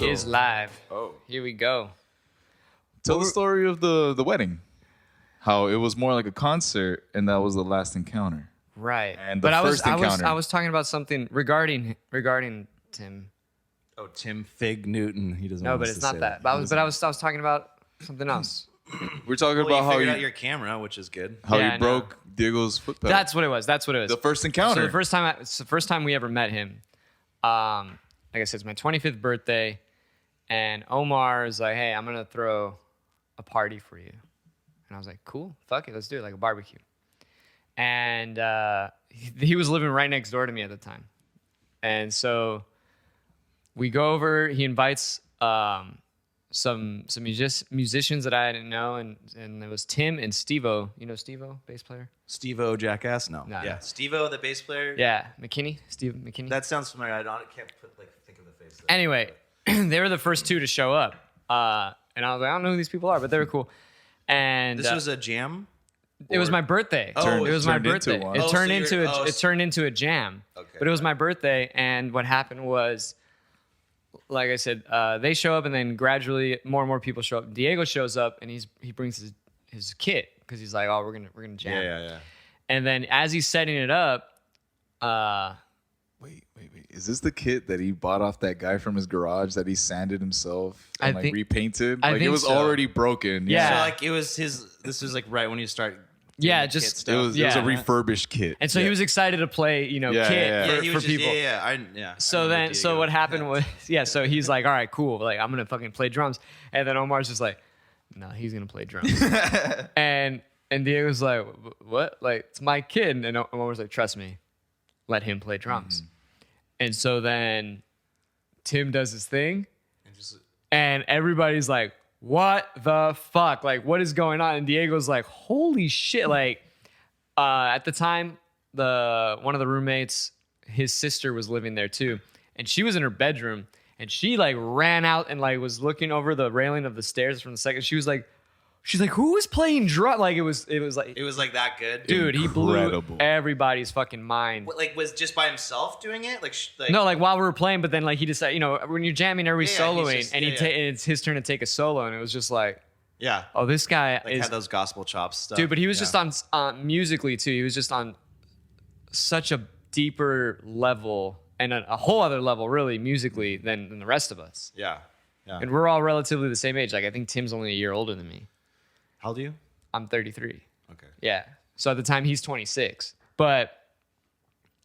is live. Oh. Here we go. Tell the story of the wedding. How it was more like a concert, and that was the last encounter. Right. And the first encounter. I was talking about something regarding Tim. Oh, Tim Fig Newton. He doesn't. No, want but us it's to not say that. But I was talking about something else. We're talking Well, about you how figured you out your camera, which is good. Yeah, I you know. broke Diego's foot pedal. That's what it was. The first encounter. So it's the first time we ever met him. Like I said, it's my 25th birthday, and Omar is like, "Hey, I'm gonna throw a party for you," and I was like, "Cool, fuck it, let's do it, like a barbecue." And he was living right next door to me at the time, and so we go over. He invites some musicians that I didn't know, and it was Tim and Steve-O. You know Steve-O, bass player? Steve-O Jackass? No. No. Yeah. Steve-O, the bass player? Yeah, McKinney, Steve McKinney. That sounds familiar. I can't think of the face. Though. Anyway, they were the first two to show up, and I was like, I don't know who these people are, but they were cool. And This was a jam? it was my birthday. Oh, it was my turned into birthday. one. It Oh, turned so into you're- a oh, it turned into a jam. Okay. But it was my birthday, and what happened was, like I said, they show up, and then gradually more and more people show up. Diego shows up, and he brings his kit because he's like, oh, we're gonna jam. Yeah. And then as he's setting it up, Wait. Is this the kit that he bought off that guy from his garage that he sanded himself and I think- repainted? I Like it think was so. already broken. Yeah. So, like, it was this was, like, right when you start doing Yeah, the just- kit stuff. It was Yeah. a refurbished kit. and so he was excited to play, kit Yeah. for, he for was just, people. Yeah. So what happened was, so he's like, all right, cool. Like, I'm going to fucking play drums. And then Omar's just like, no, he's going to play drums. and Diego's like, what? Like, it's my kid. And Omar's like, trust me, let him play drums. And so then Tim does his thing. And everybody's like, what the fuck? Like, what is going on? And Diego's like, holy shit. Like, at the time, one of the roommates, his sister was living there too. And she was in her bedroom. And she like ran out and like was looking over the railing of the stairs from the second. She's like, who is playing drum? Like it was like, It was, like, that good? dude, he blew Incredible. everybody's fucking mind. What, like, was just by himself doing it? Like No, like while we were playing, but then like he decided, when you're jamming, everybody's Yeah, he's soloing, just- and yeah, yeah. and it's his turn to take a solo, and it was just like, Yeah. oh, this guy Like, is, had those gospel chops stuff. dude. But he was Yeah. just on musically too. He was just on such a deeper level and a whole other level, really, musically than the rest of us. Yeah. And we're all relatively the same age. Like I think Tim's only a year older than me. How old are you? I'm 33. Okay. Yeah. So at the time he's 26. But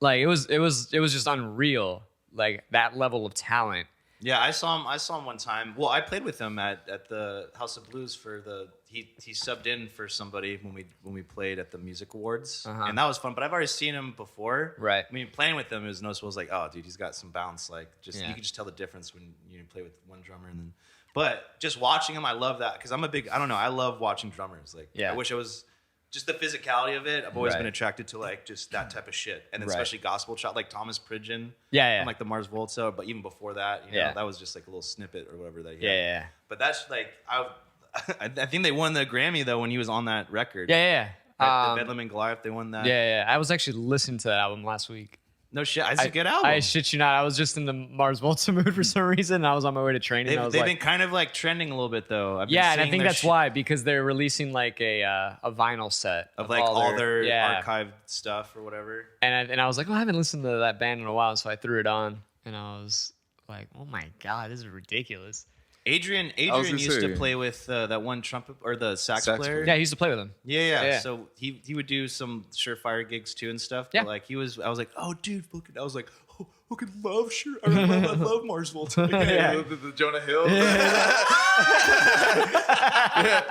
like it was just unreal. Like that level of talent. Yeah, I saw him one time. Well, I played with him at the House of Blues for he subbed in for somebody when we played at the music awards, and that was fun. But I've already seen him before. Right. I mean, playing with him, it was noticeable. It was like, oh, dude, he's got some bounce. Like, just Yeah. you can just tell the difference when you play with one drummer and then. But just watching him, I love that because I love watching drummers. Like, Yeah. I wish I was. Just the physicality of it. I've always Right. been attracted to like just that type of shit, and then Right. especially gospel shot like Thomas Pridgeon. Yeah. From like the Mars Volta, but even before that, Yeah. that was just like a little snippet or whatever that. Yeah. But that's like I think they won the Grammy though when he was on that record. Yeah. Right, the Bedlam and Goliath, they won that. Yeah. I was actually listening to that album last week. No shit, it's a good album. I shit you not. I was just in the Mars Volta mood for some reason. And I was on my way to training. They've, I was they've like, been kind of like trending a little bit though. I've been yeah, and I seeing think their that's why, because they're releasing like a vinyl set of like all their yeah. archived stuff or whatever. And I was like, well, I haven't listened to that band in a while, so I threw it on, and I was like, oh my god, this is ridiculous. Adrian gonna used say. to play with that one trumpet or the sax Sax player. player. Yeah, he used to play with them. Yeah. So he would do some surefire gigs too and stuff. But Yeah. like I was like, oh dude, fucking, I was like, oh, fucking love I love Mars Volta. Yeah. The Jonah Hill.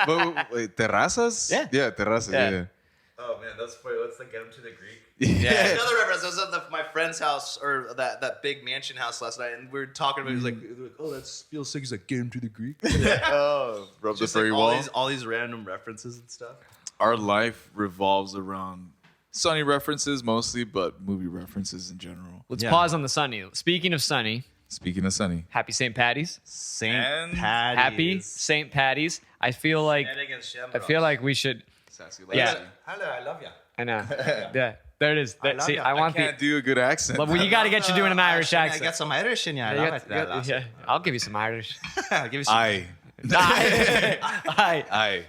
But wait, terrazas? Yeah. Yeah, terrazas. Yeah. Yeah. Oh man, that's funny. Let's like get him to the Greek. Yeah. Another reference. I was at my friend's house or that big mansion house last night, and we were talking about. He was like, "Oh, that feels sick." He's like, "Get him to the Greek." Oh, rub the Just like furry all wall. all these random references and stuff. Our life revolves around Sunny references mostly, but movie references in general. Let's Yeah. pause on the Sunny. Speaking of Sunny, Speaking of Sunny, happy St. Patty's. Saint And Patty's. Happy St. Patty's. I feel like we should. Sassy Yeah. Lassie. Hello, I love you. I know. Yeah. There it is. love See, ya. I I want can't the. do a good accent. Well, you got to get you doing an Irish I accent. got some Irish in you. I You love got- it. I love yeah, it. I'll give you some Irish. I'll give you some. I. Hi.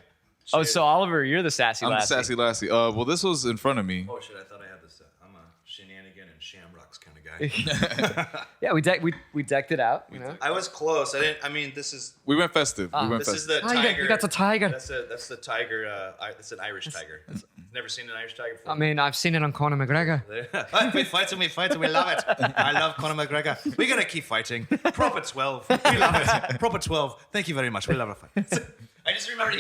Oh, so Oliver, you're the sassy I'm the lassie. Sassy Lassie. Well, this was in front of me. Oh shit! I thought I had this. I'm a shenanigan and shamrocks kind of guy. Yeah, we decked it out. You know. I was close. I didn't. I mean, this is We went festive. We went this festive. is the Oh, tiger. you got the tiger. That's the tiger. It's an Irish tiger. Never seen an Irish tiger before. I mean, I've seen it on Conor McGregor. We fight and we fight and we love it. I love Conor McGregor. We're gonna keep fighting. Proper 12. We love it. Proper 12. Thank you very much. We love a fight. I just remember.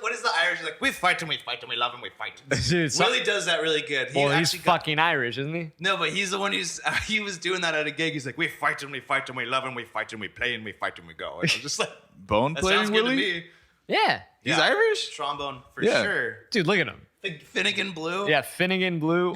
What is the Irish? Like we fight and we fight and we love and we fight. Dude, Willie does that really good. well, he's actually got- fucking Irish, isn't he? No, but he's the one who's he was doing that at a gig. He's like, we fight and we fight and we love and we fight and we play and we fight and we go. And I was just like, Bone that playing sounds good to Willie? me. Yeah. He's Yeah. Irish? Trombone for Yeah. sure. Dude, look at him. Finnegan Blue. Yeah, Finnegan Blue.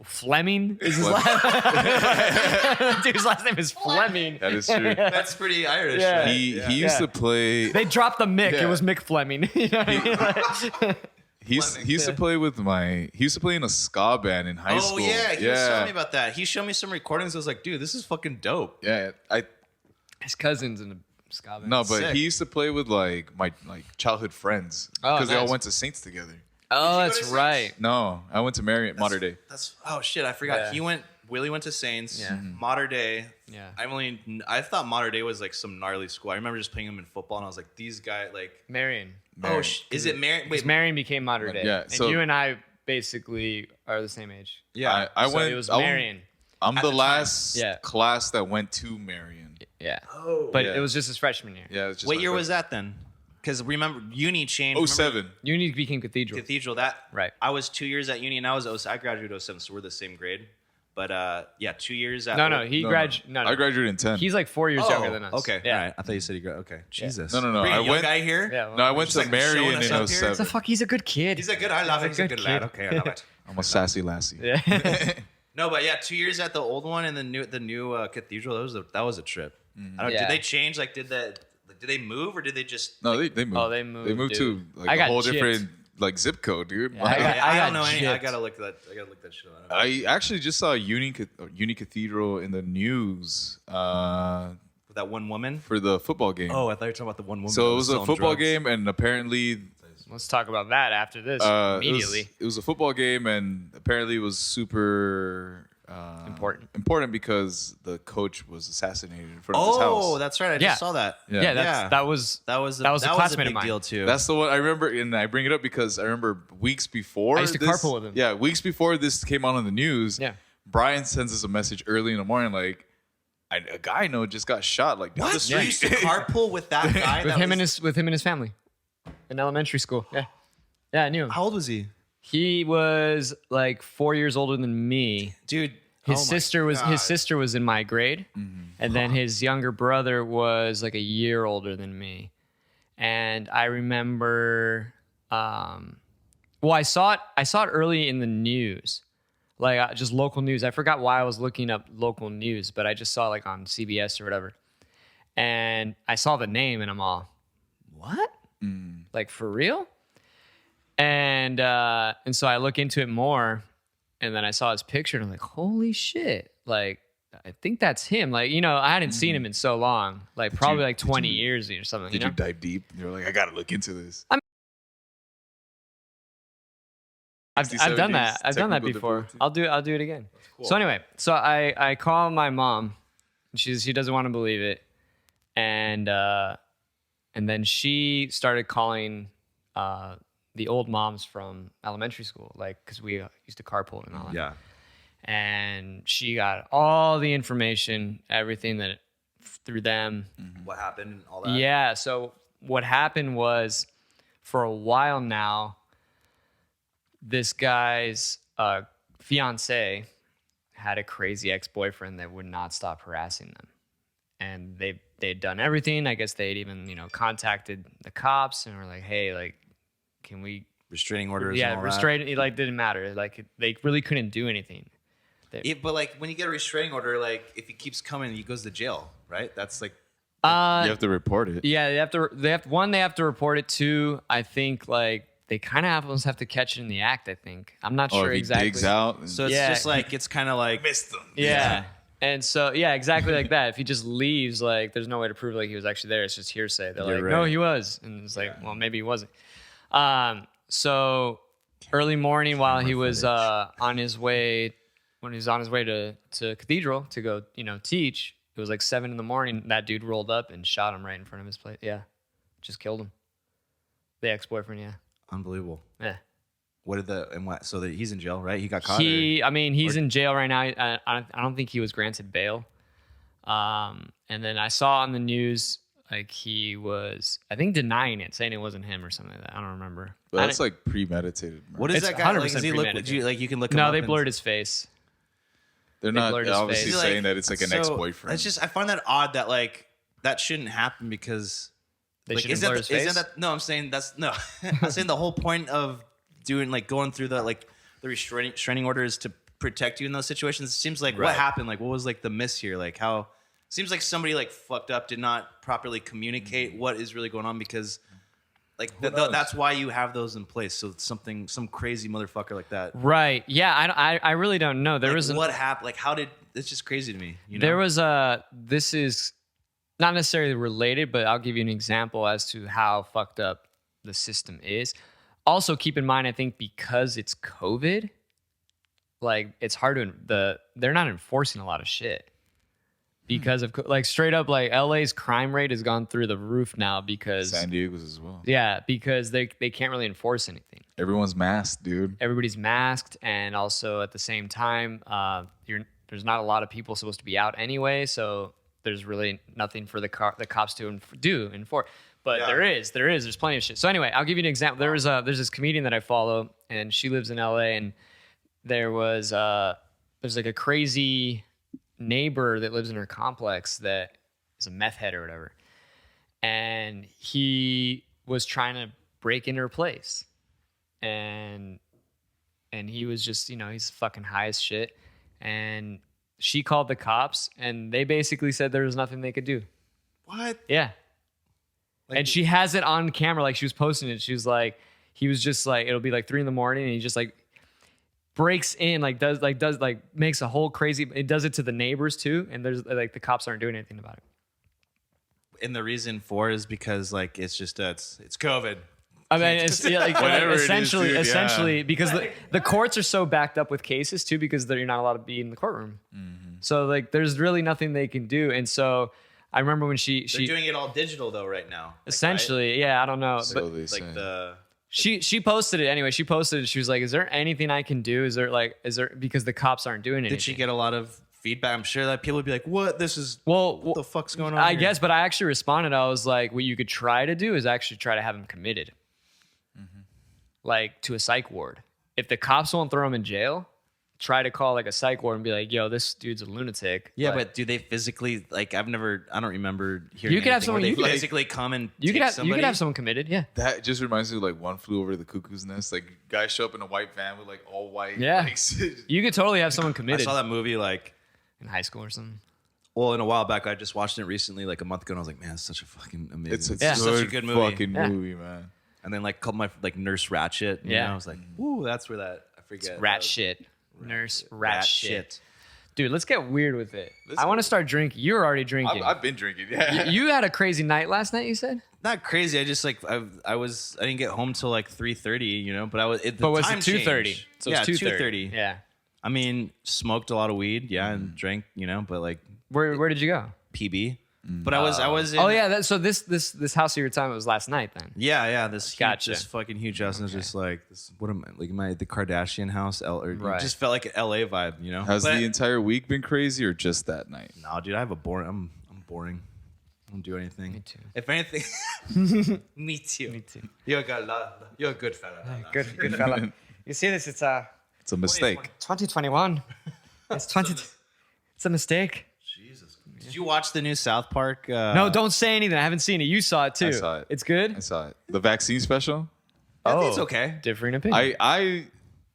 Fleming is his last Dude's last name is Fleming. That is true. That's pretty Irish. Yeah. Right? He used Yeah. to play. They dropped the Mick. Yeah. It was Mick Fleming. You know what I mean? He used to play with my. He used to play in a ska band in high school. Oh yeah, he was telling me about that. He showed me some recordings. I was like, dude, this is fucking dope. Yeah, His cousin's in the ska band. no, but Sick. he used to play with like my childhood friends Oh, because they all nice. went to Saints together. Oh, Did you go that's to Saints? right. No, I went to Marriott Mater Day. That's oh shit, I forgot. Yeah. Willie went to Saints. Yeah. Mater Day. Yeah. I thought Mater Day was like some gnarly school. I remember just playing them in football, and I was like, these guys like. Marion. Marion. Is it Marion? Because Wait, Marion became Mater Day. Yeah, And so- you and I basically are the same age. yeah. I So went. it was I- Marion. I'm At the the time. last Yeah. class that went to Marion. Yeah. Oh. But Yeah. it was just his freshman year. Yeah, it's just What my year friend. was that then? Because remember, uni changed. Oh, Remember 07. Uni became Cathedral. Cathedral. That Right. I was 2 years at uni, and I was 07. I graduated 07, so we're the same grade. But yeah, 2 years at. No, he graduated. No, I graduated in 10. He's like 4 years Oh, younger than us. okay. Yeah. All right. I thought you said you graduated. Okay. Jesus. No, no, no. Bring a I young went- guy here. Yeah. no, I went Just to like showing Marion us in up here. 07. The fuck, he's a good kid. He's a good. I love him. He's a good good lad. kid. Okay, I love it. I'm a sassy lassie. Yeah. No, but yeah, 2 years at the old one and the new cathedral. That was a trip. I don't. Yeah. Did they change? Like, did they move or did they just? No, they moved. Oh, they moved, They moved to dude. like I a got whole gypped. different like zip code, dude. Yeah, I got- I got don't know any. I gypped. gotta look that. I gotta look that shit up. I actually just saw Uni Cathedral in the news With that one woman. for the football game. Oh, I thought you were talking about the one woman. so that it was a selling football drugs. game, and apparently Let's talk about that after this. Immediately. It was a football game, and apparently it was super Important. Important because the coach was assassinated in front of his house. Oh, that's right. I Yeah. just saw that. Yeah. Yeah, Yeah. that was That was a classmate big of mine. deal too. That's the one I remember, and I bring it up because I remember weeks before. I used to this- carpool with him. Yeah, weeks before this came out on the news. Yeah. Brian sends us a message early in the morning, like, a guy I know just got shot, like down the what? street. You used to carpool with that guy. with that him was- and his family in elementary school. Yeah. Yeah, I knew him. How old was he, He was like 4 years older than me. dude? His oh my sister was God. in my grade, and then his younger brother was like a year older than me. And I remember, well, I saw it early in the news, like just local news. I forgot why I was looking up local news, but I just saw like on CBS or whatever, and I saw the name, and I'm all, what? Like for real? And so I look into it more. And then I saw his picture and I'm like, holy shit. Like, I think that's him. Like, you know, I hadn't seen him in so long, like probably like 20 years or something. Did you you know? dive deep? You're like, I gotta look into this. I've done that. 60s I've done that technical before. difficulty. I'll do it again. So anyway, so I call my mom. She doesn't want to believe it. And then she started calling the old moms from elementary school, like, because we used to carpool and all that. Yeah. And she got all the information, everything that through them. What happened and all that? Yeah. So what happened was, for a while now, this guy's fiance had a crazy ex-boyfriend that would not stop harassing them, and they'd done everything. I guess they'd even contacted the cops and were like, "Hey, like, can we?" Restraining orders. Yeah, and all restrain. It like didn't matter. Like they really couldn't do anything. But like when you get a restraining order, like if he keeps coming, he goes to jail, right? That's like You have to report it. Yeah, they have to report it. Two, I think like they kind of almost have to catch it in the act. I think I'm not Or sure if he exactly. digs out. So it's Yeah. just like it's kind of like missed them. Yeah. And so, yeah, exactly like that. If he just leaves, like, there's no way to prove like he was actually there. It's just hearsay. They're You're like, no, right. he was, and it's like, well, maybe he wasn't. So early morning, while he was on his way, when he was on his way to Cathedral to go, teach, it was like 7 a.m. That dude rolled up and shot him right in front of his place. Yeah, just killed him. The ex-boyfriend. Yeah. unbelievable. Yeah. What did the and what? So that he's in jail, right? He got caught. He's in jail right now. I don't think he was granted bail. And then I saw on the news, like, he was, I think, denying it, saying it wasn't him or something like that. I don't remember. But that's like premeditated. Man. What is It's that guy? Like, 100% does he look? premeditated. You can look. Him No, up they and- blurred his face. They're They not blurred his obviously face. saying that it's like an so, ex-boyfriend. It's just I find that odd that like that shouldn't happen because They like, shouldn't blur his face. Isn't that no? I'm saying that's no. I'm saying the whole point of doing like going through the restraining order is to protect you in those situations. It seems like what happened? Like what was like the miss here? Like how seems like somebody like fucked up, did not properly communicate what is really going on because like that's why you have those in place. So it's some crazy motherfucker like that. Right. Yeah, I really don't know. There Like, was what happened? Like how did it's just crazy to me. You know? There was this is not necessarily related, but I'll give you an example as to how fucked up the system is. Also, keep in mind, I think because it's COVID, like it's hard they're not enforcing a lot of shit because of like straight up like LA's crime rate has gone through the roof now because San Diego's as well. yeah, because they can't really enforce anything. Everyone's masked, dude. Everybody's masked, and also at the same time, there's not a lot of people supposed to be out anyway, so there's really nothing for the cops to enforce. But Yeah. there's plenty of shit. So anyway, I'll give you an example. There's this comedian that I follow, and she lives in LA, and there's like a crazy neighbor that lives in her complex that is a meth head or whatever, and he was trying to break into her place, and he was just he's fucking high as shit, and she called the cops, and they basically said there was nothing they could do. What? Yeah. Like, And she has it on camera, like she was posting it. She was like, he was just like, it'll be like 3 a.m, and he just like breaks in, does makes a whole crazy. It does it to the neighbors too, and there's like the cops aren't doing anything about it. and the reason for is because like it's just it's COVID. I mean, it's Whatever it is, essentially, dude, yeah. because the courts are so backed up with cases too, because you're not allowed to be in the courtroom. So like, there's really nothing they can do, and so. I remember when They're she doing it all digital though right now. Like, essentially, yeah, I don't know, So but they say. right? Like the she posted it anyway. She posted it. She was like, "Is there anything I can do? Is there because the cops aren't doing anything?" did she get a lot of feedback? I'm sure that people would be like, "What? This is what the fuck's going on?" I here? guess, but I actually responded. I was like, "What you could try to do is actually try to have him committed, like to a psych ward. If the cops won't throw him in jail, try to call like a psych ward and be like, yo, this dude's a lunatic.' Yeah, Like, but do they physically like? I don't remember hearing. You could have anything where someone- they you could- physically come and you take could somebody. have someone committed. Yeah, That just reminds me of like One Flew Over the Cuckoo's Nest. Like guys show up in a white van with like all white. Yeah. Like, you could totally have someone I committed saw that movie like. in high school or something. Well, in a while back, I just watched it recently, like a month ago, and I was like, "Man, it's such a fucking amazing. it's a Yeah. such a good movie." fucking Yeah. movie, man. And then like called my like Nurse Ratchet. You Yeah. know? I was like, "Ooh, that's where that I forget." Rat that- shit, nurse rat shit. shit. Dude, let's get weird with it. Let's I want to go. start drinking. You're already drinking. I've been drinking. Yeah. You had a crazy night last night. You said. Not crazy. I just like I didn't get home till like 3:30. You know, but I was. But was time it 2:30? changed. So yeah, it's 2:30. 2:30. Yeah. I mean, smoked a lot of weed, yeah, and drank, you know, but like Where did you go? PB. But I was in, Oh yeah. So this house of your time was last night then. yeah, this huge, Gotcha. this fucking huge house, and it was just like this. What am I like? The Kardashian house, or Right. it just felt like an LA vibe, you know. Has But- the entire week been crazy or just that night? No, dude, I have a boring. I'm boring. I don't do anything. Me too. If anything, me too. Me too. You're a good fella. Good fella. You see this? It's It's a mistake. 2021. It's 20. It's a mistake. Jesus. Did you watch the new South Park? No, don't say anything. I haven't seen it. You saw it too. I saw it. It's good. I saw it. The vaccine special. I think it's okay. Differing opinion. I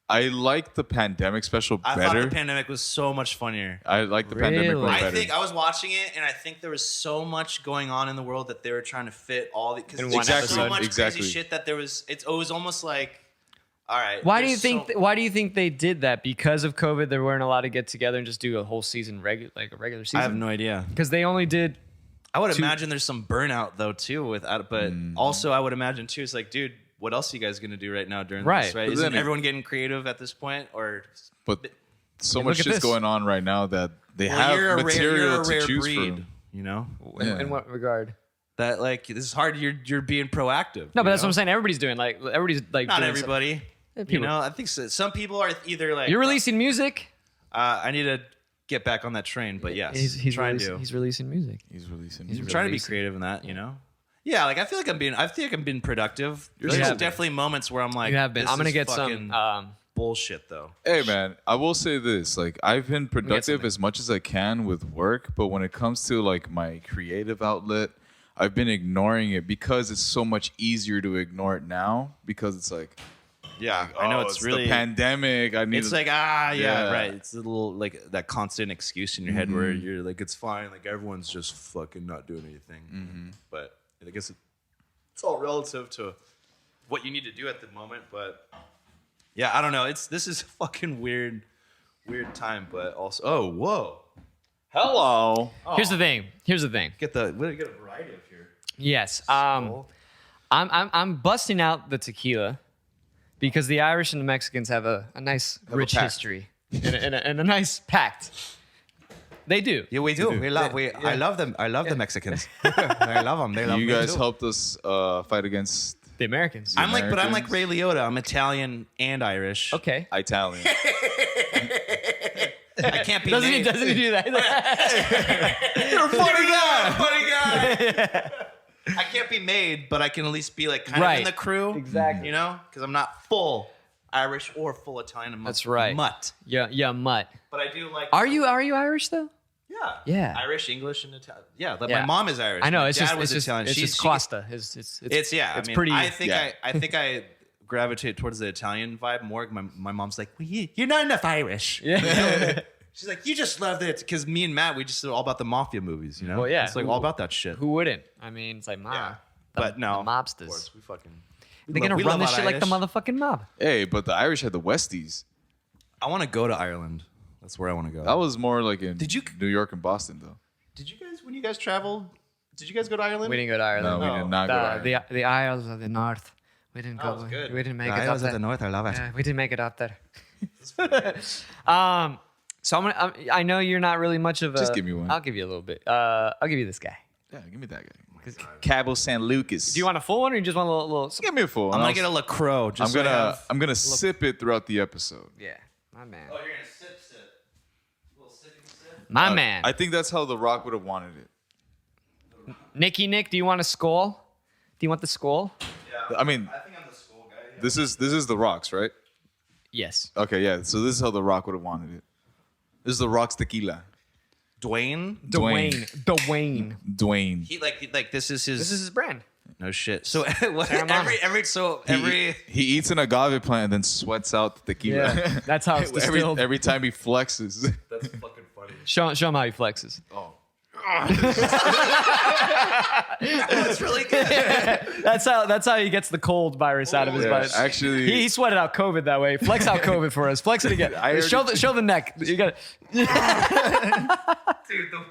I like the pandemic special I better. thought the pandemic was so much funnier. I like the pandemic one Really? better. I think I was watching it, and I think there was so much going on in the world that they were trying to fit all the because In there's one so episode. much Exactly. crazy shit that there was. It was almost like, all right. Why do you there's think? so- Why do you think they did that? Because of COVID, they weren't allowed to get together and just do a whole season like a regular season. I have no idea. Because they only did. I would imagine there's some burnout though too without, but also I would imagine too. It's like, dude, what else are you guys gonna do right now during Right. this? Right? But Isn't then everyone getting creative at this point? Or But so mean, much look at shit's this. going on right now that they well, have you're material a rare to choose breed, from. you know? Yeah. In what regard? That like this is hard. You're being proactive. No, but that's what I'm saying. Everybody's doing everybody's like Not doing everybody. You people- know, I think some people are either like You're releasing music. I need to get back on that train, but yes, He's trying releasing, to. he's releasing music. He's releasing. I'm trying to be releasing. creative in that, you know. Yeah, like I feel like I'm being productive. There's have been. definitely moments where I'm like, You have been. this I'm gonna is get fucking some. bullshit though. Hey man, I will say this: like I've been productive something. as much as I can with work, but when it comes to like my creative outlet, I've been ignoring it because it's so much easier to ignore it now because it's like, Yeah, I know oh, it's really the pandemic. I need. It's to- like yeah, Yeah. right. It's a little like that constant excuse in your head where you're like, it's fine, like everyone's just fucking not doing anything. But I guess it's all relative to what you need to do at the moment. But yeah, I don't know. This is a fucking weird time. But also, oh whoa, hello. Here's the thing. Here's the thing. We get a variety of here. Yes. I'm busting out the tequila because the Irish and the Mexicans have a nice rich pact. history and a nice pact. They do. Yeah, we do. I love them. I love the Mexicans. I love them. They love you me guys too. helped us fight against The Americans. I'm like Americans. Ray Liotta. I'm Italian and Irish. Okay. Italian. I can't be Doesn't he do that? You're a funny guy. I can't be made, but I can at least be like kind of in Right. the crew. Exactly. You know, because I'm not full Irish or full Italian. I'm That's right. Mutt. Yeah, mutt. But I do like. Are you Irish though? Yeah. Yeah. Irish, English, and Italian. Yeah. Like Yeah. My mom is Irish. I know. My It's dad just was it's just Italian. it's She's- just she- Costa. It's yeah. It's I mean, pretty. I think yeah. I think I gravitate towards the Italian vibe more. My mom's like, well, you're not enough Irish. Yeah. She's like, you just love it because me and Matt, we just are all about the mafia movies, you know? Well, yeah. It's like all about that shit. Who wouldn't? I mean, it's like mob. Yeah. The- But no, the of mobsters. course, we fucking. They're gonna we run love this our shit like the Irish. motherfucking mob. Hey, but the Irish had the Westies. I want to go to Ireland. That's where I want to go. That was more like in Did you- New York and Boston though. Did you guys, when you guys traveled, did you guys go to Ireland? We didn't go to Ireland. No, we No. did not go to Ireland. The Isles of the North. We didn't That go. was good. We didn't make The it up Isles of there. the North, I love it. Yeah, we didn't make it up there. So I know you're not really much of a. Just give me one. I'll give you a little bit. I'll give you this guy. Yeah, give me that guy. Cabo San Lucas. Do you want a full one or you just want a little? Give me a full? I'm one. gonna get a LaCroix. I'm Just so I gonna have- I'm gonna sip it throughout the episode. Yeah, my man. Oh, you're gonna sip. A little sipping sip. My man. I think that's how The Rock would have wanted it. Nicky Nick, do you want a skull? Do you want the skull? Yeah. I mean, I think I'm the school guy. Yeah. this is The Rock's, right? Yes. Okay, yeah. So this is how The Rock would have wanted it. This is The Rock's tequila. Dwayne. Dwayne. He like this is his. This is his brand. no shit. So what, Terramana. He eats an agave plant and then sweats out the tequila. Yeah, that's how it's distilled. every time he flexes. That's fucking funny. Show him how he flexes. Oh. That's really good. That's how he gets the cold virus out of his Yeah, body. actually, He sweated out COVID that way. Flex out COVID for us. Flex it again. I already- Show the neck. You got Dude, the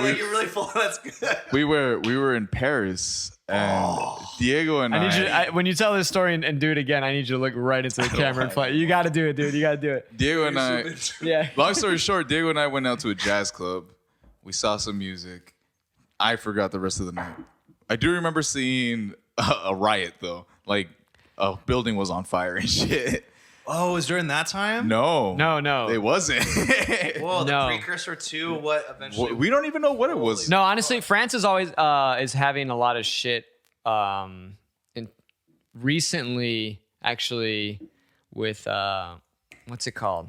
way you're really full. That's good. we were in Paris and Diego and I need you. When you tell this story and do it again, I need you to look right into the camera and fly. You got to do it, dude. You got to do it. Diego and I. Yeah. Long story short, Diego and I went out to a jazz club. We saw some music. I forgot the rest of the night. I do remember seeing a riot though, like a building was on fire and shit. Oh, it was during that time? No, No. it wasn't. Whoa, the No. precursor to what eventually. We don't even know what it was. No, honestly, France is always is having a lot of shit. In recently, actually, with what's it called?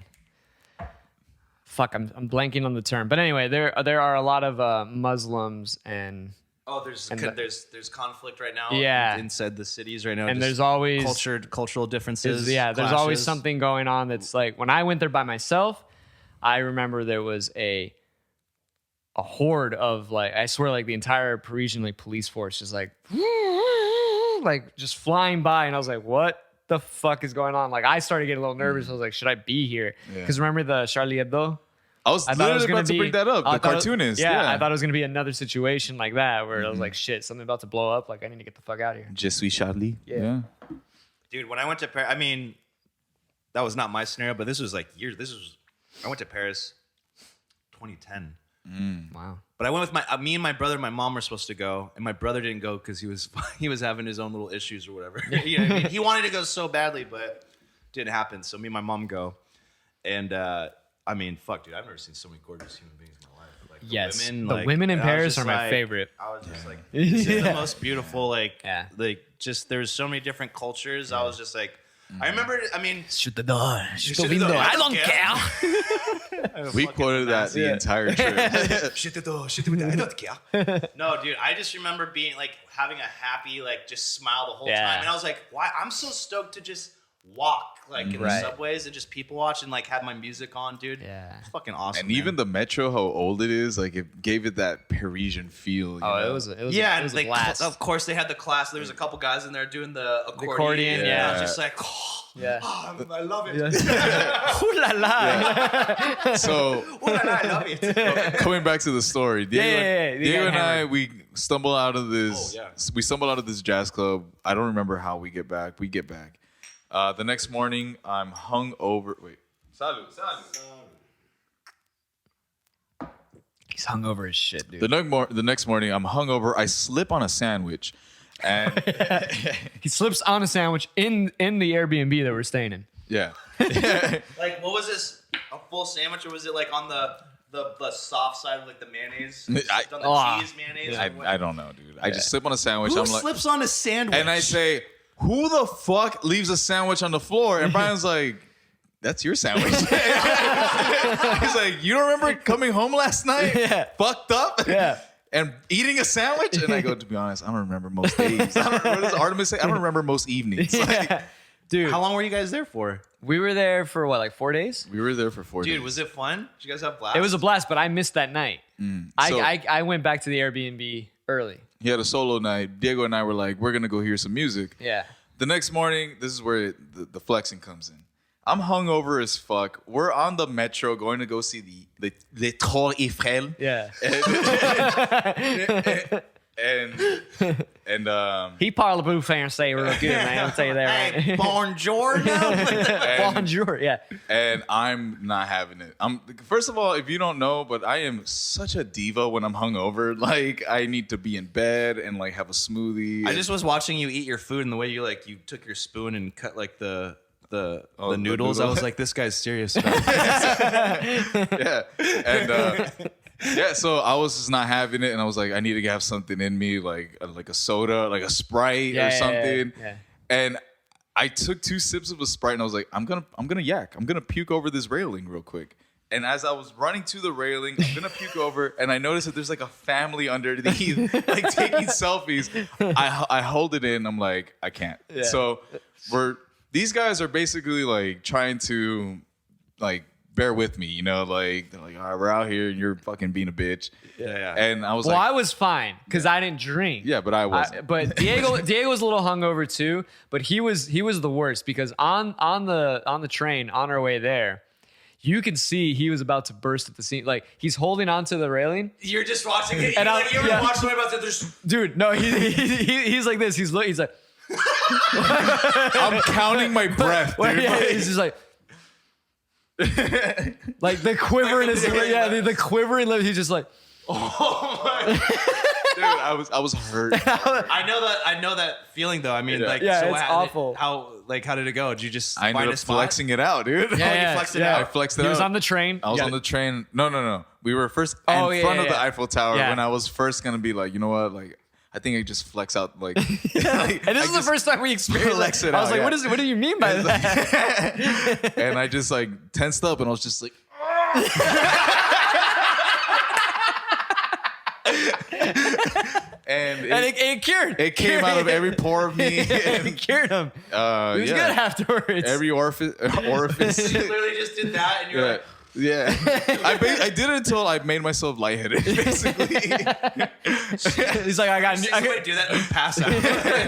Fuck, I'm blanking on the term. But anyway, there are a lot of Muslims and Oh, there's conflict right now. Yeah. Inside the cities right now. And just there's always cultural differences. there's always something going on that's like when I went there by myself, I remember there was a horde of like I swear like the entire Parisian like police force just like just flying by, and I was like, what the fuck is going on? Like I started getting a little nervous. I was like, should I be here? Because remember the Charlie Hebdo? I thought it was about to bring that up. The cartoonist. Yeah, I thought it was gonna be another situation like that where I was like, shit, something about to blow up. Like I need to get the fuck out of here. Je suis Charlie. Yeah. Dude, when I went to Paris, I mean, that was not my scenario, but this was like years. I went to Paris 2010. Wow. But I went with me and my brother and my mom were supposed to go, and my brother didn't go because he was having his own little issues or whatever. You know what I mean? He wanted to go so badly, but it didn't happen. So me and my mom go, and I mean, fuck, dude, I've never seen so many gorgeous human beings in my life. Like the women in Paris are my like, favorite. I was just like, this is the most beautiful. Like just there's so many different cultures. I was just like, I remember. I mean, shoot the door. Shoot the door. window. I I don't don't care. We quoted that the entire trip. Shut the door. Shut the window. I don't care. No, dude, I just remember being like having a happy, like just smile the whole time, and I was like, why? I'm so stoked to just walk like in the subways and just people watch and like have my music on, dude. Yeah, it's fucking awesome. And even the metro, how old it is, like it gave it that Parisian feel. You know? it was yeah, it was like blast. of course they had the class. There was a couple guys in there doing the accordion. I was just like, I love it. Ooh la la. So Ooh la la, I love it. Coming back to the story, Diego and I, hammered. we stumble out of this. We stumbled out of this jazz club. I don't remember how we get back. We get back. The next morning, I'm hung over. Wait. Salud. He's hung over his shit, dude. The next morning, I'm hung over. I slip on a sandwich. And he slips on a sandwich in the Airbnb that we're staying in. Yeah. Like, what was this? A full sandwich, or was it like on the soft side of like the mayonnaise? On the cheese mayonnaise? I don't know, dude. I just slip on a sandwich. Who I'm like, slips on a sandwich? and I say, who the fuck leaves a sandwich on the floor? And Brian's like, that's your sandwich. He's like, you don't remember coming home last night? Yeah. Fucked up? Yeah. And eating a sandwich? And I go, to be honest, I don't remember most days. What does Artemis say? I don't remember most evenings. Like, Dude, how long were you guys there for? we were there for what, like 4 days? we were there for 4 days. Dude, was it fun? Did you guys have blast? It was a blast, but I missed that night. So- I went back to the Airbnb early. He had a solo night. Diego and I were like, we're going to go hear some music. Yeah. The next morning, this is where the flexing comes in. I'm hungover as fuck. We're on the metro going to go see the Tour Eiffel. Yeah. And He parle français real good, man. I'll tell you that right. Hey, bonjour now. Bonjour, yeah. and I'm not having it. First of all, if you don't know, but I am such a diva when I'm hungover. Like I need to be in bed and like have a smoothie. I just was watching you eat your food and the way you took your spoon and cut like the noodles. I was like, this guy's serious about it. Yeah. And yeah, so I was just not having it, and I was like, I need to have something in me, like a soda, like a Sprite or something. Yeah. And I took 2 sips of a Sprite, and I was like, I'm gonna yak. I'm gonna puke over this railing real quick. And as I was running to the railing, I'm gonna puke over, and I noticed that there's like a family underneath, like taking selfies. I hold it in. I'm like, I can't. Yeah. So these guys are basically like trying to like bear with me, you know, like they're like, all right, we're out here and you're fucking being a bitch. Yeah. And I was Well, like, I was fine because I didn't drink. yeah, but I wasn't. But Diego was a little hungover too, but he was the worst because on the train on our way there, you could see he was about to burst at the seam. Like he's holding onto the railing. You're just watching it. And You ever watch somebody about to there's Dude, no, he's like this. He's like I'm counting my breath, dude. yeah, he's just like the quiver in his the quivering lip. He's just like, Dude, I was hurt. I know that feeling though. I mean, Yeah. like, Yeah, so it's awful. How did it go? Did you just I ended find up a spot? flexing it out, dude. yeah, you flexed it yeah. out? I flexed it He out. was on the train. I was Yeah. on the train. No. We were first Oh, in yeah, front yeah, of the yeah. Eiffel Tower Yeah. when I was first gonna be like, you know what, like I think I just flex out like, And this is the first time we experienced flex it. it I was out, like, yeah. what do you mean by that? and I just like tensed up and I was just like and it cured. it came out of every pore of me. It cured him. It was good afterwards. Every orifice. You literally just did that, and you're like, Yeah, I did it until I made myself lightheaded. Basically, He's like, I somebody do that and pass out.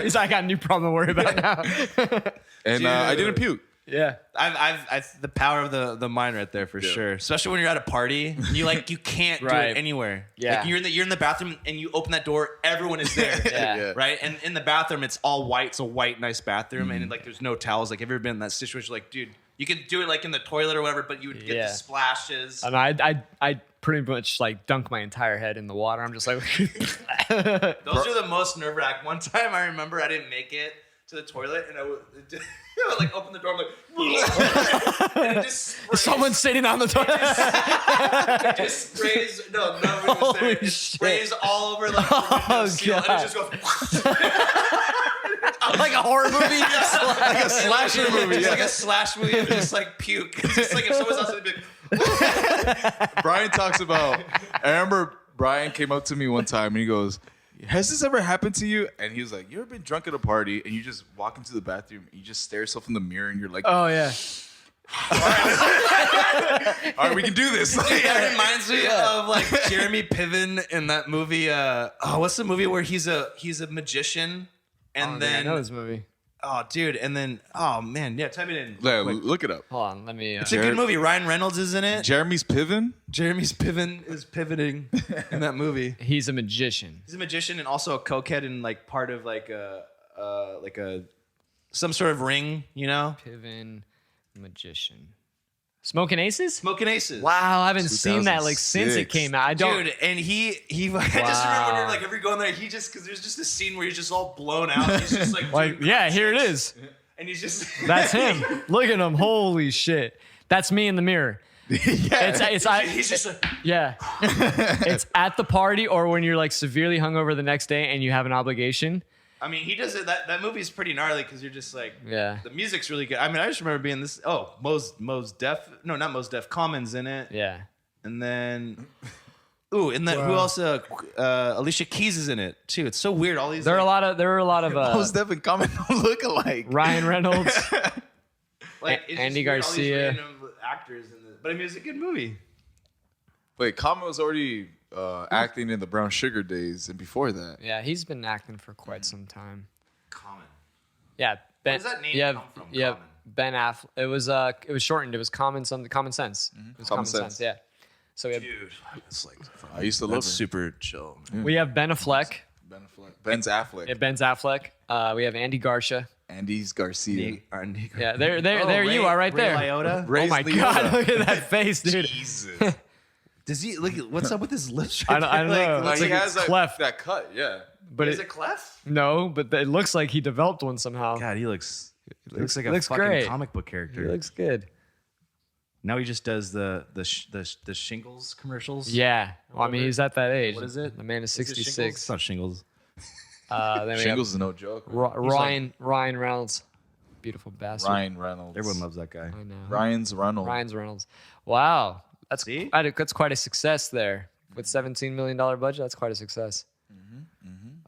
He's like, I got a new problem to worry about now. and I didn't puke. Yeah. I've the power of the mind right there for sure. Especially when you're at a party, and you can't do Right. it anywhere. Yeah. Like you're in the bathroom and you open that door, everyone is there. Yeah. Right. And in the bathroom, it's all white. It's a white, nice bathroom, and like there's no towels. Like, have you ever been in that situation? Like, dude, you could do it like in the toilet or whatever, but you would get the splashes. And I pretty much like dunk my entire head in the water. I'm just like, Those are the most nerve wracking. One time I remember I didn't make it to the toilet, and I would like open the door, I'm like, and it just sprays. someone's sitting on the toilet. It just sprays. No, one was there. Holy It shit. sprays all over like the window seal, and it just goes. Like a horror movie. Like a slasher movie. It's Yeah. like a slash movie of just like puke. It's just like if someone's outside, they'd be like, Brian talks about. I remember Brian came up to me one time and he goes, "Has this ever happened to you?" And he was like, "You ever been drunk at a party and you just walk into the bathroom and you just stare yourself in the mirror and you're like, Oh yeah. all right, we can do this." That reminds me of like Jeremy Piven in that movie. What's the movie where he's a magician, and I know this movie. oh man, yeah, type it in. Yeah, quick. look it up. Hold on, let me. It's a good movie. Ryan Reynolds is in it. Jeremy's Piven. Jeremy's Piven is pivoting in that movie. He's a magician. He's a magician and also a cokehead and like part of like a some sort of ring, you know? Piven, magician. Smoking Aces? Smoking Aces. Wow, I haven't seen that like since it 2006. came out. I don't. Dude, and he I just remember like every going there, he just because there's just this scene where he's just all blown out. He's just like, Like, doing yeah, here it tricks, is. and he's just That's him. Look at him. Holy shit. That's me in the mirror. he's just like, Yeah. It's at the party or when you're like severely hungover the next day and you have an obligation. I mean, he does it. That movie's pretty gnarly because you're just like, Yeah. the music's really good. I mean, I just remember being this. Oh, Mos Def. No, not Mos Def. Common's in it. Yeah. And then, who else? Alicia Keys is in it too. It's so weird. All these. There are a lot of Most definitely comment don't look alike. Ryan Reynolds. like it's just Andy weird, all these Garcia. random actors in this. But I mean, it's a good movie. Wait, Common was already acting in the Brown Sugar days and before that. Yeah, he's been acting for quite some time. Common. Yeah. Ben, does that name yeah, come from, Yeah, Common? Ben Affleck. It was shortened. It was Common Sense. It was Common Common Sense. Yeah. So we have, Dude, it's like I used to love that's her. super chill. we have Ben Affleck. Ben's Affleck. Yeah, Ben's Affleck. We have Andy Garcia. Andy's Garcia. Yeah, there you are right there. Liotta? Oh Ray's my Liotta. God, look at that face, dude. Jesus. Does he look? What's up with his lips? I don't know. Like, It's he like has it's cleft. that cut, yeah. But Is it clef? no, but it looks like he developed one somehow. God, he looks like a looks fucking great. comic book He character. looks good. Now he just does the shingles commercials. Yeah. Well, I mean, he's at that age. What is it? The man is Is it Shingles? 66. It's not shingles. Then we have Shingles is no joke. Ryan Reynolds. Beautiful bastard. Ryan Reynolds. Everyone loves that guy. I know. Ryan's Reynolds. Ryan's Reynolds. Wow. That's See? that's quite a success there. With $17 million budget, that's quite a success.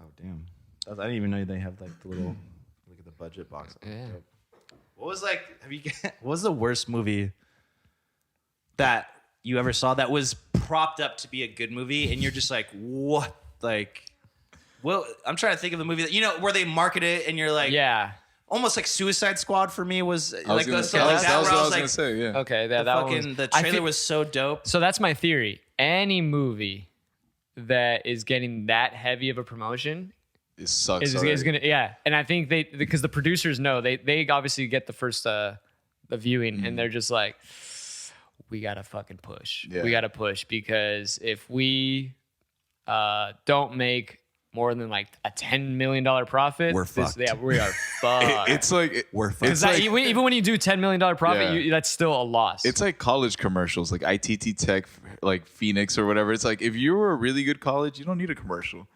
Oh damn! I didn't even know they have like the little look at the budget box. Yeah. What was like? What was the worst movie that you ever saw that was propped up to be a good movie, and you're just like, what? Like, well, I'm trying to think of a movie that where they market it, and you're like, Yeah. almost like Suicide Squad for me was I was like gonna the say, stuff like that that was where what I I was was like, gonna say, yeah. Okay. the that fucking one. the trailer was so dope. So that's my theory. Any movie that is getting that heavy of a promotion It sucks. is gonna and I think because the producers know they obviously get the first the viewing and they're just like, we gotta fucking push. Yeah. We gotta push because if we don't make more than like a $10 million profit, We're fucked. Yeah, we are fucked. It's like We're it's That- like even when you do $10 million profit, Yeah. that's still a loss. it's like college commercials, like ITT Tech, like Phoenix or whatever. It's like if you were a really good college, you don't need a commercial.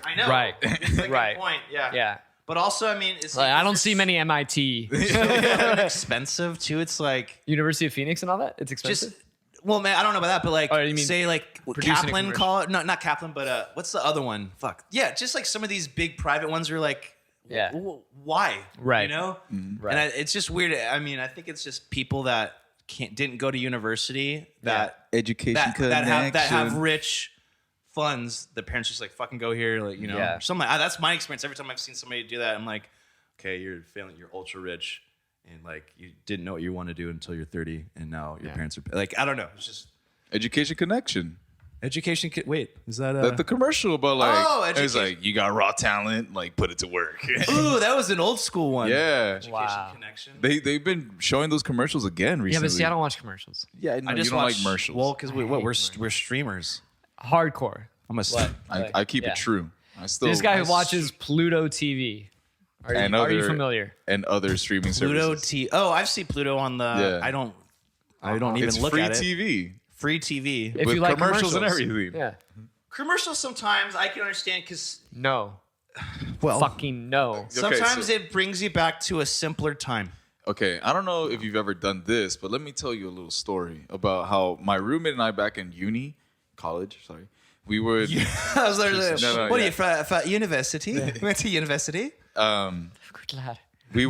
I know, Right. It's like Right. a point, yeah. yeah. But also, I mean, it's Like, I don't see many MIT, expensive too. It's like University of Phoenix, and all that. It's expensive. just Well, man, I don't know about that, but like, Oh, you mean say like producing a Kaplan commercial? call it. No, not Kaplan, but what's the other one? Fuck. Yeah, just like some of these big private ones are like, Yeah. why? Right. You know? Right. And it's just weird. I mean, I think it's just people that didn't go to university that Education that have connection. rich funds. The parents just like fucking go here, like Yeah. something. That's my experience. Every time I've seen somebody do that, I'm like, okay, you're failing. You're ultra rich, and like you didn't know what you want to do until you're 30, and now your parents are like, I don't know. It's just Education connection. education. Wait, is that That the commercial about like, Oh, it's education. like you got raw talent, like put it to work. Ooh, that was an old school one. yeah. Wow. Connection. They've been showing those commercials again Yeah, recently. but see, I don't watch commercials. Yeah, no, I just you don't watch, like commercials. Well, because we're streamers. Hardcore. I'm a What? I keep Yeah. it true. I still This guy I who s- watches Pluto TV. Are you familiar? and other streaming Pluto services. T. Oh, I've seen Pluto on the. Yeah. I don't even It's look free at it. TV. Free TV. If With you like commercials and commercials. everything. Yeah. Commercials sometimes I can understand because No. well, Fucking no. Okay, sometimes so- it brings you back to a simpler time. Okay, I don't know if you've ever done this, but let me tell you a little story about how my roommate and I back in college, we would I was like, No, what yeah. are you for university? Went to university. Good lad. we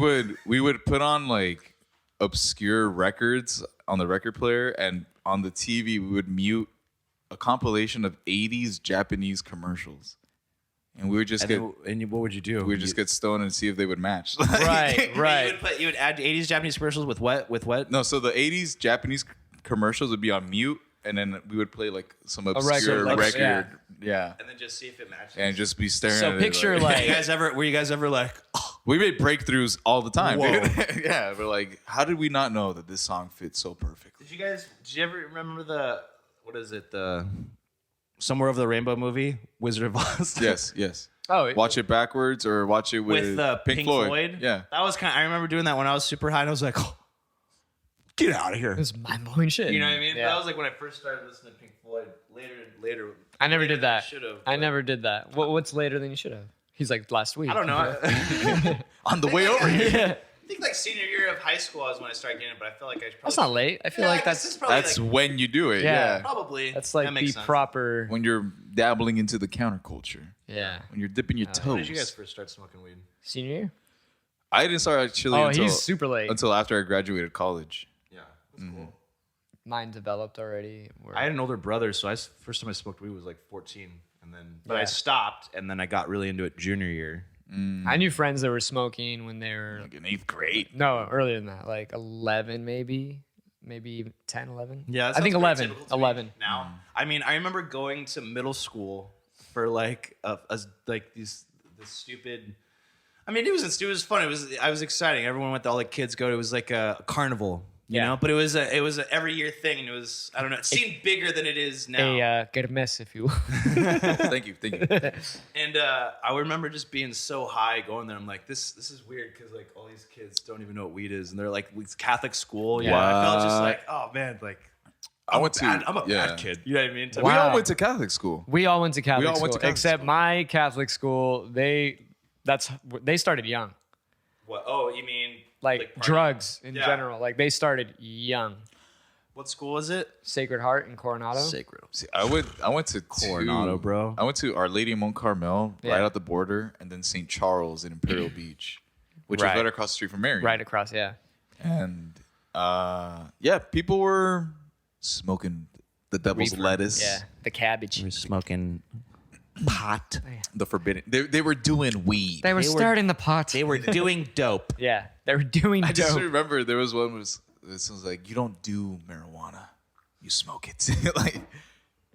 would put on like obscure records on the record player, and on the TV we would mute a compilation of 80s Japanese commercials. And we would just what would you do? we would just get stoned and see if they would match. Right, right. You would add 80s Japanese commercials with what? With what? No, so the 80s Japanese commercials would be on mute, and then we would play like some obscure record, like, record. Yeah. And then just see if it matches. And just be staring So at picture it. like Were you guys ever like, We made breakthroughs all the time, Whoa. dude. Yeah, we're like, how did we not know that this song fits so perfectly? did you ever remember what is it? The Somewhere Over the Rainbow movie, Wizard of Oz? Yes. oh Watch it backwards or watch it with, with Pink Floyd. Yeah. That was I remember doing that when I was super high, and I was like, oh, get out of here. it was mind blowing shit. You know what I mean? Yeah. That was like when I first started listening to Pink Floyd. Later. I never did that. Should've. I never did that. What's later than you should have? He's like last week. I don't know. I On the way over here. Yeah. think like senior year of high school was when I started getting it, but I feel like I should probably. That's not late. I feel Yeah, like I guess that's it's probably That's like, when you do it. Yeah. Yeah. probably. that's like that the makes sense. proper. When you're dabbling into the counterculture. Yeah. When you're dipping your When toes. did you guys first start smoking weed? Senior year. I didn't start actually Oh, until, he's super late. until after I graduated college. Yeah, that's cool. Mine developed already. We're- I had an older brother, so first time I smoked weed was like 14, and then but I Yeah. stopped, and then I got really into it junior year. I knew friends that were smoking when they were Like in 8th grade. no earlier than that, like 11 maybe even 10, 11. Yeah, that I think sounds 11. pretty typical to me 11. now. I mean, I remember going to middle school for like like this stupid. I mean, it was fun. I was exciting. Everyone went to all the kids go to. It was like a carnival, you Yeah. know. But it was a every year thing, and it was I don't know. It seemed bigger than it is now. A kermesse, if you will. Thank you. And I remember just being so high going there. I'm like, this is weird because like all these kids don't even know what weed is, and they're like it's Catholic school. Yeah, I felt just like, oh man, like I'm a bad kid. You know what I mean? We Wow. all went to Catholic school. We all went to Catholic all school, went to Catholic except school. my Catholic school. They started young, What? Oh, you mean like party? drugs in Yeah. general. Like they started young. What school is it? Sacred Heart in Coronado. Sacred. See, I went to Coronado, bro. I went to Our Lady of Mont Carmel, Yeah. right at the border, and then St. Charles in Imperial Beach, which Right. is right across the street from Marion. Right across, yeah. And people were smoking the devil's Reefer. lettuce, Yeah, the cabbage. We're smoking pot. the forbidden. They were doing weed. They were They were- starting the pot. They were doing dope. yeah, they were doing I just dope. remember there was one this was like, you don't do marijuana, you smoke it. Like,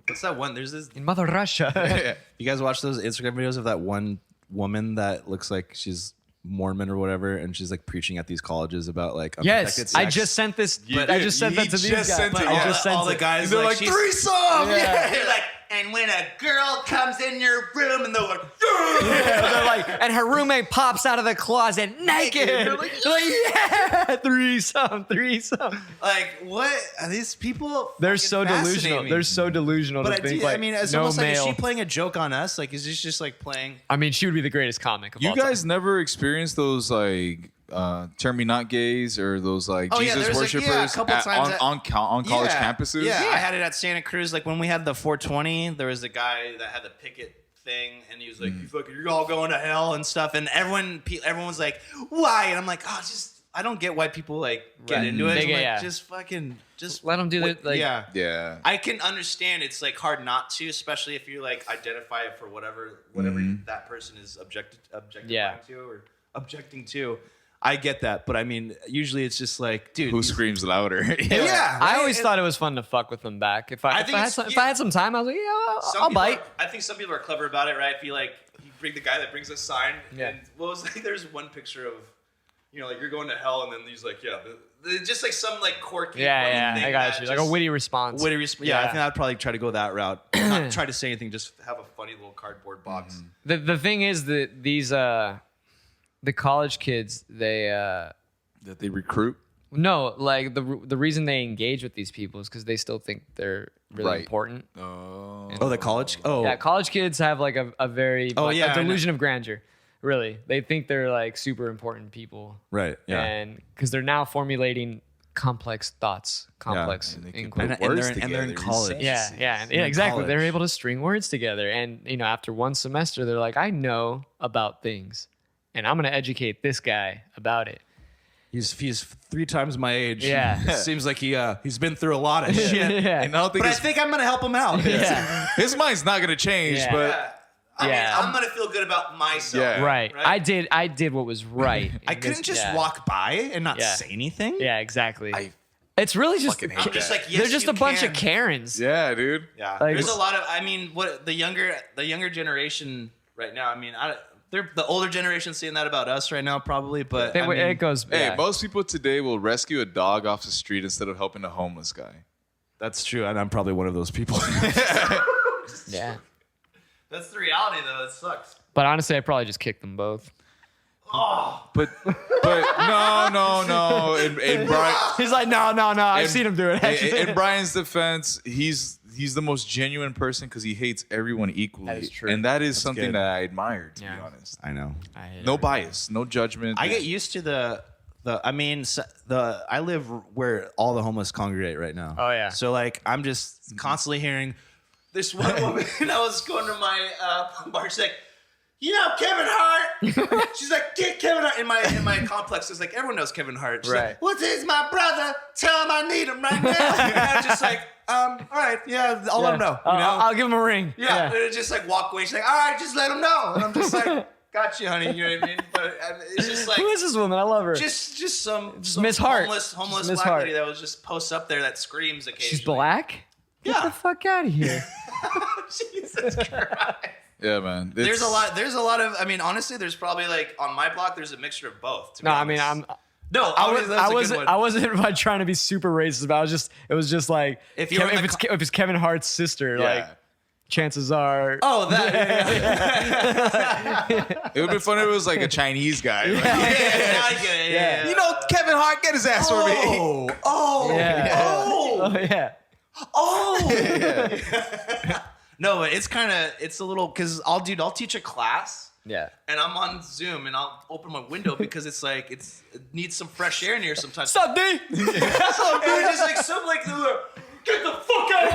What's that one? There's this. In Mother Russia. yeah. You guys watch those Instagram videos of that one woman that looks like she's Mormon or whatever, and she's like preaching at these colleges about like unprotected Yes, sex. I just sent this. You I did. just sent He that to these just guys. sent it, I yeah. just sent all the it. guys They're like she's- threesome. Yeah. They're like, and when a girl comes in your room, and they're like, They're like, and her roommate pops out of the closet naked. They're They're like, like, yeah, threesome. like what are these people? They're fucking so fascinate delusional. me. They're so delusional But to think I like mean, it's no almost like is male. she playing a joke on us? Like, is this just like playing? I mean, she would be the greatest comic of You all guys time. never experienced those like Term Me Not Gays or those like Oh, yeah, Jesus there's, like, worshipers yeah, a couple times on college campuses. Yeah, I had it at Santa Cruz. Like when we had the 420, there was a guy that had the picket thing, and he was like, "You're all going to hell" and stuff. And everyone was like, "Why?" And I'm like, "Oh, I don't get why people like get into it. I'm like, just let them do it. Like, Yeah. I can understand it's like hard not to, especially if you like identify it for whatever that person is objectifying to or objecting to. I get that, but I mean, usually it's just like, dude, Who screams louder? I always thought it was fun to fuck with them back. If I had some time, I was like, I'll bite. I think some people are clever about it, right? If you like, you bring the guy that brings a sign, and what was like, there's one picture of, like you're going to hell, and then he's like, just like some like quirky, thing I got you, like a witty response. I think I'd probably try to go that route. Not try to say anything, just have a funny little cardboard box. The thing is that these the college kids, that they recruit. No, like the reason they engage with these people is because they still think they're really important. Oh, the college? Oh, yeah, college kids have like a very a delusion of grandeur. Really, they think they're like super important people, right? Yeah, and because they're now formulating complex thoughts, and they're in college. Yeah, exactly. They're able to string words together, and after one semester, they're like, I know about things, and I'm gonna educate this guy about it. He's 3 times my age. Yeah, seems like he's been through a lot of shit. And I think I'm gonna help him out. His mind's not gonna change, but. I mean, I'm gonna feel good about myself. Yeah. Right. I did what was right. I couldn't just walk by and not say anything. Yeah, exactly. It's really just I'm just like, yes, they're just a bunch of Karens. Yeah, dude. Yeah. Like, there's a lot of. I mean, what the younger generation right now. I mean, they're the older generation saying that about us right now, probably. But it goes. Hey, most people today will rescue a dog off the street instead of helping a homeless guy. That's true, and I'm probably one of those people. Yeah. That's the reality, though. It sucks. But honestly, I probably just kicked them both. Oh, but no. In Brian, he's like, no. I've seen him do it. In Brian's defense, he's the most genuine person because he hates everyone equally. That is true. And that's something that I admire, to be honest. I know. No bias, no judgment. I get used to I live where all the homeless congregate right now. Oh, yeah. So like I'm just constantly hearing this one woman. I was going to my bar. She's like, Kevin Hart. She's like, get Kevin Hart in my complex. It's like everyone knows Kevin Hart. She's like, what's his my brother? Tell him I need him right now. And I'm just like, all right, I'll let him know. I'll give him a ring. Yeah. And it just like walk away. She's like, all right, just let him know. And I'm just like, got you, honey. You know what I mean? But it's just like, who is this woman? I love her. Just some Miss Hart. homeless Miss black Hart. lady that was just posts up there that screams occasionally. She's black? Get the fuck out of here. Jesus Christ. Yeah, man. There's a lot of. I mean, honestly, there's probably like on my block. There's a mixture of both. No, I mean, I wasn't trying to be super racist, but it was just like if it's Kevin Hart's sister, like chances are. Oh, that. It would be funny if it was like a Chinese guy. Right? I get it. Yeah. Kevin Hart, get his ass for me. No, but it's a little because I'll teach a class. Yeah. And I'm on Zoom and I'll open my window because it's like it needs some fresh air in here sometimes. Sup, D? And it's just like some like get the fuck out of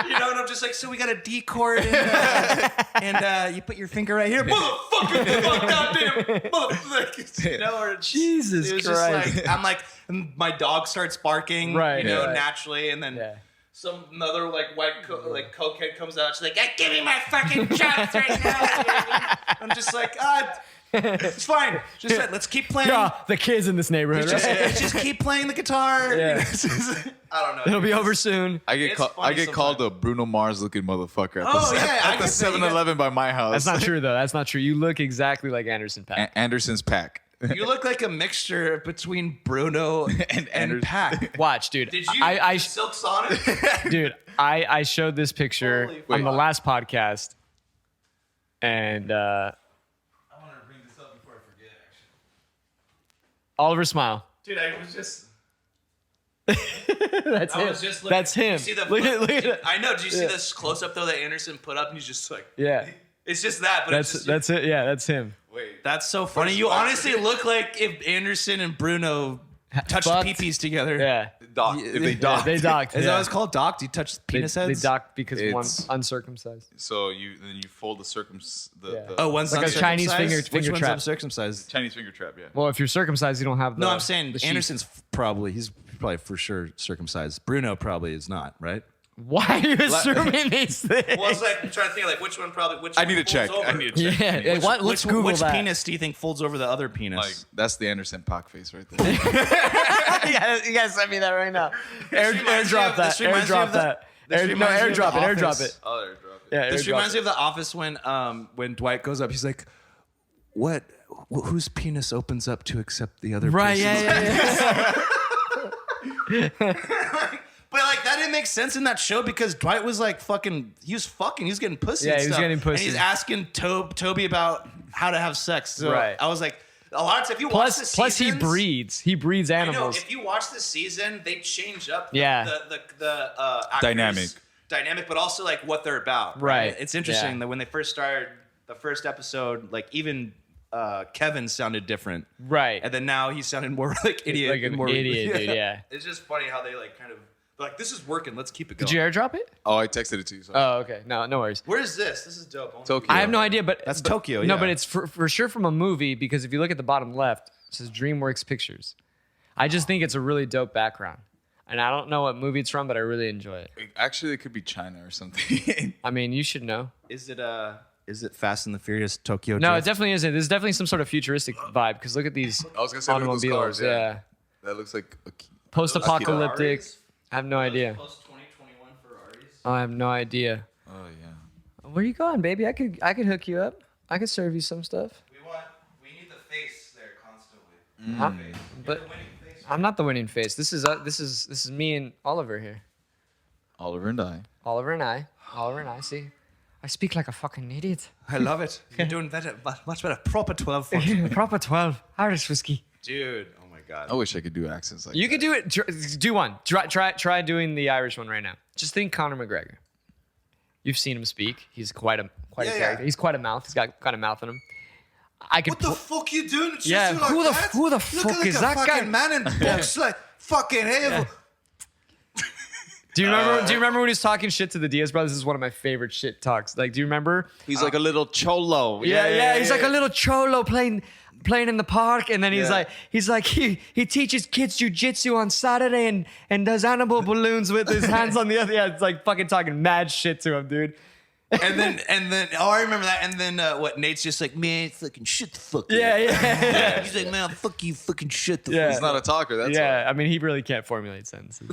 here, and I'm just like, so we got a D chord and you put your finger right here, motherfucker, goddamn, motherfucker, or Jesus Christ. Just like I'm like my dog starts barking, naturally, and then. Yeah. Some other like white cokehead comes out. She's like, "Give me my fucking chops right now." I'm just like, it's fine. Just let's keep playing. The kids in this neighborhood. Let's just keep playing the guitar. Yeah. I don't know. It'll be over soon. I get called a Bruno Mars looking motherfucker at the 7-Eleven by my house. That's not true though. That's not true. You look exactly like Anderson .Paak. Anderson's Paak. You look like a mixture between Bruno and Pac. Watch, dude. Did you Silk Sonic? Dude, I showed this picture on the last podcast, and I want to bring this up before I forget. Actually, Oliver Smile. Dude, I was just. That's him. Just That's him. See the look at I know. Did you see this close up though that Anderson put up? And he's just like, yeah. It's just that, but it's just, That's it. Yeah, that's him. Wait. that's so funny. You honestly look like if Anderson and Bruno touched Fucked. pee-pees together. Yeah. If they Yeah, docked. they docked. Is that yeah. what it's called? Docked? You touch penis They heads? docked because It's- one uncircumcised. So then you fold the Yeah. Oh, one's Like a Chinese uncircumcised? finger Which one's trap. uncircumcised? Chinese finger trap. Yeah. Well, if you're circumcised, you don't have the. No, I'm saying the sheath. Anderson's he's probably for sure circumcised. Bruno probably is not, right? Why are you assuming these things? Well, it's like I'm trying to think like which one probably. Which I one need to check. folds I over? need to check. Yeah, hey, what? Let's Google which that. penis do you think folds over the other penis? Like that's the Anderson Pac face right there. You gotta send me that right now. Airdrop that. this reminds me Airdrop of the- that. this No, reminds me of airdrop The it. Airdrop Office. it. Oh, there, drop it. Yeah, This airdrop reminds it. me of The Office when Dwight goes up. He's like, "What? Whose penis opens up to accept the other?" Right. person's?" Yeah. But like that didn't make sense in that show because Dwight was like fucking. He was getting pussy. Yeah, and he was stuff. getting pussy. And he's asking Toby about how to have sex. So Right. I was like, a lot of times if you watch the Plus, he seasons- breeds. He breeds I know animals. if you watch the season, they change up Yeah. the actors' dynamic, but also like what they're about. Right. It's interesting Yeah. that when they first started the first episode, like even Kevin sounded different, Right. and then now he sounded more like idiot, Like an more, idiot, dude. Yeah. It's just funny how they like kind of like this is working. Let's keep it going. Did you airdrop it? Oh, I texted it to you. Sorry. Oh, okay. No worries. Where is this? This is dope. Tokyo. I have no idea, but That's but- Tokyo, No, yeah. but it's for sure from a movie because if you look at the bottom left, it says DreamWorks Pictures. I just think it's a really dope background, and I don't know what movie it's from, but I really enjoy it. Actually, it could be China or something. I mean, you should know. Is it Fast and the Furious Tokyo? No, it Drift? definitely isn't. There's definitely some sort of futuristic vibe because look at these I was gonna say look at those automobiles. cars, yeah. Yeah. That looks like a Post-apocalyptic. I have no idea. Post 2021 Ferraris. I have no idea. Oh yeah. Where you going, baby? I could hook you up. I could serve you some stuff. We need the face there constantly. But I'm not the winning face. This is me and Oliver here. Oliver and I. Oliver and I. See, I speak like a fucking idiot. I love it. You're doing better, much better. Proper 12 function. Proper 12 Irish whiskey. Dude, oh my god. I wish I could do accents like You that. could do it. Do one. Try doing the Irish one right now. Just think Conor McGregor. You've seen him speak. He's quite a Yeah, character. yeah. He's quite a mouth. He's got a mouth in him. I could. What the fuck you doing? It's Yeah, just who like the- that? who the Look fuck like is a that guy? fucking man in books like fucking hell. Do you remember? Do you remember when he was talking shit to the Diaz brothers? This is one of my favorite shit talks. Like, do you remember? He's like a little cholo. Yeah. He's like a little cholo playing in the park, and then he's like he teaches kids jujitsu on Saturday and does animal balloons with his hands on the other. Yeah, it's like fucking talking mad shit to him, dude. and then oh, I remember that. And then what? Nate's just like, man, fucking shut the fuck up. Yeah. He's like, man, fuck you, fucking shut the Yeah. He's not a talker. That's Yeah, I mean, he really can't formulate sentences.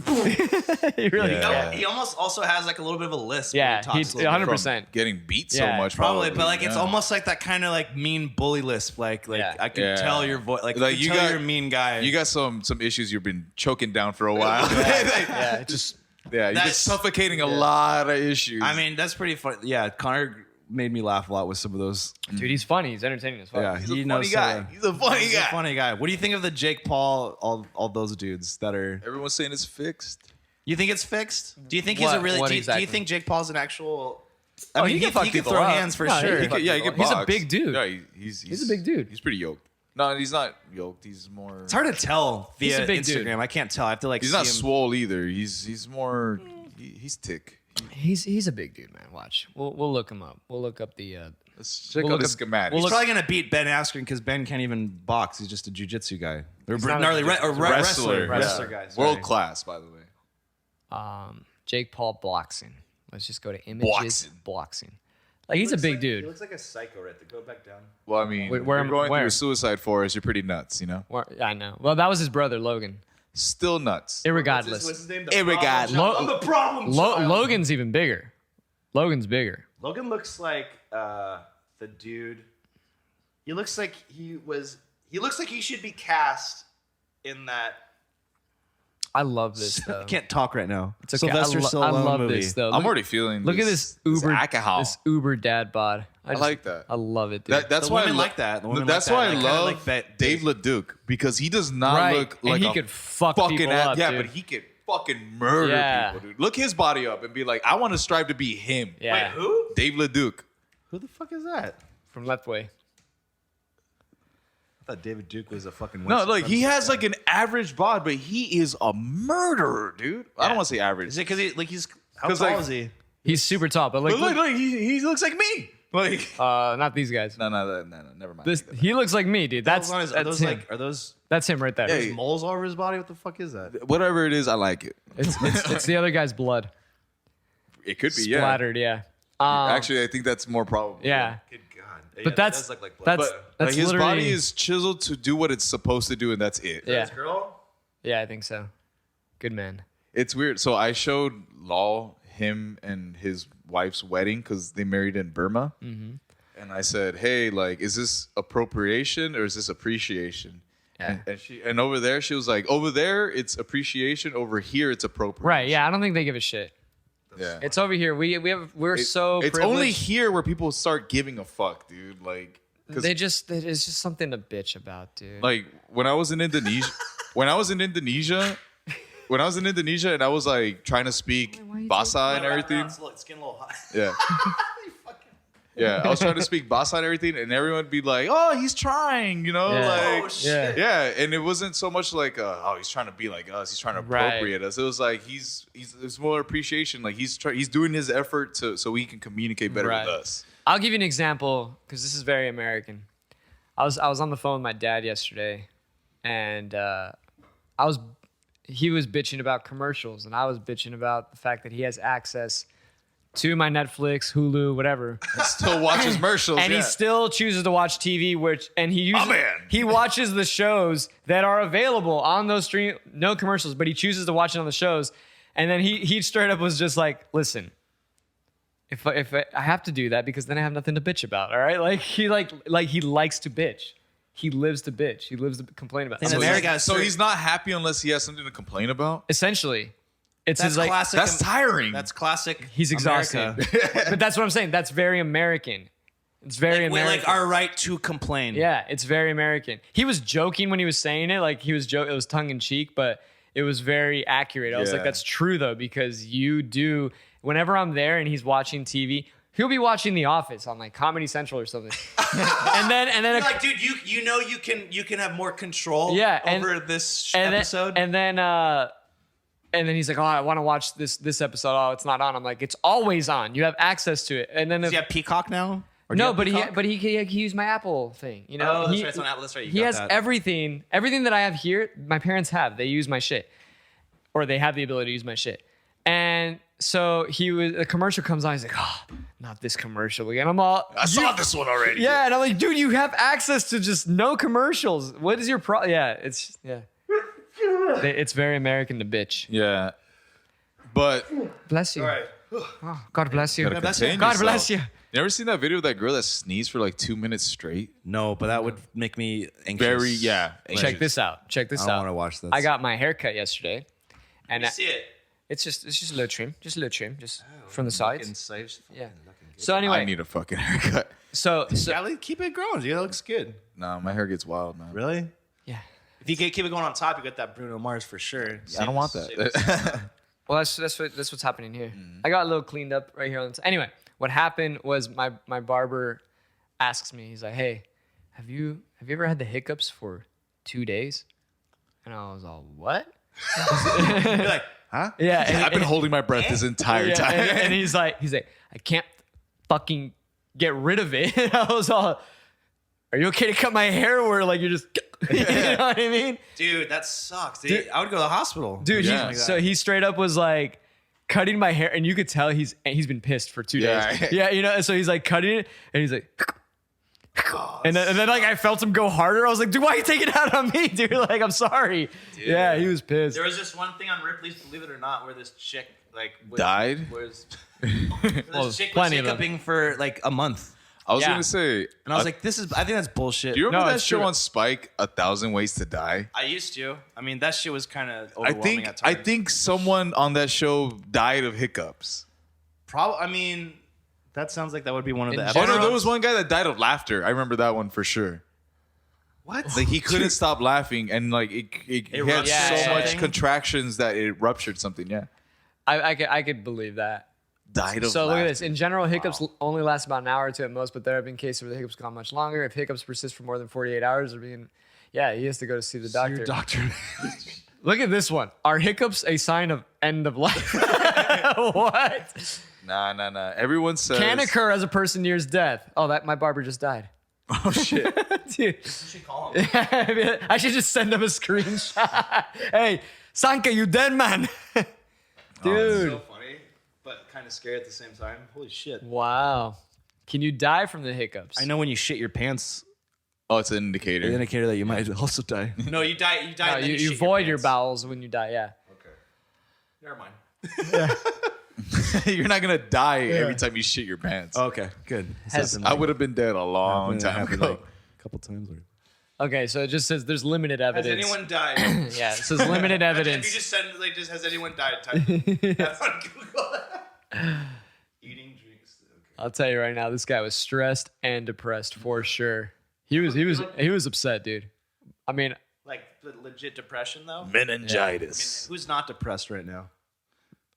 He really fuck. can't. He almost also has like a little bit of a lisp. Yeah, when he talks he's a little bit. 100%. From getting beat so Yeah, much, Probably, but like it's yeah. almost like that kind of like mean bully lisp. Like Yeah. I can Yeah. tell your voice. Like, Like, you you tell got- you're a mean guy. You got some issues you've been choking down for a while. Yeah, it just Yeah, you've been That's- suffocating a lot of issues. I mean, that's pretty funny. Yeah, Connor made me laugh a lot with some of those. dude, he's funny. He's entertaining as fuck. Yeah, he's he a knows funny guy. how to- He's a funny He's guy. a funny guy. What do you think of the Jake Paul, all those dudes that are? Everyone's saying it's fixed. You think it's fixed? Do you think he's a What- really? what Do you exactly? think Jake Paul's an actual? I Oh, mean, he can fuck he can people throw up. hands for No, he sure. can fuck Yeah, he people can up. He's a box. big dude. Yeah, he's a big dude. He's pretty yoked. No, he's not yoked. He's more. It's hard to tell He's via a big Instagram. dude. I can't tell. I have to like. He's see not him. swole either. He's more. He's thick. He's a big dude, man. Watch. We'll look him up. We'll look up the. Let's check We'll out the look up- schematic. we'll He's look- probably gonna beat Ben Askren because Ben can't even box. He's just a jujitsu guy. Or not a gnarly jiu-jitsu- wrestler wrestler. guy. sorry. World class, by the way. Jake Paul boxing. Let's just go to images. Boxing. Like he's a big He dude. looks like a psycho right there. Go back down. Well, I mean, Wait, where you're am- going where? through a suicide forest. You're pretty nuts, you know. I know. Well, that was his brother Logan. Still nuts. Irregardless, What's his name? Irregardless. I'm the problem child. Logan's even bigger. Logan's bigger. Logan looks like the dude. He looks like he was. He looks like he should be cast in that. I love this I though. can't talk right now. It's okay. Sylvester I Stallone love movie. this though. I'm Look- already feeling. Look at this this uber alcohol. This uber dad bod. I like that. I love it, dude. That's The why women I lo- like that. The women That's like why that. I They kinda love like that- Dave LeDuc because he does not Right. look And like he a could fuck fucking people ass. up, Yeah, dude. but he could fucking murder Yeah. people, dude. Look his body up and be like, I want to strive to be him. yeah. Wait, who? Dave LeDuc. Who the fuck is that? from Left Way. I thought David Duke was a fucking. No, like he has like an average bod, but he is a murderer, dude. I don't want to say average. Is it because he's how 'Cause, tall like- is he? He's super tall, but like, But look, he looks like me. Like, not these guys. no, never mind. This he looks like me, dude. That's are that's those him. like are those That's him right there. Hey. moles all over his body? What the fuck is that? Whatever it is, I like it. It's the other guy's blood It could be, yeah. splattered. Yeah. Actually, I think that's more probable. Yeah. Good God! But that's look like blood. that's But that's like, his literally, body is chiseled to do what it's supposed to do, and that's it. Yeah. girl. Yeah, I think so. Good man. It's weird. So I showed Law him and his wife's wedding because they married in Burma. Mm-hmm. And I said, hey, like, is this appropriation or is this appreciation? Yeah. And over there, she was like, over there, it's appreciation. Over here, it's appropriation. Right. Yeah. I don't think they give a shit. Yeah. It's over here. We're so It's privileged. only here where people start giving a fuck, dude. Like, 'cause, It's just something to bitch about, dude. like when I was in Indonesia, and I was like trying to speak Bahasa and everything. Skin a little hot. Yeah. Yeah, I was trying to speak Bahasa and everything, and everyone would be like, "Oh, he's trying," you know, Yeah. like, Oh, shit. Yeah. yeah. And it wasn't so much like, "Oh, he's trying to be like us. He's trying to Right. appropriate us." It was like there's more appreciation. Like he's doing his effort so he can communicate better Right. with us. I'll give you an example because this is very American. I was on the phone with my dad yesterday, and he was bitching about commercials, and I was bitching about the fact that he has access to my Netflix, Hulu, whatever, Still watches commercials, and yeah. he still chooses to watch TV. My man. He watches the shows that are available on those stream, no commercials, but he chooses to watch it on the shows, and then he straight up was just like, listen. If I have to do that because then I have nothing to bitch about, all right? Like he likes to bitch. He lives to bitch. He lives to complain about. In So America, So he's not happy unless he has something to complain about. essentially, it's That's his like classic. That's tiring. That's classic. he's exhausted. America. But that's what I'm saying. That's very American. It's very We American. like our right to complain. Yeah, it's very American. He was joking when he was saying it, like he was it was tongue in cheek, but it was very accurate. I was like, Yeah. that's true though, because you do. Whenever I'm there and he's watching TV, he'll be watching The Office on like Comedy Central or something, and then You're like, dude, you know you can have more control Yeah, and- over this and episode. then he's like, oh, I want to watch this episode. Oh, it's not on. I'm like, it's always on. You have access to it. And then Does if, he have Peacock now? Or do you no, have Peacock? but he used my Apple thing. You know, Oh, that's he, right. It's on Apple. That's right. You he got has that. everything that I have here. My parents have. They use my shit, or they have the ability to use my shit. And so the commercial comes on. He's like, oh, not this commercial again. I'm all, I saw this one already. yeah, and I'm like, dude, you have access to just no commercials. What is your problem? Yeah, it's very American to bitch. Yeah. But Bless you. All right. Oh, God bless you. gotta bless you. contain God yourself. bless you. You ever seen that video of that girl that sneezed for like 2 minutes straight? No, but that would make me anxious. Very, yeah. Check this out. Check this I don't out. want to watch this. I got my haircut yesterday, and see it. it's just a little trim, just from the sides. Yeah. So I anyway, need a fucking haircut. so Charlie, keep it growing. Dude, that looks good. No, my hair gets wild, man. Really? yeah. If you keep it going on top, you get that Bruno Mars for sure. I don't want that. Well, that's what's happening here. I got a little cleaned up right here on the Anyway, what happened was my barber asks me, he's like, "Hey, have you ever had the hiccups for 2 days?" And I was all, "What?" You're like, huh? Yeah, and, I've been holding my breath this entire yeah, time. and he's like, "I can't fucking get rid of it." And I was all, "Are you okay to cut my hair?" Where like you're just, you know what I mean? Dude, that sucks. Dude, Dude. I would go to the hospital. Dude, Yeah. so he straight up was like cutting my hair, and you could tell he's been pissed for 2 Yeah. days. Yeah, you know. So he's like cutting it, and he's like, and then like I felt him go harder. I was like, dude, why are you taking it out on me, dude? Like, I'm sorry. Yeah, he was pissed. There was this one thing on Ripley's Believe It or Not where this chick Died? Was Well, this chick was plenty of them. hiccuping for like a month, I was Yeah. gonna say, and I was like, I think that's bullshit. do you remember No, that it's show true. on Spike, 1,000 Ways to Die? I used to. I mean, that shit was kind of I overwhelming think at times. someone on that show died of hiccups. Probably. I mean, that sounds like that would be one of the In Oh episodes. no, there was one guy that died of laughter. I remember that one for sure. What? Like he couldn't stop laughing, and like he had ruptured so much something? contractions that it ruptured something. Yeah. I could believe that. died of So look at laughter. this. In general, hiccups only last about an hour or two at most, but there have been cases where the hiccups gone much longer. If hiccups persist for more than 48 hours, he has to go to see the doctor. Your doctor. Look at this one. Are hiccups a sign of end of life? What? Nah. Everyone says Can occur as a person nears death. Oh, my barber just died. Oh shit. Dude. You should call him. I should just send him a screenshot. Hey, Sanka, you dead, man. Dude. So funny, but kind of scary at the same time. Holy shit. Wow. Can you die from the hiccups? I know when you shit your pants, Oh, it's an indicator. an indicator that you might also die. No, you die. You die. No, and then you shit void your pants. bowels when you die, yeah. Okay. Never mind. You're not gonna die every time you shit your pants. Okay, good. I would have been dead a long time ago. Like a couple times. Okay, so it just says there's limited Has evidence. anyone died? Yeah, it says limited If you evidence. just send like, just has anyone died? Type that's on Google. Eating drinks. Okay. I'll tell you right now, this guy was stressed and depressed for sure. He was upset, dude. I mean, Like legit depression though. Meningitis. Who's not depressed right now?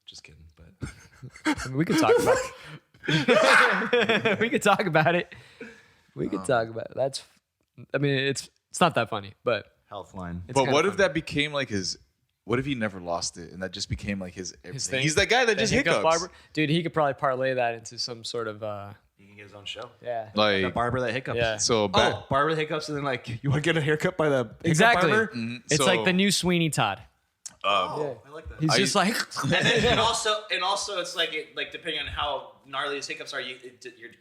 Just kidding, but we could talk about it. We could talk about it. We could talk about it. It's not that funny, but Healthline. it's But kinda what if funny. that became like his? What if he never lost it and that just became like his everything? His thing? He's that guy that The just hiccup hiccups. barber? Dude, he could probably parlay that into some sort of He can get his own show. yeah. The Like barber that hiccups. Yeah. so bad. Oh, barber hiccups, and then like you want to get a haircut by the hiccup Exactly. barber? It's So- like the new Sweeney Todd. Oh, I like that. He's I- just like and also, it's like depending on how gnarly his hiccups are, your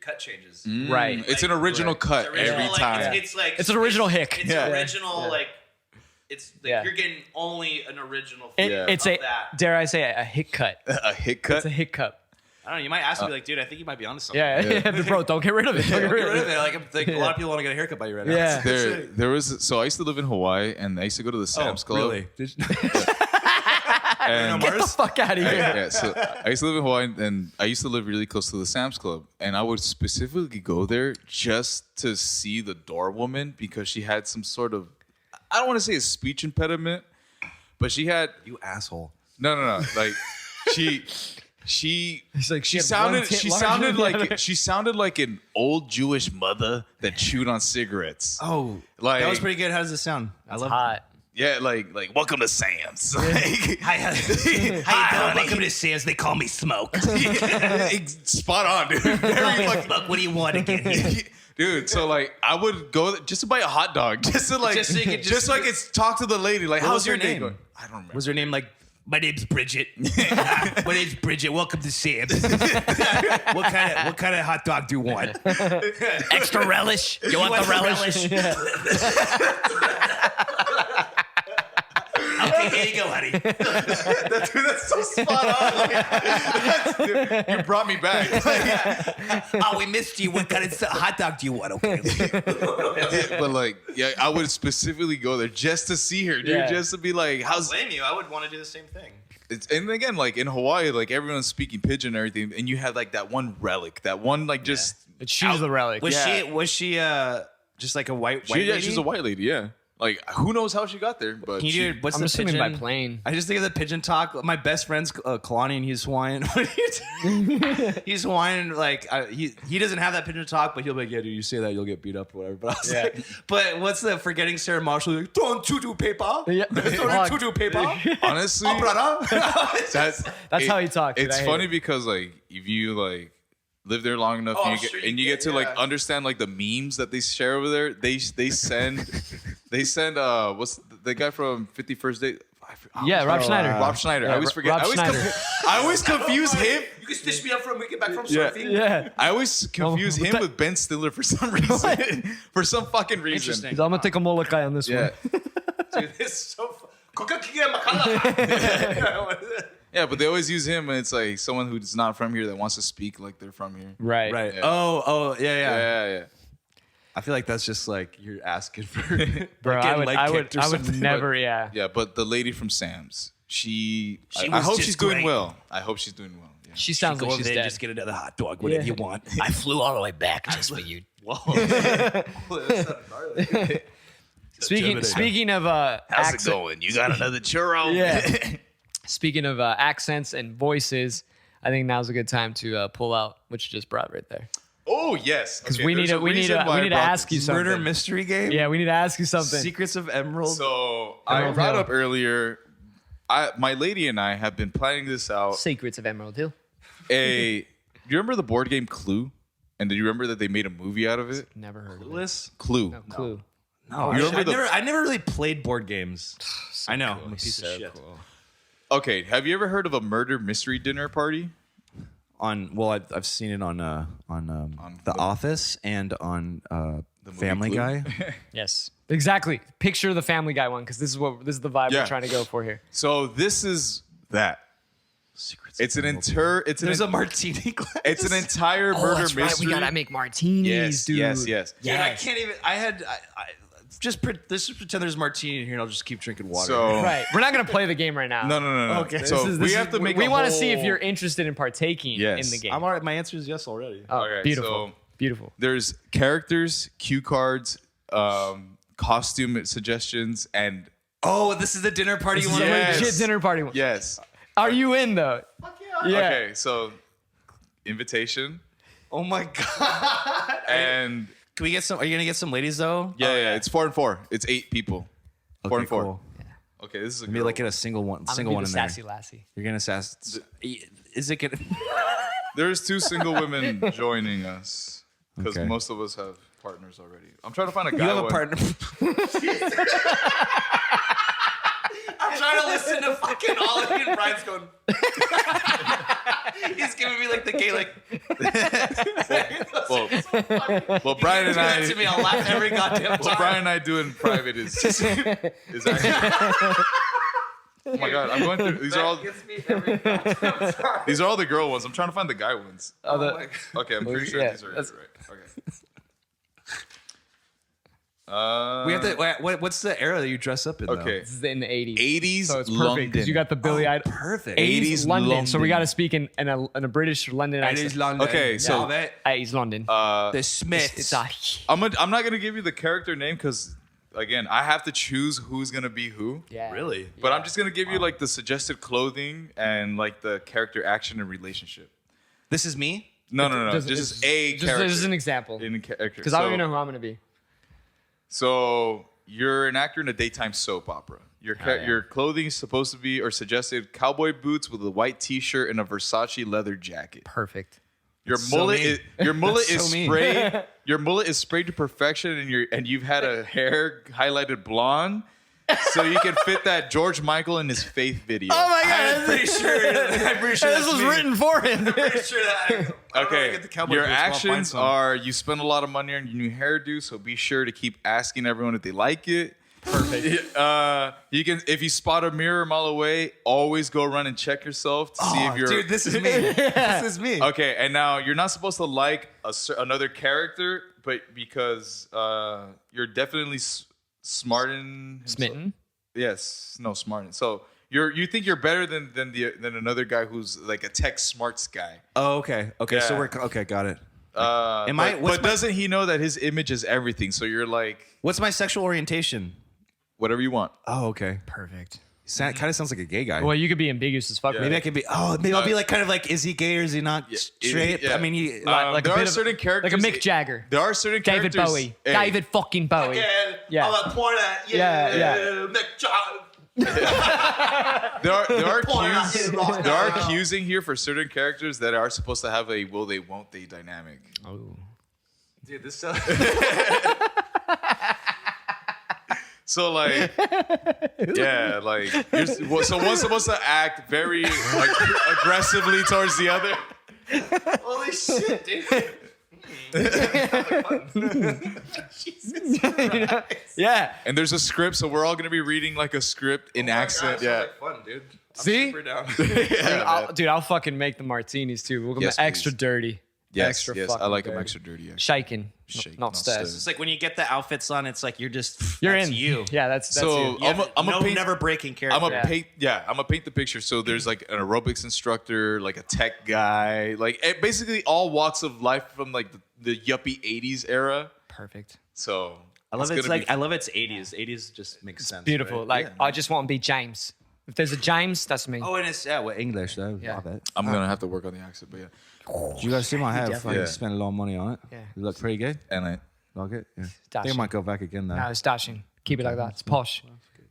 cut changes. right. It's an original cut It's original, every like, time. It's like It's an original hick. It's Yeah. original Yeah. like. It's like Yeah. you're getting only an original. It- flavor it's of a that. dare I say a hick cut. A hick cut. It's a hick cut. I don't know. You might ask me like, dude, I think you might be onto something. Yeah, bro, don't get rid of it. Don't get Get rid rid of of it. it. Like, I'm thinking a lot of people want to get a haircut by you right now. Yeah. There was so I used to live in Hawaii and I used to go to the Sam's Club. Really? And Get the fuck out of here. yeah, so I used to live in Hawaii and I used to live really close to the Sam's Club. And I would specifically go there just to see the door woman because she had some sort of, I don't want to say a speech impediment, but she had, You asshole. no. Like she He's like, she had one sounded tit she larger sounded than the like other. she sounded like an old Jewish mother that chewed on cigarettes. Oh, Like- that was pretty good. How does it sound? I love hot. Yeah, like welcome to Sam's. Like, Hi, hi, welcome to Sam's. They call me Smoke. spot on, dude. Very fucking- Smoke, what do you want again? Dude, so like I would go there just to buy a hot dog, just to like, Just so you could just so I could talk to the lady. Like, What how's was your your day name? going? I don't remember. Was her name like? My name's Bridget. My name's Bridget. Welcome to Sam's. what kind of hot dog do you want? Extra relish. You want the relish? Okay, here you go, honey. Dude, that's so spot on. Like, dude, you brought me back. Like, Oh, we missed you. What kind of hot dog do you want? Okay. but like, yeah, I would specifically go there just to see her, dude, Yeah. just to be like, how's Blame you. I would want to do the same thing. it's, and again, like in Hawaii, like everyone's speaking pidgin and everything, and you had like that one relic, that one like just. But she's the relic. Was Yeah. she just like a white Yeah, lady? she's a white lady. Yeah, like who knows how she got there, but Can you she, do what's I'm the assuming pigeon? by plane. I just think of the pigeon talk. My best friend's Kalani, and he's Hawaiian. What are you doing? He's Hawaiian. Like he doesn't have that pigeon talk, but he'll be like, "Yeah, dude, you say that, you'll get beat up or whatever." But I was Yeah. like, "But what's the forgetting Sarah Marshall? Like, don't tutu paper. Yeah. Don't tutu paper. honestly, Oh, brother." That's how he talks, dude. It's I hate funny it. because like if you like live there long enough Oh, and sure you you get get, to like yeah. understand like the memes that they share over there, they send what's the guy from 51st Date? Yeah, Rob Schneider. Rob Schneider. Yeah, I always forget. Rob I always, Schneider. I always confuse him. You can stitch me up from we get back from Yeah. surfing. Yeah. I always confuse him with Ben Stiller for some reason. For some fucking reason. Interesting. I'm gonna take a Molokai on this Yeah. one. Dude, this is so fun. Right. Yeah, but they always use him and it's like someone who's not from here that wants to speak like they're from here. Right. Yeah. Oh, yeah. Yeah. I feel like that's just like you're asking for Bro, like, I getting leg would kicked or I would something. never, yeah. Yeah, but the lady from Sam's, I was hope just she's doing great. well. I hope she's doing well. Yeah. She sounds Go like over she's there, dead. just get another hot dog, whatever Yeah. you want. I flew all the way back just for you. Speaking of How's accent, it going? You got another churro? Yeah. Speaking of accents and voices, I think now's a good time to pull out what you just brought right there. Oh yes, Because we need to ask you something. Murder mystery game. Yeah, we need to ask you something. Secrets of Emerald. So I Emerald brought Hill. up earlier. My lady and I have been planning this out. Secrets of Emerald Hill. Do you remember the board game Clue? And do you remember that they made a movie out of it? Never heard of it. Clueless? Clue. No clue. No, You remember I never really played board games. I know. I'm a piece So of shit. cool. Okay, have you ever heard of a murder mystery dinner party? I've seen it on The Office and on movie Family Clue? Guy. Yes, exactly. Picture the Family Guy one because this is the vibe Yeah. we're trying to go for here. So this is that. Secrets. It's an There's a martini glass. It's an entire Oh, murder that's right. mystery. We gotta make martinis, yes, dude. yes. Dude, I can't even. Let's just pretend there's martini in here, and I'll just keep drinking water. So Right. We're not gonna play the game right now. no. Okay. So we have to make. We want to see if you're interested in partaking Yes. in the game. I'm alright. My answer is yes already. Oh, Okay, beautiful. so- Beautiful. There's characters, cue cards, costume suggestions, and Oh, this is the dinner party you want to Yes. Legit dinner party one. yes. Are you in though? Fuck yeah. Okay, so invitation Oh my god. and Can we get some? Are you gonna get some ladies though? yeah. It's 4 and 4. It's 8 people. 4 and 4. Cool. Okay, this is a Maybe girl. like get a single one. I'm Single gonna one be in the there. sassy lassie. You're gonna sass. Is it gonna? There's 2 single women joining us because Okay. most of us have partners already. I'm trying to find a guy. You have a one. partner. I'm trying to listen to fucking all of you, and Brian's going. He's giving me like the gay like. Well, Brian and Do that to me. I. I'll laugh every goddamn What time. Brian and I do in private is actually. Oh my god, I'm going through. These are all. Gets me every goddamn time. These are all the girl ones. I'm trying to find the guy ones. Oh, the- my God. Okay, I'm pretty sure Yeah, these are that's- right. Okay. We have to. What's the era that you dress up in? Okay. This is in the 80s. 80s So it's perfect London. because you got the Billy Idol. Perfect. 80s 80s London. So we London. got to speak in a British London accent. London. Okay, so- Yeah, 80s London. the Smiths. It's a I'm not gonna give you the character name because again I have to choose who's gonna be who. yeah. really. But I'm just gonna give you like the suggested clothing and like the character action and relationship. This is me. No. Just a character. Just an example. In character. Because I don't even know who I'm gonna be. So you're an actor in a daytime soap opera. Your clothing is supposed to be or suggested cowboy boots with a white T-shirt and a Versace leather jacket. Perfect. Your so mullet me. is your mullet That's is so me. sprayed. Your mullet is sprayed to perfection, and you've had a hair highlighted blonde, so you can fit that George Michael in his Faith video. Oh my I'm pretty sure. I'm pretty sure This that's was me. written for him. I'm pretty sure that. I don't know where to Okay, get the cowboy your boots, but I'll find actions some. are you spend a lot of money on your new hairdo, so be sure to keep asking everyone if they like it. Perfect. You can if you spot a mirror a mile away, always go run and check yourself to see if you're. Dude, this is me. This is me. Okay, and now you're not supposed to like another character, but because you're definitely Smartin. Smitten. Yes, no Smartin. So you think you're better than another guy who's like a tech smarts guy. Oh, okay. Okay, so Yeah. we're okay. Got it. But doesn't he know that his image is everything? So you're like What's my sexual orientation? whatever you want. Oh, okay. Perfect. Kind of sounds like a gay guy. Well, you could be ambiguous as fuck. Yeah. with Maybe I it. could be. Oh, maybe I'll be like kind of like, is he gay or is he not straight? yeah. I mean, he. Like there a are bit of- certain characters, like a Mick Jagger. There are certain David characters. Bowie. Hey, David fucking Bowie. Yeah. I'm a porn at, Yeah. There are Porn out cues. here right There are now. cues in here for certain characters that are supposed to have a will they won't they dynamic. Oh. Dude, this. So like, yeah, like so one's supposed to act very aggressively towards the other. Holy shit, dude. Yeah. And there's a script, so we're all gonna be reading like a script in accent. Yeah. Fun, dude. See? Super down. I'll fucking make the martinis too. We'll go Yes, extra please. dirty. Yes, extra yes, fucking I like dirty. them extra dirty. Actually. Shaking. Shake, Not not stirred. stir. It's like when you get the outfits on, it's like you're just. You're that's in. you. Yeah, that's So you. I'm a paint. never breaking character. I'm a Yeah. paint. Yeah, I'm gonna paint the picture. So there's like an aerobics instructor, like a tech guy, like basically all walks of life from like the yuppie '80s era. Perfect. So I love it's it's gonna like be- I love it's 80s. 80s just makes sense. Beautiful. right? Like Yeah. I just want to be James. If there's a James, that's me. Oh, and it's we're English though. Yeah. Love it. I'm gonna have to work on the accent, but yeah. Do you guys see my hair? definitely- I spent a lot of money on it. Yeah. It look pretty good. And I Like it? Yeah. I think Dashing. I might go back again though. No, it's dashing. Keep it like that. It's posh.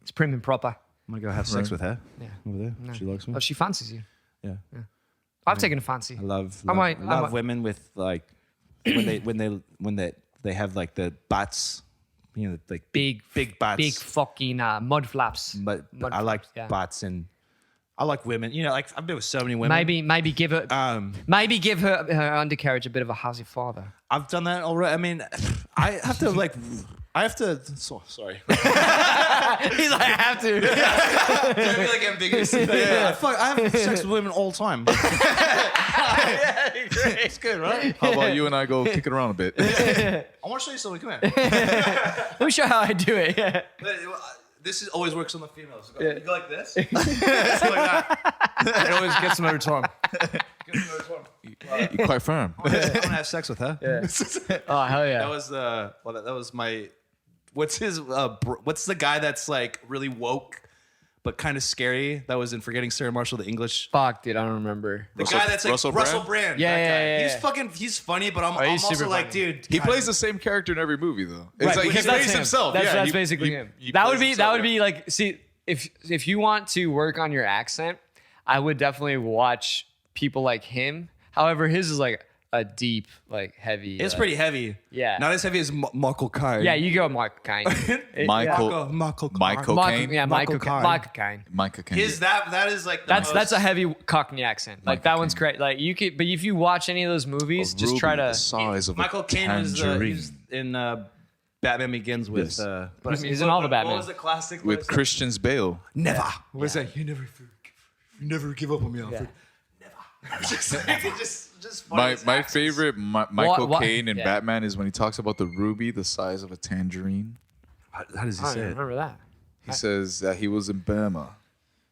It's prim and proper. I'm gonna go have sex with her. Yeah. Over there. No. She likes me. Oh, she fancies you. Yeah. I've taken a fancy. I love I might- women with like when they have like the butts, you know, like Big butts. Big fucking mud flaps. But Mud I like flaps, yeah. butts and I like women. You know, like I've been with so many women. Maybe give her her undercarriage a bit of a huzzy father. I've done that already. I mean, I have to like. I have to. Sorry. He's like, I have to. I feel like ambiguous. Yeah. I have sex with women all the time. It's good, right? how about you and I go kick it around a bit? I want to show you something. Come here. Let me show you how I do it. Yeah. This always works on the females. You go like this. Just like that. It always gets them every time. You're quite firm. I'm gonna have sex with her. Oh hell yeah. That was my. What's his? What's the guy that's like really woke, but kind of scary? That was in Forgetting Sarah Marshall, the English. Fuck, dude, I don't remember. The guy that's like Russell Russell Brand? Brand. Yeah, that yeah, guy. yeah, He's yeah. fucking. He's funny, but I'm he's also super like, funny. dude. He God. plays the same character in every movie, though. It's Right, like he because plays him. himself. That's, yeah, that's he- basically he- him. he That plays would be himself, yeah. like, see, if you want to work on your accent, I would definitely watch people like him. However, his is like a deep, like heavy. It's pretty heavy. Yeah. Not as heavy as Michael Caine. Yeah, you go Michael Caine. Michael Michael Caine. Michael Caine. Yeah, Michael Michael Caine. Caine. Micah Caine. That is like the That's most, a heavy Cockney accent. Like Michael that one's Caine. great. Like you could, but if you watch any of those movies, just Ruby try to. the size of Michael a Caine was tangerine. in Batman Begins with. Yes. He's in all the Batman. What was the classic? with Christian's Bale. Never. What was that? You never give up on me, Alfred. Never. just funny. My favorite Michael What- Caine in yeah. Batman is when he talks about the ruby the size of a tangerine. How does he I say don't it? remember that. He says that he was in Burma.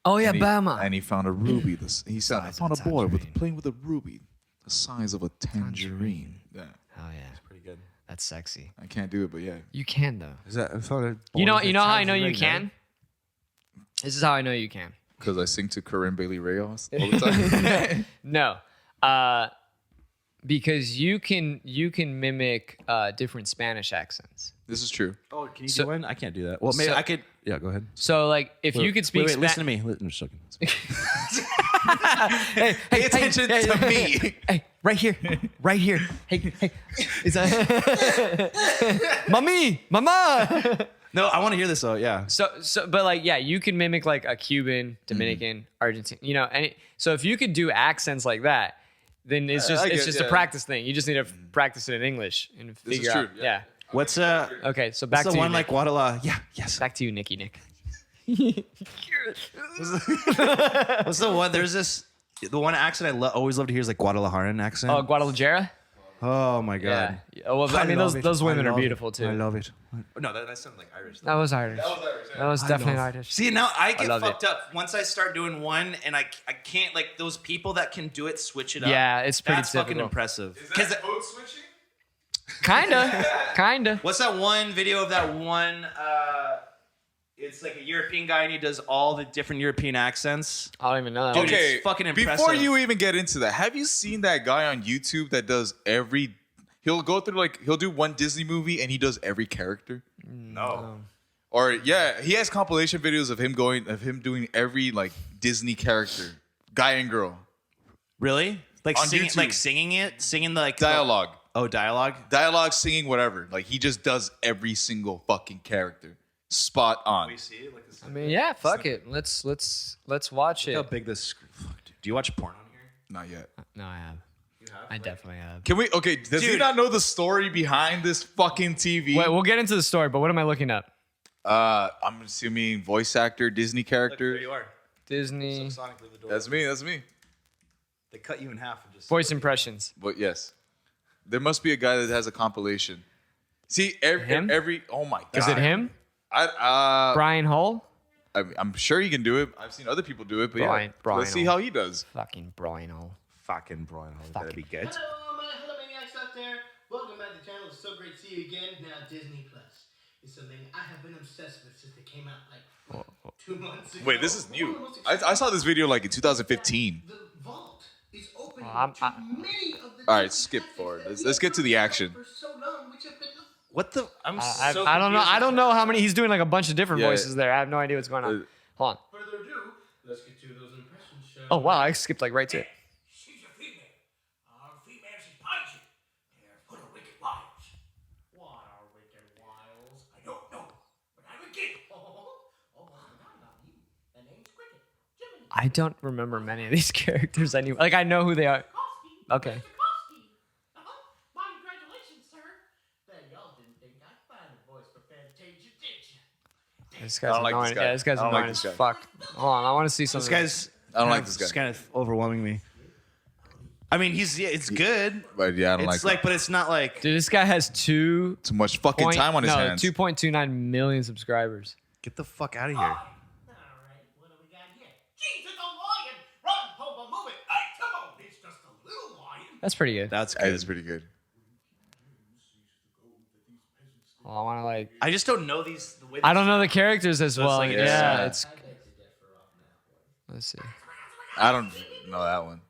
Oh yeah, and he, Burma. And he found a ruby. He said, I Size found of a a boy tangerine. playing with a ruby the size of a tangerine. Yeah. Oh yeah, Pretty good. that's sexy. I can't do it, but yeah. You can though. Is that? I thought it You know boys how with I know you tangerine, can. This is how I know you can. Because I sing to Corinne Bailey Reyes all the time. No, because you can mimic different Spanish accents. This is true. Oh, can you So- do one? I can't do that. Well, maybe so- I could. Yeah, go ahead. So like, if you could speak Wait, Spanish, listen to me. I'm just joking. pay attention to me. Hey, right here, right here. Hey, is that mama? No, I want to hear this though. Yeah. So, but like, yeah, you can mimic like a Cuban, Dominican, Argentine, you know, and so if you could do accents like that, then it's just I it's get- just a yeah. practice thing. You just need to practice it in English and is figure true, out. yeah. Yeah. What's Okay, so back what's to the one you, like Nick. Guadalajara? Yeah. Yes. Back to you, Nicky Nick. What's the one? There's this. The one accent I always love to hear is like Guadalajaran accent. Oh, Guadalajara. Oh my god. Yeah. Oh, well, I mean, love those it. those women I are love beautiful it. too. I love it. No, that sounded like Irish. That was Irish. That was definitely Irish. See, now I get love fucked it. up once I start doing one, and I can't like those people that can do it, switch it up. Yeah, it's pretty That's fucking typical. impressive. code switching? Kinda. What's that one video of that one? It's like a European guy, and he does all the different European accents. I don't even know that. Dude, one. it's fucking impressive. Before you even get into that, have you seen that guy on YouTube that does every? He'll go through he'll do one Disney movie and he does every character. No. Or yeah, he has compilation videos of him doing every like Disney character, guy and girl, Really? Like On singing, YouTube. like singing like dialogue, dialogue. singing, whatever. Like he just does every single fucking character, spot on. See, like I mean, yeah. Fuck it. Let's watch how it. big this. Fuck, dude. Do you watch porn on here? Not yet. No, I have. I definitely have. Can we? Okay, does he Dude. not know the story behind this fucking TV? Wait, we'll get into the story, but what am I looking up? I'm assuming voice actor, Disney character. There you are. Disney Sonic, leave the door. That's me. That's me. They cut you in half and just. voice impressions. But yes, there must be a guy that has a compilation. See, Him? every oh my god, Is it him? Brian. Brian Hull? I'm sure he can do it. I've seen other people do it, but Brian let's see Hull. how he does. Fucking Brian Hull. Fucking Brian. That'd be good. Hello, my hello maniacs out there. Welcome back to the channel. It's so great to see you again. Now Disney Plus. is something I have been obsessed with since they came out like 2 months ago. Wait, this is new. One of the most I saw this video like in 2015. The vault is opening I'm- to many of the All right, new skip tactics forward. that Let's we've get to the talked action. about for so long, which have been What the? I'm I so don't know. confused. I don't know how many. He's doing like a bunch of different Yeah. voices there. I have no idea what's going on. Hold on. further ado. Let's get to those impressions. Shall Oh wow, I skipped like right to it. She's a female. Females is punching. They're full of wicked wiles. What are wicked wiles? I don't know, but I'm a kid. Oh, I forgot about you. The name's Cricket. Jiminy. I don't remember many of these characters anyway. Like I know who they are. Kowski. Okay. Mr. Kowski. My congratulations, sir. Bet y'all didn't think I'd find a voice for Fantasia, did you? This guy's I don't like annoying. this guy. Yeah, this guy's I don't like annoying this as guy. fuck. Hold on, I want to see This something. guy's. I don't kind like of- this guy. It's kind of overwhelming me. I mean, it's good. But yeah, I don't It's like like, but it's not like. Dude, this guy has too much fucking time on his hands. 2.29 million subscribers. Get the fuck out of here. All right, what do we got here? Jesus, a lion! Run, Popa, move it! Hey, come on! It's just a little lion. That's pretty good. That's That good. is pretty good. Oh, I want to like. I just don't know these. The way I don't know the characters as well. like- yeah, Yeah. it's. Let's see. I don't know that one.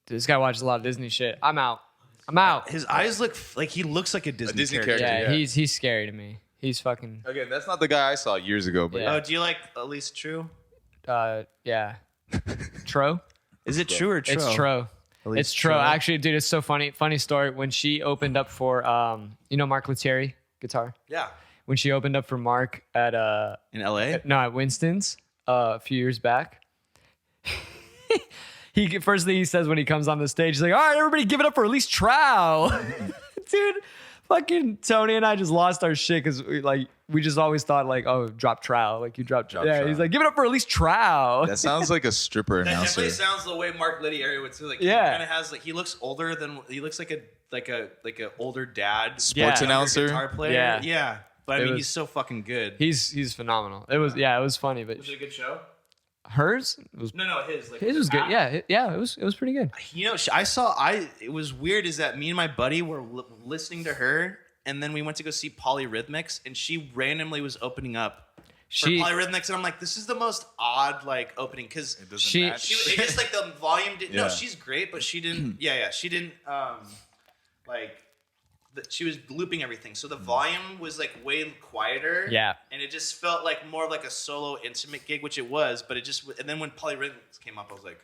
Dude, this guy watches a lot of Disney shit. I'm out. I'm out. His eyes look like he looks like a Disney, Disney character. character. Yeah, yeah. he's scary to me. He's fucking. Again, that's not the guy I saw years ago. But Yeah. Oh, do you like Elise True? Yeah. Tro. Is it True or True? It's Tro. Elise It's Tro. Tro. Actually, dude, it's so funny. Funny story. When she opened up for Mark Lettieri guitar. Yeah. When she opened up for Mark at In LA? at Winston's a few years back. First thing he says when he comes on the stage, he's like, "All right, everybody, give it up for Elise Trow." Dude, fucking Tony and I just lost our shit because we just always thought like, "Oh, drop Trow, like you dropped." Drop Yeah, Trow. he's like, "Give it up for Elise Trow." that sounds like a stripper That definitely announcer. sounds the way Mark Lettieri would say. Like, Yeah. he kind of has like he looks older than he looks like a older dad, Sports Yeah. announcer. guitar player. Yeah. Yeah. But I It mean, was- he's so fucking good. He's phenomenal. It was it was funny, but Was it a good show? hers was No, his. Like, his was good. act. Yeah, it was pretty good. You know, it was weird is that me and my buddy were listening to her, and then we went to go see Polyrhythmics, and she randomly was opening up for She Polyrhythmics, and I'm like, this is the most odd like opening because It doesn't She- match. it just like the volume didn't. No, Yeah. she's great, but she didn't. Yeah, she didn't. Like. She was looping everything, so the volume was like way quieter. Yeah. and it just felt like more of like a solo intimate gig, which it was. But it just and then when Polyrhythmics came up, I was like,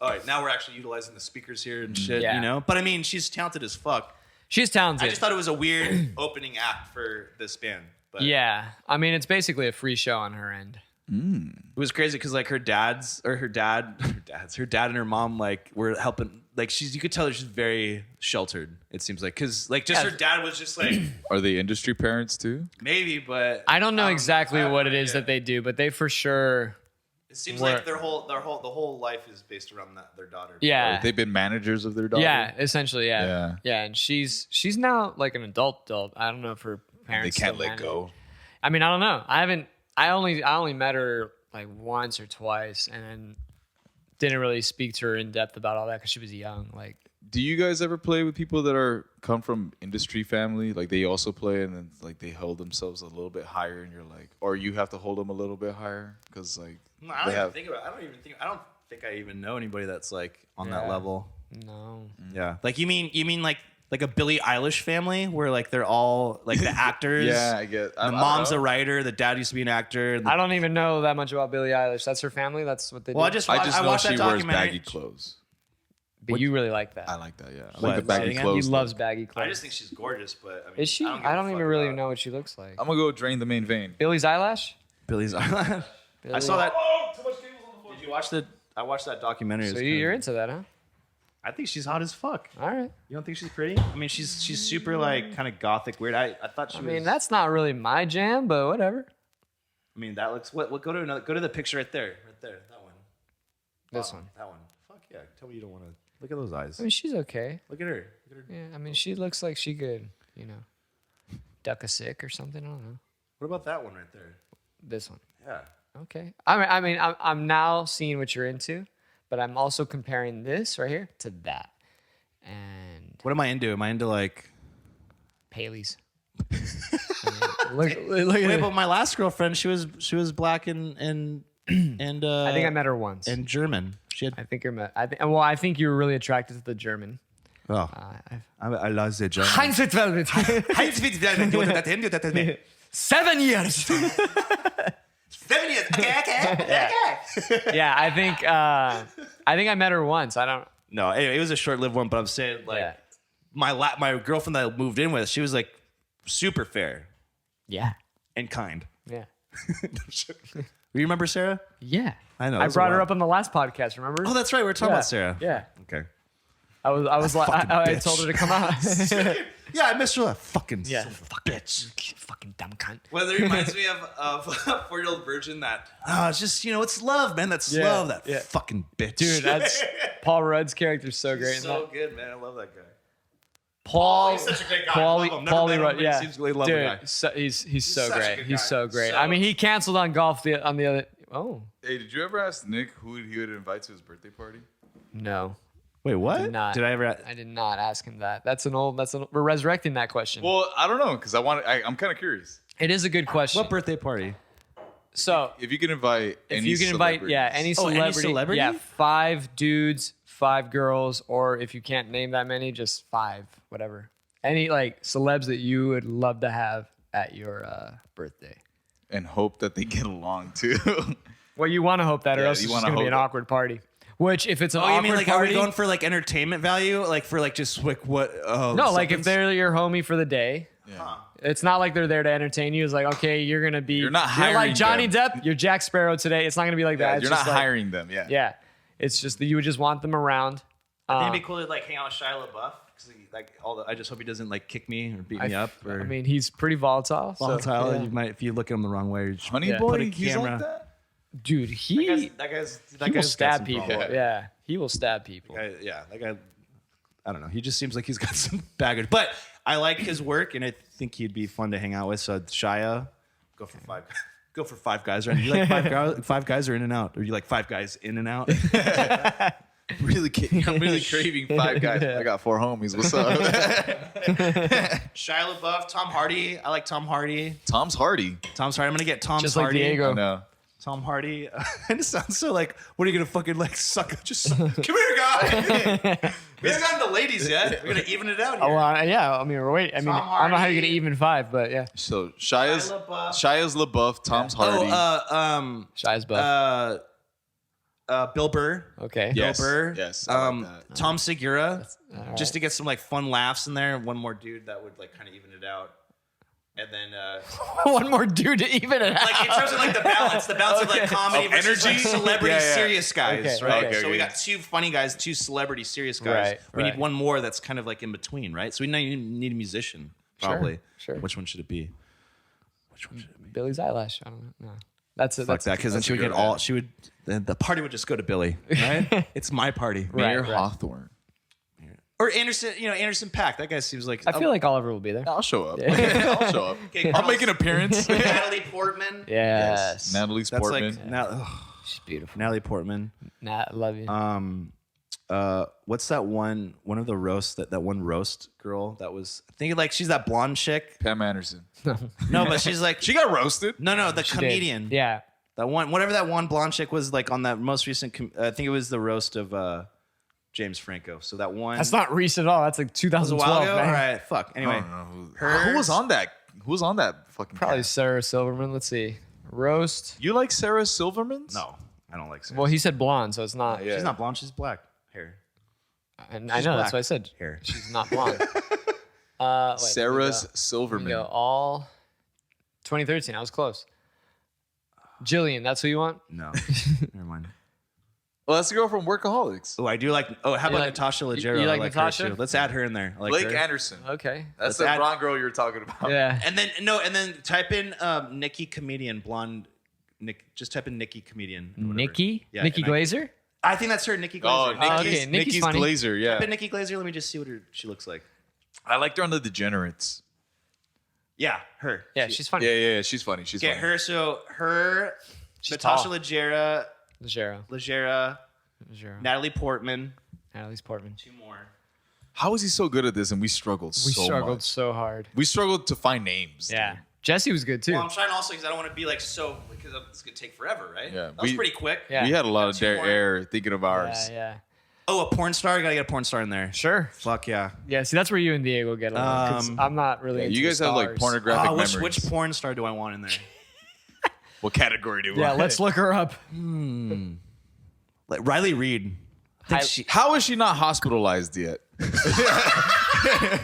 all right, now we're actually utilizing the speakers here and shit, Yeah. you know. But I mean, she's talented as fuck. she's talented. I just thought it was a weird opening act for this band. But Yeah, I mean it's basically a free show on her end. it was crazy because like her dad and her mom like were helping. Like you could tell that she's very sheltered. It seems like because like just Yeah. her dad was just like Are they industry parents too? maybe, but I don't know exactly I have what no it is idea. that they do, but they for sure. It seems Where- like the whole life is based around their daughter. Yeah, They've been managers of their daughter. yeah, essentially, yeah, Yeah. yeah, and she's now like an adult. I don't know if her They parents can't still let manage. go. I mean, I don't know. I only met her like once or twice, and then didn't really speak to her in depth about all that because she was young. Like, Do you guys ever play with people that come from industry family? Like they also play and then like they hold themselves a little bit higher, and you're like, or you have to hold them a little bit higher because like No, I don't even think about. I don't think I even know anybody that's like on that Yeah. level. no, Yeah. Like you mean like a Billie Eilish family where like they're all like the actors. Yeah, I get. The mom's a writer. The dad used to be an actor. and the- I don't even know that much about Billie Eilish. That's her family. That's what they well, do. I just I just know watched she that wears documentary. baggy clothes. but you really like that. I like that. Yeah, I What, like the say it baggy again? clothes. He loves look. baggy clothes. I just think she's gorgeous, but I mean, Is she? give I a don't fuck even really about- know what she looks like. I'm gonna go drain the main vein. Billie's eyelash. Billie's Eilish. I saw that. Oh, too much cables on the floor. Did you watch the? I watched that documentary. So It's you're kinda- into that, huh? I think she's hot as fuck. All right. You don't think she's pretty? I mean, she's super like kind of gothic weird. I thought she I was. mean, that's not really my jam, but whatever. I mean, that looks. What? Go to another. Go to the picture right there. Right there. That one. This one. That one. Fuck yeah. Tell me you don't want to. Look at those eyes. I mean, she's okay. Look at her. Look at her. Yeah, I mean, she looks like she could, duck a sick or something. I don't know. What about that one right there? This one. Yeah. Okay. I'm now seeing what you're into, but I'm also comparing this right here to that, and What am I into? Am I into like? Paleys. look at Wait, it. but my last girlfriend, she was black and I think I met her once. and German. She had I think you're met. I think you were really attracted to the German. I love the German. Heinz with velvet. Heinz with velvet. You wanted that him? You wanted that me? 7 years. 7 years. Okay. Yeah, I think I met her once. I don't. No, anyway, it was a short-lived one, but I'm saying like Yeah. my girlfriend that I moved in with, she was like super fair Yeah. and kind. Yeah. You remember Sarah? Yeah. I know, it I was a brought her while. up on the last podcast. Remember? Oh, that's right. We were talking about Sarah. Yeah. Okay. I was like, fucking I bitch. told her to come out. Yeah, I missed her. Fucking Yeah. son of a bitch. Fucking dumb cunt. Well, it reminds me of a 4-year-old virgin that. Oh, it's just it's love, man. That's Yeah, love. That yeah. fucking bitch. Dude, that's Paul Rudd's character's so great. in so that. good, man. I love that guy. Paul, he's such a great guy. Paulie, I love him. Never met him, Rudd, but he yeah. seems to really love the guy. Dude, so, he's so such a great. good He's guy. so great. So- I mean, he canceled on golf on the other. Oh Hey, did you ever ask Nick who he would invite to his birthday party? no, Wait, what? did not. Did I ever? I did not ask him that. We're resurrecting that question. Well, I don't know because I'm kind of curious. It is a good question. What birthday party? So If you can invite if any you can invite, celebrities. any Oh, any celebrity, celebrity? yeah, 5 dudes, 5 girls, or if you can't name that many, just 5, whatever. Any like celebs that you would love to have at your birthday. and hope that they get along too. Well, you want to hope that, or Yeah, else you it's just wanna going to be an hope that- awkward party. Which, if it's an Oh, awkward you mean like party, are we going for like entertainment value? Like for like just like what? Oh, no, like if something's- they're your homie for the day. Yeah. It's not like they're there to entertain you. It's like, okay, you're gonna be. You're not like hiring Johnny them. Depp. You're Jack Sparrow today. It's not gonna be like that. It's You're not just like- hiring them. Yeah. Yeah, it's just that you would just want them around. I think it'd be cool to like hang out with Shia LaBeouf. 'Cause like I just hope he doesn't like kick me or beat me up. Or I mean, he's pretty volatile. so, volatile. yeah. You might if you look at him the wrong way. You just Honey Yeah. boy, Put a he's camera. like that. Dude, he that guy's will got stab some people. problems. Yeah, he will stab people. Yeah, that guy. I don't know. He just seems like he's got some baggage. But I like his work, and I think he'd be fun to hang out with. So Shia, go for 5. Go for 5 guys. Right? You like 5 guys are in and out, or you like 5 guys in and out? I'm really craving 5 guys. I got 4 homies. What's up? Shia LaBeouf, Tom Hardy. I like Tom Hardy. Tom's Hardy. Tom's Hardy. I'm gonna get Tom Just like Hardy. Diego. No. Tom Hardy. And it sounds so like, what are you gonna fucking like suck? Come here, guy. We haven't gotten the ladies yet. We're gonna even it out here. Oh, yeah. I mean, we're waiting. I mean, I don't know how you're gonna Hardy. even 5, but yeah, So Shia's LaBeouf. LaBeouf. Tom's Hardy. Shia's buff. Bill Burr. Okay. Yes. Bill Burr. Yes, I like that. Tom Segura. all Just to get some like fun laughs in there. One more dude that would like kind of even it out. And then One more dude to even it out. like in terms of like the balance of like comedy Of versus energy? like celebrity Yeah, yeah. serious guys, Okay, right? okay. So we Okay. got 2 funny guys, 2 celebrity serious guys. Right, we right. need one more that's kind of like in between, right? So we need a musician, probably. sure. Which one should it be? Which one should it be? Billy's eyelash. I don't know. No. That's it. Fuck That's that, because then that's she would a get good all. one. She would. The party would just go to Billy, right? It's my party. Mayor right. Hawthorne. Or Anderson, Anderson .Paak. That guy seems like. I feel like Oliver will be there. I'll show up. I'll show up. Okay, I'll make an appearance. Natalie Portman. Yes. Natalie That's Portman. like She's beautiful. Natalie Portman. Nat, love you. What's that one of the roast that one roast girl that was I think like she's that blonde chick. Pam Anderson. No, but she's like She got roasted. no the She did. comedian. Yeah. That one whatever that one blonde chick was like on that most recent I think it was the roast of James Franco. So that one That's not recent at all. That's like was a while 2012. ago. Man. All right, fuck. I Anyway, don't know hers- who was on that. Who was on that fucking? Probably cast? Sarah Silverman. Let's see. Roast. You like Sarah Silverman's? no, I don't like. Well, he said blonde, so it's not. Yeah. She's not blonde. She's black hair. And I She's know black. that's what I said. Hair. She's not blonde. Wait, Sarah's let me Silverman. go all 2013. I was close. Jillian, that's who you want? No, never mind. Well, that's the girl from Workaholics. Oh, I do like. Oh, how about like- Natasha you Leggero? like I Natasha? her too. Let's add her in there. I like Blake her. Anderson. Okay. That's Let's the add- blonde girl you were talking about. Yeah. And then type in Nikki comedian blonde. Nick, just type in Nikki comedian. or whatever. Nikki? Yeah, Nikki and Glazer? I think that's her, Nikki Oh, Glazer. Nikki's, okay, Nikki's Nikki's funny. Glazer. Yeah, Type in Nikki Glazer. Let me just see what she looks like. I liked her on The Degenerates. Yeah, her. Yeah, she's funny. Yeah. She's funny. She's Get funny. her. So her, She's Natasha tall. Leggero, Legero. Leggera, Natalie Portman. Natalie's Portman. 2 more. how is he so good at this? And we struggled We so struggled much. so hard. We struggled to find names. Yeah. dude. Jesse was good too. Well, I'm trying also because I don't want to be like so because it's gonna take forever, right? Yeah, that was pretty quick. Yeah. We had a lot of Two dead more. air thinking of ours. Yeah. Oh, a porn star. Gotta get a porn star in there. Sure. Fuck yeah. Yeah. See, that's where you and Diego get along. 'Cause I'm not really. Yeah, into you guys have like stars. pornographic Which memories. porn star do I want in there? What category do we Yeah. want? Let's look her up. Like Riley Reid. How is she not hospitalized yet?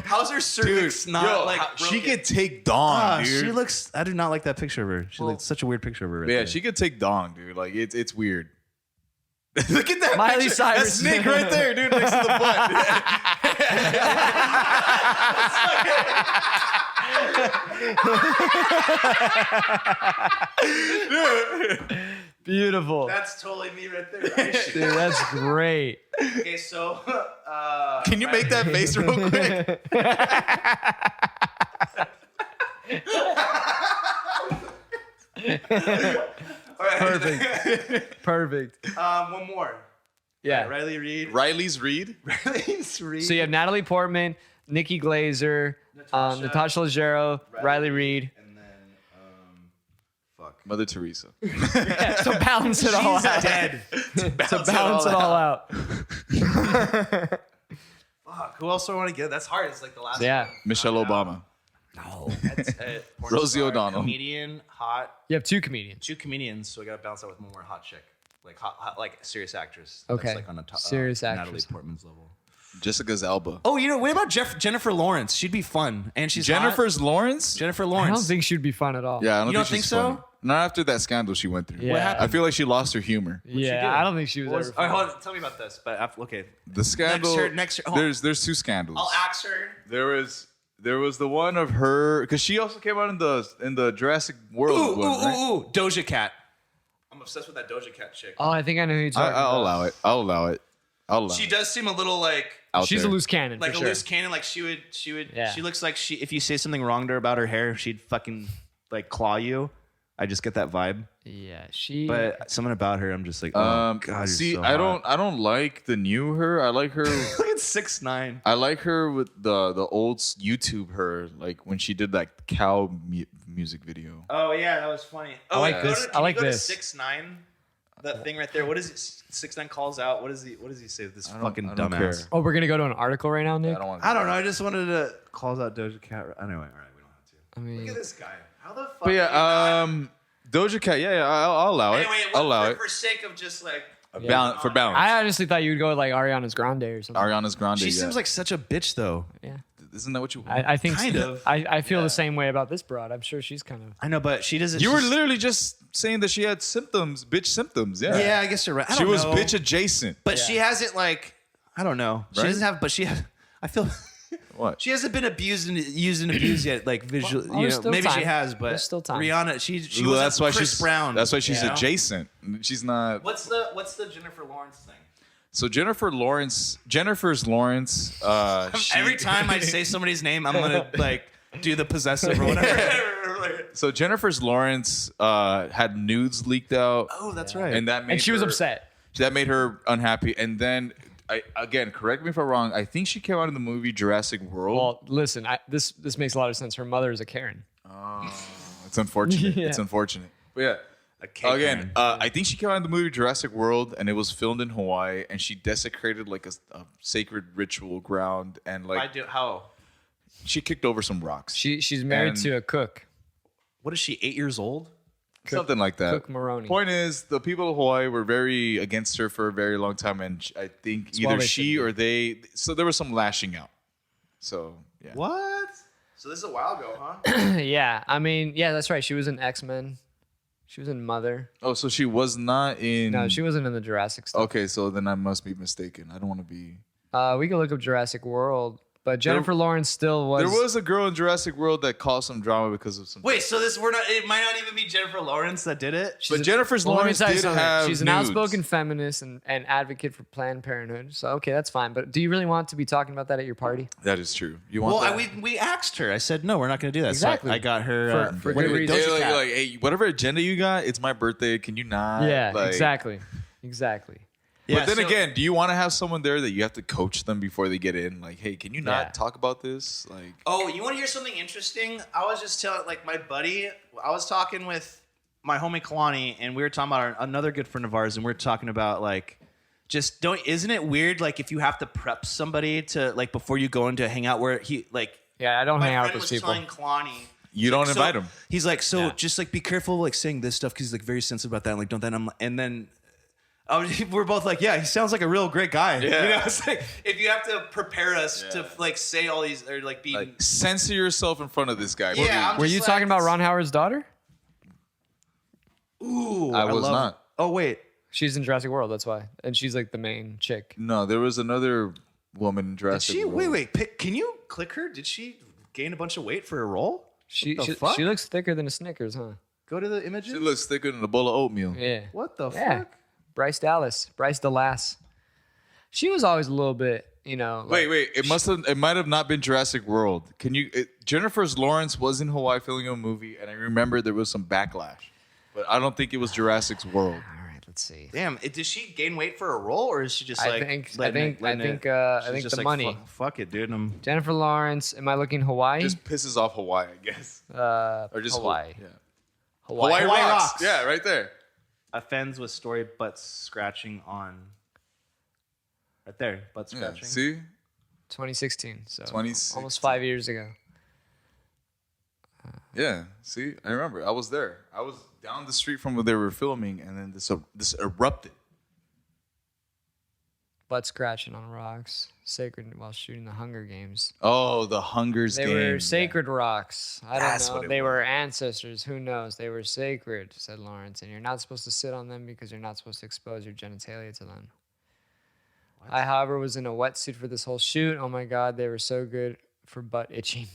How's her cervix not Yo, like she broken? could take dong, dude. She looks. I do not like that picture of her. She looks such a weird picture of her. Right Yeah, there. she could take dong, dude. Like it's weird. Look at that Miley picture. Cyrus. That's Nick right there, dude, next to the butt. Beautiful. That's totally me right there. Dude, that's great. Okay, so Can you make that face real quick? Perfect. Perfect. one more. Yeah. Riley Reid. Riley's Reed. Riley's Reid. So you have Natalie Portman, Nikki Glazer, Natasha Leggero, Riley Reid. And then fuck. Mother Teresa. So balance it all out. Dead. To balance it all out. Fuck. Who else do I want to get? That's hard. It's like the last. Yeah. Michelle Obama. No. That's it. Porn Rosie star, O'Donnell. Comedian, hot. You have two comedians. Two comedians. So I gotta balance out with one more hot chick, like hot like serious actress. Okay. That's like on a top. Serious Natalie actress. Portman's level. Jessica's Alba. Oh, you know, what about Jennifer Lawrence? She'd be fun, and she's hot. Jennifer's Lawrence? Jennifer I Lawrence. don't think she'd be fun at all. Yeah, I You don't don't think she's think so? funny. Not after that scandal she went through. Yeah. What happened? I feel like she lost her humor. Yeah, I don't think she was ever All right, fun. hold on. Tell me about this. But after, okay, The scandal. Next her. Hold on. There's two scandals. I'll ask her. There was the one of her because she also came out in the Jurassic World one, right? Ooh, Doja Cat. I'm obsessed with that Doja Cat chick. Oh, I think I know who you're talking I'll about. allow it. I'll allow it. She does seem a little like Out She's there. a loose cannon, like for a sure. loose cannon. Like she would. Yeah. She looks like if you say something wrong to her about her hair, she'd fucking like claw you. I just get that vibe. Yeah, she. But something about her, I'm just like, oh god. You're See, so I hot. don't like the new her. I like her. Look at 6'9". I like her with the old YouTube her, like when she did that cow music video. Oh yeah, that was funny. Oh, I like wait, this. Can I like you go this. To 6'9", that thing right there. What is it? 6'9" calls out. What does he say? This fucking I don't dumbass. care. Oh, we're gonna go to an article right now, Nick. I don't want. I don't know. I just wanted to calls out Doja Cat. Anyway, all right, we don't have to. I mean, Look at this guy. How the fuck? But yeah, Doja Cat. Yeah, I'll allow it. Anyway, I'll allow it. for sake of just like. Balance for balance. I honestly thought you'd go with like Ariana's Grande or something. Ariana's Grande. She yeah. seems like such a bitch though. Yeah, Isn't that what you want? I think Kind of. I feel the same way about this broad. I'm sure she's kind of. I know, but she doesn't. You were she's- literally just saying that she had symptoms, bitch symptoms. Yeah. Yeah, I guess you're right. I She don't was know. bitch adjacent. But she hasn't like. I don't know. She Right? doesn't have. But she. I feel. What? She hasn't been abused and used and abused yet, like visually. Well, there's still Maybe she time. has, but There's still time. Rihanna, she Well, was that's why Chris she's Brown. That's why she's you know? adjacent. She's not. What's the Jennifer Lawrence thing? So Jennifer's Lawrence. Every time I say somebody's name, I'm gonna like do the possessive or whatever. So Jennifer's Lawrence had nudes leaked out, Oh, that's right. and that made And she was her- upset. That made her unhappy. And then, again, correct me if I'm wrong. I think she came out in the movie Jurassic World. Well, listen, this makes a lot of sense. Her mother is a Karen. It's unfortunate. Yeah. It's unfortunate. But yeah. cake Again, man. I think she came out in the movie Jurassic World, and it was filmed in Hawaii, and she desecrated like a sacred ritual ground, and like how? she kicked over some rocks, She's married And- to a cook. What is she? 8 years old? something like that. Cook Maroney. Point is, the people of Hawaii were very against her for a very long time, and I think well either they she should or they. So there was some lashing out. So yeah. What? So this is a while ago, huh? Yeah, I mean, yeah, that's right. She was in X-Men. She was in Mother. Oh, so she was not in. No, she wasn't in the Jurassic stuff. Okay, so then I must be mistaken. I don't want to be. We could look up Jurassic World, but Jennifer Lawrence still was. There was a girl in Jurassic World that caused some drama because of some. Wait, so we're not. It might not even be Jennifer Lawrence that did it. But Jennifer's Well, let me Lawrence tell you did something. have. She's an nudes. outspoken feminist and advocate for Planned Parenthood. So okay, that's fine. But do you really want to be talking about that at your party? That is true. You want Well, that? we asked her. I said no, we're not going to do that. Exactly. So I got her For what good do we- reason. Doja You're Cat. like, hey, whatever agenda you got, it's my birthday. Can you not? Yeah, Like, exactly. But then again, do you want to have someone there that you have to coach them before they get in? Like, hey, can you not Yeah. talk about this? Like, Oh, you want to hear something interesting? I was just telling, like, my buddy, I was talking with my homie Kalani, and we were talking about another good friend of ours, and we are talking about, like, just isn't it weird, like, if you have to prep somebody to, like, before you go into a hangout where he, like, Yeah, I don't my hang out friend with was those people. telling Kalani, you don't invite them. he's like, so Yeah. just, like, be careful, like, saying this stuff, because he's, like, very sensitive about that, and, like, don't that, and then we're both like, yeah, he sounds like a real great guy. Yeah. You know, it's like, if you have to prepare us to, like, say all these, or, like, be... Like, censor yourself in front of this guy. Yeah, I'm Were just you like, talking about Ron Howard's daughter? Ooh, I was love- not. Oh, wait. She's in Jurassic World, that's why. And she's like the main chick. No, there was another woman in Did Jurassic she? World. Wait. Can you click her? Did she gain a bunch of weight for a role? She What the fuck? she looks thicker than a Snickers, huh? Go to the images. She looks thicker than a bowl of oatmeal. Yeah. What the Yeah. fuck? Bryce Dallas. She was always a little bit, you know. Like, Wait. It might have not been Jurassic World. Jennifer Lawrence was in Hawaii filming a movie, and I remember there was some backlash, but I don't think it was Jurassic's World. All right, let's see. Damn. Did she gain weight for a role, or is she just I like? think I think the money. Fuck it, dude. Jennifer Lawrence. Am I looking Hawaii? Just pisses off Hawaii, I guess. Or Just Hawaii. Yeah. Hawaii. Hawaii rocks. rocks. Yeah, right there. Offends with story butt scratching on. Right there, butt Yeah. scratching. See? 2016. So 2016. almost 5 years ago. Yeah. See? I remember. I was there. I was down the street from where they were filming, and then this erupted. Butt scratching on rocks. Sacred while shooting the Hunger Games. Oh, the Hunger's They Game. were sacred rocks. I That's don't what know. it They were ancestors. Who knows? They were sacred, said Lawrence. And you're not supposed to sit on them because you're not supposed to expose your genitalia to them. I, however, was in a wetsuit for this whole shoot. Oh my God, they were so good for butt itching.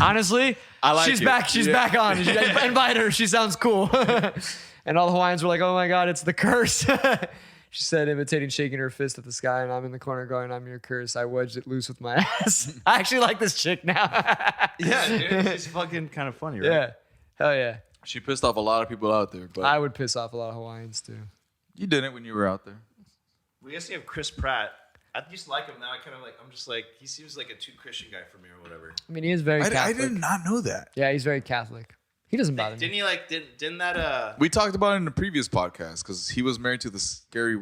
Honestly, I like she's it. back. She's Yeah. back on. Invite her. She sounds cool. And all the Hawaiians were like, "Oh my God, it's the curse." She said, imitating shaking her fist at the sky, and I'm in the corner going, "I'm your curse. I wedged it loose with my ass." I actually like this chick now. Yeah, dude. She's fucking kind of funny, right? Yeah. Hell yeah. She pissed off a lot of people out there, but I would piss off a lot of Hawaiians too. you didn't when you were out there. We used to have Chris Pratt. I used to like him. Now I kind of like. I'm just like, he seems like a too Christian guy for me or whatever. I mean, he is very I Catholic. did not know that. Yeah, he's very Catholic. He doesn't bother Didn't me. he like? Didn't that? We talked about it in the previous podcast because he was married to the scary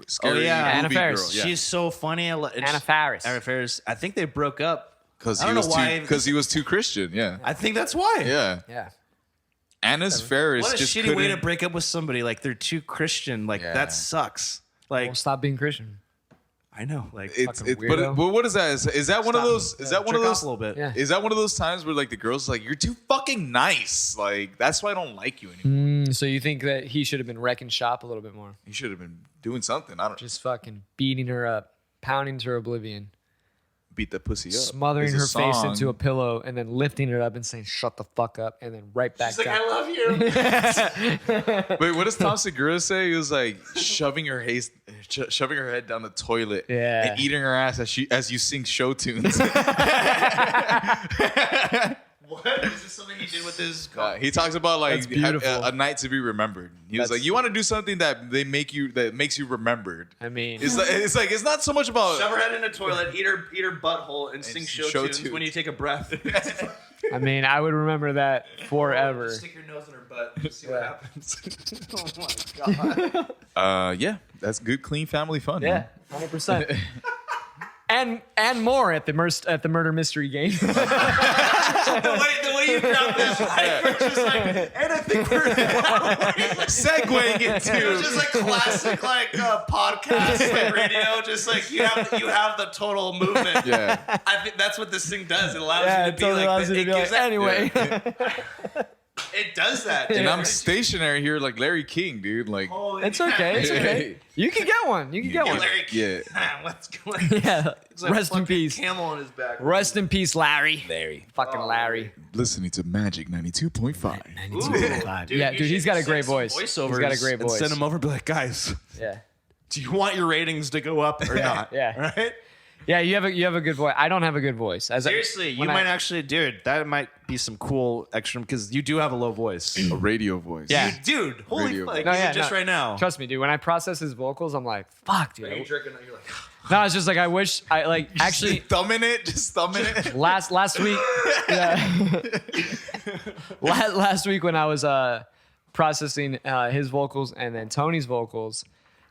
scary Anna movie Faris. girl. Yeah. She's so funny. Anna Faris. Anna Faris. I think they broke up. Because I don't know why. Because he was too Christian. Yeah. I think that's why. Yeah. Yeah. Anna's Faris What a just shitty way to couldn't- break up with somebody. Like they're too Christian. Like Yeah. that sucks. Like Well, stop being Christian. I know. Like It's fucking but weirdo. what is that? Is that one of those? Is that one of jerk those? off a little bit. Yeah. Is that one of those times where like the girl's like, "You're too fucking nice." Like that's why I don't like you anymore. So you think that he should have been wrecking shop a little bit more? You should have been doing something. I don't Just fucking beating her up, pounding to her oblivion, beat that pussy up. smothering There's her a face song. into a pillow, and then lifting her up and saying, "Shut the fuck up," and then right back she's like, down. I love you. Wait, what does Tom Segura say? He was like shoving her head down the toilet, Yeah. and eating her ass as you sing show tunes. What is this something he did with his? He talks about like That's beautiful. a night to be remembered. He was That's- like, you want to do something that makes you remembered. I mean, It's not so much about Shove her head in a toilet, eat her butthole, and sing show show tunes tunes. when you take a breath. I mean, I would remember that forever. Just stick your nose in her butt. Just see what Yeah. happens. Oh my god. yeah, that's good, clean family fun. Yeah, man. 100%. And more at the murder mystery game. the way you dropped this, we're just like, and I think we're Segueing it was into just like classic like podcast like radio. Just like you have the total movement. yeah. I think that's what this thing does. It allows Yeah, you it to be totally like. allows you to It be gives like, that. anyway. It does that. And dude. I'm stationary here like Larry King, dude. Like, Holy It's okay. It's okay. You can get one. You can get Yeah, one. Larry King. Yeah. What's going on? Yeah. It's like Rest in fucking peace. Camel on his back. Rest in peace, Larry. Larry. Fucking Larry. Listening to Magic 92.5. Ooh, Yeah, dude, you he's should got a send great some voice. He's voiceovers got a great and voice. send him over and be like, guys, Yeah. do you want your ratings to go up or not? Yeah. Right? Yeah, you have a good voice. I don't have a good voice. Seriously, you might actually, dude. That might be some cool extra because you do have a low voice. A radio voice. Yeah. Dude, holy Radio fuck! voice. No, yeah, just no. right now. Trust me, dude. When I process his vocals, I'm like, fuck, dude. You're drinking. You're like, No, it's just like I wish I like actually Thumbing it, just thumbing it. last week. Yeah. last week when I was processing his vocals and then Tony's vocals,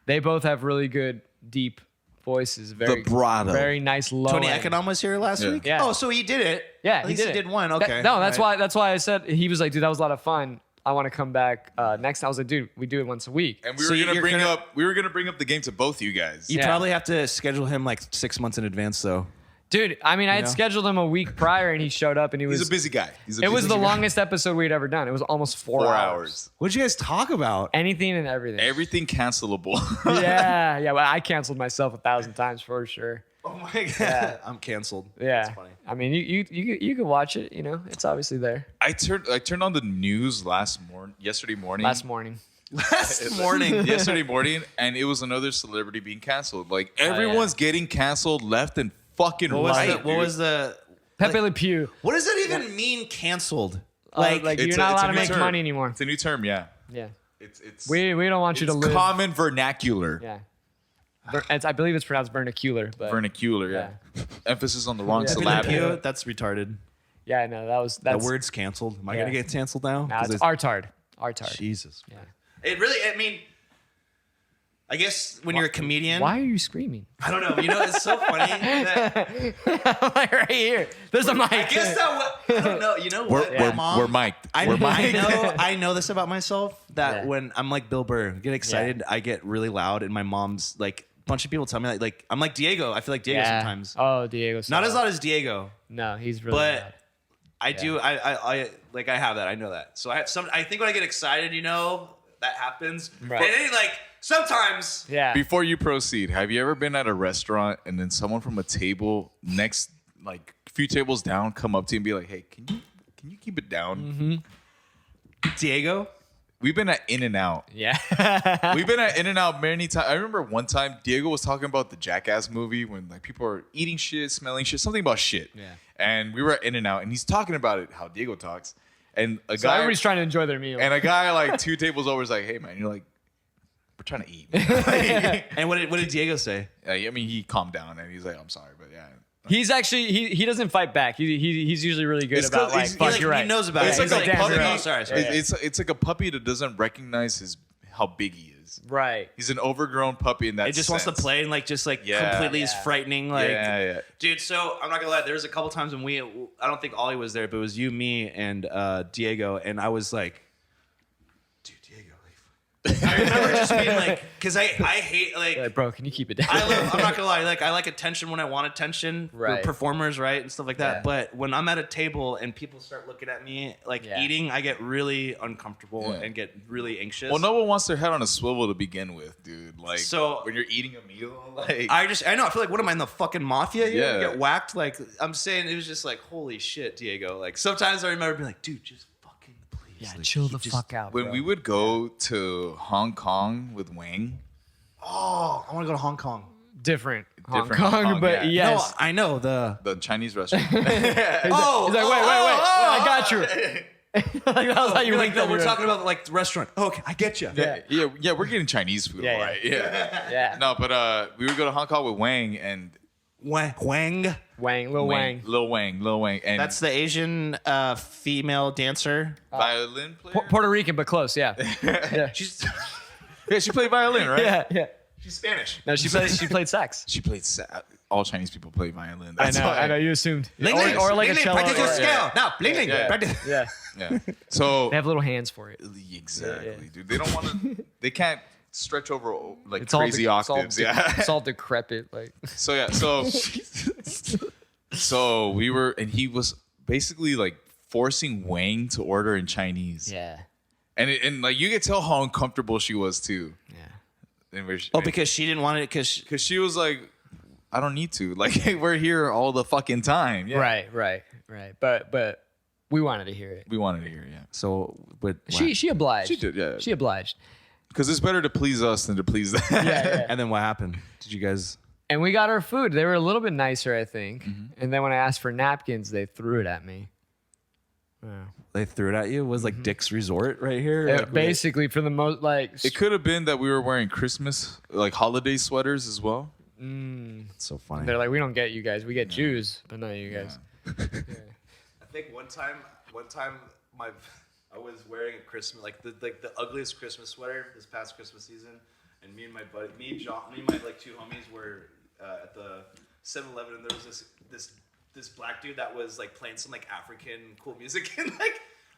they both have really good deep voices. Very Vibrato. very nice low. Tony end. Econom was here last week. Yeah. Oh, so he did it. Yeah, At least he did one. That- Okay. no, that's All right. why I said he was like, dude, that was a lot of fun. I want to come back next. I was like, dude, we do it once a week. And we So were you're gonna bring up the game to both you guys. You Yeah. probably have to schedule him like 6 months in advance, though. Dude, I mean, I had know? scheduled him a week prior, and he showed up, and he He's was. a busy guy. It was the longest episode we'd ever done. It was almost 4 4 hours. hours. What did you guys talk about? Anything and everything. Everything cancelable. Yeah. Well, I canceled myself 1,000 times for sure. Oh my god, Yeah. I'm canceled. Yeah. That's funny. I mean, you could watch it. You know, it's obviously there. I turned on the news yesterday morning. Last morning. Last morning. Yesterday morning, and it was another celebrity being canceled. Like everyone's getting canceled left and fucking What was right. the? What dude. was the? Pepe Le Pew. What does that even mean? Canceled? Like It's you're a- not it's a allowed to new make term. money anymore. It's a new term. Yeah. Yeah. It's We don't want you to it's live. common vernacular. Yeah. I believe it's pronounced vernacular, but Vernacular. Yeah. Emphasis on the wrong Yeah. syllable. Pew? That's retarded. yeah, no, that's That word's canceled. Am I Yeah. gonna get canceled now? Nah, 'Cause it's artard. Artard. Jesus. Yeah. It really. I mean, I guess when you're a comedian. Why are you screaming? I don't know. You know, it's so funny. That, I'm like right here. There's a mic. I guess that. I don't know. You know We're, what? we're, Mom? we're mic'd. I, We're I mic'd. know I know this about myself that Yeah. when I'm like Bill Burr, get excited, I get really loud, and my mom's like a bunch of people tell me like I'm like Diego. I feel like Diego Yeah. sometimes. Oh, Diego. Not as loud as Diego, No, he's really. but loud. I do. I like I have that. I know that. So I have some. I think when I get excited, you know, that happens. Right. And then like sometimes. Yeah. Before you proceed, have you ever been at a restaurant and then someone from a table next, like a few tables down, come up to you and be like, "Hey, can you keep it down?" Diego. We've been at In-N-Out. Yeah. We've been at In-N-Out many times. I remember one time Diego was talking about the Jackass movie when like people are eating shit, smelling shit, something about shit. Yeah. And we were at In-N-Out and he's talking about it, how Diego talks. And a So guy everybody's trying to enjoy their meal. and a guy like 2 tables over is like, "Hey man," you're like, "We're trying to eat." And what did Diego say? I mean, he calmed down and he's like, "I'm sorry, but yeah." He's actually he doesn't fight back. He's usually really good It's about 'cause like he's- fuck, He, you're like, right. he knows about It's it. like He's a damn, puppy. you're right. Oh, sorry. It's like a puppy that doesn't recognize how big he is. Right. He's an overgrown puppy in that It just wants to sense. play and like just like Yeah. completely is Yeah. frightening. Like, yeah. dude. So I'm not gonna lie. There was a couple times when I don't think Ollie was there, but it was you, me, and Diego, and I was like, dude, Diego. Like, I remember just being like, because I hate like. Like, bro, can you keep it down? I'm not gonna lie. Like I like attention when I want attention Right. for performers, right, and stuff like that. Yeah. But when I'm at a table and people start looking at me like Yeah. eating, I get really uncomfortable Yeah. and get really anxious. Well, no one wants their head on a swivel to begin with, dude. Like, So- when you're eating a meal, like, I know. I feel like, what am I in the fucking mafia here? Yeah. Get whacked? Like, I'm saying, it was just like, holy shit, Diego. Like, sometimes I remember being like, dude, just fucking please. Yeah, like, chill keep the just- fuck out. when bro. we would go to Hong Kong with Wang, Oh, I want to go to Hong Kong. different Hong Different Hong Kong, Kong, but yeah. No, yes. I know the. the Chinese restaurant, Oh, He's like, wait, I got you. Like, that was how you You're like, linked no, up we're your- talking about like the restaurant. Oh, okay, I get you. yeah, we're getting Chinese food, Yeah, yeah. right? Yeah. Yeah. No, but we would go to Hong Kong with Wang and Wang. Lil Wang. Lil Wang, and That's the Asian female dancer. violin player. Puerto Rican, but close. Yeah. Yeah. She's Yeah, she played violin, right? Yeah. she's Spanish. No, she played sax. She played. All Chinese people play violin. I That's know. why. I know. You assumed. Ling Or, ling, or like ling a ling, cello. practice your or- scale. Now, bling ling. Yeah. Practice. Yeah. Yeah. So They have little hands for it. exactly, dude. They don't want to. They can't stretch over like It's crazy all octaves. It's all, Yeah. it's all decrepit. Like. So yeah, so we were, and he was basically like forcing Wang to order in Chinese, Yeah. and like you could tell how uncomfortable she was too. Yeah. And Oh, because she didn't want it. Because she was like, I don't need to. Like we're here all the fucking time. Yeah. Right. But we wanted to hear it. We wanted to hear, yeah, so, but She obliged. She did, yeah. She obliged. because it's better to please us than to please them. Yeah. And then what happened? Did you guys? And we got our food. They were a little bit nicer, I think. Mm-hmm. And then when I asked for napkins, they threw it at me. They threw it at you. It was like Dick's Resort right here. Like, Basically, for the most, like, It could have been that we were wearing Christmas, like holiday sweaters as well. it's so funny. they're like, we don't get you guys. We get Jews, but not you guys. I think one time, I was wearing a Christmas like the ugliest Christmas sweater this past Christmas season, and me and my buddy, me and my like two homies were at the 7-Eleven, and there was this black dude that was like playing some like African cool music, and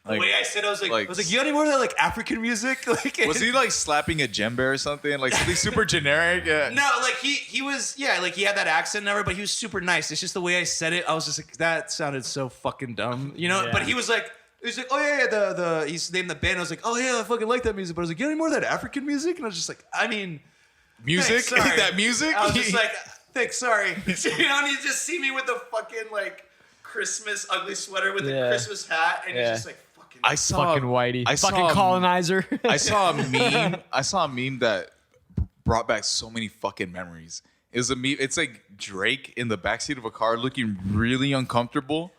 the way I said, I was like, you got any more of that like African music? Like, Was he like slapping a djembe or something? Like something super generic? Yeah. No, like he was, yeah, like he had that accent and everything, but he was super nice. It's just the way I said it. I was just like, that sounded so fucking dumb, you know? Yeah. But he was like, oh yeah, he's named the band. I was like, oh yeah, I fucking like that music. But I was like, you got any more of that African music? And I was just like, I mean, Music? thanks, sorry. That music? I was just like, thanks, sorry. You know, and you just see me with the fucking like Christmas ugly sweater with the Christmas hat, and he's just like, fucking. I saw Fucking whitey. I Fucking saw colonizer. I saw a meme. I saw a meme that brought back so many fucking memories. It was a meme. It's like Drake in the backseat of a car looking really uncomfortable,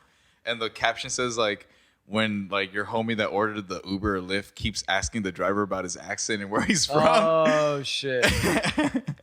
and the caption says like, when like your homie that ordered the Uber or Lyft keeps asking the driver about his accent and where he's from. Oh, shit.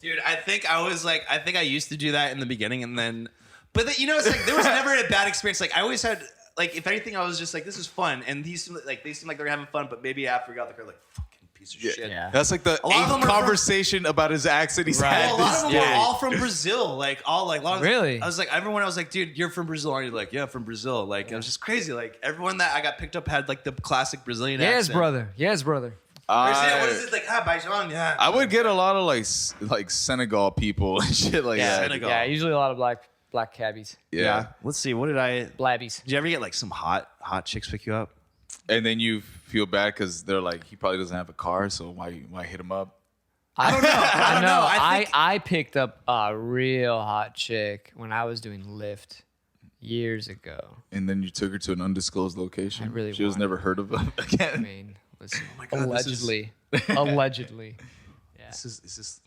Dude, I think I used to do that in the beginning, and then, but you know, it's like there was never a bad experience. Like I always had, like if anything, I was just like, this is fun, and they seem like they're having fun, but maybe after we got the car, like fucking piece of shit. Yeah. That's like the A lot of them eighth are conversation about his accent he's Right. had. Well, a lot of them this were day. all from Brazil. Like all like a lot of, Really? I was like, everyone. I was like, dude, you're from Brazil, aren't you? Like, yeah, from Brazil. Like it was just crazy. Like everyone that I got picked up had like the classic Brazilian Yes, accent. brother. Yes, brother. What is it like? Ah, Baijan, yeah. I would get a lot of like Senegal people and shit like Yeah, that. Senegal. Yeah, usually a lot of black cabbies. Yeah. Let's see. What did I? Blabbies. Did you ever get like some hot chicks pick you up? And then you feel bad because they're like, he probably doesn't have a car, so why hit him up? I don't know. I don't know. I think- I picked up a real hot chick when I was doing Lyft years ago. And then you took her to an undisclosed location. I really she was wanted never heard of again. I mean, listen. my God, this is- allegedly. Is this?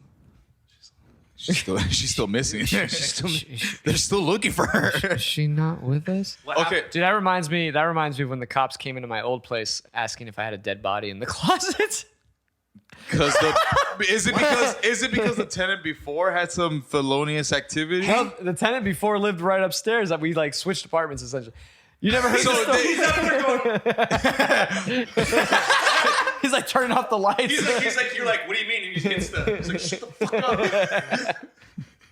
She's still missing. They're Is still looking for her. she not with us? Okay. Dude, that reminds me of when the cops came into my old place asking if I had a dead body in the closet. Because is it because the tenant before had some felonious activity? Hell, the tenant before lived right upstairs. That we like switched apartments essentially. You never heard this story? He's like turning off the lights. He's like, you're like, what do you mean? And he just hits the. He's like, shut the fuck up.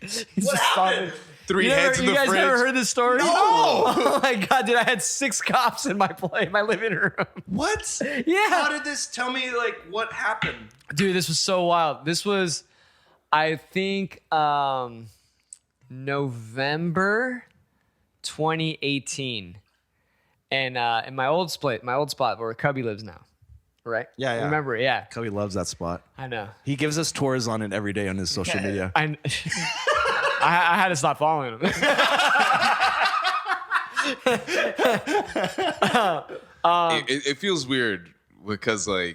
He's just stopping. Three heads in the You guys fridge. never heard this story? No. Oh my god, dude! I had 6 cops in my living room. What? Yeah. How did this? Tell me, like, what happened? Dude, this was so wild. This was, I think, November 2018, and in my old spot where Cubby lives now, right? Yeah, yeah. Remember? Yeah, Cubby loves that spot. I know. He gives us tours on it every day on his social media. I had to stop following him. It feels weird because I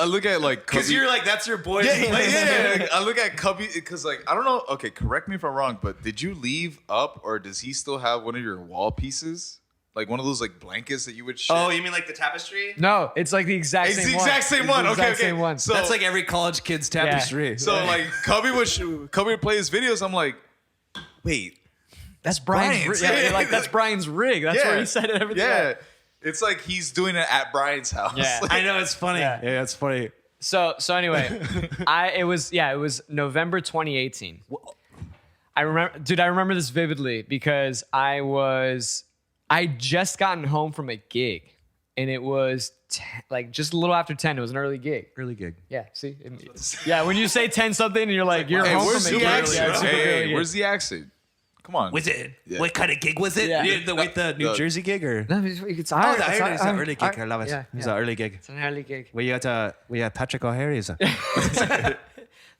look at like Because Cubby- you're like, that's your boy. yeah. I look at Cubby because like I don't know. Okay, correct me if I'm wrong, but did you leave up or does he still have one of your wall pieces, like one of those like blankets that you would share? Oh, you mean like the tapestry? No, it's like the exact It's same the one. exact same It's one. the Okay, exact okay. same one. So That's like every college kid's tapestry. so like Cubby would play his videos. I'm like, wait, that's Brian's. Brian's. Yeah, you're like that's Brian's rig. That's where he said it. Everything. Yeah, it's like he's doing it at Brian's house. Yeah. Like, I know, it's funny. Yeah. Yeah, it's funny. So anyway, it was November 2018. I remember this vividly because I just gotten home from a gig, and it was like just a little after 10. It was an early gig. Early gig. Yeah, see, yeah. When you say 10 something, and you're like you're hey, home where's from a the gig. accent? Yeah, it's super Hey, early where's gig. the accent? Come on. Was it? Yeah. What kind of gig was it? Yeah. The New Jersey gig or? No, it's Oh, hard. the It's early, it's hard. an early gig. I love it. Yeah, It's yeah. an early gig. It's an early gig. We had Patrick O'Hare.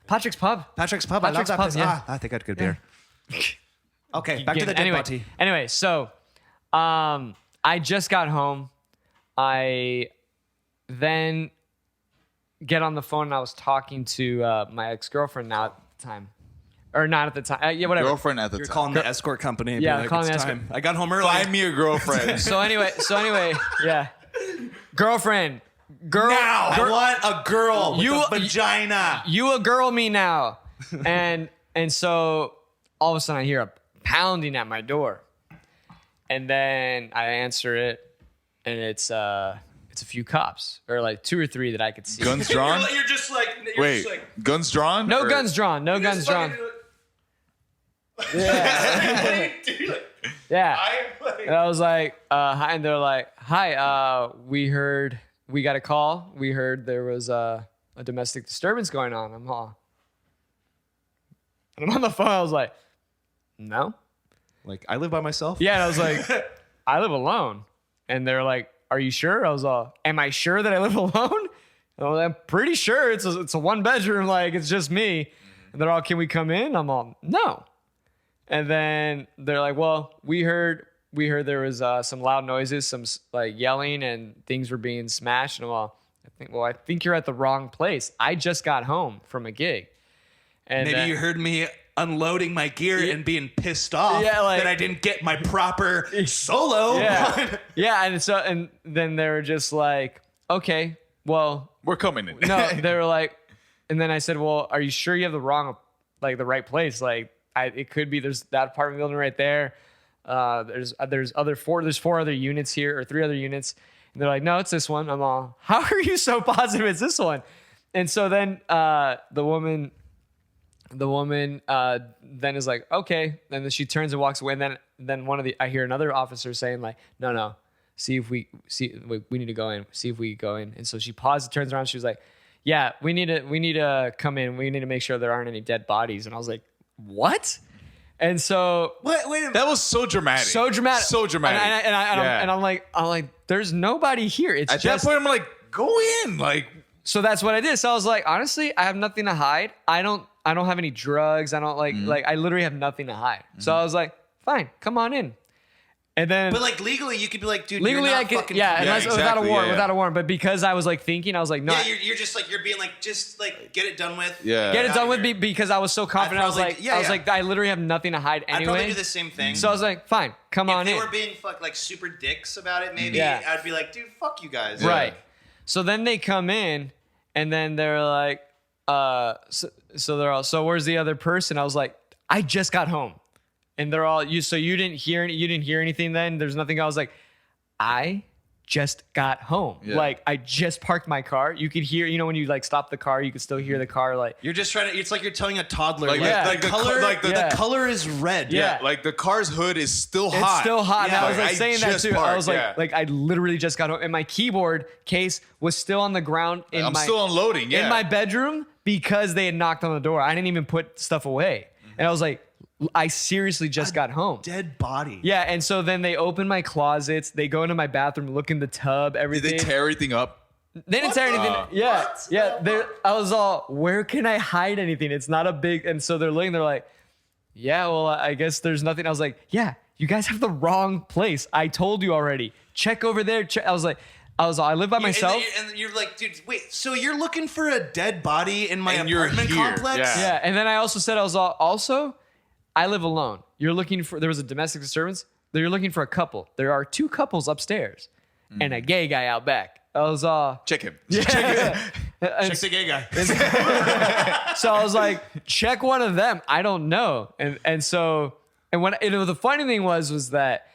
Patrick's Pub. Patrick's Pub. Patrick's I love that Pub, place. yeah. I think I had good beer. Okay, back to the dead anyway, body. Anyway, so I just got home. I then get on the phone and I was talking to my ex-girlfriend now at the time. or not at the time. Yeah, whatever. Girlfriend at the You're time. calling the escort company. And Yeah, being like, calling it's the time. I got home early. Find me a girlfriend. So anyway, yeah, girlfriend, girl. Now I want a girl with You- a vagina. You a girl me now, and so all of a sudden I hear a pounding at my door, and then I answer it, and it's a few cops, or like 2 or 3 that I could see. Guns drawn? You're just like. Wait, guns drawn? No Or- guns drawn. No guns drawn. Yeah. Yeah. And I was like, hi, and they're like, hi, we got a call. We heard there was a domestic disturbance going on. And I'm on the phone. I was like, no. Like, I live by myself. Yeah, and I was like, I live alone. And they're like, are you sure? I was all, am I sure that I live alone? Oh, I'm pretty sure it's a 1 bedroom. Like, it's just me. And they're all, can we come in? I'm all, no. And then they're like, well, we heard there was some loud noises, some like yelling, and things were being smashed. And I'm all, I think you're at the wrong place. I just got home from a gig. And Maybe you heard me unloading my gear and being pissed off Yeah, like- that I didn't get my proper solo. Yeah. Yeah. And then they were just like, okay, well, We're coming in. no, they were like, and then I said, well, are you sure you have the right place? Like, it could be, there's that apartment building right there. There's 4 other units here, or 3 other units. And they're like, no, it's this one. I'm all, how are you so positive it's this one? And so then the woman then is like, okay. And then she turns and walks away. And then I hear another officer saying like, no, we need to go in, see if we go in. And so she paused, turns around. She was like, yeah, we need to come in. We need to make sure there aren't any dead bodies. And I was like, what? And so Wait a minute. That was so dramatic. so dramatic. Yeah. And I'm like, there's nobody here. It's At just that point, I'm like, go in. Like, so that's what I did. So I was like, honestly, I have nothing to hide. I don't have any drugs. I don't like I literally have nothing to hide. So I was like, fine, come on in. And then But like legally, you could be like, dude, legally you're not I could, fucking. unless exactly, without a warrant. But because I was like thinking, I was like, no, Yeah, you're just like you're being like, just like get it done with. Yeah. get it Get done out with of me here. because I was so confident. I was probably- like, yeah, yeah. I literally have nothing to hide I'd probably anyway. do the same thing. So I was like, fine, come on if they in. were being like super dicks about it, maybe Yeah. I'd be like, dude, fuck you guys. Right. So then they come in, and then they're like, so they're all, so where's the other person? I was like, I just got home. And they're all, you didn't hear anything then? There's nothing. I was like, I just got home. Yeah. Like, I just parked my car. You could hear, when you like stop the car, you could still hear the car. Like, You're just trying to. It's like you're telling a toddler. Like, Yeah. like the color, like the, Yeah. the color is red. Yeah. like the car's hood is still it's hot. still hot. Yeah. And I was like I saying that just too. I parked, was like, yeah. I literally just got home. And my keyboard case was still on the ground in I'm my still unloading. Yeah. in my bedroom because they had knocked on the door. I didn't even put stuff away. And I was like, I seriously just got home. Dead body. Yeah, and so then they open my closets. They go into my bathroom, look in the tub, Did everything. they tear everything up? They didn't tear anything. Yeah, What? yeah. I was all, where can I hide anything? It's not a big. And so they're looking. They're like, yeah, well, I guess there's nothing. I was like, yeah, you guys have the wrong place. I told you already. Check over there. I was like, I live by myself. And you're like, dude, wait. So you're looking for a dead body in my And you're apartment here. complex? Yeah. Yeah, and then I also said also, I live alone. You're looking for, there was a domestic disturbance. You're looking for a couple. There are 2 couples upstairs and a gay guy out back. I was Check him. yeah. Check the gay guy. So I was like, check one of them. I don't know. And so the funny thing was that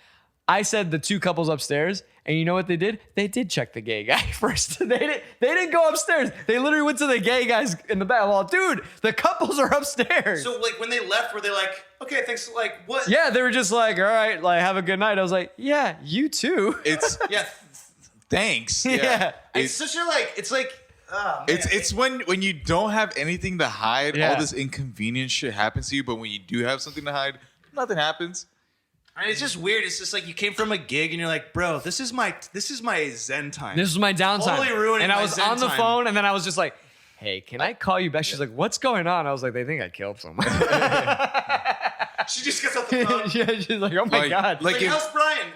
I said the 2 couples upstairs, and you know what they did? They did check the gay guy first. They didn't go upstairs. They literally went to the gay guys in the back. Well, dude, the couples are upstairs. So like when they left, were they like, okay, thanks? Like what? Yeah, they were just like, all right, like, have a good night. I was like, yeah, you too. It's Yeah. thanks. Yeah. It's such a like. It's like. Oh, man. It's when you don't have anything to hide, Yeah. all this inconvenient shit happens to you. But when you do have something to hide, nothing happens. I mean, it's just weird. It's just like you came from a gig and you're like, bro, this is my zen time. This was my downtime. Totally ruining and I my was zen on the time. phone, and then I was just like, hey, can I call you back? She's like, what's going on? I was like, they think I killed someone. She just gets off the phone. Yeah, she's like, oh my God. like Like, if, how's Brian?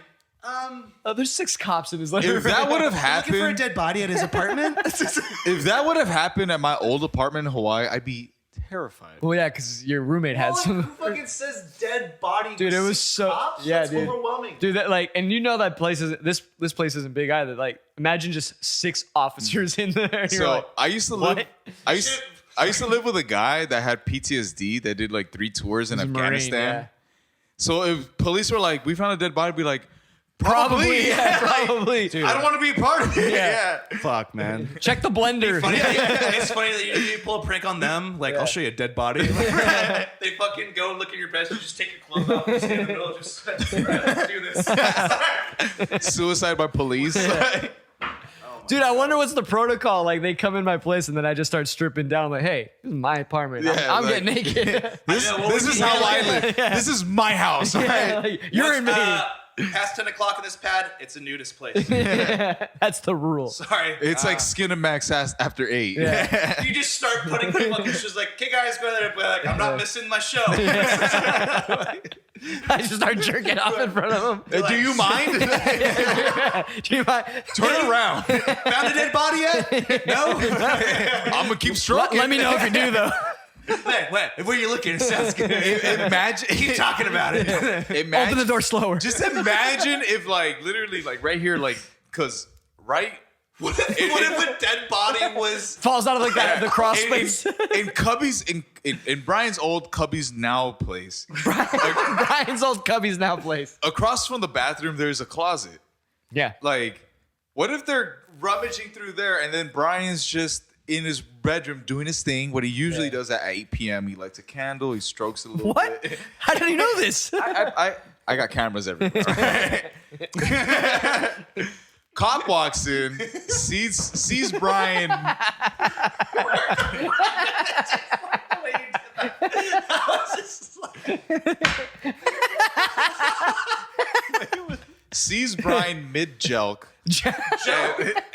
Oh, there's 6 cops in his living if that would have Looking for a happened, dead body at his apartment? if that would have happened at my old apartment in Hawaii, I'd be terrified. Well, yeah, because your roommate had Who some. fucking says dead body? Dude, it with was 6 so cops? yeah, That's dude. overwhelming. Dude, that like, and you know that place is this place isn't big either. Like, imagine just 6 officers in there. And you're So like, I used to live. what? I used to live with a guy that had PTSD that did like 3 tours in He's a Marine, Afghanistan. yeah. So if police were like, "We found a dead body," I'd be like, Probably, yeah, Like, probably. I don't want to be a part of it. Yeah. Yeah. Fuck, man. Check the blender. Funny, it's funny that you pull a prank on them. Like, I'll show you a dead body. They fucking go and look at your best. You just take your clothes off and stand in the middle. Just let's do this. Suicide by police. Dude, I wonder what's the protocol. Like, they come in my place and then I just start stripping down. I'm like, hey, this is my apartment. Yeah, I'm like- getting naked. This is how I live. This is my house. all Yeah, right? like, you're invading. Past 10 o'clock on this pad, it's a nudist place. That's the rule. Sorry. It's like Skinamax after 8. Yeah. You just start putting fucking shoes like, okay, guys, go there. But like, I'm not missing my show. I just start jerking off in front of him. Do you mind? Do you mind? Turn around. Found a dead body yet? No? I'm gonna keep stroking. Let me know if you do, though. Wait, where are you looking? It sounds good. Imagine. Keep talking about it. Imagine, Open the door slower. Just imagine if, like, literally, like, right here, like, cause right. What if a dead body was... Falls out of like the cross in, space. in Cubby's in Brian's old Cubby's Now place, Brian's old Cubby's now place. across from the bathroom, there's a closet. Yeah. Like, what if they're rummaging through there and then Brian's just in his bedroom doing his thing, what he usually does at 8 p.m. He lights a candle, he strokes it a little What? bit. How did he know this? I got cameras everywhere. Cop walks in, sees Brian. Sees Brian mid jelk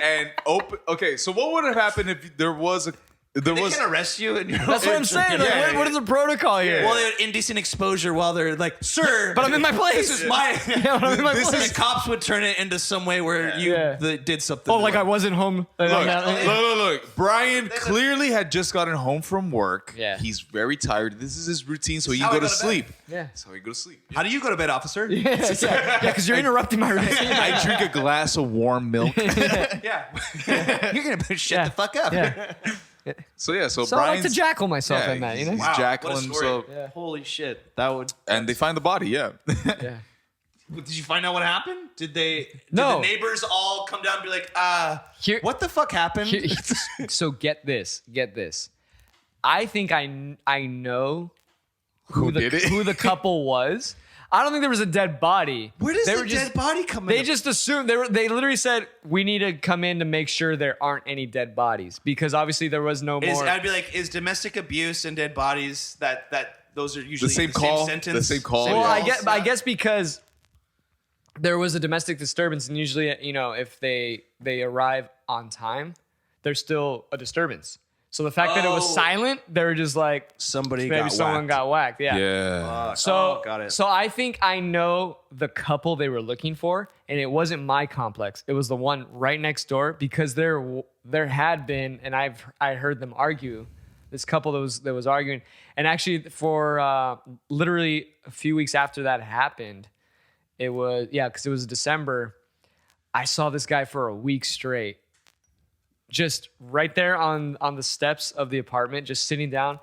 and open. Okay, so what would have happened if there was They can arrest you and you're That's what I'm saying. Like, Yeah. what is the protocol here? Well, they're indecent exposure while they're like, sir, But I'm in my place. This is my. Yeah, but I'm in my This place. And the cops would turn it into some way where you Yeah. did something. Oh, like I wasn't home. Like, I'm Look, not- look. Brian clearly had just gotten home from work. Yeah. He's very tired. This is his routine, so he how can I go to go to bed. sleep. Yeah. That's how he go to sleep. How do you go to bed, officer? Yeah, because you're interrupting my routine. I drink a glass of warm milk. Yeah. You're gonna shut Yeah. the fuck up. Yeah. So yeah, so So I like Brian's to jackal myself yeah, in that, you know? he's Wow, jackling what a story. himself, Yeah. Holy shit. That would. and they find the body. Yeah. Yeah. Did you find out what happened? Did the No. neighbors all come down and be like, Here- what the fuck happened? So get this. I think I know Who did it? who the couple was. I don't think there was a dead body. Where does They the were just- dead body come They in? just assumed they literally said we need to come in to make sure there aren't any dead bodies because obviously there was no more. I'd be like, is domestic abuse and dead bodies that those are usually same call, sentence? the same call. Well, Yeah. I guess because there was a domestic disturbance, and usually, you know, if they arrive on time, there's still a disturbance. So the fact that it was Oh. silent, they were just like Somebody maybe got someone whacked. got whacked. Yeah. Yeah. So got it. So I think I know the couple they were looking for, and it wasn't my complex. It was the one right next door because there had been, and I heard them argue. This couple that was arguing, and actually for literally a few weeks after that happened, it was because it was December. I saw this guy for a week straight, just right there on the steps of the apartment, just sitting down,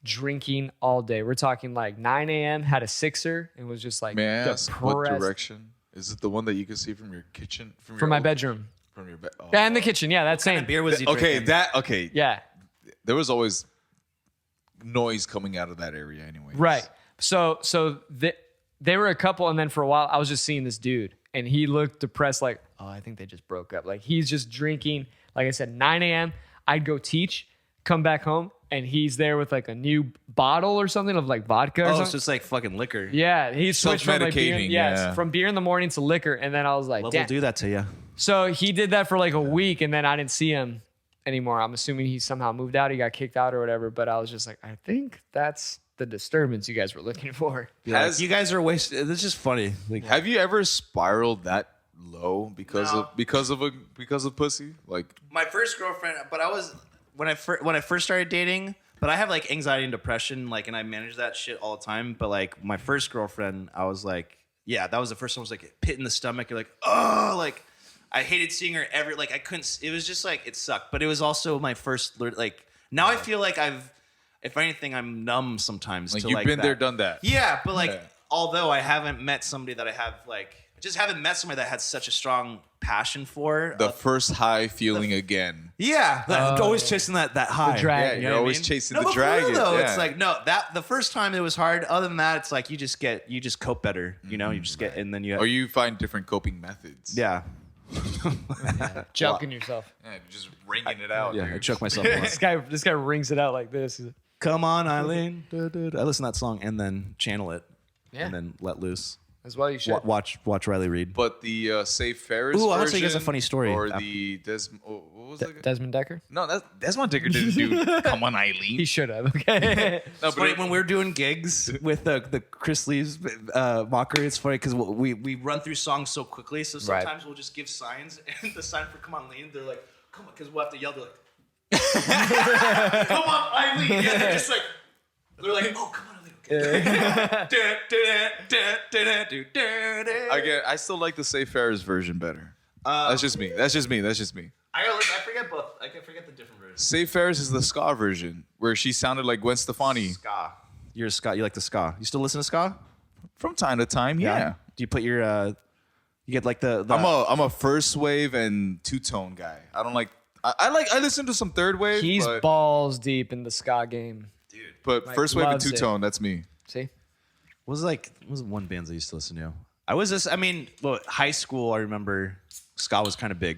drinking all day. We're talking like 9 a.m. Had a sixer and was just like May I ask what depressed. direction? Is it the one that you can see from your kitchen? From From your my old- bedroom. From your bed. Oh. Yeah, in the kitchen. Yeah, that same. beer was he Okay, drinking? Yeah, There was always noise coming out of that area, anyway. right. So they were a couple, and then for a while I was just seeing this dude, and he looked depressed. Like, oh, I think they just broke up. Like he's just drinking. Like I said, 9 a.m. I'd go teach, come back home, and he's there with like a new bottle or something of like vodka. Or Oh, something. it's just like fucking liquor. Yeah, he switched from like beer, Self-medicating, yes, yeah. from beer in the morning to liquor, and then I was like, Love damn. will do that to you. So he did that for like a week, and then I didn't see him anymore. I'm assuming he somehow moved out, he got kicked out or whatever. But I was just like, I think that's the disturbance you guys were looking for. Has- you guys are wasted. This is just funny. Like, Have you ever spiraled that low because No. of pussy? Like, my first girlfriend, but I was when I first started dating. But I have like anxiety and depression, like, and I manage that shit all the time. But like my first girlfriend, I was like, yeah, that was the first one. Was like pit in the stomach. You're like, oh, like I hated seeing her ever. Like I couldn't. It was just like it sucked. But it was also my first. Like now I feel like if anything, I'm numb sometimes. Like to you've like been that. there, done that. Yeah, but like Yeah. although I haven't met somebody that I have like. I just haven't met somebody that had such a strong passion for The first high feeling again. yeah, always chasing that high. dragon. Yeah, you you're know what I always mean? chasing No, the but for real, dragon. though, yeah. it's like no, that the first time it was hard. Other than that, it's like you just cope better. You know, you just get and then you or you find different coping methods. yeah Joking yourself. Yeah, just ringing it out. yeah. I dude. choke myself. a lot. This guy rings it out like this. He's like, Come on, Eileen. I listen to that song and then channel it Yeah. and then let loose. as well you should. Watch Riley read. But the Safe Ferris Ooh, version, I'll tell you guys a funny story. Or the what was that? Desmond Decker? No, Desmond Decker didn't do Come On He Eileen. should have. Okay. No, It's funny, when we're doing gigs with the Chris Lee's mockery, it's funny because we run through songs so quickly. So Right. sometimes we'll just give signs, and the sign for "Come on, Lean," they're like, "Come on," because we'll have to yell. They're like, "Come on, Eileen!" Yeah, they're just like, they're like, "Oh, come on, Eileen." I still like the Safe Ferris version better. That's just me. That's just me. I forget both. I can forget the different versions. Safe Ferris is the ska version where she sounded like Gwen Stefani Ska. You're a ska. You like the ska. You still listen to ska? from time to time. Yeah. Do you put your you get like the I'm a first wave and two tone guy. I don't like. I listen to some third wave. He's but, balls deep in the ska game. but first wave and loves two it. tone. That's me. See? what was one band I used to listen to? High school I remember ska was kind of big.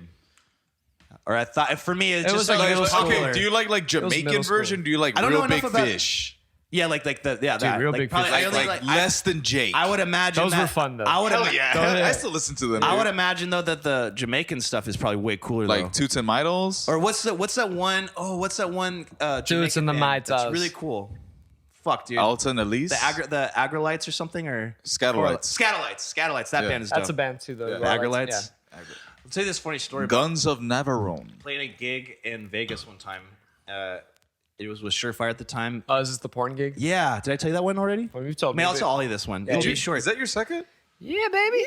Or I thought for me it's It just was like like middle school. Okay, do you like middle Jamaican school. version? Do you like I don't know Real Big enough about- Fish? yeah, like that. Real like, Big probably, Fish. I only, Like like, less than Jake. I would imagine Those that, were fun, though. I would Hell ima- yeah. I still listen to them. I dude. would imagine though that the Jamaican stuff is probably way cooler though. like Toots and Idols. Or what's that one? Oh, what's that one? Jamaican and the band that's Mitas. really cool. Fuck, dude. Alta and Elise. The Agrolites or something or Scatolites. Scatolites. That Yeah. band is dope. That's a band too, though. Yeah. The Agrolites. Yeah. I'll tell you this funny story. About Guns of Navarone. playing a gig in Vegas one time. It was with Surefire at the time. Oh, is this the porn gig? Yeah, did I tell you that one already? Well, you've told me. May I'll tell Ollie this one. It'll be short. Is that your second? Yeah, baby.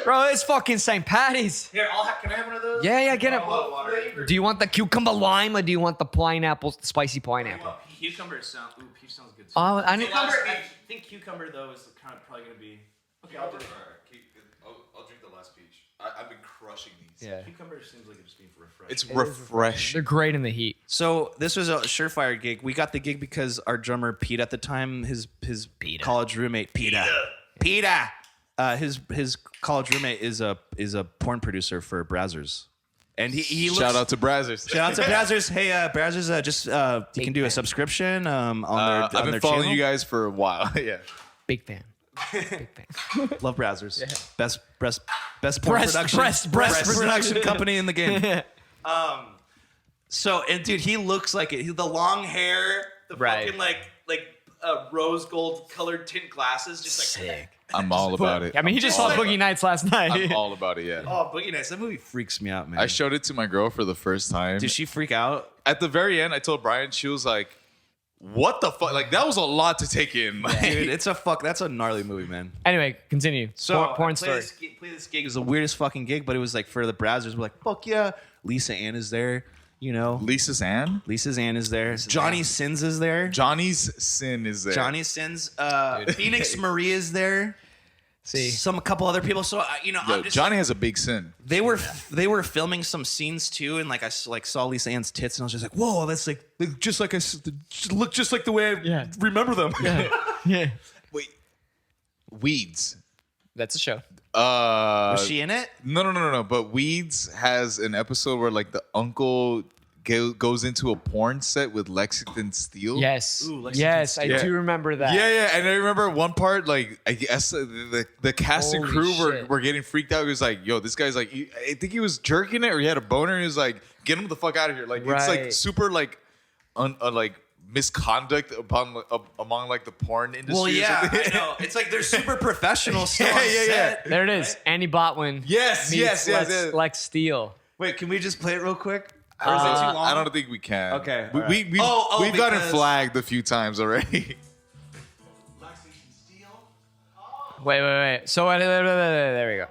Bro, it's fucking St. Patty's. Here, can I have one of those? Yeah, get it. Do you want the cucumber lime or do you want the pineapple, spicy pineapple? Cucumber sounds. Ooh, peach sounds good. Too. Oh, I need. I think cucumber though is kind of probably gonna be. Okay, I'll do it. I'll drink the last peach. I've been crushing these. Yeah. Cucumber seems like it's being refreshing. It's refreshing. They're great in the heat. So this was a Surefire gig. We got the gig because our drummer Pete at the time, his college roommate Peter, his college roommate is a porn producer for Brazzers, and he looks, Shout out to Brazzers. shout out to Brazzers. Hey, Brazzers, just you can do a subscription on their I've on been their following channel. you guys for a while. Yeah. Big fan. Big fan. Love Brazzers. Best porn Breast- production breast production company in the game. So and dude, he looks like it. The long hair, the Right. fucking like rose gold colored tint glasses, just like Sick. I'm all about it. I mean, he just saw Boogie Nights last I'm night. all about it, yeah. Oh, Boogie Nights. That movie freaks me out, man. I showed it to my girl for the first time. Did she freak out? At the very end, I told Brian, she was like, what the fuck? Like, that was a lot to take in. Like, Dude, that's a gnarly movie, man. Anyway, continue. So porn I story. Play this gig. It was the weirdest fucking gig, but it was like for the Brazzers. We're like, fuck yeah. Lisa Ann is there, you know. Lisa's Ann? Lisa's Ann is there. Johnny Sins is there. Johnny's Sin is there. Johnny Sins. Phoenix Marie is there. See, A couple other people. So Yo, I'm just Johnny has a big sin. They were filming some scenes too, and like I saw Lisa Ann's tits, and I was just like, "Whoa, that's like just like look just like the way I remember them." yeah, Wait. Weeds. that's a show. Was she in it? No. But Weeds has an episode where, like, the uncle goes into a porn set with Lexington Steele. Yes, Ooh, Lexington yes, I Steele. do remember that. Yeah, and I remember one part, like, I guess the cast and Holy crew were shit. getting freaked out. He was like, yo, this guy's like, I think he was jerking it or he had a boner. And he was like, get him the fuck out of here. Like, it's like Right. super, like, like misconduct among, like, the porn industry. Well, or yeah, something. I know. It's like they're super professional still Yeah, on yeah, set. There it is. Annie Botwin. Yes, meets yes. Lex Steele. Wait, can we just play it real quick? Or is it too long? I don't think we can. Okay, We, all we, right. we, Oh, we've gotten because- flagged a few times already. Lexington Steel. Wait. So there we go.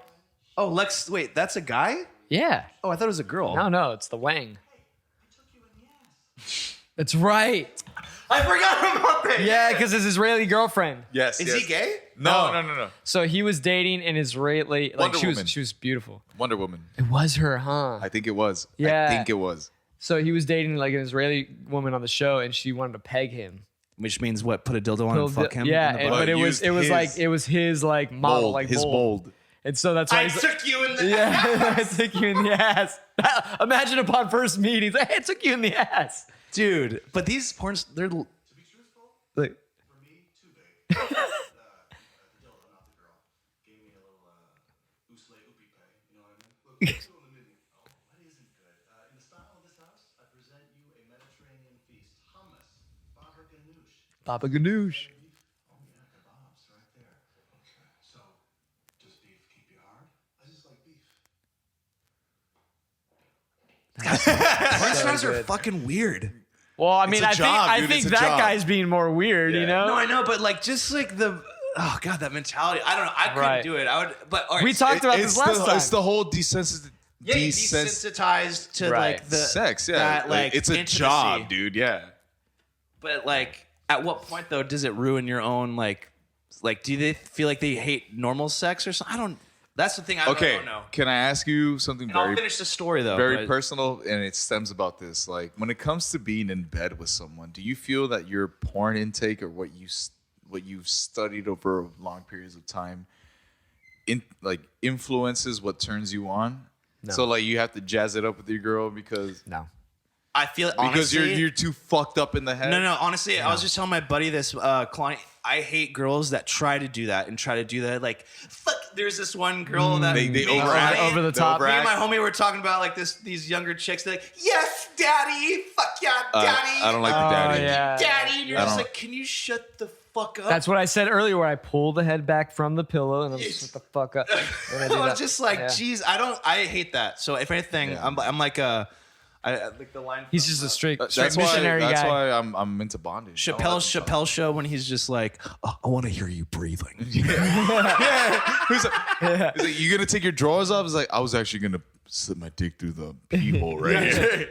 Oh, Lex. Wait, that's a guy? Yeah. Oh, I thought it was a girl. No, it's the Wang. I took you in the ass. That's right. I forgot about that. Yeah, because his Israeli girlfriend. Yes. Is he gay? No. So he was dating an Israeli. Like Wonder she Woman. was beautiful. Wonder Woman. It was her, huh? I think it was. Yeah. I think it was. So he was dating like an Israeli woman on the show, and she wanted to peg him. Which means what? Put a dildo on and fuck him? Yeah, in the and- butt? but it was his like model, Mold. like His mold. And so that's why I he's took you in the yeah, I took you in the ass. Imagine upon first meeting, he's like, hey, I took you in the ass. dude. But these porns, they're To be truthful, Like, for me, too big. The dildo, not the girl, gave me a little oosle oopie pay. You know what I mean? Look, two on the menu. Oh, that isn't good. In the style of this house, I present you a Mediterranean feast: hummus, baba ganoush. Papa Ganoush. Oh yeah, kebabs right there. Okay, so does beef keep you hard? I just like beef. porn stars are good. fucking weird. Well, I mean, a I job, think dude. I think It's a that job. guy's being more weird, you know? No, I know, but like just like the oh god, that mentality. I don't know. I couldn't Right. do it. I would. But all right, We talked about this last time. It's the whole desensitized. yeah, you're desensitized to Right. like the sex. Yeah, that, like, it's a intimacy. job, dude. Yeah. But like, at what point though does it ruin your own like do they feel like they hate normal sex or something? I don't. That's the thing I Okay. don't know. Can I ask you something And I'll very, finish the story though. very but- personal, and it stems about this? Like, when it comes to being in bed with someone, do you feel that your porn intake or what you've studied over long periods of time, influences what turns you on? No. So like you have to jazz it up with your girl because No. I feel because honestly, you're too fucked up in the head. No. Honestly, I was just telling my buddy this client. I hate girls that try to do that and try to do that. Like, fuck. There's this one girl that They me and overact. my- Over the They top. Me and overact. my homie were talking about like these younger chicks. They're like, yes, daddy, fuck yeah, daddy. I don't like the Oh, daddy. yeah. daddy. And you're I just don't- like, can you shut the fuck up? That's what I said earlier, where I pull the head back from the pillow and I'm just shut the fuck up. When I do I was that. just like, Yeah. geez, I hate that. So if anything, I'm like I like the line. He's from, just a straight That's why. missionary That's guy. why I'm into bondage. Chappelle show when he's just like, oh, I want to hear you breathing. He's like, you gonna take your drawers off? He's like, I was actually gonna slip my dick through the pee hole right here.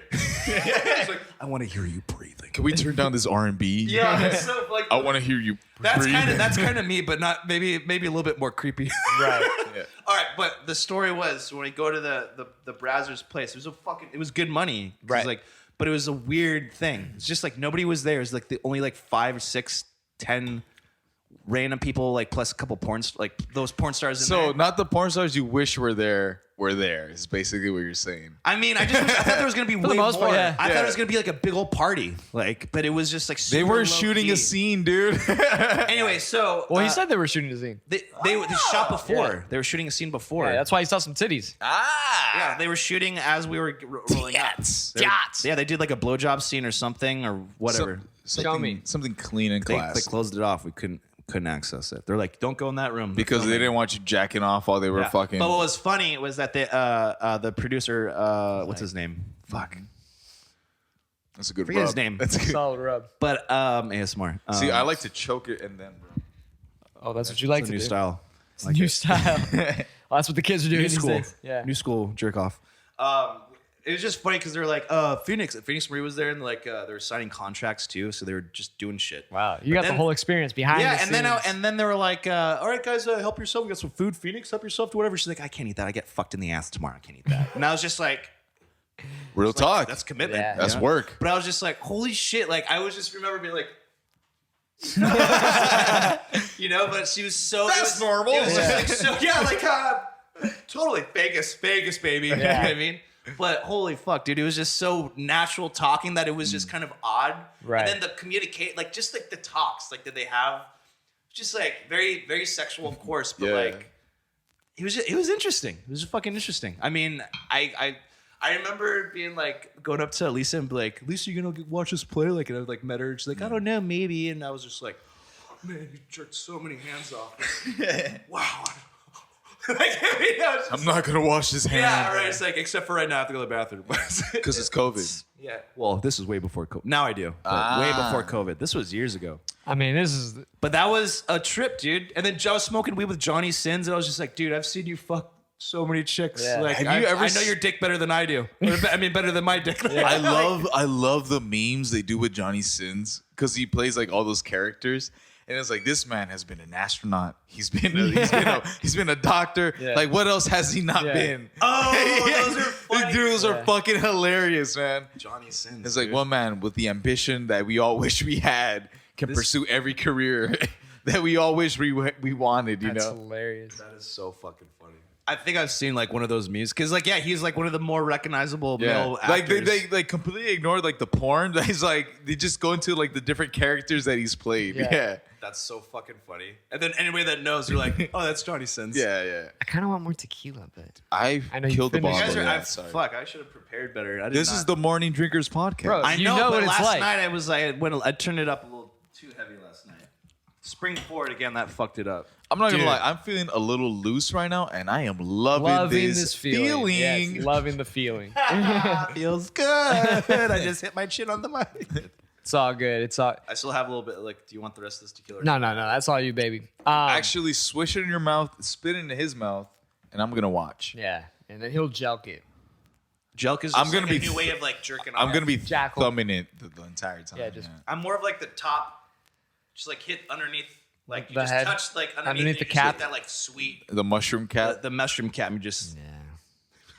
I want to hear you breathing. Can we turn down this R&B? Yeah, so like I want to hear you. that's breathe. kind of me, but not maybe a little bit more creepy. Right. Yeah. All right, but the story was when we go to the Brazzers place. It was good money. Right. Like, but it was a weird thing. It's just like nobody was there. It was like the only like 5 or 6, 10 random people, like plus a couple like those porn stars in So there. not the porn stars you wish were there. Is basically what you're saying. I mean, I thought there was gonna be way the most more. part, yeah. I thought Yeah. it was gonna be like a big old party, like, but it was just like They super were low shooting key. a scene, dude. Anyway, so Well, he said they were shooting a scene. they shot before. They were shooting a scene before. Yeah, that's why he saw some titties. Yeah, they were shooting as we were rolling out. Yachts. Yeah, they did like a blowjob scene or something or whatever. Show me. Something clean and They class. closed it off. We couldn't access it. They're like, don't go in that room. They're because they filming. didn't want you jacking off while they were Yeah. fucking. But what was funny was that the producer, what's his name? Fuck. That's a good. Forget his rub. name. That's good. Solid rub. But ASMR. See, I like to choke it and then. Oh, that's what you like it's a to new do. style. It's a new style. Well, that's what the kids are doing New these school. days. Yeah. New school jerk off. It was just funny because they were like, Phoenix Marie was there and like they were signing contracts too, so they were just doing shit. Wow, you got then- the whole experience behind Yeah, the and then scenes. and then they were like, all right, guys, help yourself. We got some food. Phoenix, help yourself to whatever. She's like, I can't eat that. I get fucked in the ass tomorrow. I can't eat that. And I was just like, Real talk. that's commitment. Yeah. That's you know? work. But I was just like, holy shit! Like I was just remember being like, you know. But she was so That's normal. It was just like so yeah, like totally Vegas, baby. You know what I mean? But holy fuck, dude! It was just so natural talking that it was just kind of odd. Right. And then the communicate, like just like the talks, like that they have, just like very very sexual, of course, but Yeah. like it was interesting. It was fucking interesting. I mean, I remember being like going up to Lisa and be like, Lisa, you gonna watch us play? Like, and I like met her. She's like, I don't know, maybe. And I was just like, man, you jerked so many hands off. Wow. I'm not gonna wash his hands. Yeah, right. It's like, except for right now, I have to go to the bathroom. Because it's COVID. Yeah. Well, this was way before COVID. Now I do. But way before COVID. This was years ago. I mean, this is But that was a trip, dude. And then I was smoking weed with Johnny Sins, and I was just like, dude, I've seen you fuck so many chicks. Yeah. Like, Have you ever I know your dick better than I do. I mean, better than my dick. I love the memes they do with Johnny Sins because he plays like all those characters. And it's like, this man has been an astronaut. He's been a doctor. Yeah. Like, what else has he not Yeah. been? Oh, those are funny. Dude, those are fucking hilarious, man. Johnny Sins. It's like one man with the ambition that we all wish we had can pursue every career that we all wish we wanted, you that's know? hilarious. That is so fucking funny. I think I've seen like one of those memes because, like, yeah, he's like one of the more recognizable male actors. Like they like completely ignored like the porn. He's like they just go into like the different characters that he's played. Yeah. Yeah. That's so fucking funny. And then anybody that knows, you're like, oh, that's Johnny Sins. Yeah. I kind of want more tequila, but I know you killed the finished. ball. You guys are, Yeah, sorry. fuck, I should have prepared better. I did This not. is the Morning Drinkers podcast. Bro, I You know, know but what it's last like. night I turned it up a little too heavy last night. Spring forward again, that fucked it up. I'm not Dude. gonna lie. I'm feeling a little loose right now, and I am loving this feeling. Yes, loving the feeling. Feels good. I just hit my chin on the mic. It's all good. It's all. I still have a little bit. Like, do you want the rest of this tequila? No. That's all you, baby. Actually, swish it in your mouth, spit it into his mouth, and I'm gonna watch. Yeah, and then he'll jelk it. Jelk is. I'm Just gonna like be- a new way of like jerking off. I'm gonna be Jackal. thumbing it the entire time. Yeah, just- I'm more of like the top, just like hit underneath. Like you The just head? touch like underneath, Underneath and the you just cap? hit that like sweet the mushroom cat. the mushroom cap. You just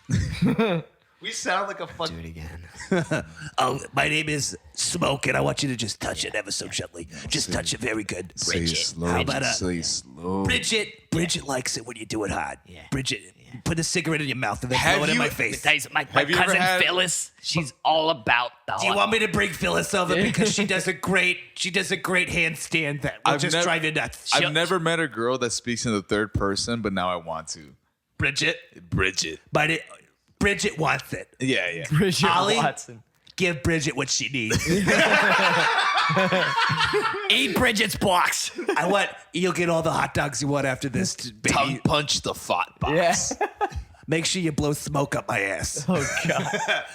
Yeah. we sound like a Do fucking. it again. Oh, my name is Smoke, and I want you to just touch it ever so gently. Just touch it very good. Say it slow. How about Say slow. Bridget likes it when you do it hard. Yeah. Bridget, put a cigarette in your mouth and then Have blow it in you- my face. My Have you ever cousin had- Phyllis, she's all about the. Do you want me to bring Phyllis over because she does a great handstand that will I've just nev- drive you nuts. I've never met a girl that speaks in the third person, but now I want to. Bridget, Bridget. but Bridget wants it. Yeah. Bridget Ollie? Watson? Give Bridget what she needs. Eat Bridget's box. You'll get all the hot dogs you want after this, baby. Tongue punch the fought box. Yes. Make sure you blow smoke up my ass. Oh god.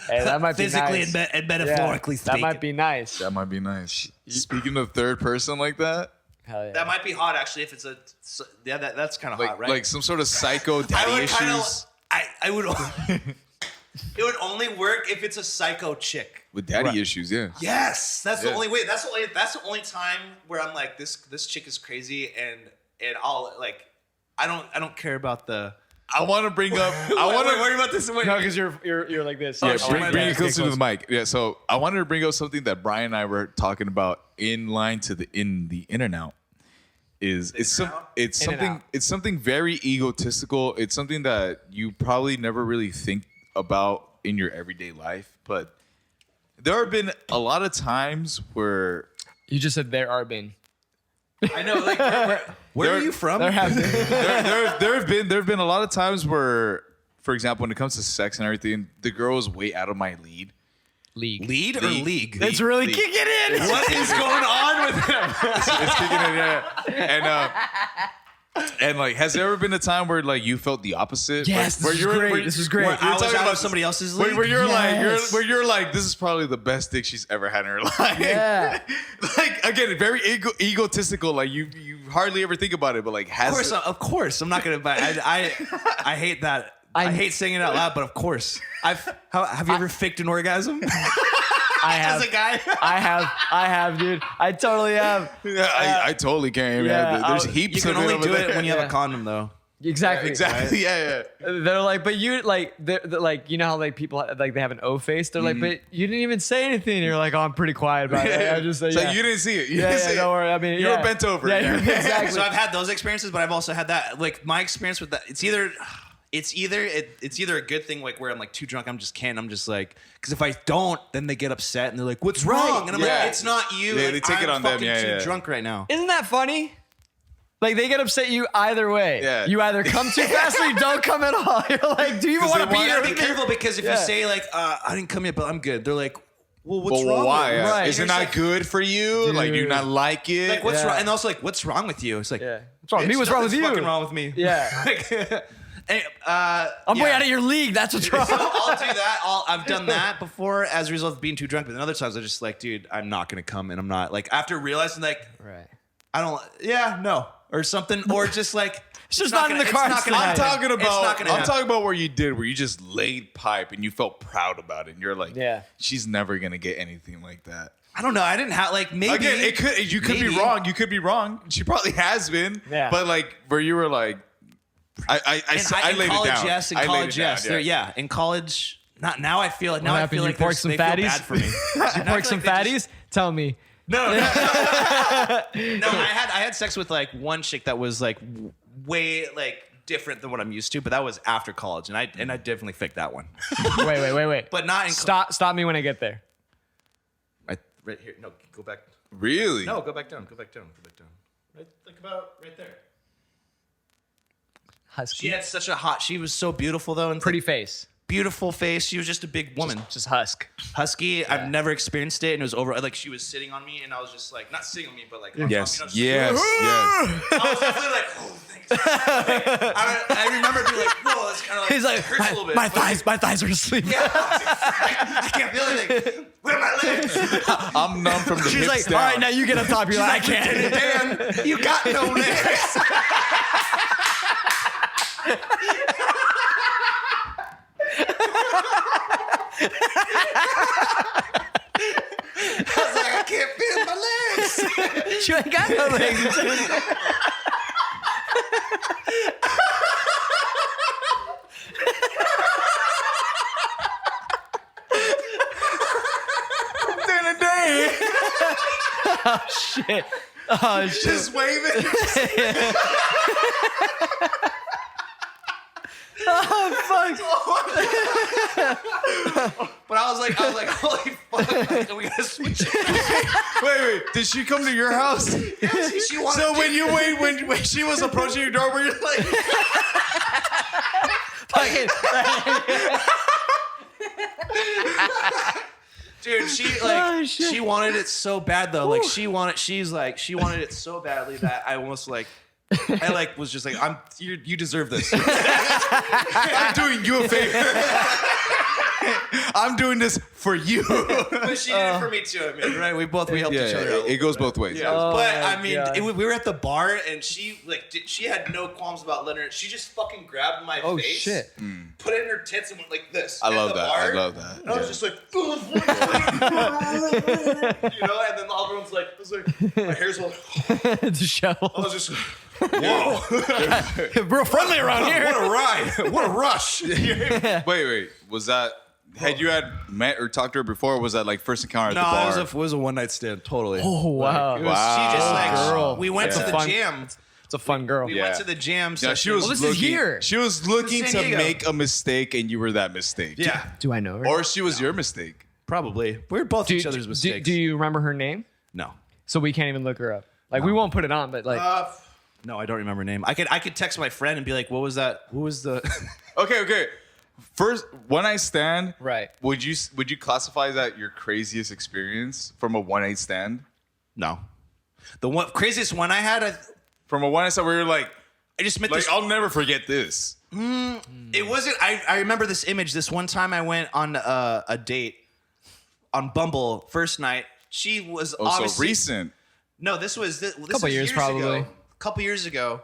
Hey, that might be Physically nice. and metaphorically Yeah, speaking. that might be nice. That might be nice. Speaking of third person like that, Hell yeah. That might be hot actually if it's a. Yeah, that's kind of hot, right? like some sort of psycho I daddy would issues. kinda- I would. It would only work if it's a psycho chick. With daddy issues, yeah. Yes, that's the Yeah. only way. That's the only time where I'm like, this chick is crazy, and I'll like, I don't care about the. I want to bring up. I I want to. worry about this. Wait, No, because you're like this. Yeah, shit, bring, my bring bad. it closer Stay to the mic. Yeah, so I wanted to bring up something that Brian and I were talking about in line to the in and out. It's In and out? it's something very egotistical. It's something that you probably never really think about in your everyday life, but there have been a lot of times where You just said there are been. I know. Like, where are you from? There have been. there have been a lot of times where, for example, when it comes to sex and everything, the girl is way out of my lead. League. Lead or league? It's really League. kicking in. What is going on with him? It's kicking in, yeah. And like, has there ever been a time where like you felt the opposite? Yes, where this is you're- great. where- This is great. where I you're was talking out about of somebody else's league. where you're Yes. like, where you're like, this is probably the best dick she's ever had in her life. Yeah. Like again, very egotistical. Like you hardly ever think about it, but like, has Of course, I'm not gonna. But I hate that. I hate saying it out loud, but of course, have you ever faked an orgasm I have. as a guy? I have, dude. I totally have. Yeah, I totally can. yeah, Yeah, there's I'll- heaps You can of only over do it there. when you have Yeah. a condom, though. Exactly. Exactly. Yeah. They're like, but you like, they're like, you know how like people like they have an O face. They're like, but you didn't even say anything. You're like, oh, I'm pretty quiet about it. I just say, So yeah. you didn't see it. You Yeah, didn't yeah, see don't it. worry. I mean, You yeah. were bent over. Yeah, Yeah. exactly. So I've had those experiences, but I've also had that. Like my experience with that, it's either a good thing, like where I'm like too drunk, I'm just like, because if I don't, then they get upset and they're like, "What's wrong?" And I'm Yeah. like, "It's not you. They Like, take it I'm on them. fucking Yeah, too yeah. drunk right now." Isn't that funny? Like they get upset you either way. Yeah. You either come too fast or you don't come at all. You're like, do you even 'Cause want they to be want- here? You gotta be careful because if Yeah. you say like, "I didn't come yet, but I'm good," they're like, "Well, what's Well, wrong?" why? with you? Right. Is it You're not just like, good for you? Like, do you Dude. not like it? Like, what's Yeah. wrong? And also, like, what's wrong with you? It's like, Yeah. What's wrong with me? "Bitch, What's wrong with nothing's you? fucking wrong with me. Yeah. Like, I'm way out of your league. That's what's wrong. So I'll do that. I've done that before as a result of being too drunk. But then other times I'm just like, dude, I'm not gonna come, and I'm not like after realizing like Right. I don't. Yeah, no, or something, or just like It's just not in the cards. I'm talking It's not gonna about happen. where you just laid pipe and you felt proud about it. And you're like, Yeah. she's never gonna get anything like that. I don't know. I didn't have like maybe Again, you could be maybe. wrong. You could be wrong. She probably has been. Yeah. But like where you were like, I in laid college, it down. yes. In I laid college, it down, yes. Yeah. In college, not now. I feel like now. I happened? feel You like porked some they feel fatties? bad for me. You pork some fatties? Tell me. No. I had sex with like one chick that was like way like different than what I'm used to, but that was after college, and I definitely faked that one. Wait. But not in Stop me when I get there. right here. No, go back. Really? No, go back down. Go back down. Right, like about right there. Husky. She had such a hot. She was so beautiful though, and Pretty face. beautiful face. She was just a big woman. Just husk. Husky. I've never experienced it, and it was over. Like she was sitting on me, and I was just like, not sitting on me, but like, on Yes. top, you know, Yes. Yes. I was definitely like, oh, thanks. I remember being like, whoa, it's kind of like, He's like, it hurts a little bit. my but- thighs are asleep. Yeah, I can't feel anything. Where are my legs? I'm numb from the She's hips like, down. all right, now you get up top. You're like, I can't. Dan, you got no legs. I was like, I can't feel my legs. You ain't got no legs. Oh shit. Oh shit. Just waving. But I was like, holy fuck, we gotta switch it. Wait. Did she come to your house? She wanted So to- when she was approaching your door, were you like, Fucking. dude, she like Oh, shit. she wanted it so bad though. Like she wanted it so badly that I almost like I like was just like you deserve this. I'm doing you a favor. I'm doing this for you. But she did it for me too. I mean, right? We helped each other out. it goes both ways. Yeah. Oh But my I mean, God. we were at the bar and she like she had no qualms about letting her. She just fucking grabbed my Oh, face, shit. put it in her tits, and went like this. I at love the that. bar. I love that. And I was just like, you know, and then the other one's like, I was like, my hair's all. Disheveled. I was just, whoa, Real friendly around here. what a ride, what a rush. Wait. Was that had you met or talked to her before? Or was that like first encounter at the bar? it was a one night stand, totally. Oh wow. It was, She just like Girl. we went Yeah. to the Fun. jam. It's a fun girl. We went to the jam. Yeah, she was Well, this is looking. here. She was looking San to Diego. make a mistake, and you were that mistake. Yeah, Do I know her? Or she was your mistake. probably. We're both each other's mistakes. Do you remember her name? No. So we can't even look her up. Like we won't put it on, but like No, I don't remember her name. I could text my friend and be like, "What was that? Who was the?" Okay. First, one night stand. Right. Would you classify that your craziest experience from a one night stand? No. The one craziest one I had, From a one night stand where you're like I just met like this. I'll never forget this. It wasn't. I remember this image. This one time I went on a date on Bumble. First night, she was Oh, so obviously recent. No, this was Couple was years, probably. A couple years ago.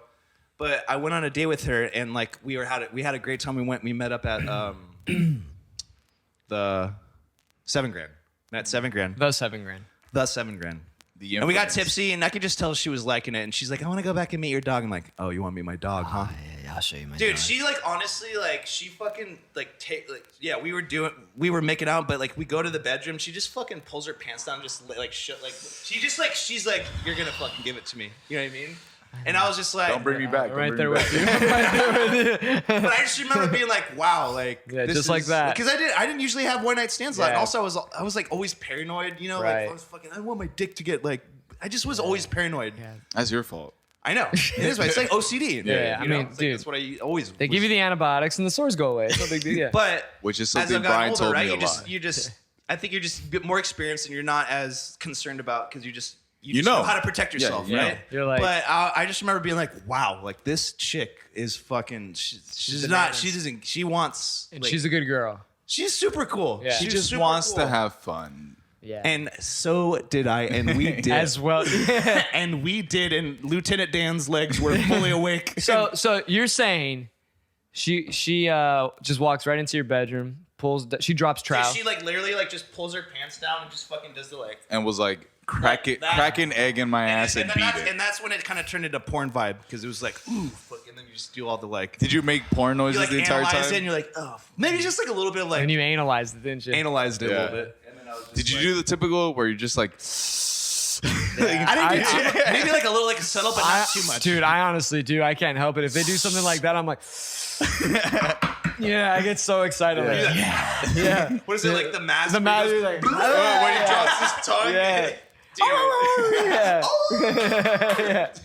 But I went on a date with her, and like we had a great time. We met up at the 7 Grand. Met 7 Grand. the $7,000. The 7 Grand. The And we got influence. tipsy, and I could just tell she was liking it. And she's like, "I want to go back and meet your dog." I'm like, "Oh, you want to meet my dog, huh?" Yeah, I'll show you my Dude, she like honestly like she fucking like yeah, we were making out, but like we go to the bedroom, she just fucking pulls her pants down, just like shit, like she just like she's like, "You're gonna fucking give it to me," you know what I mean? And I was just like, Don't bring me back. Don't right bring there me with back. you. but I just remember being like, "Wow, like Yeah, this just like that. because I didn't usually have one night stands a lot. And Yeah. also I was like always paranoid, you know, Right. like I want my dick to get like I just was always paranoid. That's your fault. I know it is, but it's like OCD. Yeah, I you know? mean, It's like, dude, that's what I always. They give you the antibiotics and the sores go away. It's no big deal. Yeah. But Which is as something I've gotten Brian older, told right? me a lot. You just I think you're just a bit more experienced and you're not as concerned about because you just you You just know know. how to protect yourself, you know. right? You're like- but I just remember being like, wow, like this chick is fucking. She's not. She doesn't. She wants. And like, she's a good girl. she's super cool. Yeah. She She's just super wants cool. to have fun. Yeah. And so did I, and we did as well. and we did, and Lieutenant Dan's legs were fully awake. So you're saying she just walks right into your bedroom, she drops trowel. she like literally like just pulls her pants down and just fucking does the like. And was like, crack an egg in my ass and beat it. And that's when it kind of turned into porn vibe because it was like, ooh, fuck, and then you just do all the like. Did you make porn noises You like the entire analyze time? it and you're like, oh, maybe just like a little bit of like and you analyzed it, didn't you? analyzed it Yeah. a little bit. And then I was just Did you like, do the typical where you're just like, I didn't do too, maybe like a little like subtle, but not too much. Dude, I honestly do. I can't help it. If they do something like that, I'm like, yeah, I get so excited. Yeah. Like, yeah. What is it like the mask? The where he mask, goes, like, when he drops his tongue. Yeah.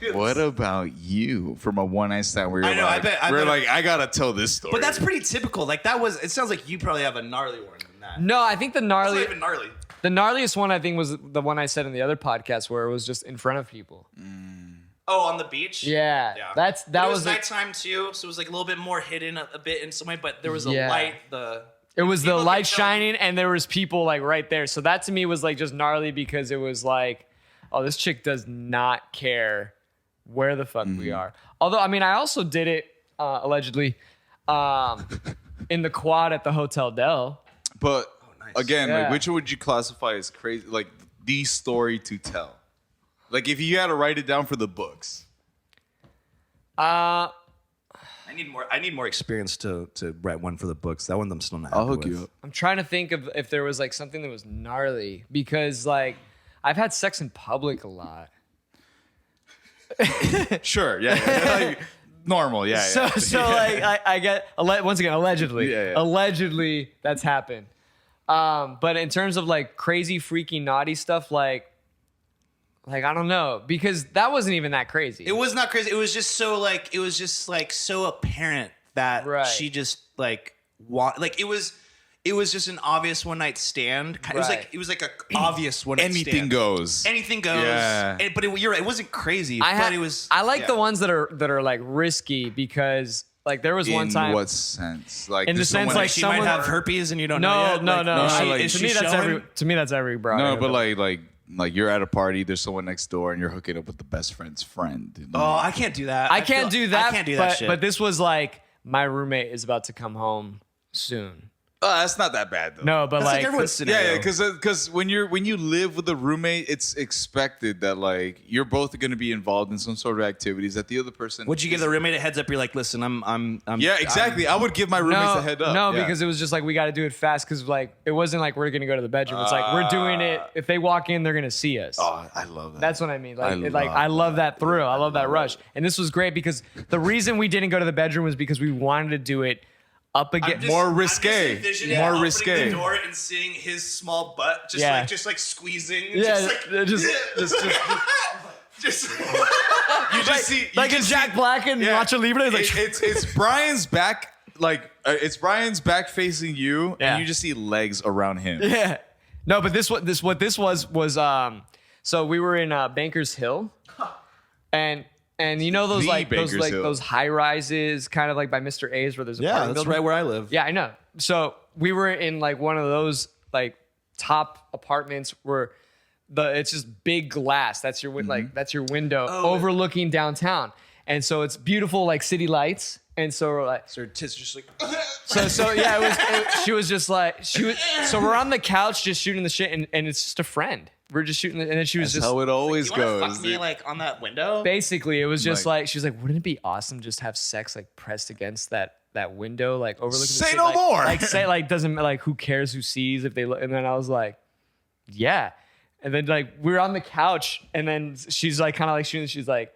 Dude. what about you from a one night stand where you're I know, like, I bet- I gotta tell this story. But that's pretty typical. Like that was. It sounds like you probably have a gnarly one than that. No, I think the It's not gnarly, even gnarly. the gnarliest one I think was the one I said in the other podcast where it was just in front of people. Oh, on the beach. Yeah, But that it was like, nighttime too, so it was like a little bit more hidden a bit in some way. But there was a Yeah. light. it was the people can light tell- shining and there was people like right there. So that to me was like just gnarly because it was like, oh, this chick does not care where the fuck we are. Although, I mean, I also did it allegedly in the quad at the Hotel Del. But again, Yeah. like, which would you classify as crazy? Like the story to tell. Like if you had to write it down for the books. I need more experience to write one for the books. That one I'm still not. I'll happy hook with. you up. I'm trying to think of if there was like something that was gnarly because like I've had sex in public a lot. Sure, yeah. Like, normal, yeah. So like I get once again allegedly, allegedly that's happened. But in terms of like crazy, freaky, naughty stuff, like I don't know because that wasn't even that crazy. It was not crazy. It was just so like so apparent that Right. she just like it was just an obvious one night stand. Right. It was like a obvious one night stand. Anything goes. Anything goes. Yeah. But you're right. It wasn't crazy. I but it was. I like yeah. the ones that are like risky because like there was one In time. what sense? Like In the there's sense, someone- like, She someone- might have herpes and you don't know No, yet. no, Like, no. like, is To she me, that's showing? every bro. No, but like you're at a party, there's someone next door, and you're hooking up with the best friend's friend. You know? Oh, I can't do that. I can't do that. I can't do that but, shit. But this was like my roommate is about to come home soon. Oh, that's not that bad though. No, but That's like everyone's scenario. Yeah, because when you live with a roommate, it's expected that like you're both going to be involved in some sort of activities that the other person. Would you give the roommate a heads up? You're like, listen, I'm Yeah, exactly. I would give my roommates no, a head up. No, yeah. because it was just like we got to do it fast because like it wasn't like we're gonna go to the bedroom. It's like we're doing it. If they walk in, they're gonna see us. Oh, I love that. That's what I mean. I I love that thrill. I love that rush. And this was great because the reason we didn't go to the bedroom was because we wanted to do it up again. More risque. More risque. The door and seeing his small butt, Yeah. just like squeezing. Yeah, just You just see like in Jack Black and Yeah. Nacho Libre. It's like it's Brian's back, like it's Brian's back facing you, Yeah. and you just see legs around him. yeah. No, but this was so we were in Bankers Hill, and you know those The like Bankers Hill. those high rises kind of like by Mr. A's where there's a yeah, apartment that's building? right where I live. Yeah, I know. So we were in like one of those like top apartments where it's just big glass. That's your that's your window overlooking downtown, and so it's beautiful like city lights. And so we're like, So her tits just like. so yeah, she was just like So we're on the couch just shooting the shit, and it's just a friend. We're just shooting, and then she was That's just how it always You want to goes. fuck me dude. like on that window? basically it was just Like- like she was like, wouldn't it be awesome just have sex like pressed against that window like overlooking the Say shit, no like, more. like say like doesn't like who cares who sees if they look. And then I was like, yeah. And then like we were on the couch, and then she's like kind of like shooting. She's like,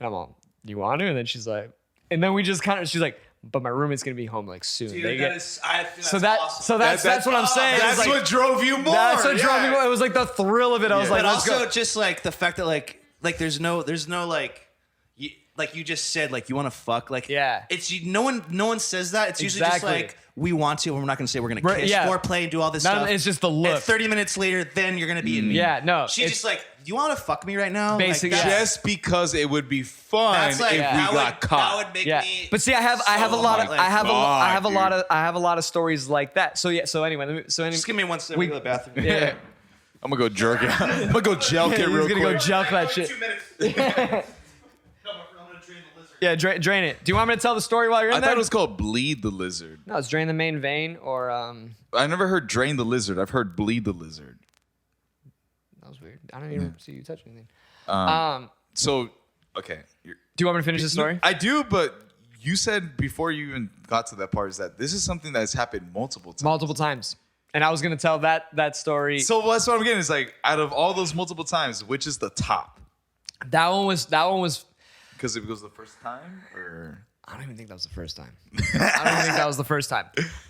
I'm all, you want to? And then she's like, and then we just kind of she's like, but my roommate's gonna be home like soon. Dude, They get- I think so that's that awesome. so that's what I'm saying. That's It's like, what drove you more. that's what drove me. yeah. It was like the thrill of it. I was like, But let's also go. just like the fact that like there's no like you just said like you want to fuck like Yeah. it's no one says that. It's usually Exactly. just like we want to, and we're not going to say we're going to Right, kiss, yeah. foreplay, and do all this No, stuff. it's just the look. And 30 minutes later, then you're going to be in me. Yeah, no, She's it's- just like, do you want to fuck me right now? Basically, like, that's, Just because it would be fun that's like, if we that got would, caught. That would make Yeah, me. but see, I have a lot of, like, I have a lot of stories like that. So yeah, so anyway, Just give me one second. We go to the bathroom. Yeah, I'm gonna go jerk it. I'm gonna go jelk it he's real gonna quick. go jump that shit. 2 minutes. No, I'm going to drain the lizard. Yeah, drain it. Do you want me to tell the story while you're in I there? thought it was called bleed the lizard. No, it's drain the main vein or I never heard drain the lizard. I've heard bleed the lizard. that was weird. I don't even see you touch anything. So, okay. Do you want me to finish the story? I do, but you said before you even got to that part is that this is something that's happened multiple times. Multiple times. And I was gonna tell that story. So that's what I'm getting. Is like out of all those multiple times, which is the top? that one was Because it was the first time, or I don't even think that was the first time. I don't think that was the first time.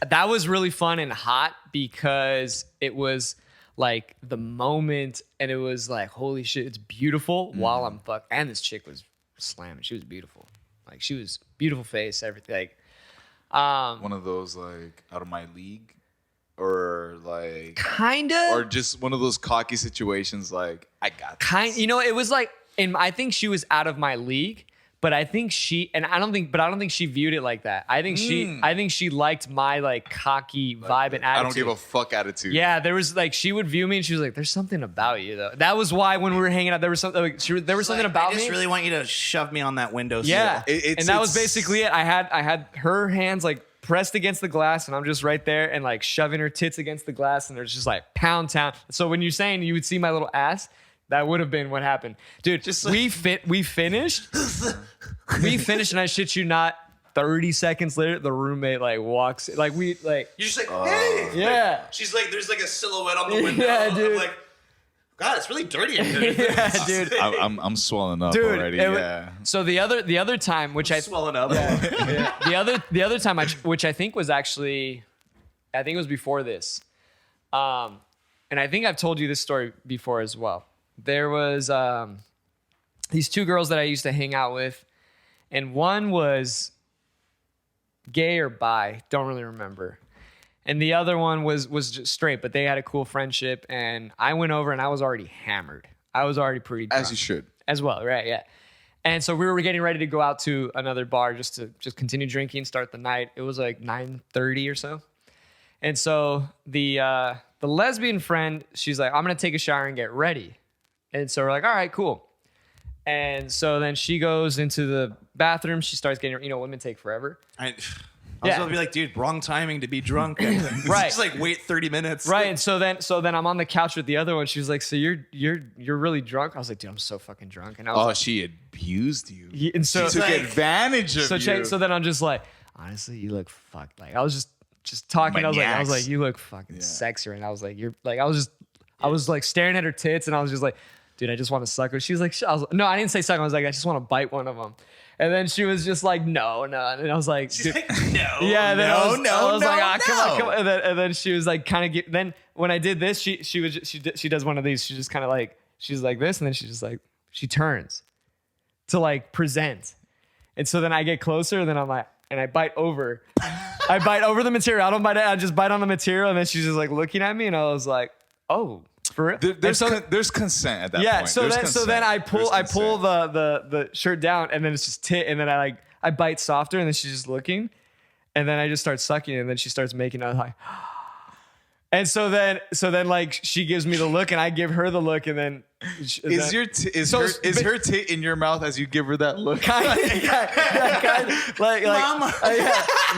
That was really fun and hot because it was like the moment and it was like, holy shit, it's beautiful while I'm and this chick was slamming. She was beautiful. Like she was beautiful face, everything. one of those like out of my league, or like, Kinda. or just one of those cocky situations like I got this. It was like, and I think she was out of my league, but I think I don't think she viewed it like that. I think she liked my like cocky vibe and attitude. I don't give a fuck attitude. Yeah, there was like, she would view me and she was like, there's something about you though. That was why when we were hanging out, there was something like, there was something about I just me. really want you to shove me on that window. Yeah, It's- and that was it's- basically it. I had her hands like pressed against the glass, and I'm just right there and like shoving her tits against the glass, and there's just like pound town. So when you're saying you would see my little ass, that would have been what happened, dude. Just we finished, and I shit you not, 30 seconds later, the roommate like walks, like we like, You're just like, hey. yeah, She's like, there's like a silhouette on the window. Yeah, dude. I'm like, God, it's really dirty in here. yeah, dude. I'm swelling up Dude, already. it wa- Yeah. So the other time, which I swelling up. the other time, which I think was actually, I think it was before this, and I think I've told you this story before as well. There was these two girls that I used to hang out with, and one was gay or bi, don't really remember, and the other one was just straight, but they had a cool friendship, and I went over and I was already hammered. I was already pretty drunk. As you should. As well, right? Yeah. And so we were getting ready to go out to another bar just to continue drinking, start the night. It was like 9:30 or so. And so the lesbian friend, she's like, I'm gonna take a shower and get ready. And so we're like, all right, cool. And so then she goes into the bathroom. She starts getting, women take forever. I was Yeah. about to be like, dude, wrong timing to be drunk. Right. Just like wait 30 minutes. Right. And so then I'm on the couch with the other one. She was like, so you're really drunk? I was like, dude, I'm so fucking drunk. And I was Oh, like, she abused you. and so She took advantage of you. So then I'm just like, honestly, you look fucked. Like I was just talking. I was Maniacs. like, you look fucking sexy. And I was like, you're like, I was like staring at her tits, and I was just like, dude, I just want to suck her. She was like, no, I didn't say suck. I was like, I just want to bite one of them. And then she was just like, no. And I was like, She's dude. like, no. Yeah, and then I was like, no, ah, come on. And then she was like, kind of then when I did this, she does one of these. She just kind of like, she's like this, and then she just like, she turns to like present. And so then I get closer, and then I'm like, and I bite over. I bite over the material. I don't bite it. I just bite on the material, and then she's just like looking at me, and I was like, oh, for real? There's consent at that Yeah, point. so There's then I pull consent. the shirt down, and then it's just tit, and then I bite softer, and then she's just looking, and then I just start sucking, and then she starts making out like, and so then like she gives me the look, and I give her the look, and then is her tit in your mouth as you give her that look? kind of like Mama.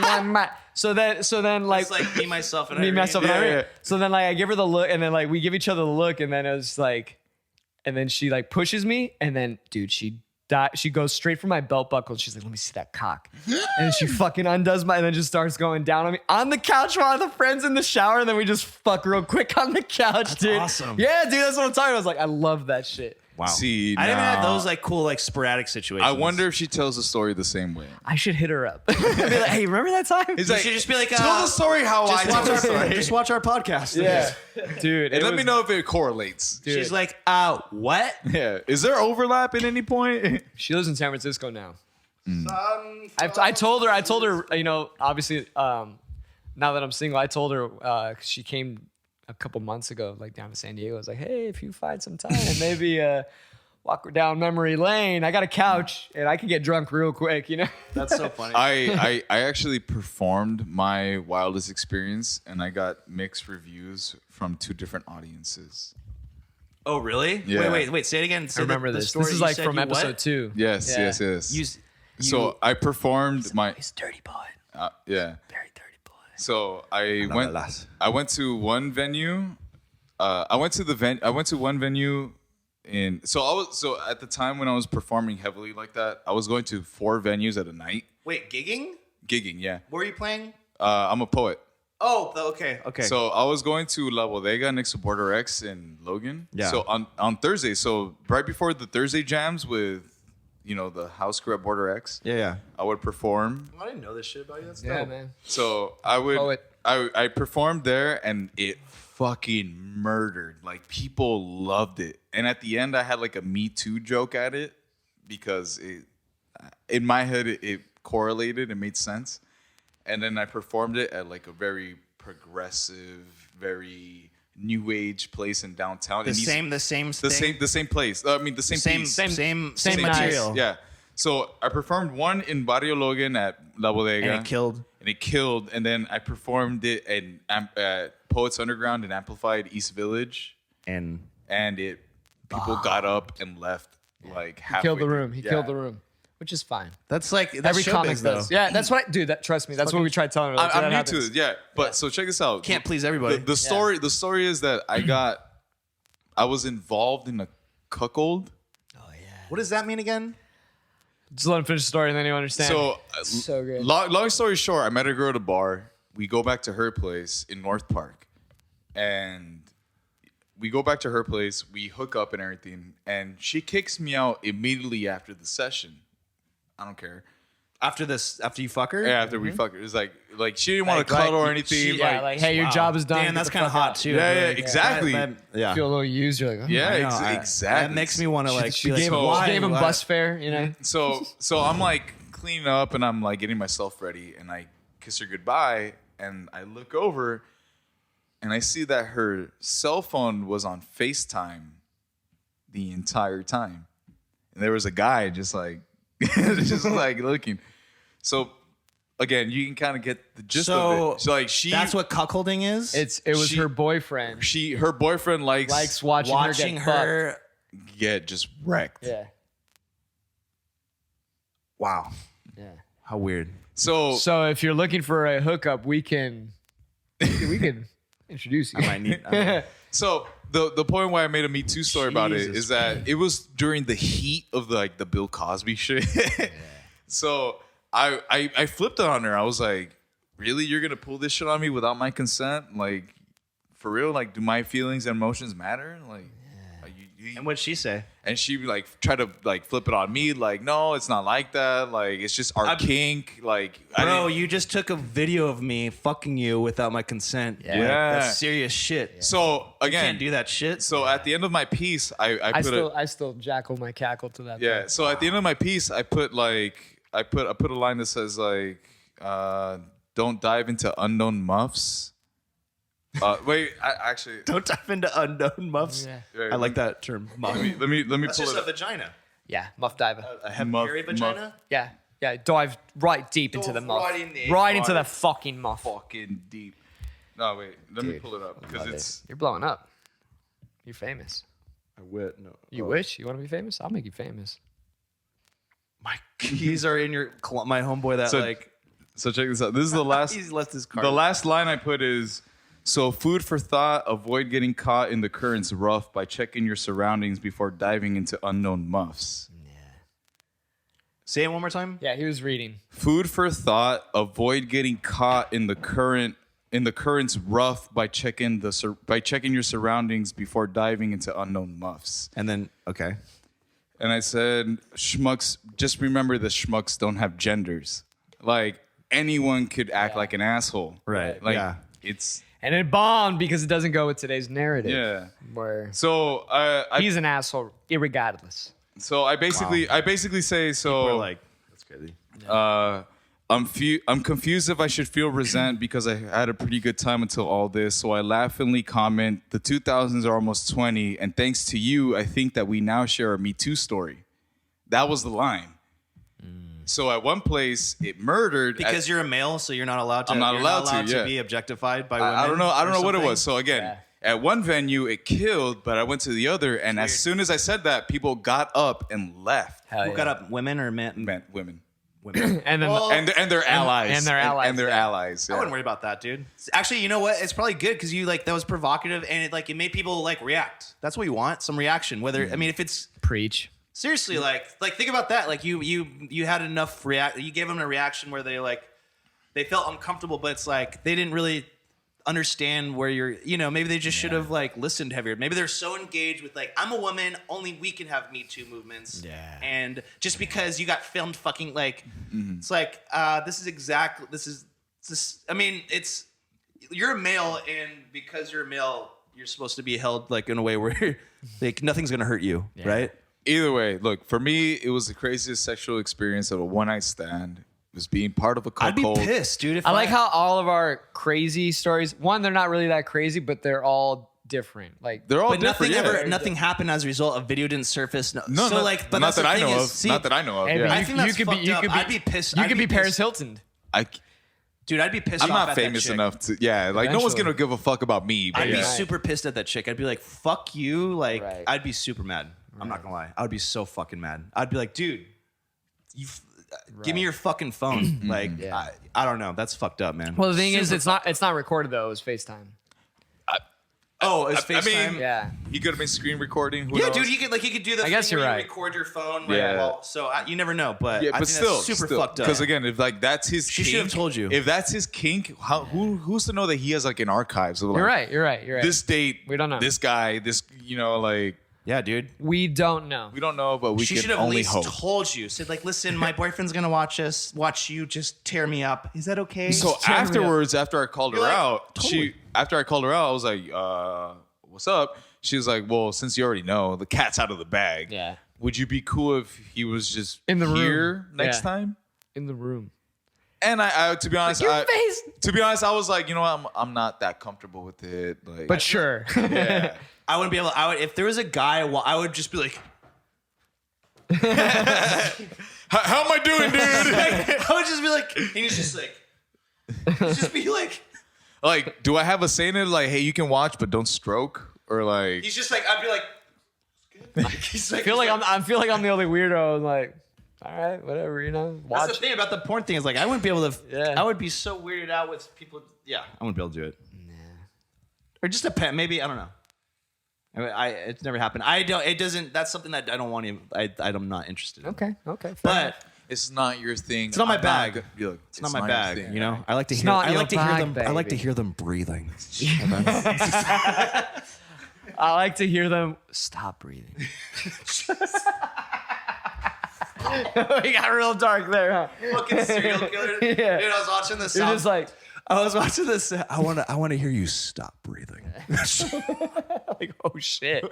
Mama. So then like It's like me, myself, and me, Irene. myself, and Yeah, Irene. yeah. So then like I give her the look, and then like we give each other the look, and then it was like, and then she like pushes me, and then dude, she goes straight for my belt buckle, and she's like, let me see that cock. And then she fucking undoes and then just starts going down on me on the couch while the friend's in the shower, and then we just fuck real quick on the couch, dude. awesome. Yeah, dude, that's what I'm talking about. I was like, I love that shit. Wow. See, I didn't now- have those like cool, like sporadic situations. I wonder if she tells the story the same way. I should hit her up. Be like, hey, remember that time? He's You should just be like, tell the story how I tell the story. just watch our podcast. Yeah, dude. And let me know if it correlates. She's like, what? Yeah. Is there overlap at any point? She lives in San Francisco now. I told her, obviously, now that I'm single, I told her 'cause she came a couple months ago, like down to San Diego. I was like, hey, if you find some time, maybe walk down memory lane. I got a couch and I can get drunk real quick, you know? That's so funny. I actually performed my wildest experience, and I got mixed reviews from 2 different audiences. Oh, really? Yeah. Wait. Say it again. Say I remember the this. story This is you like said from you episode what? 2. Yes, Yeah. yes. So I performed my He's dirty boy. yeah. Very dirty boy. So I went to one venue. I went to one venue so at the time when I was performing heavily like that, I was going to 4 venues at a night. Wait, gigging? Gigging, yeah. Where are you playing? I'm a poet. Oh, okay. So I was going to La Bodega next to Border X in Logan. Yeah. So on Thursday, so right before the Thursday jams with, the house crew at Border X, Yeah. I would perform. I didn't know this shit about you. That's Yeah, dope. man. So I would Poet. I performed there, and it fucking murdered. Like, people loved it. And at the end I had like a Me Too joke at it, because in my head it correlated, it made sense. And then I performed it at like a very progressive, very new age place in downtown. The same place. I mean, the same piece. same Same material. nice. Yeah. So I performed one in Barrio Logan at La Bodega. And it killed. And then I performed it at Poets Underground in Amplified East Village. And People got up and left like halfway. Killed the room. He Yeah. killed the room, which is fine. that's like Every comic though. does. Yeah, that's what trust me. That's what we tried telling her. Like, I'm that new happens. to it, yeah. But so check this out. Can't please everybody. The story is that I was involved in a cuckold. What does that mean again? Just let him finish the story and then you'll understand. So, So good. Long story short, I met a girl at a bar. We go back to her place in North Park, and we go back to her place. We hook up and everything, and she kicks me out immediately after the session. I don't care. After you fuck her? Yeah, after we fuck her, it's like she didn't want to cuddle or anything. like, hey, your job is done. Damn, Get that's the kind of fuck hot out. too. Yeah, Like, exactly. yeah. Feel a little used. You're like, oh. Yeah, I know, exactly. That makes me want to like. She be like, gave him, why? she gave him Why? bus fare, you know. So I'm like cleaning up, and I'm like getting myself ready, and I kiss her goodbye, and I look over, and I see that her cell phone was on FaceTime the entire time, and there was a guy just like looking. So again, you can kind of get the gist of it. So like that's what cuckolding is. It was her boyfriend. her boyfriend likes watching her. get just wrecked. Yeah. Wow, Yeah. how weird. So So if you're looking for a hookup, we can introduce you. I might need. So the point why I made a Me Too story about it Jesus is that it was during the heat of the Bill Cosby shit. So I flipped it on her. I was like, really? You're gonna pull this shit on me without my consent? Like, for real? Like, do my feelings and emotions matter? Like, And what'd she say? and she like tried to like flip it on me. Like, no, it's not like that. Like, it's just our kink. Like, Bro, you just took a video of me fucking you without my consent. Yeah. Like, Yeah. that's serious shit. So You again, can't do that shit. So at the end of my piece, I still jackal my cackle to that. Yeah. part. So at the end of my piece, I put a line that says like, "Don't dive into unknown muffs." Wait, actually, Don't dive into unknown muffs. Yeah. I like that term. Muff. let me That's pull just it a up. vagina. Yeah, muff diver. A heavy Muff- hairy vagina. Yeah, yeah. Dive right deep into the Dove muff. right Right, in into the- the fucking muff. Fucking deep. No, wait. Let me Dude, pull it up because Love it. it's. You're blowing up. You're famous. I wit. No. You wish you want to be famous? I'll make you famous. My keys are in your. My homeboy that So- like. So check this out. This is the last. He's left his card. The last line I put is, so food for thought, avoid getting caught in the currents rough by checking your surroundings before diving into unknown muffs. Say it one more time. Yeah, he was reading. Food for thought, avoid getting caught in the currents rough by checking your surroundings before diving into unknown muffs. And then okay. And I said, schmucks, just remember that schmucks don't have genders. Like, anyone could act like an asshole. Right, Like, yeah. it's, And it bombed because it doesn't go with today's narrative. yeah. Where So, he's an asshole, irregardless. I basically say, We're like that's crazy. I'm confused if I should feel resent because I had a pretty good time until all this. So I laughingly comment, the 2000s are almost 20, and thanks to you, I think that we now share a Me Too story. That was the line. So at one place, it murdered Because you're a male, so you're not allowed to. I'm not you're allowed to, yeah. be objectified by women. I don't know. I don't know what it something? was. So again, at one venue it killed, but I went to the other, and as soon as I said that, people got up and left. Hell Who yeah. got up? Women or men? Men, women, And then Well, and their allies, and their allies, and their yeah. allies. I Yeah. wouldn't worry about that, dude. Actually, you know what? It's probably good because you like that was provocative and it made people like react. That's what you want, some reaction. Whether I mean, if it's preach. seriously like think about that. Like you had enough react. You gave them a reaction where they felt uncomfortable, but it's like they didn't really understand where you're. Maybe they just should have like listened heavier. Maybe they're so engaged with like I'm a woman, only we can have Me Too movements. Yeah. And just because you got filmed fucking like it's like I mean it's you're a male and because you're a male you're supposed to be held like in a way where like nothing's gonna hurt you, right? Either way, look, for me, it was the craziest sexual experience of a one-night stand. It was being part of a I'd be cuckold. pissed, dude. If I like how all of our crazy stories. One, they're not really that crazy, but they're all different. Like They're all but different. nothing happened as a result of video didn't surface. No, so not, like, but not that's that the I thing know is, of. see, Not that I know of. Hey, Yeah. but I think that's you could be. fucked You up. could be. I'd be pissed. You I'd could be be Paris pissed. Hilton. Dude, I'd be pissed I'm off not at famous that chick. enough to. Yeah, like no one's Eventually. gonna give a fuck about me. But I'd be yeah. super pissed at that chick. I'd be like, "Fuck you!" Like, Right. I'd be super mad. I'm not gonna lie. I would be so fucking mad. I'd be like, "Dude, give me your fucking phone." Like, Yeah. I don't know. That's fucked up, man. Well, the thing is, Super it's not recorded though. It was FaceTime. Oh, it's I FaceTime. mean, Yeah. He could have been screen recording. Who Yeah, knows? dude, you could do the I guess thing you're where right. you record your phone. Right? Yeah. Well, so you never know, but Yeah, I but think still, that's super fucked up. Because again, if like that's his, She kink, should have told you. If that's his kink, who's to know that he has like an archives of like You're right. You're right. You're right. this date, We don't know. this guy, this like yeah, dude. we don't know. we don't know, but we She can should have at only least hope. told you. Said like, listen, my boyfriend's gonna watch you just tear me up. Is that okay? So Tear me up. afterwards, after I called her You're like, out, totally. after I called her out, I was like, "What's up?" She was like, "Well, since you already know, the cat's out of the bag. Yeah. Would you be cool if he was just In the room. here next Yeah. time?" In the room. And I to be honest, Your face. to be honest, I was like, you know what, I'm not that comfortable with it. Like, But sure. yeah. I wouldn't be able. I would if there was a guy. I would just be like, How am I doing, dude? I would just be like, and he's just like, just be like, Like, do I have a saying it like, hey, you can watch, but don't stroke, or like, he's just like, I'd be like, he's like, I feel like I'm the only weirdo. And like, all right, whatever, That's Watch. the thing about the porn thing is like I wouldn't be able to. Yeah. I would be so weirded out with people. Yeah, I wouldn't be able to do it. Or just a pet. Maybe I don't know. It's never happened. I don't. It doesn't. That's something that I don't want to. I'm not interested in. Okay. Okay. But it's not your thing. it's not my bag. Look, It's not my bag. thing. You know. I like to hear. not I your like to hear bag, them. I like to baby. hear them breathing. I like to hear them stop breathing. We got real dark there, huh? Fucking serial killer. Yeah. Dude, I was watching this. You're just like, I was watching this. I want to hear you stop breathing. oh shit.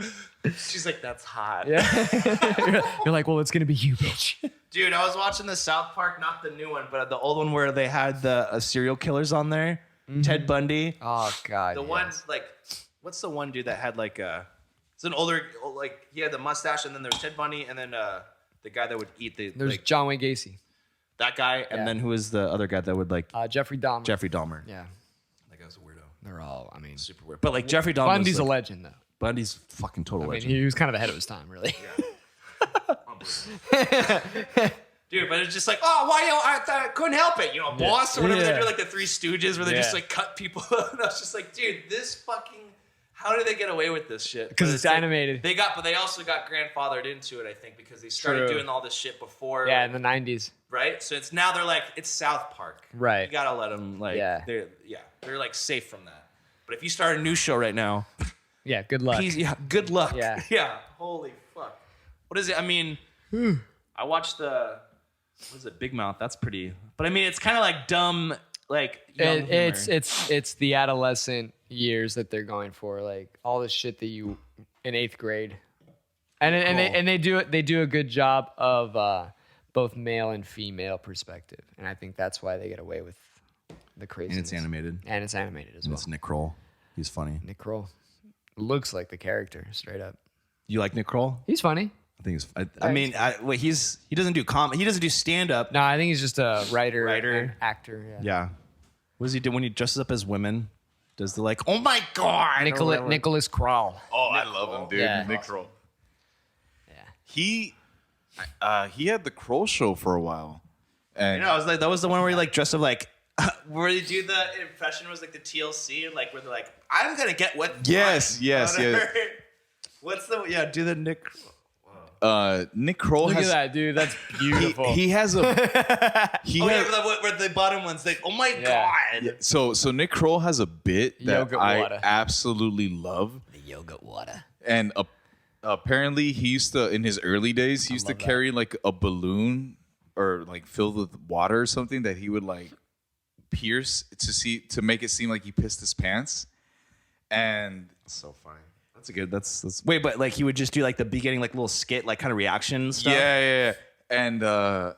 She's like, that's hot. Yeah. You're like, well, it's gonna be you, bitch. Dude, I was watching the South Park, not the new one, but the old one where they had the serial killers on there. Ted Bundy. Oh god. The one, like, what's the one dude that had like it's an older, like, he had the mustache, and then there's Ted Bundy, and then the guy that would eat the, There's like, John Wayne Gacy. that guy, and Yeah. then who was the other guy that would, like, Jeffrey Dahmer. Jeffrey Dahmer. Yeah. That guy was a weirdo. They're all. I mean, Super weird. But, like, Jeffrey Dahmer Bundy's a was, like, legend, though. Bundy's fucking total I mean, legend. he was kind of ahead of his time, really. Dude, but it's just like, oh, why I couldn't help it, boss, or whatever they Yeah. do, like the Three Stooges, where they just Yeah. like cut people. And I was just like, dude, this fucking, how did they get away with this shit? 'Cause But it's like, animated. but they also got grandfathered into it, I think, because they started True. doing all this shit before. Yeah, like, in the '90s. right? So it's now they're like, it's South Park, Right. You gotta let them like, Yeah. they're like safe from that. But if you start a new show right now, Yeah. Good luck. good luck. Yeah. yeah. Holy fuck. What is it? I mean, I watched what is it? Big Mouth. That's pretty. But I mean, it's kind of like dumb, like young humor. It's the adolescent years that they're going for, like all the shit that you in 8th grade, and they do a good job of both male and female perspective, and I think that's why they get away with the craziness. And it's animated. And it's animated as And well. it's Nick Kroll. He's funny. Nick Kroll looks like the character straight up. You like Nick Kroll? He's funny. I think he's. Wait, he doesn't do he doesn't do stand up. No, I think he's just a writer, Writer. and actor. Yeah. Yeah. What does he do when he dresses up as women? Does the like, oh my god, Nicholas Kroll. Oh, I love him, dude. Yeah. Nick Kroll. Yeah. He had the Kroll show for a while, and I was like, that was the one where he like dressed up like, where they do the impression was like the TLC, like where they're like, I'm gonna get what. yes. What's the do the Nick? Nick Kroll Look has at that, dude. That's beautiful. he has a where the bottom one's like, oh my god. so Nick Kroll has a bit that Yogurt I water. absolutely love, the yogurt water. and apparently he used to, in his early days, he used to carry like a balloon or like filled with water or something that he would like pierce to make it seem like he pissed his pants, and So funny. That's wait, but like he would just do like the beginning like little skit like kind of reaction stuff. yeah. And I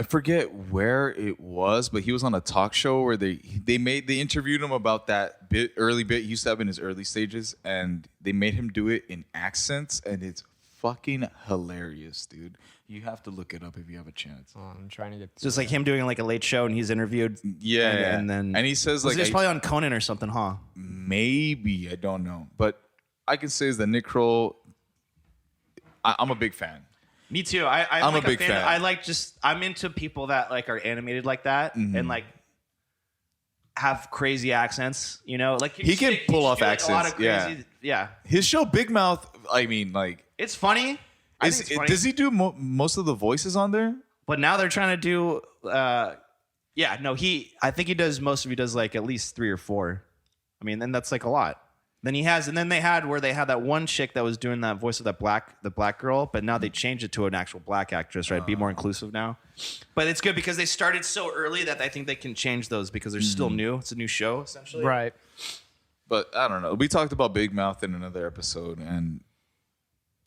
forget where it was, but he was on a talk show where they interviewed him about that early bit he used to have in his early stages, and they made him do it in accents, and it's fucking hilarious, dude. You have to look it up if you have a chance. Oh, I'm trying to get. It's just like him doing like a late show and he's interviewed. Yeah, and then he says like it's probably on Conan or something, huh? maybe, I don't know, but I can say is that Nick Kroll, I'm a big fan. Me too. I'm a like big fan. I like I'm into people that like are animated like that and like have crazy accents. You know, like He can pull off do, like, a lot accents, of crazy, yeah. His show Big Mouth, I mean, like, It's funny. I think it's funny. does he do most of the voices on there? But now they're trying to do. I think he does most of. He does like at least 3 or 4. I mean, and that's like a lot. Then they had that one chick that was doing that voice of the black girl, but now they changed it to an actual black actress, right? Be more inclusive now. But it's good because they started so early that I think they can change those because they're still new. It's a new show essentially. Right. But I don't know. We talked about Big Mouth in another episode, and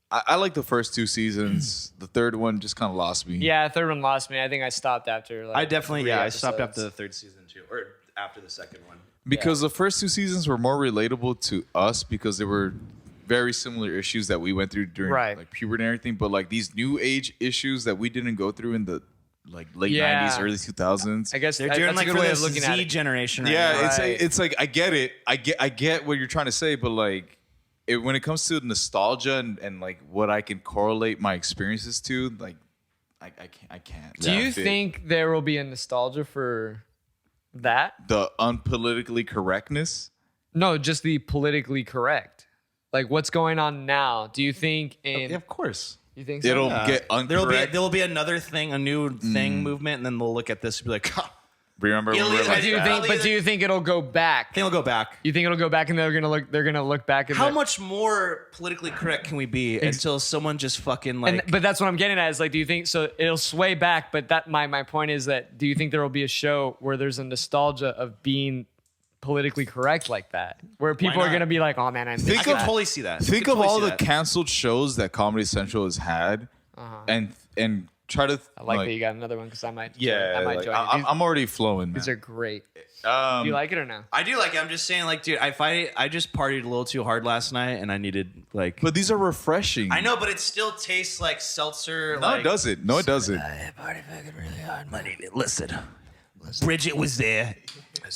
I like the first 2 seasons. The third one just kind of lost me. Yeah, third one lost me. I think I stopped after. Like, I definitely 3 I stopped episodes. after the 3rd season too, or after the 2nd one. Because the first 2 seasons were more relatable to us because they were very similar issues that we went through during like puberty and everything. But like these new age issues that we didn't go through in the like late 90s, early 2000s. I guess They're doing that's like a good for way the of looking Z at it. generation. Right Yeah, now. it's like I get it. I get what you're trying to say, but like when it comes to nostalgia and like what I can correlate my experiences to, like I can't. Do you think there will be a nostalgia for that? the unpolitically correctness? No, just the politically correct. Like what's going on now? Do you think Yeah, of course. you think so? It'll get uncorrect. There'll be another thing, a new thing movement, and then they'll look at this and be like, huh. Remember when we were Illegal- like, do you think it'll go back? They'll go back. You think it'll go back and they're gonna look back at How much more politically correct can we be until someone just fucking like? But that's what I'm getting at is like, do you think so? It'll sway back, but that my point is that do you think there will be a show where there's a nostalgia of being politically correct like that, where people are not? gonna be like, oh man, I I miss can that. totally see that. think I of can totally all see the that. canceled shows that Comedy Central has had, and try to. I like that you got another one because I might. Yeah, I might like, join. I'm already flowing. These Man. are great. Do you like it or no? I do like it. I'm just saying, like, dude, I just partied a little too hard last night, and I needed like. But these are refreshing. I know, but it still tastes like seltzer. No, like, it doesn't. No, it doesn't. I party fucking really hard. My name is, listen. Bridget was there,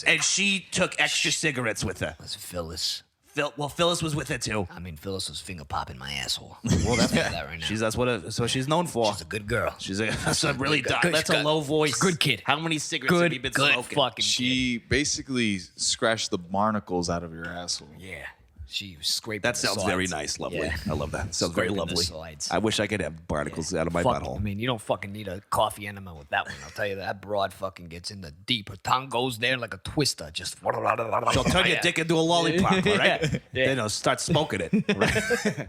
and she took extra cigarettes with her. That's Phyllis. Phyllis was with her too. I mean, Phyllis was finger popping my asshole. Well, that's that right now. that's what she's known for. She's a good girl. That's a really dark. good- That's a good- low voice. good kid. How many cigarettes have you been Good smoking? fucking She basically scratched the barnacles out of your asshole. kid. Yeah. She was scraping That the sounds very sides. nice, lovely. Yeah. I love that. Sounds very Scraping the lovely. sides. I wish I could have barnacles out of my Fucking- butthole. I mean, you don't fucking need a coffee enema with that one. I'll tell you that broad fucking gets in the deep. Her tongue goes there like a twister. Just. So turn your dick into a lollipop, all right? Yeah. Then start smoking it. Right?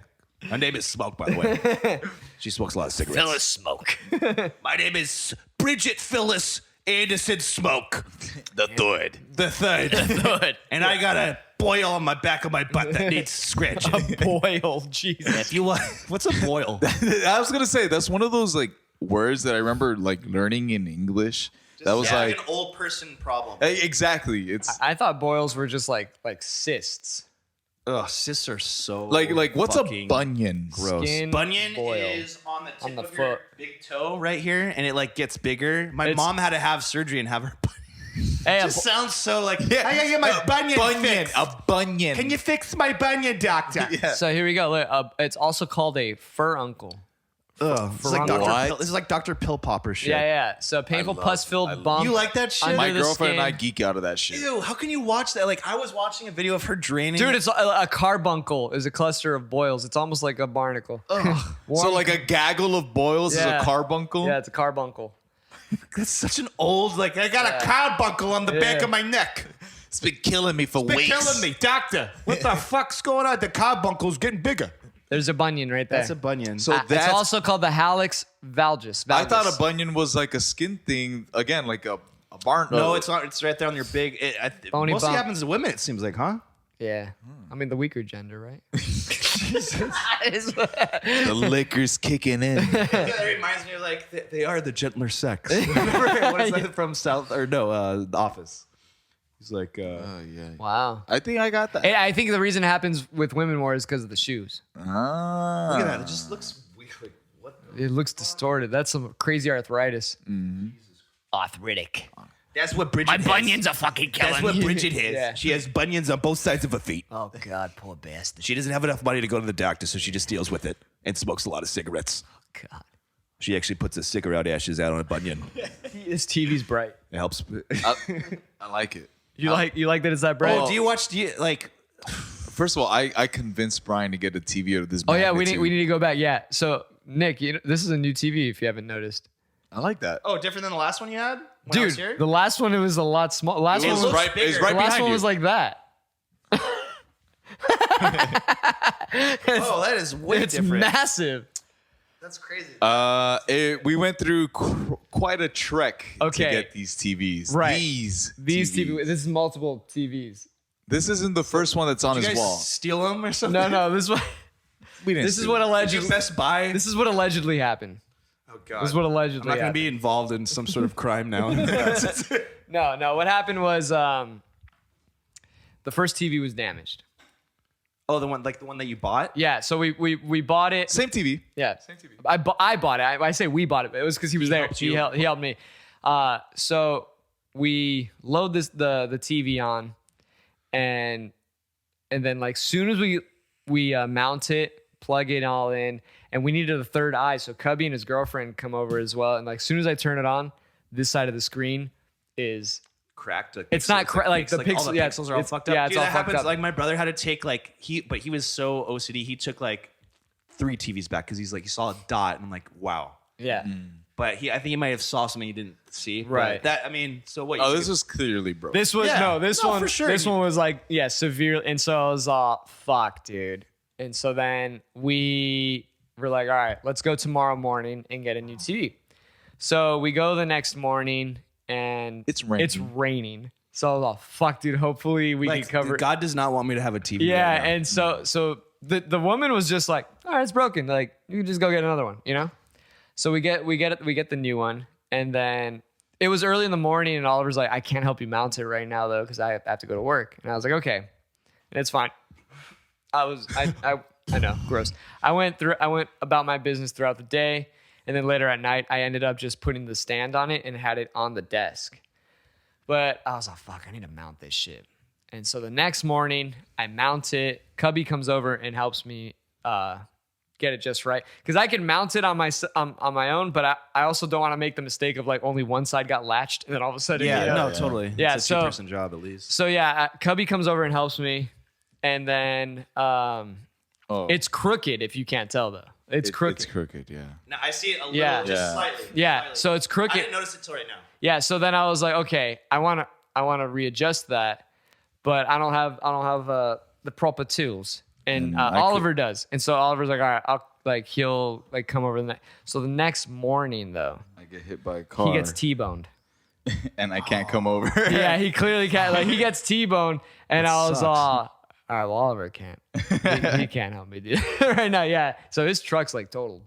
Her name is Smoke, by the way. She smokes a lot of cigarettes. Phyllis smoke. My name is Bridget Phyllis Anderson Smoke. The third. The third. Good. And I got a boil on my back of my butt that needs scratching. Boil, Jesus. If you want, what's a boil? I was gonna say that's one of those like words that I remember like learning in English. That was like an old person problem. exactly. It's I thought boils were just like cysts. Ugh, cysts are so like what's a fucking bunion? gross. Skin Bunion boil. is on the tip On the of your foot. big toe right here, and it like gets bigger. My It's- mom had to have surgery and have her. Hey, It just sounds so like Yeah. I gotta get my bunion fixed. a bunion. Can you fix my bunion, doctor? Yeah. so here we go. Look, it's also called a fur uncle. Ugh, this is like What? Dr. Pill, this is like Dr. Pill Popper shit. Yeah. So painful love- pus-filled I love- bump. You like that shit? Under My the girlfriend and I skin. geek out of that shit. Ew, how can you watch that? Like, I was watching a video of her draining. Dude, it's a carbuncle is a cluster of boils. It's almost like a barnacle. So like a gaggle of boils Yeah. is a carbuncle. Yeah, it's a carbuncle. that's such an old, like, I got a carbuncle on the back Yeah. of my neck. It's been killing me for Been weeks. killing me. Doctor, what the fuck's going on? The carbuncle's getting bigger. There's a bunion right there. That's a bunion. So It's that's also called the hallux valgus. I thought valgus. a bunion was like a skin thing. Again, like a barn. no, it's not. It's right there on your big. It Bony mostly bump. happens to women, it seems like, huh? Yeah. I mean, the weaker gender, right? the liquor's kicking in. That reminds me of like they are the gentler sex. Remember what is that from South or no The Office? He's like, Oh yeah. Wow. I think I got that. And I think the reason it happens with women more is because of the shoes. Ah. look at that. It just looks weird. Like, what? It looks distorted. That's some crazy arthritis. Arthritic. That's what Bridget has. are fucking killing That's what Bridget has. Yeah. She has bunions on both sides of her feet. Oh God, poor bastard. She doesn't have enough money to go to the doctor, so she just deals with it and smokes a lot of cigarettes. God. She actually puts a cigarette ashes out on a bunion. His TV's bright. It helps. I like it. You like that it's that bright? Oh, do you like? First of all, I convinced Brian to get a TV out of this. Oh yeah, we need magnitude. to go back. Yeah. So Nick, this is a new TV if you haven't noticed. I like that. Oh, different than the last one you had? When I was Dude, here? the last one it was a lot small. Last It one was was right. It was bigger. right the last behind one you. was like that. Oh, that is way It's different. massive. That's crazy. We went through quite a trek Okay. to get these TVs. Right. These TV. TVs. This is multiple TVs. This isn't the first one that's on Did you his guys wall. steal them or something? No, this one. We didn't. This is steal what it. Did you allegedly. Best Buy? This is what allegedly happened. Oh God. This is what I'm allegedly. not going to happened. be involved in some sort of crime now. No. What happened was the first TV was damaged. Oh, the one that you bought? Yeah. So we bought it. Same TV. Yeah. Same TV. I bought it. I say we bought it, but it was because he was there. helped He you. helped me. So we load the TV on, and then like soon as we mount it, plug it all in, and we needed a third eye. So Cubby and his girlfriend come over as well. And like soon as I turn it on, this side of the screen is Cracked. it's not like the all pixel. the Yeah, pixels are all it's- fucked up. Yeah, it's Dude, all that fucked happens. up. Like my brother had to take but he was so OCD. He took like 3 TVs back because he's like he saw a dot, and I'm like, wow. Yeah. But I think he might have saw something he didn't see. Right. But that I mean, so what? Oh, you this should- was clearly broke. This was Yeah. this No, one for sure. This one was like severe, and so I was fuck, dude. And so then we were like, all right, let's go tomorrow morning and get a new TV. So we go the next morning, and It's raining. It's raining. So I was all fuck, dude. Hopefully we like can cover. God does not want me to have a TV. Yeah, right now. and so the woman was just like, all right, it's broken. Like you can just go get another one, you know. So we get the new one, and then it was early in the morning, and Oliver's like, I can't help you mount it right now though, because I have to go to work. And I was like, okay, and it's fine. I know, gross. I went about my business throughout the day, and then later at night, I ended up just putting the stand on it and had it on the desk. But I was like, fuck, I need to mount this shit. And so the next morning, I mount it. Cubby comes over and helps me get it just right. Because I can mount it on my own, but I also don't want to make the mistake of like only one side got latched, and then all of a sudden, yeah, you know? no, totally. Yeah, it's a so- 2-person job at least. So yeah, Cubby comes over and helps me, and then it's crooked. If you can't tell though, it's crooked. It's crooked. Yeah. Now I see it a little, Yeah. just Yeah. slightly. Yeah, slightly. so it's crooked. I didn't notice it till right now. Yeah, so then I was like, okay, I want to readjust that, but I don't have the proper tools, and Oliver does, and so Oliver's like, all right, he'll come over the next. So the next morning though, I get hit by a car. he gets T-boned. and I can't come over. Yeah, he clearly can't. Like he gets T-boned, and I was all right, well, Oliver can't. He can't help me, dude. Right now, yeah. So his truck's like totaled.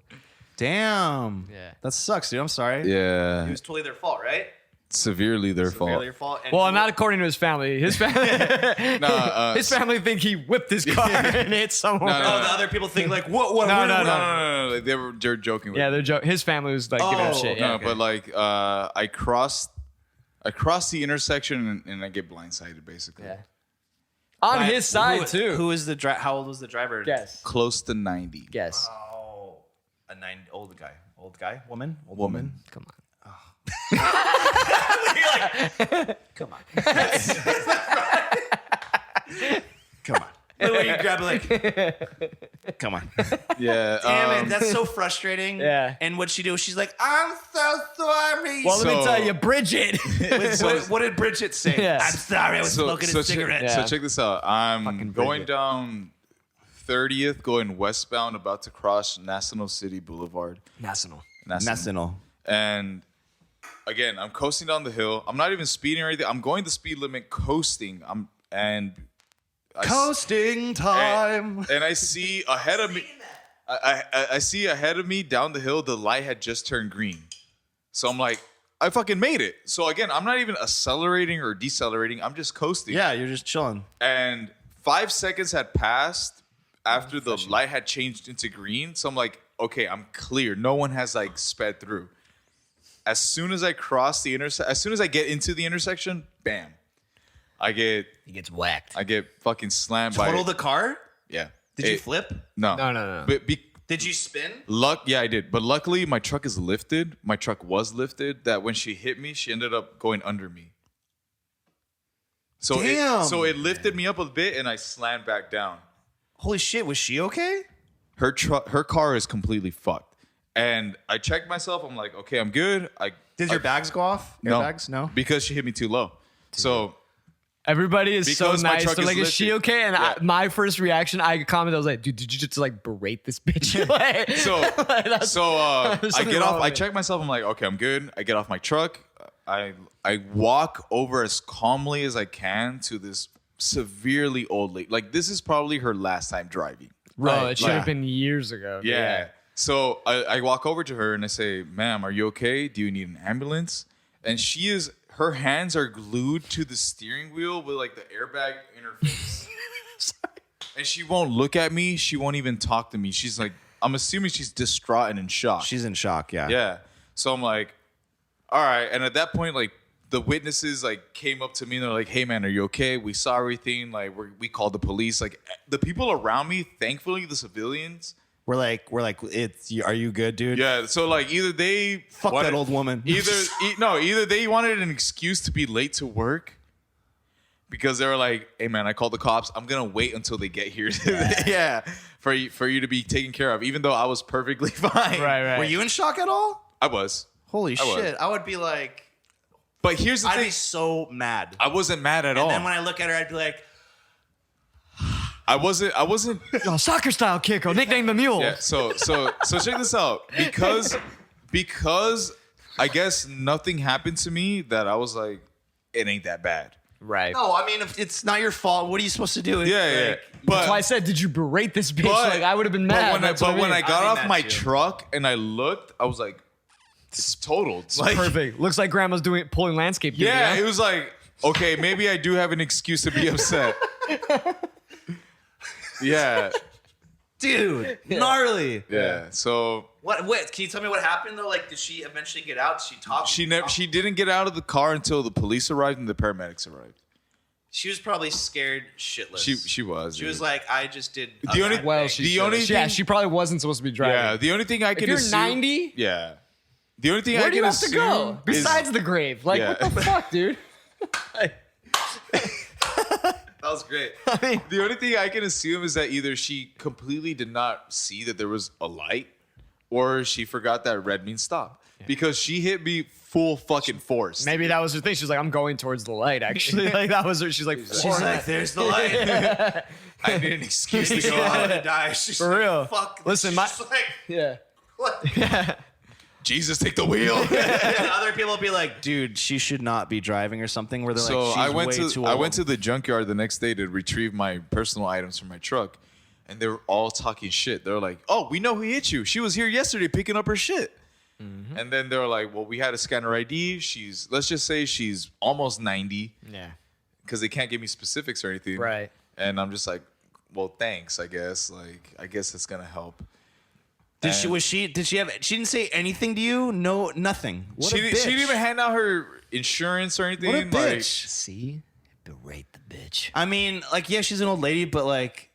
Damn. Yeah. That sucks, dude. I'm sorry. It Yeah, was totally their fault, right? severely their fault. Severely your fault. And Well, not according to his family. His family, his family think he whipped his car and hit someone. No, Oh, the other people think like, what? No, what- no, what- No. Like, they're joking with Yeah, me. they're joking. His family was like giving him Oh, shit. No, Yeah. okay. but like I crossed the intersection and I get blindsided basically. Yeah. On Right. his side too. Who is the how old was the driver? Guess. Close to 90. Guess. Oh, old guy, woman, old Woman. Come on. Come on. Come on. The way you grab it like, come on. Yeah. Damn it, that's so frustrating. Yeah. And what she do? She's like, I'm so sorry. Well, let me So- tell you, Bridget. what did Bridget say? Yeah. I'm sorry, I was smoking a cigarette. Yeah. So check this out. I'm Fucking going Bridget. down 30th, going westbound, about to cross National City Boulevard. National. National. And again, I'm coasting down the hill. I'm not even speeding or anything. I'm going the speed limit, coasting. Coasting time. And I see ahead of me. I see ahead of me down the hill. The light had just turned green. So I'm like, I fucking made it. So again, I'm not even accelerating or decelerating. I'm just coasting. Yeah, you're just chilling. And 5 seconds had passed after the light had changed into green. So I'm like, okay, I'm clear. No one has like sped through. As soon as I cross the intersection, as soon as I get into the intersection, bam, I get He gets whacked. fucking slammed by. Total the car? Yeah. Did you flip? No. No. But Did you spin? yeah, I did. But luckily, my truck is lifted. My truck was lifted. That when she hit me, she ended up going under me. So Damn. it lifted me up a bit, and I slammed back down. Holy shit, was she okay? Her car is completely fucked. And I checked myself. I'm like, okay, I'm good. Did your bags go off? No, Airbags? No. because she hit me too low. So Everybody is so Because my nice. truck They're is like, is she lifted. okay? And Yeah. my first reaction, I commented, I was like, dude, did you just like berate this bitch? Like, So that's- I there's something get wrong off. with I it. check myself. I'm like, okay, I'm good. I get off my truck. I walk over as calmly as I can to this severely old lady. Like, this is probably her last time driving. Bro, it should Like- have been years ago. Yeah. So I walk over to her and I say, ma'am, are you okay? Do you need an ambulance? And her hands are glued to the steering wheel with like the airbag interface. And she won't look at me. She won't even talk to me. She's like, I'm assuming she's distraught and in shock. She's in shock, yeah. Yeah. So I'm like, all right. And at that point, like the witnesses like came up to me and they're like, hey man, are you okay? We saw everything. Like we called the police. Like the people around me, thankfully, the civilians. We're like, are you good, dude? Yeah. So like either they Fuck wanted- that old woman. either they wanted an excuse to be late to work because they were like, hey man, I called the cops. I'm gonna wait until they get here. Yeah. For you to be taken care of, even though I was perfectly fine. Right. Were you in shock at all? I was. Holy I was. shit. I would be like, But here's the I'd thing. be so mad. I wasn't mad at all. And then when I look at her, I'd be like, I wasn't Yo, soccer style kicker, nicknamed the Mule. Yeah, so check this out. Because I guess nothing happened to me that I was like, it ain't that bad. Right. no, I mean, if it's not your fault, what are you supposed to do? Yeah. Like, That's why I But said, did you berate this bitch? Like, I would have been mad. That's what when I mean. got I off think my that too. truck and I looked, I was like, it's totaled. Like, Perfect. Looks like grandma's pulling landscape. duty, yeah, you know? it was like, okay, maybe I do have an excuse to be upset. Yeah. dude, gnarly. Yeah. So What? Can you tell me what happened though? Like, did she eventually get out? Did she talk? she didn't get out of the car until the police arrived and the paramedics arrived. She was probably scared shitless. She was. She was like, I just did. The only- Well, she The should. only Yeah, thing- she probably wasn't supposed to be driving. Yeah, the only thing I can you're assume, 90? Yeah. The only thing I Where can do you have to assume go? is- Besides the grave. Like, Yeah. what the fuck, dude? That was great. the only thing I can assume is that either she completely did not see that there was a light, or she forgot that red means stop. Because she hit me full fucking force. Maybe that was her thing. She was like, I'm going towards the light, actually. Like, that was her. She's like, She's like, there's the light. I need an excuse to She's go going out. to die. She's For like, real. Fuck. Listen, She's my- just like, yeah. what? Jesus, take the wheel. And other people will be like, dude, she should not be driving or something. Where they're So like, she's I went way to too I old. went to the junkyard the next day to retrieve my personal items from my truck, and they were all talking shit. They're like, "Oh, we know who hit you. She was here yesterday picking up her shit." And then they're like, "Well, we had to scan her ID. Let's just say she's almost 90." Yeah. Because they can't give me specifics or anything. Right. And I'm just like, well, thanks, I guess. Like, I guess it's gonna help. She didn't say anything to you? No, nothing. What She a didn't bitch. even hand out her insurance or anything. What a Like, bitch. See? Berate the bitch. I mean, like, yeah, she's an old lady, but like,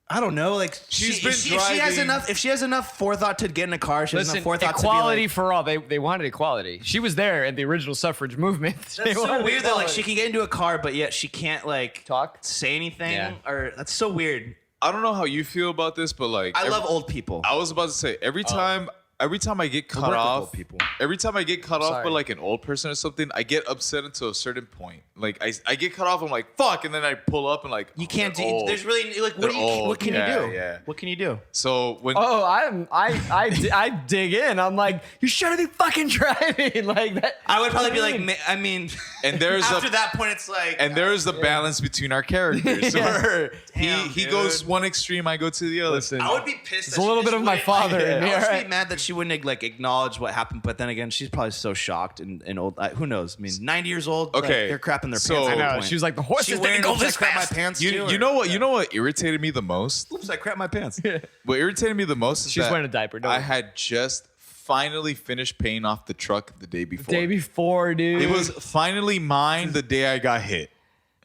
I don't know. Like, She's if been she has driving- if she has enough forethought to get in a car, she has Listen, enough forethought equality to be for all. They wanted equality. She was there in the original suffrage movement. They like, that's so wanted weird that like equality. she can get into a car, but yet she can't like Talk? say anything. Yeah. Or that's so weird. I don't know how you feel about this, but like, I love old people. I was about to say every time I get cut work with off, old people. every time I get cut off Sorry. by like an old person or something, I get upset until a certain point. Like I get cut off, I'm like fuck, and then I pull up and like You can't do. they're old. There's really like They're old. what can Yeah, you do? yeah. What can you do? So when Oh, I dig in. I'm like, you shouldn't be fucking driving like that. I would probably be What do like, you mean? I mean, and there's after a that point, it's like, and there is the balance between our characters. Yeah. Where Damn, he dude. goes one extreme, I go to the other. Listen, I would be pissed. It's that a she little just bit of my wouldn't, father like, in me, I would just alright? be mad that she wouldn't like acknowledge what happened. But then again, she's probably so shocked and old. Who knows? I mean, 90 years old. like, Okay, they're crapping their so- pants. I at I that know. point. She was like, the horses She didn't wearing go oops, I this crap my fast. pants. You, too, you or- know what? You know what irritated me the most? Oops, I crap my pants. What irritated me the most is She's that wearing a diaper, don't I worry. had just finally finished paying off the truck the day before. Day before, dude. It was finally mine the day I got hit.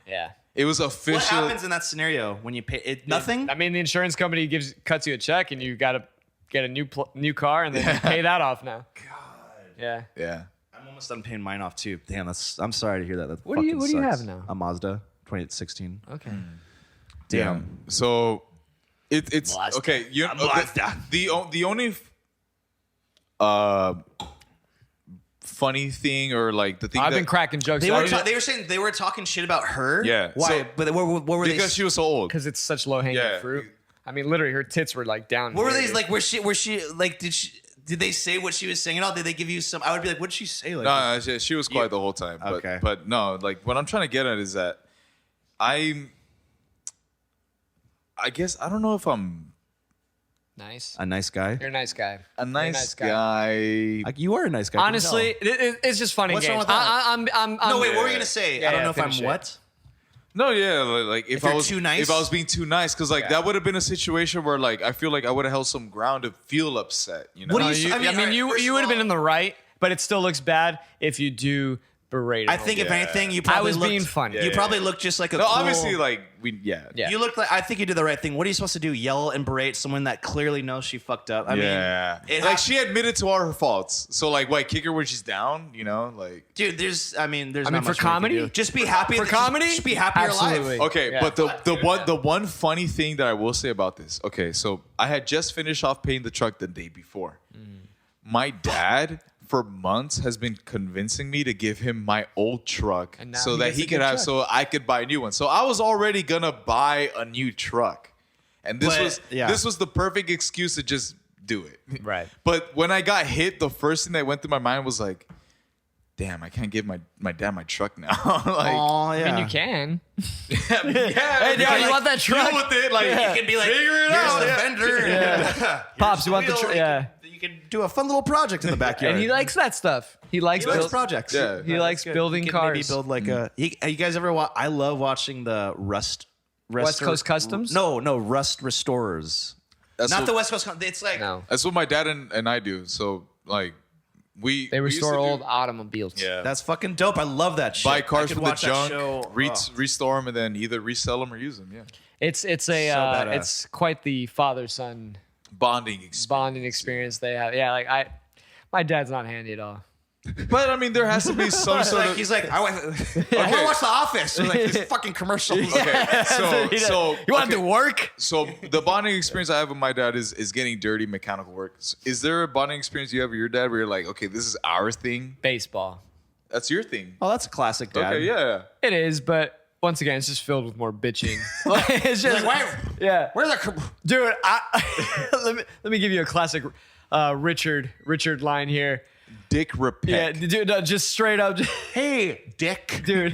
Yeah. It was What official. happens in that scenario when you pay it? Nothing. I mean, the insurance company cuts you a check, and you got to get a new car, and then you pay that off now. God. Yeah. Yeah. I'm almost done paying mine off too. Damn, I'm sorry to hear that. That What do you- fucking what do you sucks. have now? A Mazda 2016. Okay. Damn. So it's Mazda. okay. You Mazda. the only funny thing or like the thing I've that, been cracking jokes They were saying they were talking shit about her. Yeah, Why? so- But what were they? because she was so old. because it's such low hanging Yeah. fruit. I mean, literally, her tits were like down. What were here, they dude. like? Were she like? Did they say what she was saying at all? Did they give you some? I would be like, what did she say? Like, No, she was quiet the whole time. But, Okay. But no, like what I'm trying to get at is that I guess I don't know if I'm Nice. a nice guy. You're a nice guy. a You're nice guy. Like you are a nice guy. I can Honestly, it's just funny. What's wrong games. with that? I'm tell. No, wait. What were you gonna say? Yeah, I don't yeah, know if I'm finish it. what. No, yeah, like if I you're was too nice? if I was being too nice, because like that would have been a situation where like I feel like I would have held some ground to feel upset. You know, What do No, you- you, I mean, alright, you first of would have been all- in the right, but it still looks bad if you do berate. I him. think if Yeah. anything, you probably was looked, being funny. You Yeah, probably looked just like a. no, cool, obviously like Yeah. You looked like. I think you did the right thing. What are you supposed to do? Yell and berate someone that clearly knows she fucked up? I yeah, mean, like she admitted to all her faults. So like, why kick her when she's down? You know, like dude. There's. I mean, I not mean, for much more you can comedy? do. Just be happy For just- comedy? Just be happy you're Absolutely. alive. okay, Yeah. but the one funny thing that I will say about this. Okay, so I had just finished off paying the truck the day before. My dad, for months, has been convincing me to give him my old truck And now so he that gets he a could good have, truck. so I could buy a new one. So I was already gonna buy a new truck, and this But, was the perfect excuse to just do it. Right. But when I got hit, the first thing that went through my mind was like, damn, I can't give my dad my truck now. like, Oh yeah. I mean, you can. yeah, Hey, because, Dad, you want that truck? Deal with it. Like, You can be like, figure it here's out. the Yeah. fender. Pops, you want the truck? Yeah. You can do a fun little project in the backyard. And he likes that stuff. He likes He likes build- projects. Yeah. He likes building You can maybe cars. build like a. You guys ever watch? I love watching the West Coast Customs? No, Rust Restorers. That's Not what, the West Coast. It's like No. That's what my dad and I do. So like we They we used restore to do- old automobiles. Yeah. that's fucking dope. I love that shit. Buy I cars could from the watch that junk, show. restore them, and then either resell them or use them. Yeah. It's a So badass. it's quite the father son Bonding experience. bonding experience they have. Yeah, like my dad's not handy at all. But I mean, there has to be some sort Like of. he's like, I want to watch The Office. Or like these fucking commercials. Okay, so You want okay, to do work? So the bonding experience I have with my dad is getting dirty mechanical work. Is there a bonding experience you have with your dad where you're like, okay, this is our thing? Baseball. That's your thing. Oh, that's a classic, Dad. Okay, yeah. It is, but once again, it's just filled with more bitching. Like, it's just Like, why? yeah. Where's the? Dude, let me give you a classic Richard line here. Dick Yeah, repeck. dude, no, just straight up, Hey, Dick. dude.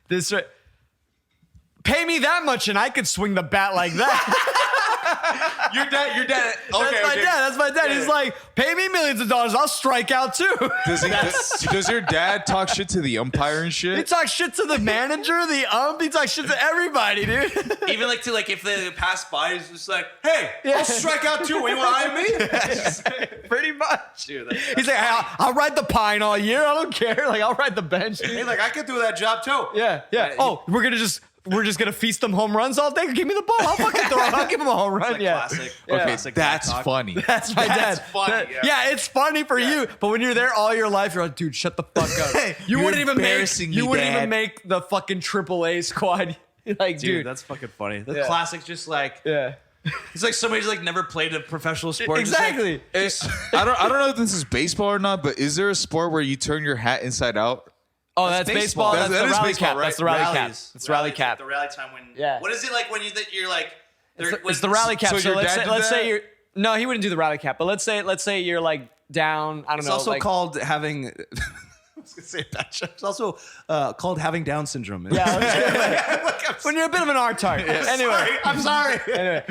This pay me that much and I could swing the bat like that. Your dad. Okay, That's my dad. He's like, pay me millions of dollars, I'll strike out too. Does your dad talk shit to the umpire and He shit? talks shit to the manager, the ump. He talks shit to everybody, dude. Even like to like if they pass by, he's just like, hey, I'll strike out too. What, you want to hire me? Pretty much. Dude, He's like, hey, I'll ride the pine all year. I don't care. Like, I'll ride the bench. he's like, I could do that job too. Yeah. Oh, we're just gonna feast them home runs all day. Give me the ball. I'll fucking throw it. I'll give him a home run. Like Yeah. classic. Okay, Classic dad That's talk. funny. That's my dad. funny, yeah. It's funny for you, but when you're there all your life, you're like, dude, shut the fuck up. You You're wouldn't even embarrassing me, Dad. even make the fucking AAA squad. Like, Dude, dude, that's fucking funny. The Yeah. classic's just like, yeah, it's like somebody's like never played a professional sport. just like, exactly. I don't know if this is baseball or not, but is there a sport where you turn your hat inside out? Oh, that's baseball. That's That the is rally baseball, cap. right? That's the rally cap. Rallies. It's rally cap. The rally time when. Yeah. What is it like when you're like? It's the rally cap. So So, your let's dad say, did let's say that? you're no, he wouldn't do the rally cap, but let's say you're like down. I don't It's know. also like, called having. I was gonna say that. It's also called having Down syndrome. Yeah, when you're a bit of an R-tard. Anyway, I'm sorry. anyway,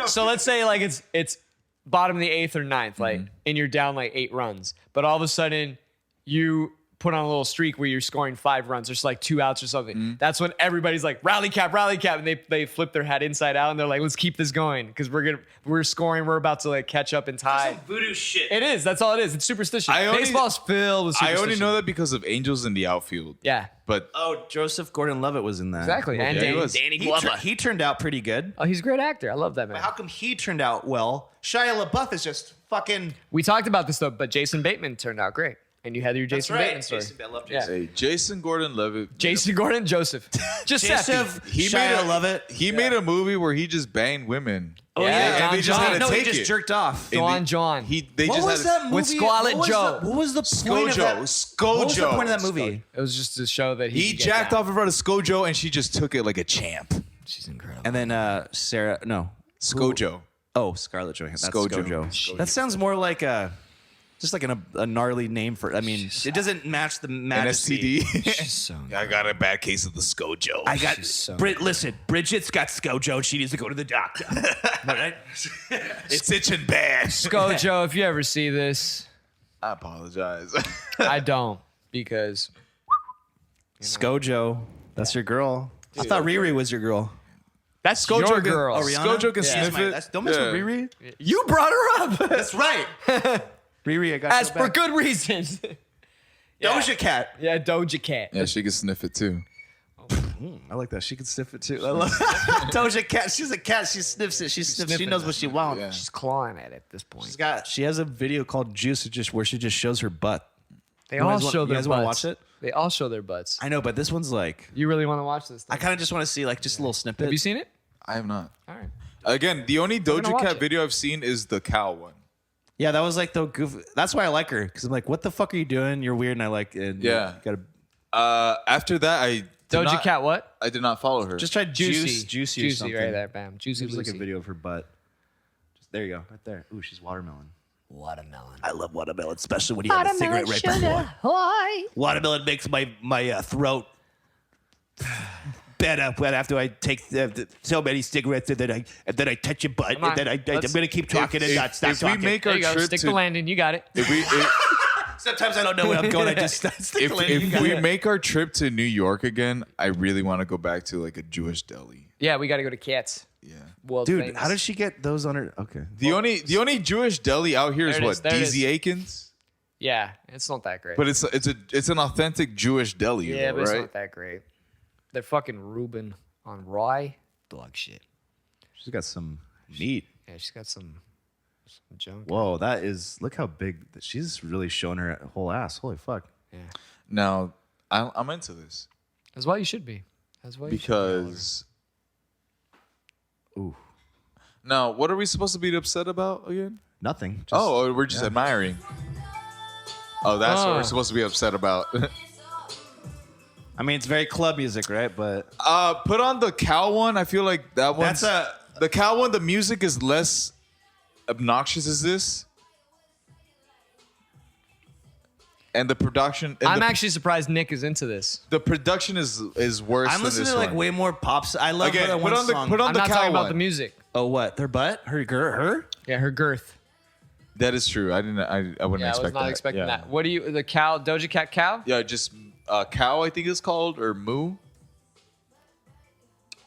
so let's say like it's bottom of the 8th or 9th, like, and you're down like 8 runs, but all of a sudden you put on a little streak where you're scoring 5 runs, there's like 2 outs or something. That's when everybody's like rally cap, and they flip their hat inside out and they're like, let's keep this going because we're scoring, we're about to like catch up and tie. Some voodoo shit. It is. That's all it is. It's superstition. I only- Baseball's filled with I superstition. only know that because of Angels in the Outfield. Yeah. But Oh, Joseph Gordon-Levitt was in that. Exactly. And yeah, he Danny, was. Danny He, Glover. he turned out pretty good. Oh, he's a great actor. I love that man. But how come he turned out well? Shia LaBeouf is just fucking. We talked about this though, but Jason Bateman turned out great. And you had your Jason Bateman story. I love Yeah. Jason. hey, Jason Gordon-Levitt. Jason Gordon, Joseph. Giuseppe. He Shia made a, LaBeouf. He made a movie where he just banged women. Oh, yeah. and Don they just John. had to No, he take just it. jerked off. And Don John. They What just was had that movie? With Scarlett Joe. What was the point of that? Skojo. What was the point of that movie? It was just to show that He could get jacked down. off in front of Skojo, and she just took it like a champ. She's incredible. And then Sarah, no. Skojo. Oh, Scarlett Johansson. That's Skojo. Skojo. That sounds more like just like a gnarly name for. I mean, it doesn't match the majesty. NSTD. I got a bad case of the Skojo. I got so listen, Bridget's got Skojo and she needs to go to the doctor. All right? It's itching bad. Skojo, if you ever see this, I apologize. I don't because Skojo, that's your girl. I thought Riri was your girl. that's Skojo your can- girl. Oh, Rihanna? Skojo can Yeah. sniff it. Don't mess with Yeah. Riri. You brought her up. That's right. Riri, I got As your for back. good reasons. Doja Cat. Yeah, Doja Cat. Yeah, she can sniff it too. I like that. She can sniff it too. I love Doja Cat. She's a cat. She sniffs it. She sniffs. She sniffing knows it. what she wants. Yeah. She's clawing at it at this point. She has a video called Juice, where she just shows her butt. They You all guys want- show you their guys butts. wanna watch it? They all show their butts. I know, but this one's like You really want to watch this? I kind of just want to see like just a little snippet. Have you seen it? I have not. All right. Again, the only gonna Doja watch Cat it. video I've seen is the cow one. Yeah, that was like the goof. That's why I like her because I'm like, what the fuck are you doing? You're weird, and I like. And Yeah. you gotta After that, I did Doja not, Cat, what? I did not follow her. just try Juicy. juicy, or Juicy something. right there. Bam. Juicy There's like a Lucy. video of her butt. Just there you go, right there. Ooh, she's watermelon. Watermelon. I love watermelon, especially when you have a cigarette right before. Watermelon makes my throat better when after I take so many cigarettes and then I touch your butt Come on, and then I'm let's- gonna keep talking and not stop if we talking. make There our you go. trip Stick to the landing. You got it. Sometimes I don't know where I'm going. I just stick if the landing. You got we it. make our trip to New York again, I really want to go back to like a Jewish deli. Yeah, we got to go to Cats. Yeah. World Dude, famous. how did she get those on her? Okay. The only Jewish deli out here is There it what is, there it DZ is. Aikens, Yeah, it's not that great. but it's an authentic Jewish deli. yeah, though, but it's right? not that great. They're fucking Reuben on rye. Dog shit. She's got some meat. Yeah, she's got some junk. Whoa, that is. Look how big. She's really showing her whole ass. Holy fuck. Yeah. Now I'm into this That's why you should be. That's why you because. Ooh, Now, what are we supposed to be upset about again? nothing. Just, Oh, we're just admiring. Oh, that's what Oh. we're supposed to be upset about. I mean, it's very club music, right? But Put on the cow one. I feel like that one. That's a- the cow one. The music is less obnoxious as this, and the production. And I'm the, actually surprised Nick is into this. the production is worse. I'm than listening this to like one. way more pops. I love Again, that put one on the song. put on I'm the not cow talking about one. the music. Oh, what? Their butt? Her? Yeah, her girth. That is true. I wouldn't Yeah, I was expect not that. expecting Yeah. that. What do you, the cow, Doja Cat cow? Yeah, just cow. I think it's called or moo.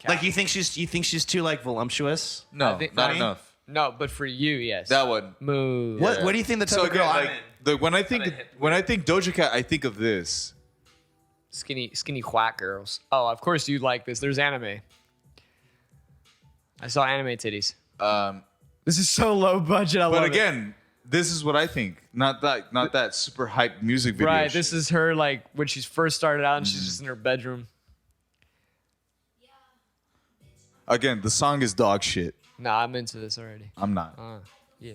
Like you think she's too like voluptuous? No, I think- not I mean- enough. No, but for you, yes. That one. Moo. What do you think the type So of girl again, I'm like in? when I think Doja Cat, I think of this. Skinny white girls. Oh, of course you like this. There's anime. I saw anime titties. This is so low budget. I love But it. again, this is what I think. Not that super hype music video. Right, shit. this is her like when she first started out and she's just in her bedroom. Again, the song is dog shit. Nah, I'm into this already. I'm not. Yeah.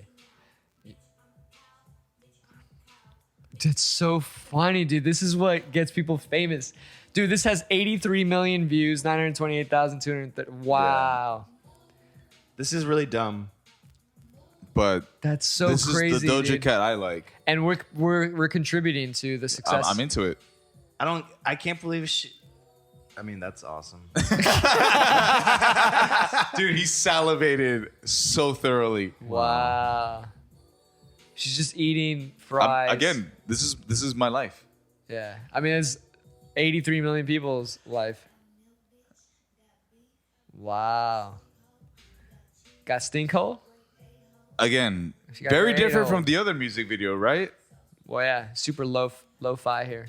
That's so funny, dude. This is what gets people famous. Dude, this has 83 million views, 928,230. Wow. This is really dumb. But That's so this crazy. is the Doja dude. Cat I like. And we're contributing to the success. I'm into it. I can't believe she. I mean, that's awesome. Dude, he salivated so thoroughly. Wow. She's just eating fries. Again, this is my life. Yeah. I mean, it's 83 million people's life. Wow. Got stink hole? Again, She got very very different old. from the other music video, right? Well, yeah. Super lo-fi here.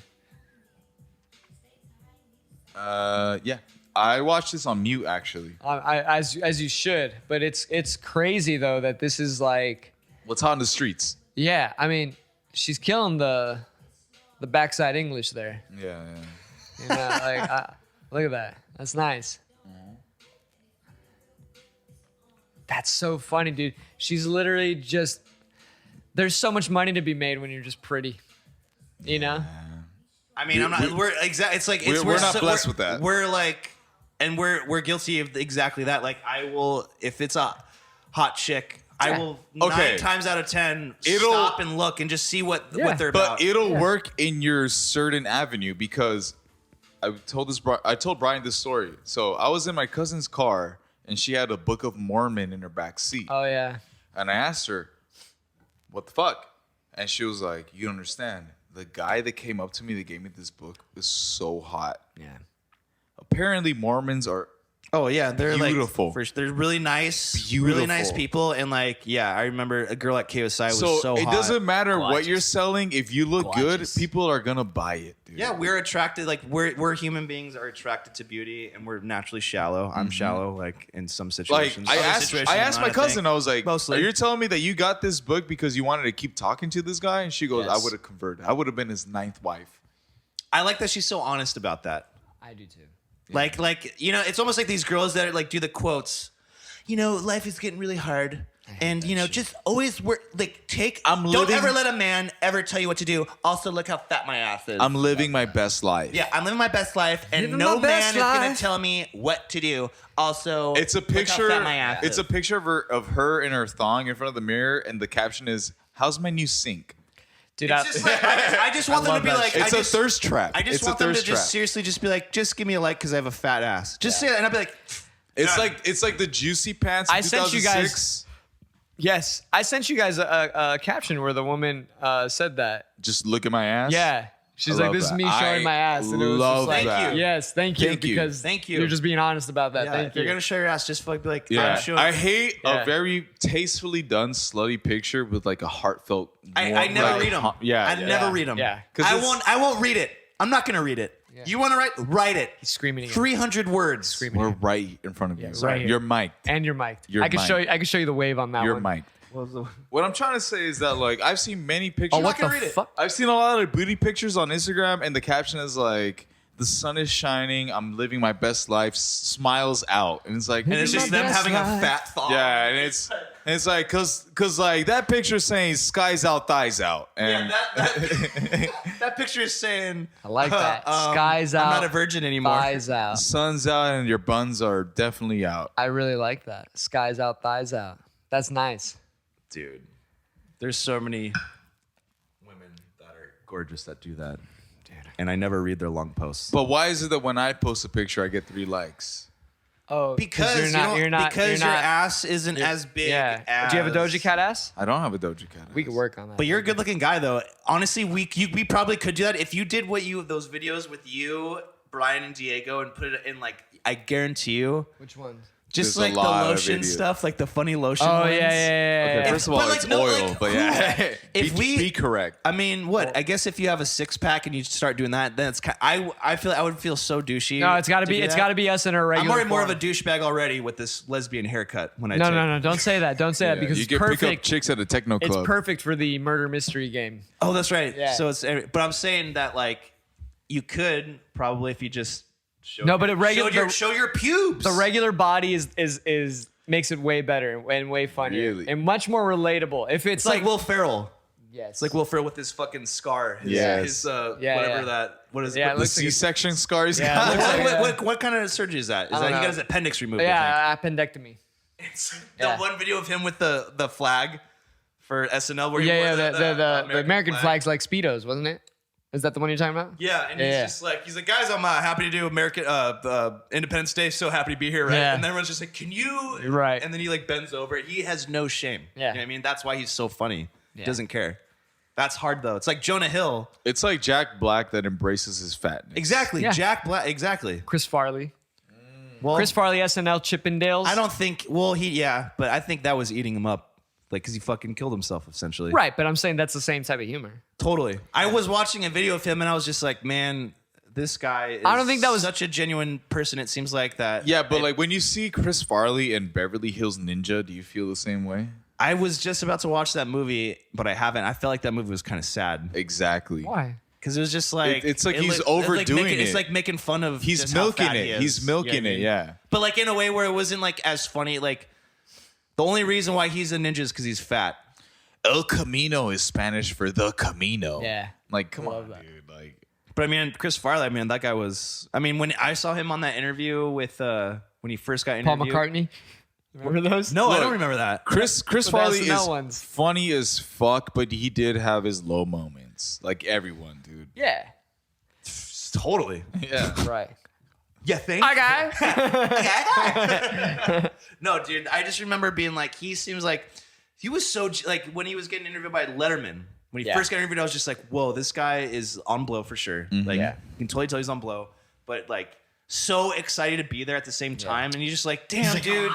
Yeah. I watched this on mute actually. As you should. But it's crazy, though, that this is like... What's hot in the streets? Yeah. I mean, she's killing the backside English there. Yeah. You know, like, look at that. That's nice. That's so funny, dude. She's literally just. There's so much money to be made when you're just pretty. You know? I mean, I'm not. We're exactly. It's like We're not blessed with that. We're like, and we're guilty of exactly that. Like, I will if it's a hot chick, I will Okay. 9 times out of 10 It'll- stop and look and just see what they're But about. it'll work in your certain avenue because I told Brian this story. So I was in my cousin's car and she had a Book of Mormon in her back seat. Oh, yeah. And I asked her, what the fuck? And she was like, you don't understand. The guy that came up to me that gave me this book is so hot. Yeah. Apparently Mormons are Oh yeah, they're Beautiful. like they're really nice, really nice Beautiful. people, and like yeah, I remember a girl at KOSI was so it hot. doesn't matter what Gorgeous. you're selling. If you look Gorgeous. good, people are gonna buy it, dude. Yeah, we're attracted. Like we're human beings are attracted to beauty, and we're naturally shallow. I'm shallow, like in some Like situations. I Other asked situations, my not, I cousin, think. I was like, Mostly. "Are you telling me that you got this book because you wanted to keep talking to this guy?" And she goes, Yes. "I would have converted. I would have been his 9th wife." I like that she's so honest about that. I do too. Like you know, it's almost like these girls that like do the quotes. You know, life is getting really hard, and you know, just always work. Like don't living- ever let a man ever tell you what to do. Also, look how fat my ass is. I'm living my best life. Yeah, I'm living my best life, and Living no my man best is gonna life. tell me what to do. Also, It's a look how picture. fat my ass It's is. a picture of her in her thong in front of the mirror, and the caption is, "How's my new sink?" Dude, It's just like, I just want them to love be that like, shit. It's I a just, thirst trap. I just it's want a them to thirst just trap. seriously just be like, just give me a like because I have a fat ass. Just say that, and I'll be like, It's like the juicy pants. I sent you guys- 2006. yes. I sent you guys a caption where the woman said that. Just look at my ass. Yeah. She's I like, love this is that. me showing I my ass. And it was love just like, that. yes, thank you. Thank you. Because Thank you. you're just being honest about that. yeah, Thank if you're you. gonna show your ass, just like be like, Yeah, I'm showing. I hate Yeah. a very tastefully done slutty picture with like a heartfelt. I warm, never like, read them. Yeah, I yeah. never read them. Yeah. 'Cause it's- I won't read it. I'm not gonna read it. You want to write it. He's screaming again. 300 words. Screaming We're again. right in front of you. right here. You're mic'd. And you're mic'd. You're I can show mic'd. you. I can show you the wave on that You're one. mic'd. What I'm trying to say is that like I've seen many pictures. Oh, what the read it. fuck? I've seen a lot of booty pictures on Instagram, and the caption is like, "The sun is shining. I'm living my best life. Smiles out," and it's like, And it's just My them best having life. a fat thong. yeah, and it's like, cause like that picture saying "skies out, thighs out," and That picture is saying, I like that. Skies out. I'm not a virgin anymore. Thighs out. sun's out, and your buns are definitely out. I really like that. Skies out, thighs out. That's nice. Dude, there's so many women that are gorgeous that do that. And I never read their long posts. But why is it that when I post a picture, I get 3 likes? Oh, Because your ass isn't as big. Yeah. As, Do you have a Doja Cat ass? I don't have a Doja Cat. We could work on that. But you're a good-looking guy, though. Honestly, we probably could do that if you did those videos with you, Brian, and Diego, and put it in like. I guarantee you. Which ones? Just There's like a the lot of lotion idiots. stuff, like the funny lotion. Oh ones. yeah. Okay, first of all, But, like, it's no, oil, like, but yeah. be correct. I mean, what? I guess if you have a 6-pack and you start doing that, then it's kind. I would feel so douchey. No, it's got to do be. It's that. got to be us in a I'm regular. already more of a form. douchebag already with this lesbian haircut. When I No. Don't say that. Don't say that Yeah, because you it's get pick up perfect. chicks at a techno It's club. perfect for the murder mystery game. Oh, that's right. Yeah. So it's. But I'm saying that like, you could probably if you just. No, but Show your pubes. the regular body is makes it way better and way funnier Really? and much more relatable. If it's It's like Will Ferrell. yes, It's like Will Ferrell with his fucking scar. His, Yes. His Yeah, whatever yeah. that. What is Yeah, it? it The looks like a- C-section scars. Yeah, it looks like- What kind of surgery is that? Is I that don't he got know. his appendix removed? I think. yeah, appendectomy. It's the Yeah. one video of him with the flag for SNL where he Yeah, wore yeah. The American flag's like Speedos, wasn't it? Is that the one you're talking about? Yeah, and Yeah. he's like, guys, I'm happy to do American Independence Day. So happy to be here, right? Yeah. And then everyone's just like, can you? Right. And then he like bends over. He has no shame. Yeah. You know what I mean? That's why he's so funny. He Yeah. doesn't care. That's hard though. It's like Jonah Hill. It's like Jack Black that embraces his fatness. Exactly. Yeah. Jack Black. Exactly. Chris Farley. Well, Chris Farley, SNL, Chippendales. I don't think. Well, but I think that was eating him up, like because he fucking killed himself essentially. Right, but I'm saying that's the same type of humor. Totally. I was watching a video of him and I was just like, man, this guy is I don't think that was- such a genuine person. It seems like that. Yeah, but like when you see Chris Farley in Beverly Hills Ninja, do you feel the same way? I was just about to watch that movie, but I haven't. I felt like that movie was kind of sad Exactly. Why? because it was just like It's like it he's li- overdoing making, it. It's like making fun of. He's just how milking fat it. he is. He's You know what milking I it. mean? Yeah. But like in a way where it wasn't like as funny. Like the only reason why he's a ninja is because he's fat. El Camino is Spanish for the Camino. Yeah. Like, come Love on, that. dude. Like, But I mean, Chris Farley. I mean, that guy was. I mean, when I saw him on that interview with when he first got Paul interviewed. McCartney. Remember those? No, I Look, don't remember that. Chris the Farley SNL is ones. funny as fuck, but he did have his low moments. Like everyone, dude. Yeah. Totally. Yeah. Right. Yeah, think. Hi, guy. No, dude, I just remember being like, he seems like he was so like when he was getting interviewed by Letterman. When he Yeah. first got interviewed, I was just like, whoa, this guy is on blow for sure. Like, Yeah. you can totally tell he's on blow, but like so excited to be there at the same time, and you're just like, damn, dude.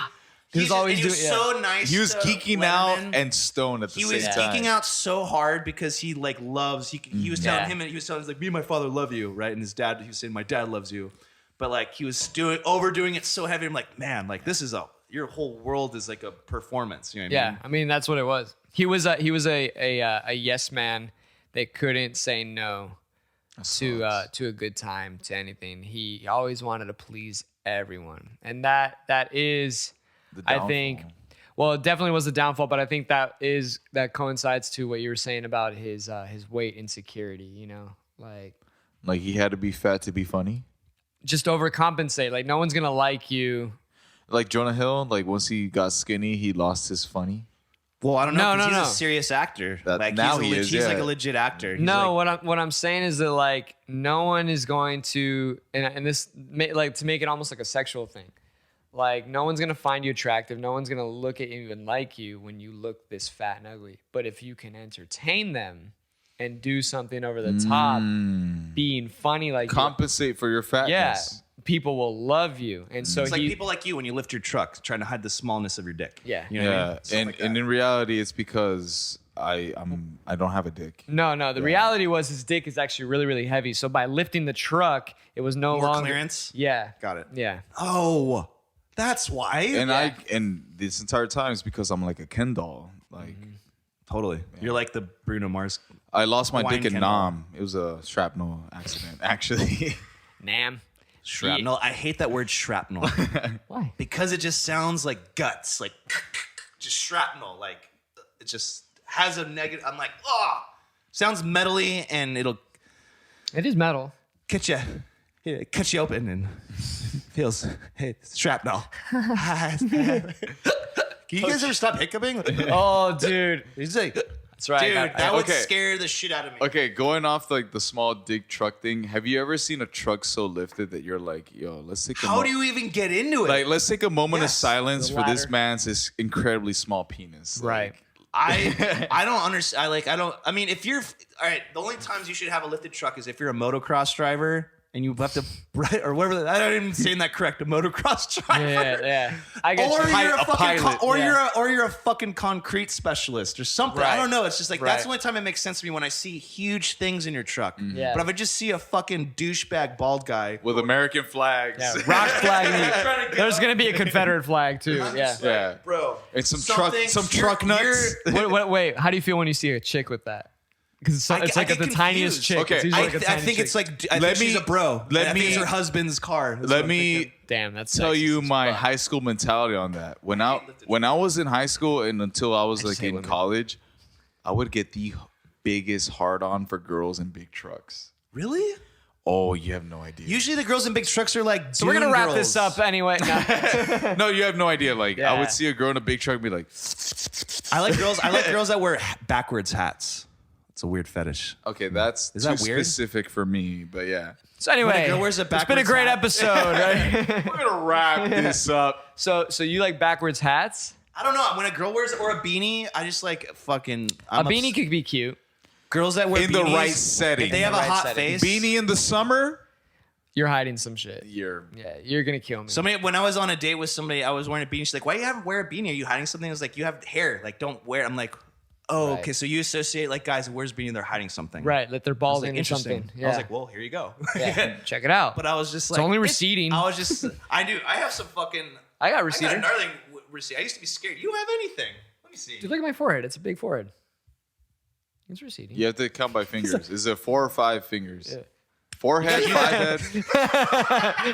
He was always and he was doing- so nice. He was to geeking out Letterman. and stoned at the He same was time. geeking out so hard because he like loves. He was telling Yeah. him, and he was telling us like, me and my father love you, right? And his dad, he was saying, my dad loves you, but like he was overdoing it so heavy. I'm like, man, like this is your whole world is like a performance. You know what I Yeah, mean? I mean that's what it was. He was a yes man that couldn't say no to a good time, to anything. He always wanted to please everyone, and that is, The I think, downfall. well, it definitely was a downfall. But I think that coincides to what you were saying about his weight insecurity. You know, like he had to be fat to be funny. just overcompensate. Like no one's gonna like you. Like Jonah Hill, like once he got skinny, he lost his funny. Well, I don't know. No, 'cause no, he's no. a serious actor. That- Like now he's he is, he's like yeah. a legit actor. He's No, like, what I'm saying is that like no one is going to and this like to make it almost like a sexual thing. Like no one's gonna find you attractive. No one's gonna look at you and like you when you look this fat and ugly. But if you can entertain them and do something over the top, being funny like Compensate for your fatness. yeah, people will love you. And so it's like he, people like you when you lift your truck, trying to hide the smallness of your dick. Yeah. You know what I Yeah, mean? Stuff and like that. and in reality, it's because I don't have a dick. no. The reality was his dick is actually really really heavy. So by lifting the truck, it was no More longer clearance? Yeah, Got it. yeah. Oh, that's why. And this entire time is because I'm like a Ken doll. Like Totally. You're like the Bruno Mars. I lost my Wine dick in Ken doll. Nam. It was a shrapnel accident, actually. Nam. Shrapnel. I hate that word shrapnel Why? because it just sounds like guts, like just shrapnel. Like it just has a negative. I'm like, oh, sounds metally, and it'll It is metal. cut you open, and feels hey shrapnel. Can you guys ever stop hiccuping? Oh, dude. He's like, That's right. Dude, that would okay. scare the shit out of me. Okay, going off like the small dick truck thing. Have you ever seen a truck so lifted that you're like, yo, let's take a How do you even get into it? like let's take a moment of Yes, silence the for this ladder. man's incredibly small penis. Right. I don't understand. I mean, if you're all right, the only times you should have a lifted truck is if you're a motocross driver and you have to or whatever. I don't even saying that correct. A motocross driver. Yeah. I get Or you. you're a fucking pilot, you're a fucking concrete specialist or something. I Right. don't know. It's just like that's Right. the only time it makes sense to me when I see huge things in your truck. Yeah. But if I just see a fucking douchebag bald guy, With American flags. Yeah, rock flag. There's gonna be a Confederate flag too. Yeah. Yeah. bro, And some something- truck nuts. Wait. How do you feel when you see a chick with that? Because it's like get the tiniest confused. chick. Okay. It's usually I, like a I tiny think chick. it's like I Let think she's me- a bro. let I think it's me- her husband's car. That's Let what I'm me thinking. Damn, that's tell sexist you as my fuck. high school mentality on that. When I was in high school and until I was just like hate in women. college, I would get the biggest hard on for girls in big trucks. Really? Oh, you have no idea. Usually the girls in big trucks are like. So we're gonna dune wrap girls. this up anyway. No. No, you have no idea. Like I Yeah. would see a girl in a big truck and be like, I like girls. I like girls that wear backwards hats. It's a weird fetish. okay, that's Is too that weird? specific for me. But yeah. So anyway, When a girl wears a it's been a backwards great hat. episode, right? We're gonna wrap this up. So you like backwards hats? I don't know. When a girl wears or a beanie, I just like fucking. A beanie could be cute. Girls that wear In the beanies, right setting. If they have In a the right hot setting. face. Beanie in the summer. You're hiding some shit. You're Yeah, you're gonna kill me. Somebody, when I was on a date with somebody, I was wearing a beanie. She's like, "Why do you have wear a beanie? Are you hiding something?" I was like, "You have hair. Like, don't wear." I'm like, "Oh, Right. okay." So you associate like guys who wears beanie, they're hiding something, right, that they're I was balding like, or interesting. something. Yeah. I was like, "Well, here you go." yeah. Check it out. But I was just like, only receding. I was just, I do. I have some fucking. I got I got a receding. gnarly receipt. I used to be scared. You don't have anything. Let me see. Dude, look at my forehead. It's a big forehead. It's receding. You have to count by fingers. Is it 4 or 5 fingers? Yeah. Forehead, 5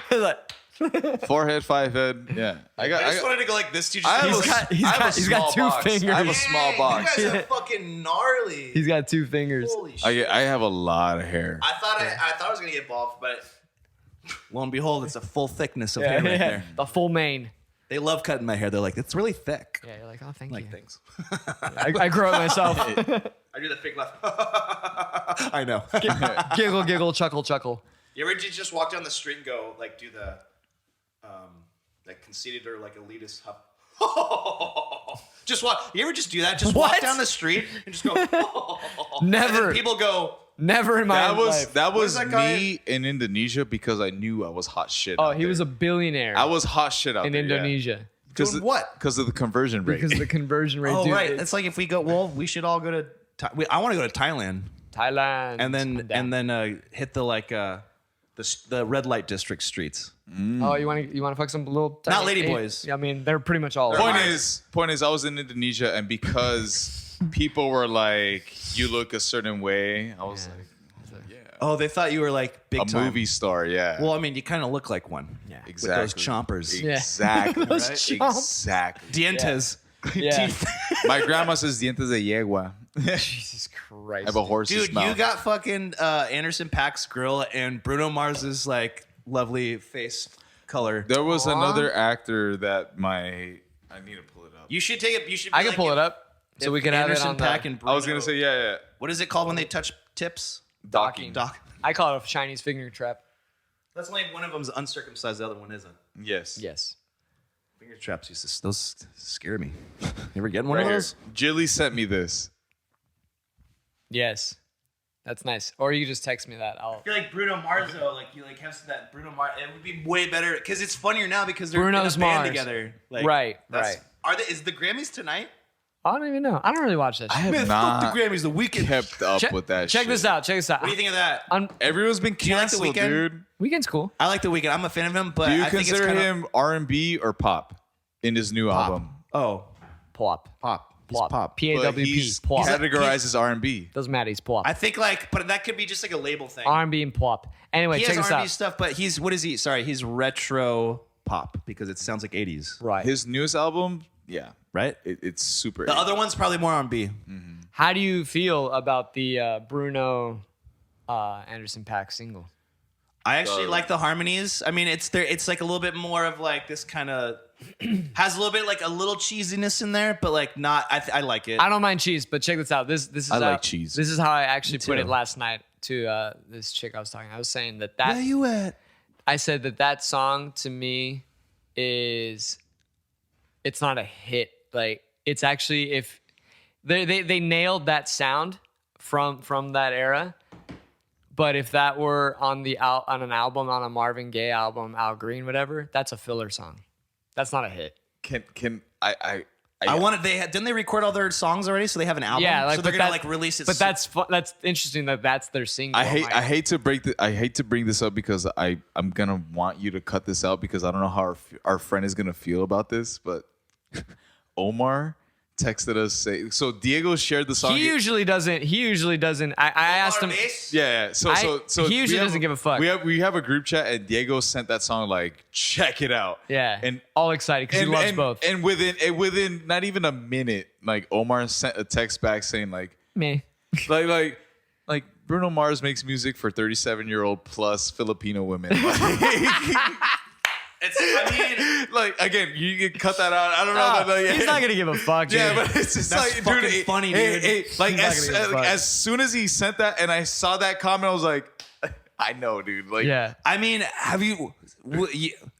head. Forehead, 5 head. Yeah. I just wanted to go like this. I have He's got two fingers. I have a small box. You guys are fucking gnarly. He's got 2 fingers. Holy shit. I have a lot of hair. I thought I was gonna get bald, but lo and behold, it's a full thickness of hair right there. The full mane. They love cutting my hair. They're like, it's really thick. Yeah, you're like, oh, thank Like, you. thanks. I grow it myself. I do the fake laugh. I know. Giggle, giggle, chuckle, chuckle. You ever just walk down the street and go like do the like conceited or like elitist huff? Just walk. You ever just do that? Just walk What? down the street and just go. Never. And then people go. Never in my life. That What was is that guy? me in Indonesia because I knew I was hot shit. Oh, out he there. was a billionaire I was hot shit out in there, Indonesia. Doing what? Because of the conversion rate. Because the conversion rate. Oh dude, right. it's It's like if we go. Well, we should all go to. I want to go to Thailand Thailand. and I'm down. then hit the like the red light district streets. Oh, you want to fuck some little Not tiny- lady boys. Yeah, I mean, they're pretty much all. point over. is, I was in Indonesia, and because people were like, "You look a certain way," I was like, Oh, they thought you were like big "A time. movie star." Yeah. Well, I mean, you kind of look like one. Yeah. exactly. With those chompers. Yeah. Exactly. Those right? chomps. Exactly. Dientes. Yeah. Teeth. My grandma says dientes de yegua. I Jesus Christ. have a horse's Dude, mouth. you got fucking Anderson Paak's grill and Bruno Mars's like lovely face color. There was another actor that I need to pull it up. You should take it. You should. I can pull it up so we can have it Anderson on Paak the and Bruno. I was gonna say yeah. What is it called when they touch tips? docking. Doc. I call it a Chinese finger trap. That's only one of them's uncircumcised. The other one isn't. Yes. Yes. Finger traps used to those scare me. You ever get one Right of here. those? Jilly sent me this. Yes. That's nice. Or you just text me that. I feel like Bruno Mars though, like you like have that Bruno Mars. It would be way better because it's funnier now because they're Bruno's in a band Mars. together. Like, Right, that's- right. Are they? Is the Grammys tonight? I don't even know. I don't really watch that I shit. have Man, not fuck the Grammys. The weekend. kept up Check, with that check shit. this out. Check this out. What do you think of that? Everyone's been you like The canceled, Weeknd? dude. Weekend's cool. I like the Weeknd. I'm a fan of him, but Do you I think consider it's kinda, him R&B or pop in his new album? Oh, Plop. pop. He's Plop. pop. But P-A-W-P. he's Plop. categorized as R&B. Doesn't matter. He's plop. I think like, but that could be just like a label thing. R&B and plop. Anyway, He check has this R&B out. stuff, but he's what is he? Sorry, he's retro pop because it sounds like 80s, Right. His newest album, yeah, right? it's super. The other one's probably more R&B. How do you feel about the Bruno Anderson Paak single? I actually like the harmonies. I mean, it's there. It's like a little bit more of like this kind of Has a little bit like a little cheesiness in there, but like not. I like it. I don't mind cheese, but check this out. This is I how, like cheese. This is how I actually put too. it last night to this chick I was talking. I was saying that Where you at? I said that song to me it's not a hit. Like it's actually if they nailed that sound from that era. But if that were on an album, on a Marvin Gaye album, Al Green, whatever, that's a filler song. That's not a hit. Can I wanted didn't they record all their songs already? So they have an album. Yeah, like, so they're but gonna that- like release it. But that's interesting that's their single. I hate to bring this up because I'm gonna want you to cut this out because I don't know how our friend is gonna feel about this, but Omar texted us so Diego shared the song. He usually doesn't. I asked him. Yeah. So he usually doesn't give a fuck. We have a group chat and Diego sent that song like check it out. Yeah, And all excited because he loves both. And within not even a minute, like Omar sent a text back saying like Me. like Bruno Mars makes music for 37-year-old plus Filipino women. Like again, you can cut that out. I don't know. Like, He's not gonna give a fuck. Dude. yeah, but it's just That's like, fucking dude, funny, hey, dude. hey, like He's not gonna give a fuck. as soon as he sent that and I saw that comment, I was like, I know, dude. Like, Yeah. I mean,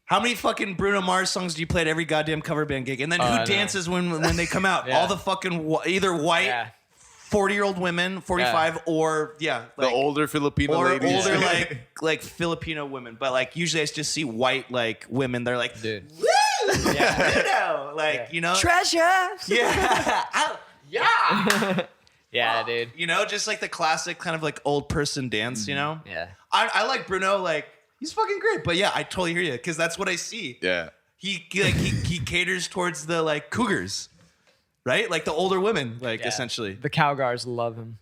how many fucking Bruno Mars songs do you play at every goddamn cover band gig? And then who no. dances when they come out? Yeah. All the fucking either white Yeah. 40-year-old women, 45, or the like, older Filipino or ladies. older like Filipino women. But like usually I just see white like women. They're like, Dude. woo, yeah, like you know, Treasure. yeah, yeah. Yeah, dude. You know, just like the classic kind of like old person dance, you know? Yeah. I like Bruno, like, he's fucking great. But yeah, I totally hear you because that's what I see. Yeah. He caters towards the like cougars, right? Like the older women, like Yeah. essentially. The Cowgars love him.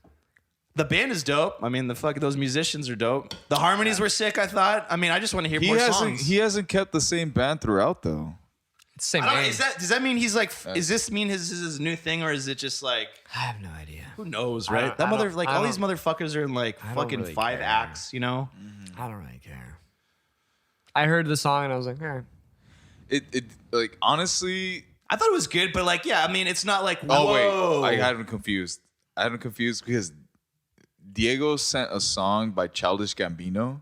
The band is dope. I mean, those musicians are dope. The harmonies were sick, I thought. I mean, I just want to hear more songs. He hasn't kept the same band throughout though. It's the same I don't know, name. does that mean he's like? Is this mean his is his new thing, or is it just like? I have no idea. Who knows, I right? don't- That I mother, don't- like I all don't- these motherfuckers are in like I don't fucking really 5 care. acts, you know? I don't really care. I heard the song and I was like, all right. It like honestly. I thought it was good, but like, yeah, I mean, it's not like. Oh whoa. wait, I had him confused. Because Diego sent a song by Childish Gambino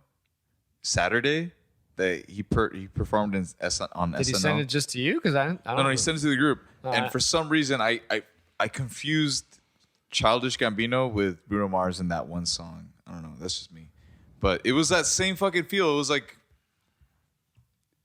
Saturday that he performed on SNL. Did he send it just to you? Because I don't No, know. he sent it to the group, Oh, and I- for some reason, I confused Childish Gambino with Bruno Mars in that one song. I don't know. That's just me, but it was that same fucking feel. It was like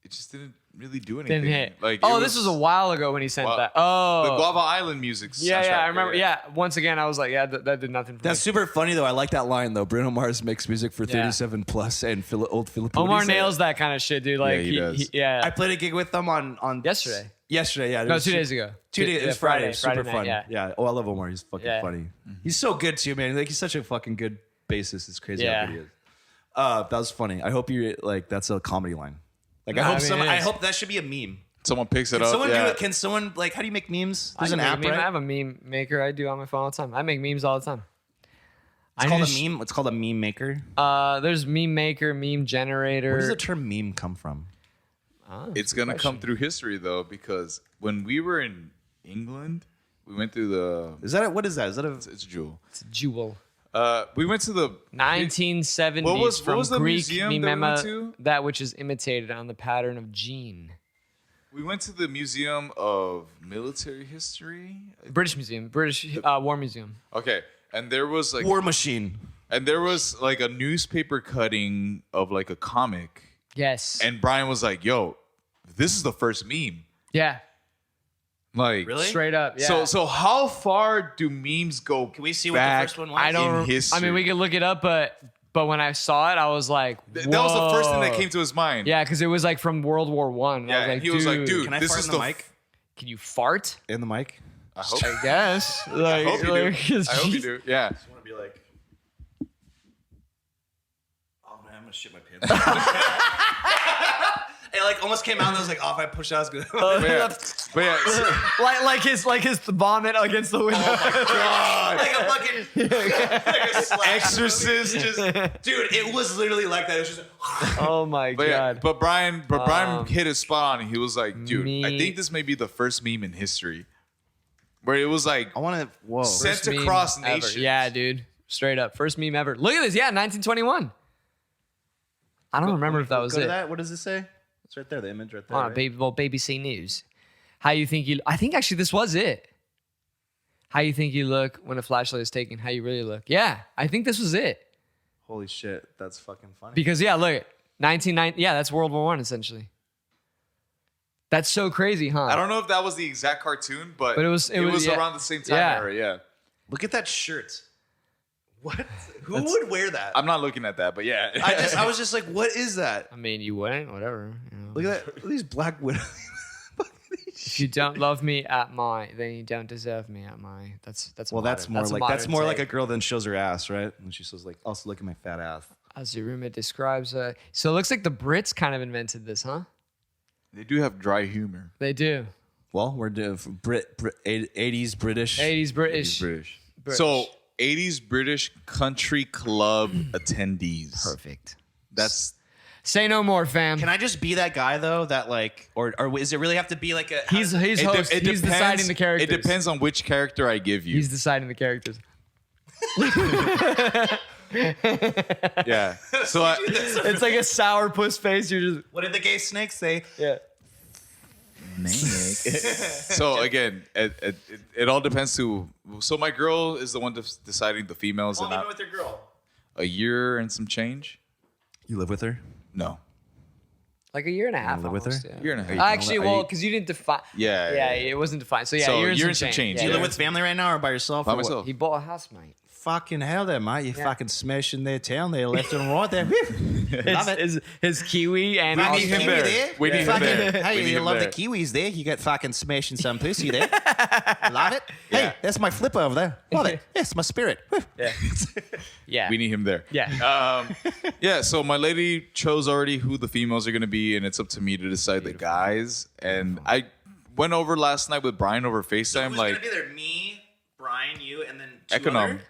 it just didn't really do anything. Didn't hit. Like, oh, it this was a while ago when he sent Wow. that. Oh. the Guava Island music. Yeah, soundtrack. I remember. Yeah. Once again, I was like, yeah, that did nothing for That's me. super funny though. I like that line though. Bruno Mars makes music for 37 plus and old Filipino. Omar nails that kind of shit, dude. Like, he does. yeah. I played a gig with them on Yesterday. Yesterday, yeah. It No, was 2 days ago. 2 days. It was Yeah, Friday. Super night, fun. yeah. Oh, I love Omar. He's fucking Yeah. funny. He's so good too, man. Like he's such a fucking good bassist. It's crazy how Yeah. good he is. That was funny. I hope you like. That's a comedy line. Like I No, hope I mean, someone. it I is. hope that should be a meme. Someone picks it Can up. someone yeah. do it? Can someone like? How do you make memes? There's I an can make app, a meme. I right? have a meme maker I do on my phone all the time. I make memes all the time. It's called a meme. It's called a meme maker. There's meme maker, meme generator. Where does the term meme come from? It's gonna come through history though, because when we were in England, we went through the. Is that what is that? Is that a? It's Jewel. It's a jewel. We went to the 1970s What was from the Greek museum that we went mimema, to? that which is imitated on the pattern of gene. We went to the Museum of Military History. British Museum, British War Museum. Okay, and there was like War Machine. a newspaper cutting of like a comic, Yes. and Brian was like, "Yo, this is the first meme." yeah. Like Really? Straight up. Yeah. So how far do memes go? Can we see what the back first one was? I don't. in history? I mean, we could look it up, but when I saw it, I was like, That was the first thing that "Whoa." came to his mind. Yeah, because it was like from World War One. Yeah, I was like, and he was like, "Dude, Can I this fart is in the the mic? can you fart?" In the mic. I hope. I guess. Like, I hope you do. like, I hope you do. Yeah. I want to be like. Oh man, I'm gonna shit my pants. Hey, it like almost came out and I was like, oh, if I push out, I was good. But yeah, so- like his vomit against the window. like a fucking like a slash Exorcist, movie. just Dude, it was literally like that. It was just Oh my But yeah, god. but Brian hit his spot on. He was like, dude, I Me- think this may be the first meme in history where it was like I want to. Whoa. sent First meme across ever. nations. Yeah, dude. Straight up. First meme ever. Look at this. Yeah, 1921. I don't remember if that was Go to it. that. What does it say? It's right there. The image right there. On right? BBC News. How you think you... I think actually this was it. How you think you look when a flashlight is taken. How you really look. Yeah, I think this was it. Holy shit, that's fucking funny. Because, yeah, look. 1990... Yeah, that's World War I, essentially. That's so crazy, huh? I don't know if that was the exact cartoon, but But it was yeah. around the same time Yeah. era. Yeah, Look at that shirt. What? Who would wear that? I'm not looking at that, but yeah, I was just like, what is that? I mean, you wouldn't. Whatever. You know. Look at that. Look at these black widows. If you don't love me at my, then you don't deserve me at my. That's Well, that's more a like that's modern more like a take. girl than shows her ass, right? And she says like, also look at my fat ass. As your roommate describes. So it looks like the Brits kind of invented this, huh? they do have dry humor. They do. Well, we're doing 80s British. 80s British. British. British. So 80s British country club attendees. Perfect. That's Say no more, fam. Can I just be that guy though? That like, or does it really have to be like a? He's host. He's deciding the characters. It depends on which character I give you. He's deciding the characters. Yeah. So I, It's like a sourpuss face. You're just What did the gay snake say? yeah. so again, it all depends to. So my girl is the one deciding the females, How and long have you been with your girl? a year and some change. You live with her? No, Like a year and a half. live with her? almost, yeah. year and a half. Actually, Are well, you- because you didn't define. Yeah, Yeah, yeah. it wasn't defined. So yeah, So year year and some change. Do you Yeah, live with family right now or by yourself? by or what? myself. He bought a house, mate. Fucking hell there, mate. You fucking smashing their town there left and right there. Love it. His Kiwi and We need Aussie- him there. We need him Fucking- there. Hey, We need you him love there. the Kiwis there. You got fucking smashing some pussy there. Love it. Yeah. Hey, that's my flipper over there. Love it. Yes, my spirit. Yeah. We need him there. Yeah. Yeah, so my lady chose already who the females are going to be, and it's up to me to decide the guys. And I went over last night with Brian over FaceTime, like, there? Me, Brian, you, and then econom.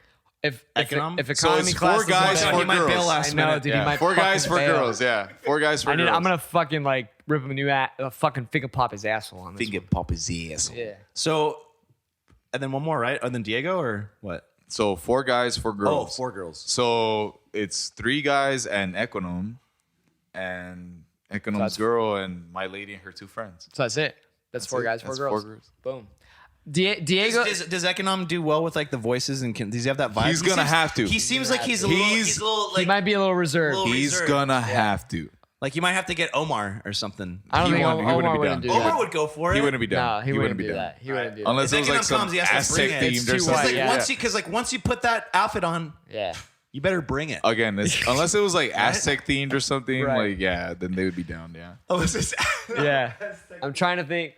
If Econom? if So economy it's class four guys, is He four one, might bail girls. last I know, minute. dude. Yeah, He might four guys, fucking four bail. girls. Yeah, four guys, four girls. I'm gonna fucking like rip him a new fucking finger pop his asshole on this. finger pop his ass. One. Yeah. So, and then one more, right? And then Diego or what? So 4 guys, 4 girls. 4 girls. So it's 3 guys and Econom, and Econom's that's- girl and my lady and her 2 friends. So that's it. That's 4 it. guys, 4 That's girls. 4 girls. Boom. Diego. Does Econom do well with like the voices and does he have that vibe? He's gonna have to. He seems like he's a He's- little he like might be a little reserved. Little- He's reserved. gonna have to. like you might have to get Omar or something. I don't he think wouldn't- he wouldn't Omar be wouldn't down. do Omar that. would go for it. He wouldn't be down. No, he wouldn't be do down. that. He wouldn't do that. Unless it was like Econom some comes, he has to Aztec bring it. It's themed too or white, something. yeah. Once you put that outfit on, Yeah. you better bring it. Again, unless it was like Aztec themed or something, Right. like yeah, then they would be down. Yeah. Oh, is this? Yeah. I'm trying to think.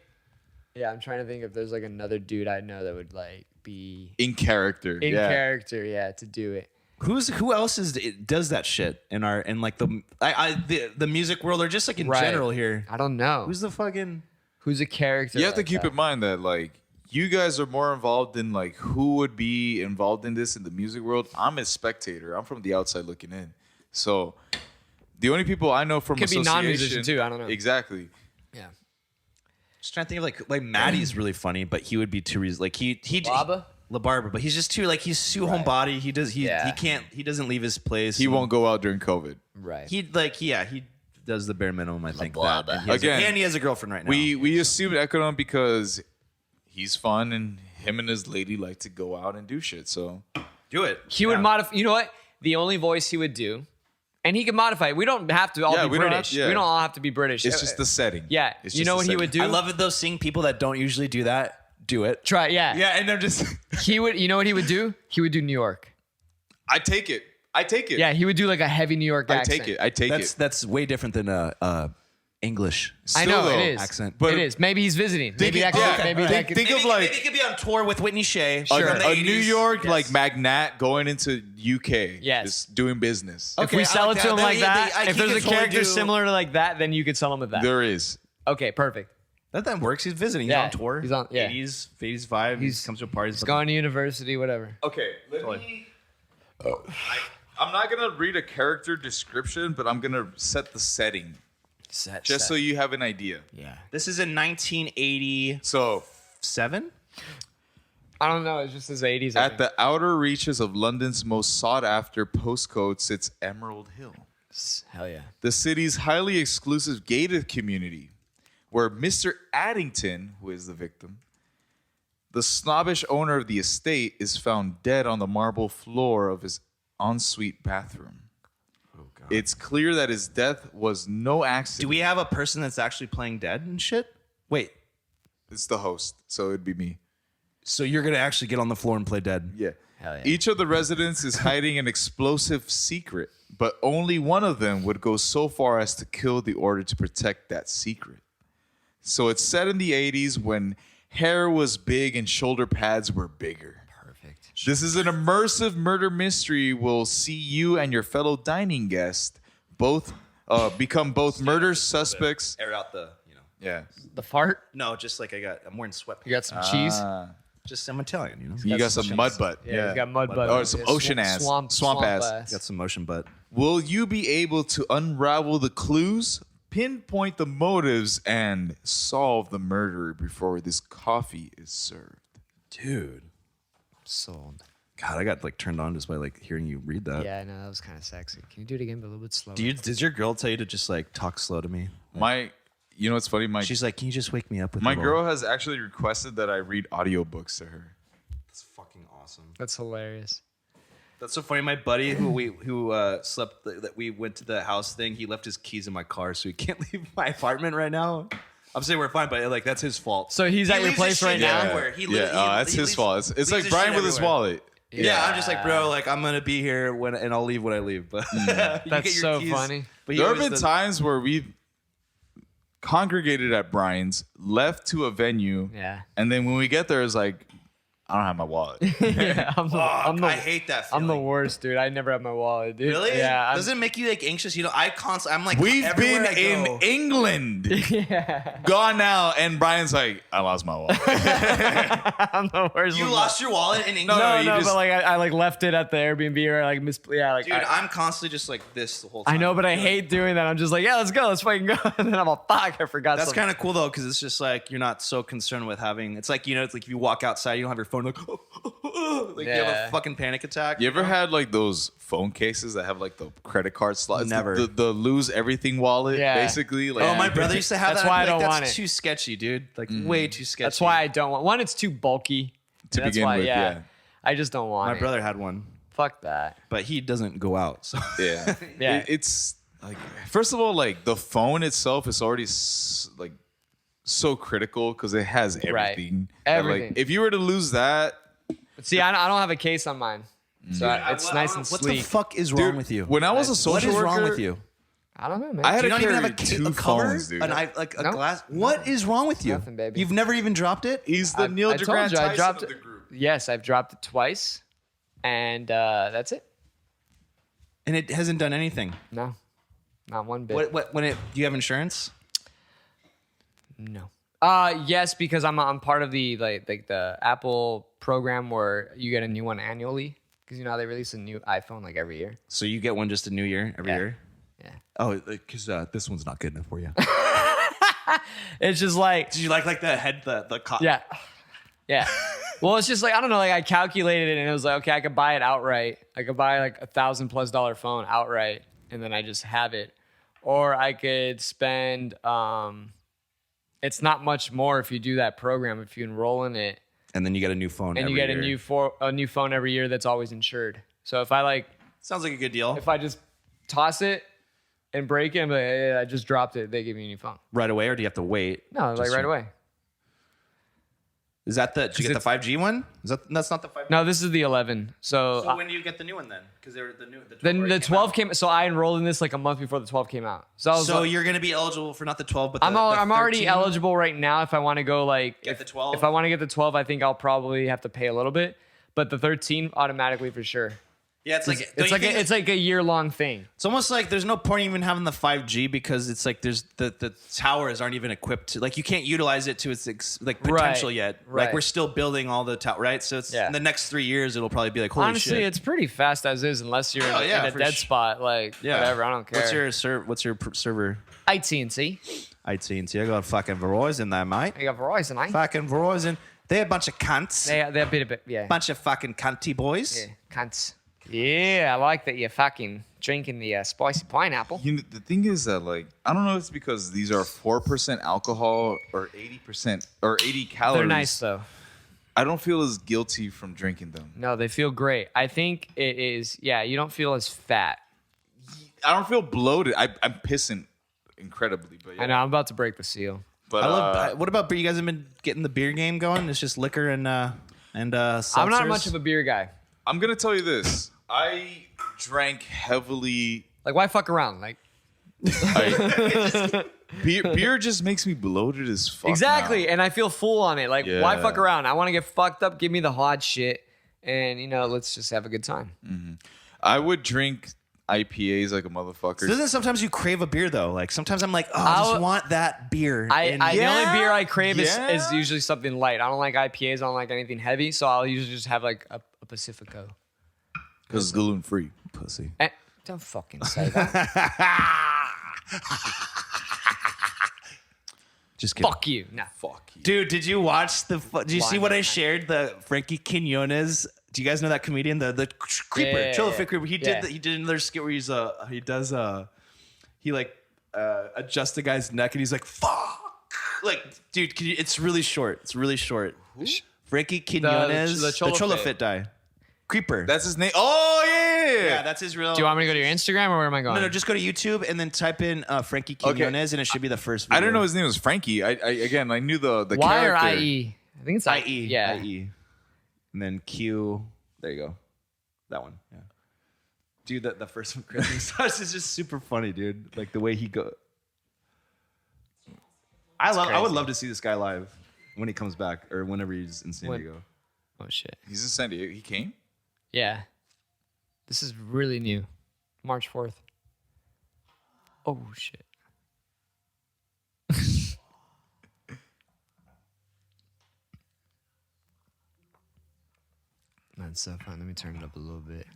Yeah, I'm trying to think if there's like another dude I know that would like be In character. in yeah. character, yeah, to do it. Who else does that shit in our in like the music world or just like in Right. general here? I don't know. Who's the fucking? Who's a character? You have to like keep that? in mind that like you guys are more involved in like who would be involved in this in the music world. I'm a spectator. I'm from the outside looking in. So the only people I know from Could be association, non-musician, too, I don't know. Exactly. Yeah. Just trying to think of like Maddie's really funny, but he would be too like he Laba? La Barba, but he's just too like he's too homebody. He Yeah. he doesn't leave his place. He won't go out during COVID. Right. He he does the bare minimum. I think Barba. that. And he has Again, and he has a girlfriend right now. We assumed Econom because he's fun and him and his lady like to go out and do shit. So do it. He would modify. You know what? The only voice he would do, and he can modify it. We don't have to all Yeah, be we don't have- British. yeah. We don't all have to be British. it's just the setting. Yeah. It's You just know the what he setting. would do? I love it though. Seeing people that don't usually do that do it. Try. Yeah. Yeah, and they're just He would. You know what he would do? He would do New York. I take it. Yeah. He would do like a heavy New York I accent. take it. I take it. that's way different than English. I know Still, it though, is. accent. But- it is. Maybe he's visiting. Maybe that yeah, could, maybe that could. think of Maybe he could be on tour with Whitney Shea. a, from the a New 80s. York Yes. like magnate going into UK. Yes. Just doing business. If we I sell like it to that. him Then like he- that, he if there's could a totally character do- similar to like that, then you could sell him with that. There is. Okay, perfect. That works. He's visiting. He's Yeah, on tour. he's on- yeah. 80s vibe. He comes to parties. He's going to university, whatever. Okay, let me. I'm not gonna read a character description, but I'm gonna set the setting just so you have an idea. Yeah. This is in 1987. So, I don't know. It's just his 80s. I at think. the outer reaches of London's most sought-after postcode sits Emerald Hill, Hell yeah. the city's highly exclusive gated community, where Mr. Addington, who is the victim, the snobbish owner of the estate, is found dead on the marble floor of his ensuite bathroom. It's clear that his death was no accident. Do we have a person that's actually playing dead and shit? Wait. It's the host, so it'd be me. So you're gonna actually get on the floor and play dead? Yeah. Hell yeah. Each of the residents is hiding an explosive secret, but only one of them would go so far as to kill the order to protect that secret. So it's set in the 80s when hair was big and shoulder pads were bigger. Perfect. This is an immersive murder mystery. Will see you and your fellow dining guest both become both murder suspects. Air out the, Yeah. The fart? No, just like I'm wearing sweatpants. You got some cheese? Just I'm Italian, You got some mud butt. Yeah, he's got mud butt. Or some Yeah, ocean ass. Swamp ass. Got some motion butt. Will you be able to unravel the clues, pinpoint the motives, and solve the murder before this coffee is served? Dude. Sold. God, I got like turned on just by like hearing you read that. Yeah, I know. That was kind of sexy. Can you do it again, but a little bit slower? Does your girl tell you to just like talk slow to me? You know what's funny? She's like, can you just wake me up with My a little-" girl has actually requested that I read audiobooks to her. That's fucking awesome. That's hilarious. That's so funny. My buddy who slept that we went to the house thing. He left his keys in my car, so he can't leave my apartment right now. I'm saying we're fine, but like that's his fault. So he's He at your leaves his place shit right now? everywhere. That's his fault. It's like leaves Brian shit with his everywhere. wallet. Yeah, I'm just like, bro, like I'm gonna be here and I'll leave when I leave. But you That's get your so keys, funny. But he There have always been does- times where we've congregated at Brian's, left to a venue, Yeah. and then when we get there, it's like, I don't have my wallet. Yeah, I hate that feeling. I'm the worst, dude. I never have my wallet, dude. Really? Yeah. Does it make you like anxious? You know, I'm like, We've everywhere been I in go- England, gone now, and Brian's like, I lost my wallet. I'm the worst. You with lost your wallet in England? No, you no, just- but like I like left it at the Airbnb or like yeah, like Dude, I, I'm constantly just like this the whole time. I know, but I hate doing that. I'm just like, yeah, let's go, let's fucking go, and then I'm all fuck, I forgot. That's something. kind of cool though, because it's just like you're not so concerned with having. It's like it's like if you walk outside, you don't have your phone like, like you have Yeah. a fucking panic attack. You ever had like those phone cases that have like the credit card slots? Never. The lose everything wallet, Yeah. basically. Like, Oh, my brother used to have That's that. why I'd I be like, don't that's want it. too sketchy, dude. Like way too sketchy. That's why I don't want. One, it's too bulky To And that's begin why, with, yeah. I just don't want My it. brother had one, Fuck that. but he doesn't go out. So Yeah. Yeah. It's like, first of all, like the phone itself is already like so critical because it has everything. That, Everything. Like, if you were to lose that, But see, I don't have a case on mine, so it's nice and what sleek. the fuck is wrong dude, with you? when I was a social what is worker, wrong with you? I don't know, man. I had Do to you not even carry have two a cover, phones, dude. like a No. glass? What is wrong with you? Nothing, baby. You've never even dropped it? He's the I Neil told deGrasse you, I Tyson dropped of the it. group. Yes, I've dropped it twice, and that's it. And it hasn't done anything. No, not one bit. What when it? Do you have insurance? No. Yes, because I'm part of the like the Apple program where you get a new one annually. Because you know how they release a new iPhone like every year. So you get one just a new year every Yeah. year? Yeah. Oh, because this one's not good enough for you. It's just like Did you like the head the cotton? yeah, yeah. Well, it's just like I don't know. Like I calculated it and it was like okay, I could buy it outright. I could buy like $1,000+ phone outright, and then I just have it, or I could spend. It's not much more if you do that program if you enroll in it. And then you get a new phone. And you every get year. a new phone every year that's always insured. So if I Sounds like a good deal. if I just toss it and break it, I'm like, hey, I just dropped it. They give you a new phone. Right away, or do you have to wait? No, like Just right away. Is that the? Did you get the 5G one? That's not the 5G? No, this is the 11. So when do you get the new one then? Because they're the new. Then the 12 came. So I enrolled in this like a month before the 12 came out. So I was like, you're gonna be eligible for not the 12, but the, I'm already 13? eligible right now. If I want to go like Get the 12? If I want to get the 12, I think I'll probably have to pay a little bit. But the 13 automatically for sure. Yeah, it's like It's like a year long thing. It's almost like there's no point even having the 5G because it's like there's the towers aren't even equipped to, like you can't utilize it to its potential yet. Right. Like we're still building all the tower, right? So it's in the next 3 years it'll probably be like holy Honestly, shit. it's pretty fast as is, unless you're in a dead spot. Like whatever, I don't care. What's your server? AT&T. AT&T. I got fucking Verizon there, mate. I got Verizon, eh? Fucking Verizon. They're a bunch of cunts. They're a bit, yeah. Bunch of fucking cunty boys. Yeah, cunts. Yeah, I like that you're fucking drinking the spicy pineapple. The thing is that, like, I don't know if it's because these are 4% alcohol or 80% or 80 calories. They're nice though. I don't feel as guilty from drinking them. No, they feel great. I think it is. Yeah, you don't feel as fat. I don't feel bloated. I'm pissing incredibly, but yeah. I know. I'm about to break the seal. But What about beer? You guys have been getting the beer game going? It's just liquor and seltzers? I'm not much of a beer guy. I'm gonna tell you this. I drank heavily. Like, why fuck around? Like, beer just makes me bloated as fuck. exactly. now. And I feel full on it. Like, why Yeah. fuck around? I want to get fucked up. Give me the hot shit, and let's just have a good time. I would drink IPAs like a motherfucker. Doesn't sometimes you crave a beer though? Like sometimes I'm like, oh, I just want that beer. The only beer I crave Yeah. is usually something light. I don't like IPAs. I don't like anything heavy. So I'll usually just have like a Pacifico. Because it's gluten free. pussy. Don't fucking say that. Just kidding. Fuck you. Nah. Fuck you. Dude, did you watch did you see what I shared? The Frankie Quinones. Do you guys know that comedian? The creeper, Yeah. Chilla Fit Creeper. He Yeah. did another skit where he adjusts the guy's neck and he's like, fuck. Like, dude, it's really short. It's really short. Frankie Quinones, the the Cholo Cholo Fit. Fit guy. Creeper. That's his name. Oh, yeah. yeah, that's his real. Do you want me to go to your Instagram or where am I going? No, just go to YouTube and then type in Frankie Quinones and it should be the first video. I didn't know his name was Frankie. I knew the Y or character. IE? I think it's IE. Yeah. IE. And then Q. There you go. That one. Yeah. Dude, the first one, Chris Massage is just super funny, dude. Like the way he go. I would love to see this guy live when he comes back or whenever he's in San Diego. Oh shit. He's in San Diego. He came? Yeah. This is really new. March 4th. Oh shit. That's so fun. Let me turn it up a little bit.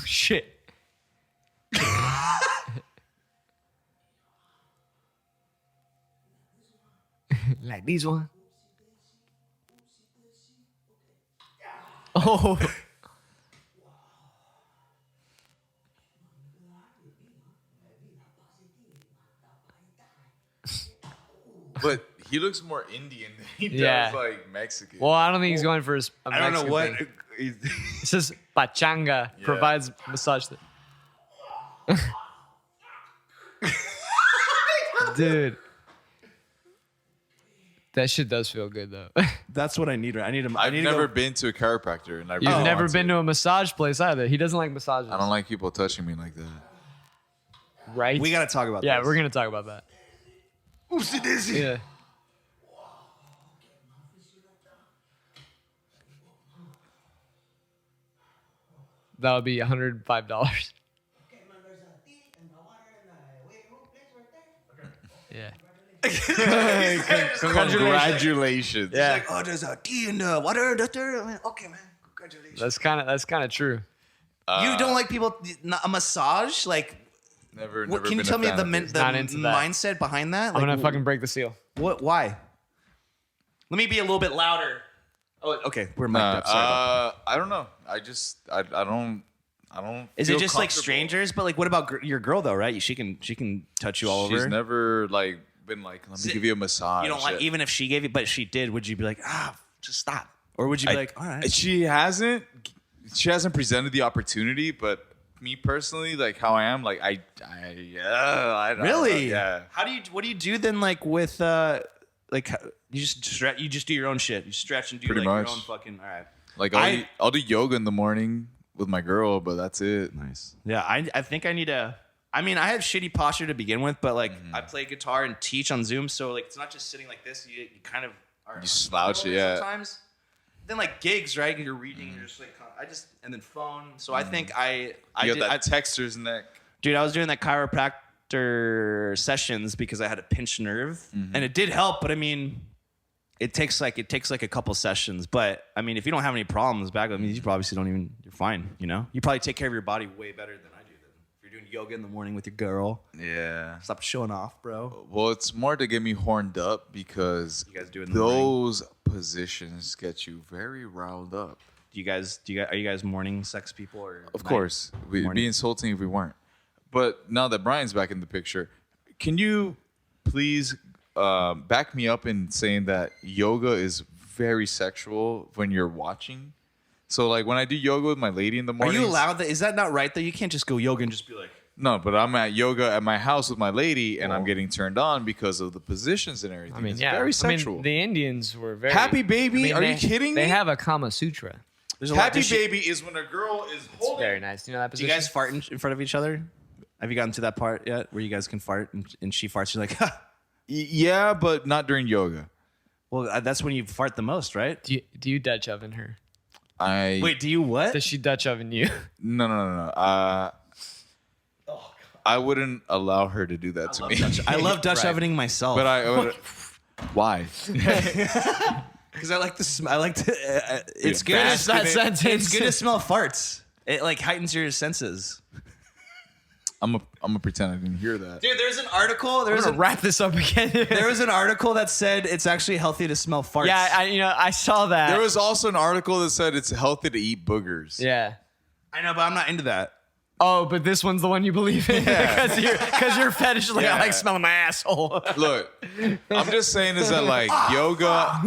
Shit. Like this one. Oh. But he looks more Indian than he Yeah. does like Mexican. Well, I don't think he's going for his. I don't know what. It says Pachanga provides massage. Dude. That shit does feel good though. That's what I need. I need him. I've never been to a chiropractor, and I really You've never want been to a massage place either. He doesn't like massages. I don't like people touching me like that. Right? We got to talk about Yeah, this. we're gonna talk about that. Oopsie daisy. Yeah. That would be $105. Yeah. Congratulations. Yeah. Like, oh, there's a tea in the water. Okay, man. Congratulations. That's kind of true. You don't like people a massage? Like, Never what, can you been a tell me fan the of it. Not into that. mindset behind that? I'm Like, gonna fucking break the seal. What? Why? Let me be a little bit louder. Oh, okay. We're mic'd up. Sorry about I don't know. I don't. Is feel it just like comfortable. strangers? But like, what about your girl though? Right? She can touch you all She's over. never like been like, let me give you a massage. You don't like, even if she gave you, but she did. Would you be like, just stop? Or would you be like, all right? She hasn't presented the opportunity, but me personally, like how I am, like I don't Really? know, yeah. What do you do then? Like with like you just do your own shit. You stretch and do Pretty like much. your own fucking. All right. Like I'll do yoga in the morning with my girl, but that's it. Nice. Yeah, I think I need to. I mean, I have shitty posture to begin with, but like I play guitar and teach on Zoom, so like it's not just sitting like this. You kind of are You slouch it, yeah. Sometimes. Then like gigs, right? You're reading, you're just like and then phone. So I think I You did, got that texter's neck. dude, I was doing that chiropractor sessions because I had a pinched nerve, and it did help. But I mean, it takes like a couple sessions. But I mean, if you don't have any problems back, I mean, you obviously don't even. You're fine. You know, you probably take care of your body way better than I do. Then if you're doing yoga in the morning with your girl, Yeah. stop showing off, bro. Well, it's more to get me horned up because You guys do it in the morning? those positions get you very riled up. Are you guys morning sex people or? Of night? course, we'd Morning. be insulting if we weren't. But now that Brian's back in the picture, can you please back me up in saying that yoga is very sexual when you're watching? So like when I do yoga with my lady in the Are morning, you allowed that? Is that not right? Though you can't just go yoga and just be like. No, but I'm at yoga at my house with my lady, and I'm getting turned on because of the positions and everything. I mean, it's yeah. very sexual. I mean, the Indians were very Happy baby? Are you they- kidding me? They have a Kama Sutra. There's a lot. Happy Does she- baby is when a girl is It's holding. very nice. You know that Do you position? guys fart in front of each other? Have you gotten to that part yet where you guys can fart and she farts? You're like, ha. Yeah, but not during yoga. Well, that's when you fart the most, right? Do you Dutch oven her? Wait, do you what? Does she Dutch oven you? No. I wouldn't allow her to do that to me. I love Dutch Right. ovening myself. But I would. Why? because I like the I like to. It's good. Finish that sentence. It's good to smell farts. It like heightens your senses. I'm gonna pretend I didn't hear that. Dude, there's an article. I'm gonna wrap this up again. There was an article that said it's actually healthy to smell farts. Yeah, I saw that. There was also an article that said it's healthy to eat boogers. Yeah. I know, but I'm not into that. Oh, but this one's the one you believe in Yeah. because you're fetish. Like, I Yeah. like smelling my asshole. Look, I'm just saying is that like yoga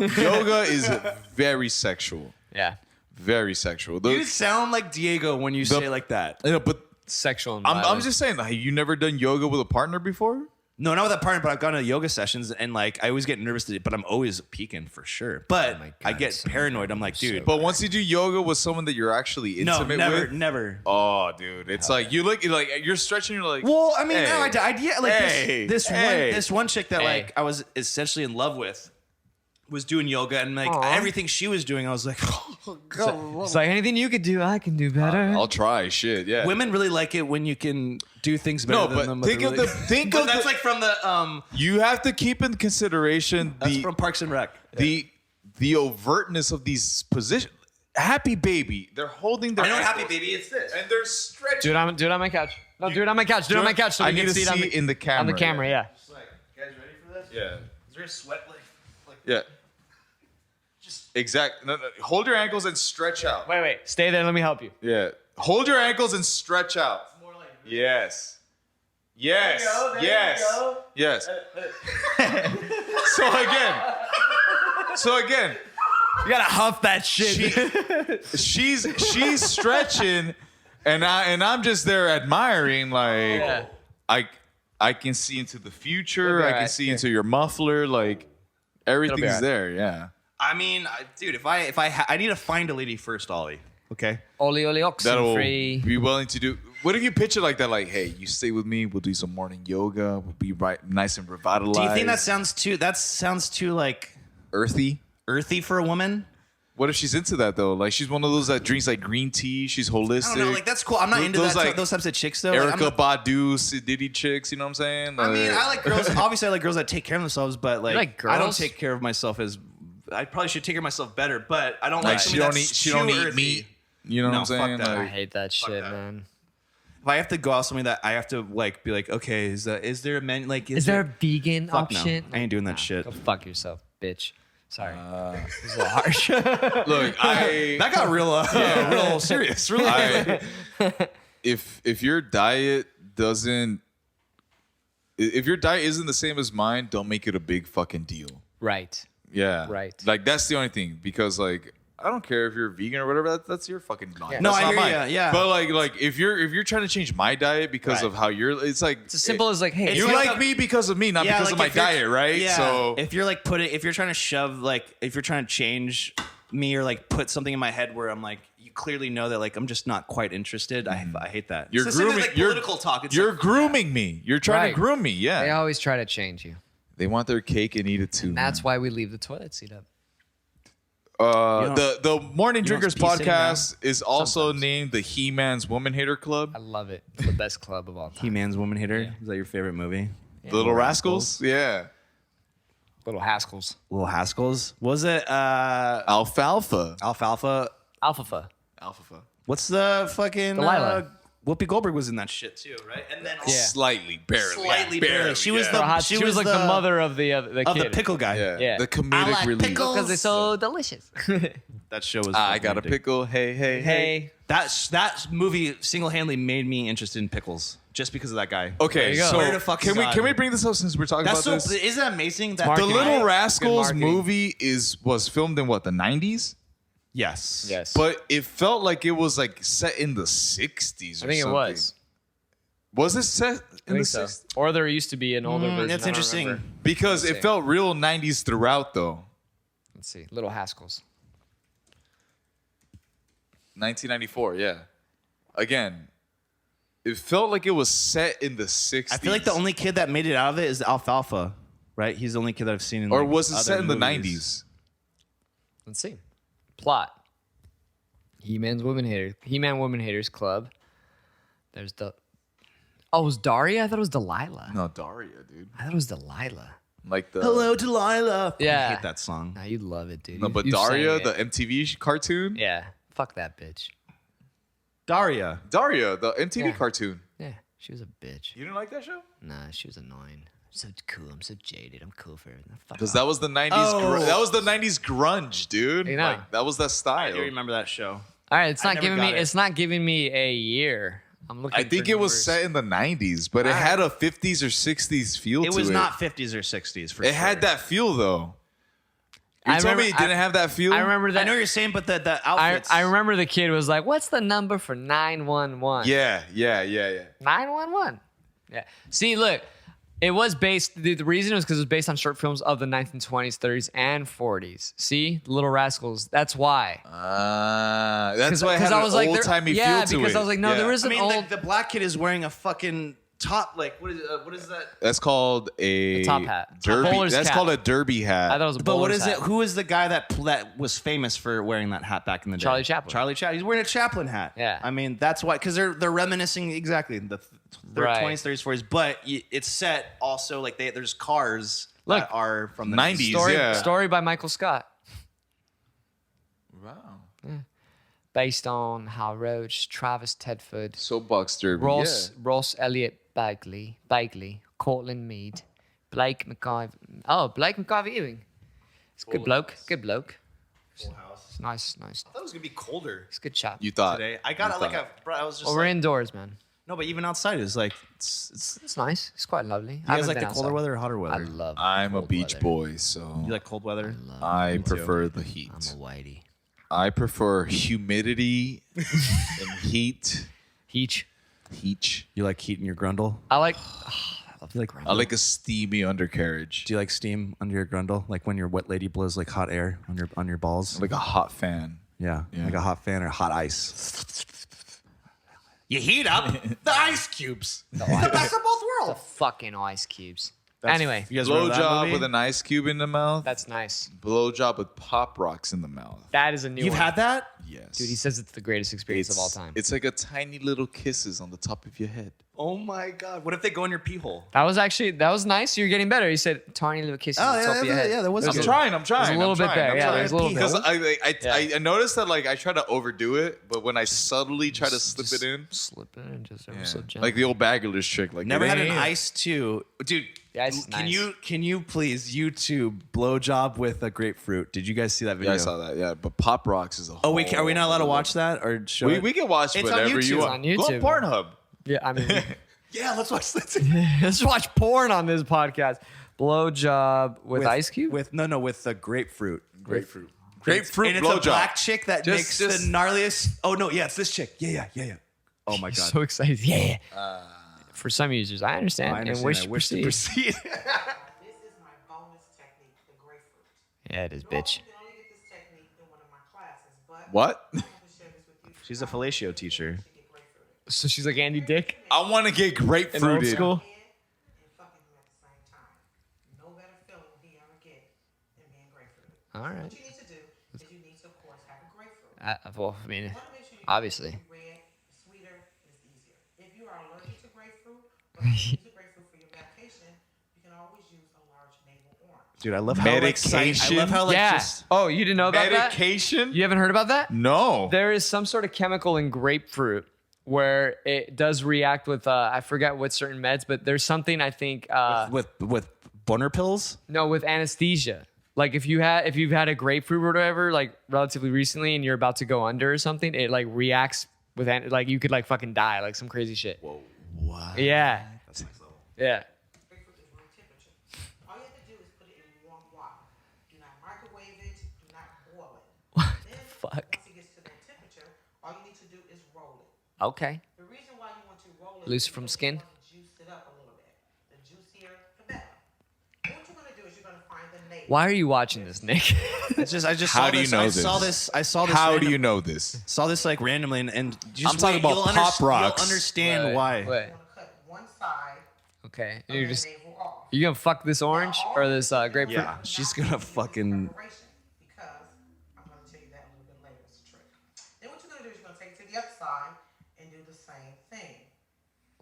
is very sexual. Yeah. Very sexual. You sound like Diego when you say it like that. But Sexual and I'm violent. just saying, have you never done yoga with a partner before? No, not with that partner, but I've gone to yoga sessions and like I always get nervous, but I'm always peeking for sure. But my God, I get it's so paranoid. I'm like, dude, But once you do yoga with someone that you're actually no, intimate never, with, never. oh, dude, it's like you look like you're stretching. You're like, Well, I mean, Hey. no, idea like Hey. Hey. this one chick that Hey. like I was essentially in love with was doing yoga and like Aw. everything she was doing, I was like, It's like anything you could do, I can do better. I'll try. Shit, yeah. women really like it when you can do things better No, than but them. think of really- the think But of that's the, like from the you have to keep in consideration that's the from Parks and Rec. the overtness of these positions. Happy baby, they're holding their. ankles, Baby, it's this. and they're stretching. Do it on my couch. No, do it on my couch. Do it on my couch so I we need can to see it on see the, in the camera. on the camera. Yeah. Just like, you guys ready for this? Yeah. Is there a sweat like Yeah. Exact. No, hold your ankles and stretch out. Wait. Stay there. Let me help you. Yeah. Hold your ankles and stretch out. more like Yes. Yes. There you Yes. go. Yes. So again, You gotta huff that shit. she's stretching, and I'm just there admiring. Like Yeah. I can see into the future. It'll be I can alright. see Here. into your muffler. Like everything's alright. there. Yeah. I mean, dude, if I need to find a lady first, Ollie. Okay. Oli oxen That'll free. be willing to do. What if you pitch it like that? Like, hey, you stay with me. We'll do some morning yoga. We'll be nice and revitalized. Do you think that sounds too like earthy? earthy for a woman? What if she's into that though? Like she's one of those that drinks like green tea. She's holistic. I don't know. Like that's cool. I'm not into Those, that, like, those types of chicks though. Like, I'm Erica not- Badu, Diddy chicks. You know what I'm saying? I mean, I like girls. Obviously, I like girls that take care of themselves, but like, like I don't girls? take care of myself as. I probably should take care of myself better, but I don't like like. she somebody don't that's eat. She too don't eat earthy. meat. You know No, what I'm fuck saying? that. I Like, hate that shit, that. man. If I have to go out with somebody that I have to like be like, okay, is there a menu? Like, Is there a vegan Fuck no. option? I ain't doing that shit. Go fuck yourself, bitch. Sorry. It was a little harsh. look, That got real, real serious. Really. if your diet doesn't, if your diet isn't the same as mine, don't make it a big fucking deal. Right. Yeah. Right. Like that's the only thing because like I don't care if you're vegan or whatever. That's your fucking life. Yeah. No, That's I not hear mine. ya, yeah. But like if you're trying to change my diet because Right. of how you're, it's like It's as simple as like, hey, you It's like like me because of me, not because like of my if you're- diet, right? Yeah. So if you're like if you're trying to shove if you're trying to change me or like put something in my head where I'm like, you clearly know that like I'm just not quite interested. I hate that. you're It's the same with, grooming. like, you're political talk. It's you're like, grooming me. You're trying Right. to groom me. Yeah. they always try to change you. They want their cake and eat it too. And that's why we leave the toilet seat up. The Morning Drinkers pee sitting podcast is also Sometimes. named the He-Man's Woman Hater Club. I love it. It's the best club of all time. He-Man's Woman Hater. Is that your favorite movie? The Little Rascals. Yeah. Little Haskell's. Little Haskell's. Was it Alfalfa. Alfalfa? Alpha. Alfalfa. What's the fucking Delilah. Whoopi Goldberg was in that shit too, right? And then Yeah. Slightly, barely. Slightly, barely. She was yeah. She was like the mother of the of kid. the pickle guy. Yeah. Yeah. The comedic relief. because they're so delicious. That show was. I got a fucking ridiculous. pickle. Hey, hey, hey. Hey, That movie single-handedly made me interested in pickles just because of that guy. Okay, you go. so Swear to fucking can God. we bring this up since we're talking That's about so. this? Isn't that amazing? That The marketing. Little Good Rascals marketing. movie was filmed in what, the 90s? Yes. yes. But it felt like it was like set in the 60s or I think it something. was. Was it set I in the think so. 60s? Or there used to be an older version. That's I don't interesting. remember. Because Let's it see. felt real 90s throughout though. Let's see. Little Haskell's. 1994, yeah. Again, it felt like it was set in the 60s. I feel like the only kid that made it out of it is Alfalfa, right? He's the only kid that I've seen in. Or like, was it other set in the movies. 90s? Let's see. Plot. He-Man Woman Haters Club. There's the. Oh, it was Daria? I thought it was Delilah. No, Daria, dude. I thought it was Delilah. Like the Hello, Delilah. Yeah. I hate that song. Nah, you'd love it, dude. No, but You sang Daria, it. the MTV cartoon. Yeah. Fuck that bitch. Daria. Daria, the MTV Yeah. cartoon. Yeah. She was a bitch. You didn't like that show? Nah, she was annoying. I'm so cool. I'm so jaded. I'm cool for everything. Fuck Because off. that was the 90s. Oh. That was the 90s grunge, dude. You know. Like, that was that I style. do remember that show. All right, it's I not never giving me. got it. It's not giving me a year. I'm looking. I think for it was numbers. set in the 90s, but it Alright. had a 50s or 60s feel It to was it. not 50s or 60s for It sure. had that feel though. You I told me remember- it didn't have that feel. I remember that. I know what you're saying, but the I, outfits. I remember the kid was like, "What's the number for 911?" Yeah. 911. Yeah. See, look, it was based. The reason was because it was based on short films of the 1920s, 30s, and 40s. See, Little Rascals. That's why. That's why it had I an was like, old timey yeah, feel to it. because I was like, no, Yeah. there is I an mean, old. the black kid is wearing a fucking top. Like, what is that? That's called a top hat. derby. Bowler's That's cap. called a derby hat. I thought it was a But what bowler's is it? hat. Who is the guy that was famous for wearing that hat back in the day? Charlie Chaplin. Charlie Chaplin. He's wearing a Chaplin hat. Yeah. I mean, that's why, because they're reminiscing exactly the Right. 20s, 30s, 40s. But it's set also like there's cars Look, that are from the 90s. story, yeah. story by Michael Scott, Wow. based on Hal Roach, Travis Tedford, Soapbox derby. Ross Elliott Bagley, Cortland Mead, Blake McIver. Oh, Blake McIver Ewing. It's a good bloke. Good bloke. Full House. It's nice. I thought it was gonna be colder It's a good chap. You thought today. I got You it like thought. bro. I was just Well, we're like, indoors, man. no, but even outside it's like it's. It's nice. It's quite lovely. You guys like the colder weather or hotter I weather? love. I'm a cold beach weather. boy, so You like cold weather? I Me too. prefer the heat. I'm a whitey. I prefer humidity and heat. Heach. Heat. You like heat in your grundle? I like. You like? I like a steamy undercarriage. Do you like steam under your grundle? Like when your wet lady blows like hot air on your balls? Like a hot fan. Yeah, Yeah. like a hot fan or hot ice. You heat up the ice cubes. The best of both The worlds. fucking ice cubes. That's- Anyway, you guys remember that Blowjob movie? with an ice cube in the mouth. that's nice. Blowjob with pop rocks in the mouth. That is a new You've one. had that? Yes. Dude, he says it's the greatest experience of all time. It's like a tiny little kisses on the top of your head. Oh my god! What if they go in your pee hole? That was nice. You're getting better. He said tiny little kisses Oh, on the yeah, top of your head. yeah, that was There's good. I'm trying. a little bit there. Yeah, there's a little Because bit. I noticed that like I try to overdo it, but when I subtly try to slip it in, Slip it in just ever yeah. so gently. Like the old Baggerless trick. Like Never it had ain't- an ice too, dude. The ice is can nice. you please YouTube blowjob with a grapefruit? Did you guys see that video? Yeah, I saw that. Yeah, but Pop Rocks is a. Oh wait, are we not allowed to whole- watch that or show We, it? we can watch It's on whatever YouTube. you It's want. on Go YouTube. on Pornhub. Yeah, I mean, Yeah, let's watch that. let's watch porn on this podcast. Blowjob with ice cube. With with the grapefruit. Grapefruit. Grapefruit and it's a blowjob. black chick that Just- makes the gnarliest. Oh no, yeah, it's this chick. Yeah. Oh my god. So excited. Yeah. For some users, I understand. I understand. And wish I to wish to proceed. proceed. This is my bonus technique, the grapefruit. Yeah, it is, Normally, bitch. you can only get this technique in one of my classes, but What? I have to share this with you. She's a fellatio teacher. To get grapefruited. So she's like Andy Dick I want to get in old grapefruited. school. And fucking him at the same time. No better feeling will he ever get than being grapefruited. All right. What you need to do is you need to, of course, have a grapefruit. Well, I mean, You wanna make sure you obviously. get red, sweeter, it's easier. If you are allergic to grapefruit, or you use a grapefruit for your medication, you can always use a large navel orange. Dude, I love how Medication? I love how like yeah. just Oh, you didn't know about that? Medication? You haven't heard about that? No. There is some sort of chemical in grapefruit where it does react with I forget what certain meds, but there's something I think with boner pills. no, with anesthesia. Like if you've had a grapefruit or whatever, like relatively recently, and you're about to go under or something, it like reacts with like you could like fucking die, like some crazy shit. Whoa. What? Yeah. That's next level. Yeah. Grapefruit is room temperature. All you have to do is put it in warm water. Do not microwave it. Do not boil it. Then, fuck? once it gets to that temperature, all you need to do is roll it. Okay. The reason why you want to roll it Loose is from because skin? you want to juice it up a little bit. The juicier, the better. And what you're going to do is you're going to find the navel. Why are you watching this, Nick? I just How saw do you this. know I this? saw this. How do random- you know this? Saw this like randomly, and just I'm talking wait, about you'll Pop Rocks. You'll understand Wait, why. wait. You want to cut one side Okay. of You're the just navel off. you gonna fuck this orange or this grapefruit? Yeah, she's gonna fucking. Preparation, because I'm going to tell you that a little bit later. It's a trick. Then what you're going to do is you're going to take it to the other side and do the same thing.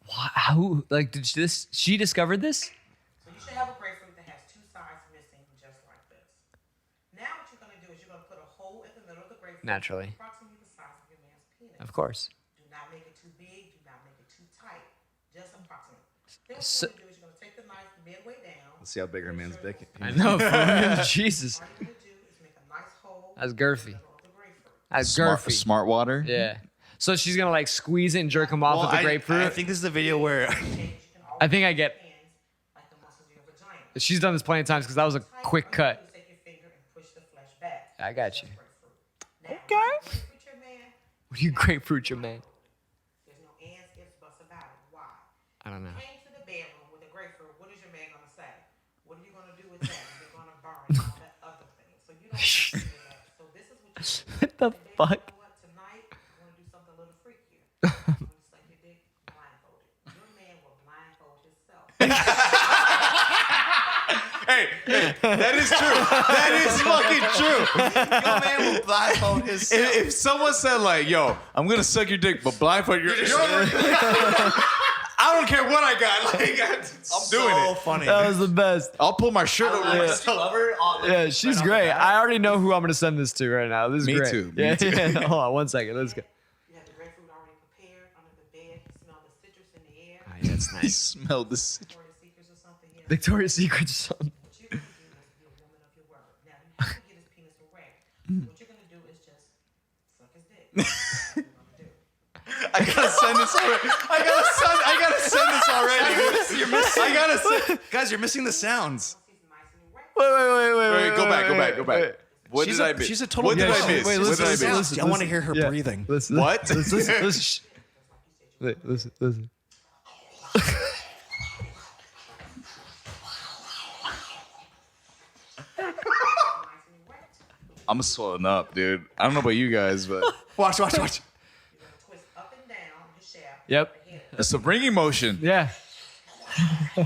How? Like, did she discovered this? So you should have a grapefruit that has two sides missing, just like this. Now what you're going to do is you're going to put a hole in the middle of the grapefruit. Naturally. Approximately the size of your man's penis. Of course. Do not make it too big. Do not make it too tight. Just approximate. Then what So- you're going to do is you're going to take the knife midway down. Let's see how big her man's dick. I know. Jesus. All you're going to do is make a nice hole That's girthy. in the middle of the grapefruit. That's Smart, girthy. smart water? Yeah. So she's gonna like squeeze it and jerk him off with the grapefruit. I think this is the video where I think I get. Like the muscles of your vagina. She's done this plenty of times because that was a quick cut. Take your finger and push the flesh back. I got you. Okay. Grapefruit your man. What do you grapefruit your man? There's no ands, ifs, buts about it. Why? I don't know. Came to the bedroom with a grapefruit. What is your man gonna say? What are you gonna do with that? You're gonna burn all that other thing. So you don't want to do that. So this is what you do. What the And then fuck? You know what? Tonight I want to do something a little freakier. I'm gonna suck your dick blindfolded. Your man will blindfold himself. Hey, that is true. That is fucking true. your man will blindfold his. If someone said like, "Yo, I'm gonna suck your dick, but blindfold your," I don't care what I got. Like, I'm doing it. funny. That was the best. I'll pull my shirt over. Yeah. my- Yeah, she's great. I already know who I'm gonna send this to right now. This is Me great. too, me Yeah, too. yeah. Hold on 1 second. Let's go. You have the grapefruit already prepared under the bed. You smell the citrus in the air. Oh, yeah, that's I nice. smell this. Victoria's Secrets or something. Yeah. Victoria's Secret song. What you're gonna do is be a woman of your word. Now you have to get his penis erect. What you're gonna do is just suck his dick. That's what you're gonna do. I gotta send this already. I gotta send this already. You're missing. I gotta send. Guys, you're missing the sounds. Once he's nice and erect, Wait, Wait, go back. What She's did a- I miss? she's a total What did bitch. I miss? Wait, What listen, did I listen, miss? listen. I want to hear her Yeah. breathing. Listen. What? Listen. Shh. Wait, listen. nice and erect. I'm swelling up, dude. I don't know about you guys, but Watch. You're gonna twist up and down your shaft. Yep. Ahead. it's a ringing motion. Yeah. They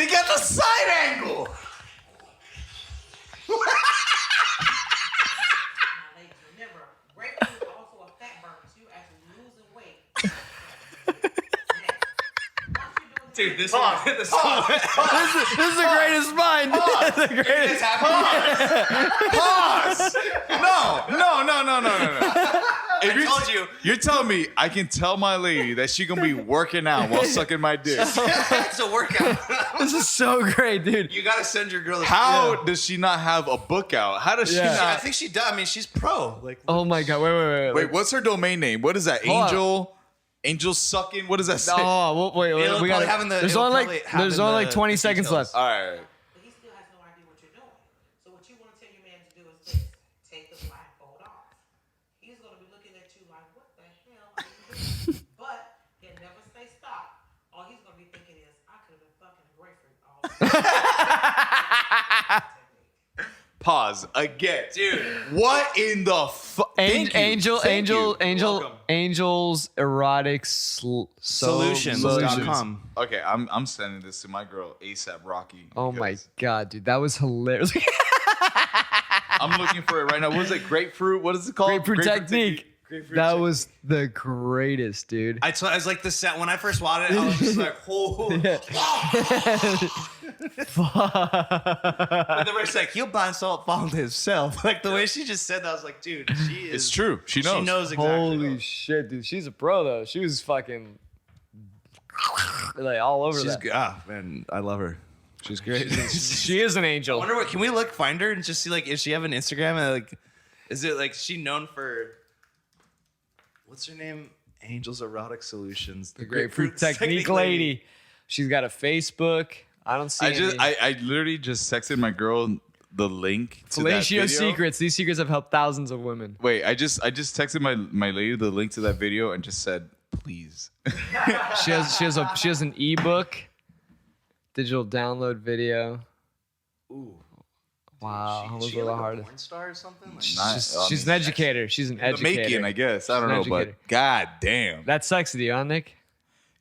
got the side angle. Now, ladies, remember, grapefruit is also a fat burner, so you actually losing weight. Now, once you're doing Dude, this This is the greatest find. The greatest. Pause. No. If you're, told you. You're telling me I can tell my lady that she gonna be working out while sucking my dick. It's a workout. This is so great, dude. You gotta send your girl. How does she not have a book out? How does she Yeah. I not? think she does. I mean, she's pro. Like, Oh my god. Wait. Wait, what's her domain name? What is that? Hold on. Angel sucking? What does that say? Oh, wait. It'll We probably got. have in the- There's it'll only probably like have there's in only the like 20 seconds details. left. All right. But he still has no idea what you're doing. So what you want to tell your man to do is Pause again, dude. What in the fuck? Angels erotic Solutions.com. Okay, I'm sending this to my girl ASAP Rocky. Oh my because god, dude, that was hilarious. I'm looking for it right now. What is it? Grapefruit? What is it called? Grapefruit technique. Grapefruit That technique. was the greatest, dude. I was like the set when I first watched it. I was just like, oh. But the rest like he'll blind salt fall to himself. Like the way she just said that, I was like, dude, she is. It's true. She knows. She knows exactly. Holy shit, dude. She's a pro though. She was fucking like all over She's that. good. Ah, man, I love her. She's great. She is an angel. I wonder what. Can we find her and just see like, is she have an Instagram? And like, is it like she known for? What's her name? Angels Erotic Solutions. The grapefruit technique lady. She's got a Facebook. I don't see. I literally just texted my girl the link to that Fellatio video. secrets. These secrets have helped thousands of women. Wait, I just texted my lady the link to that video and just said, please. She has an ebook, digital download video. Ooh. Wow, that was a She little like hard. a porn star or something? Like, She's an educator. She's an The educator. making, I guess. I don't She's know, an but educator. god damn. That's sexy to you, huh, Nick?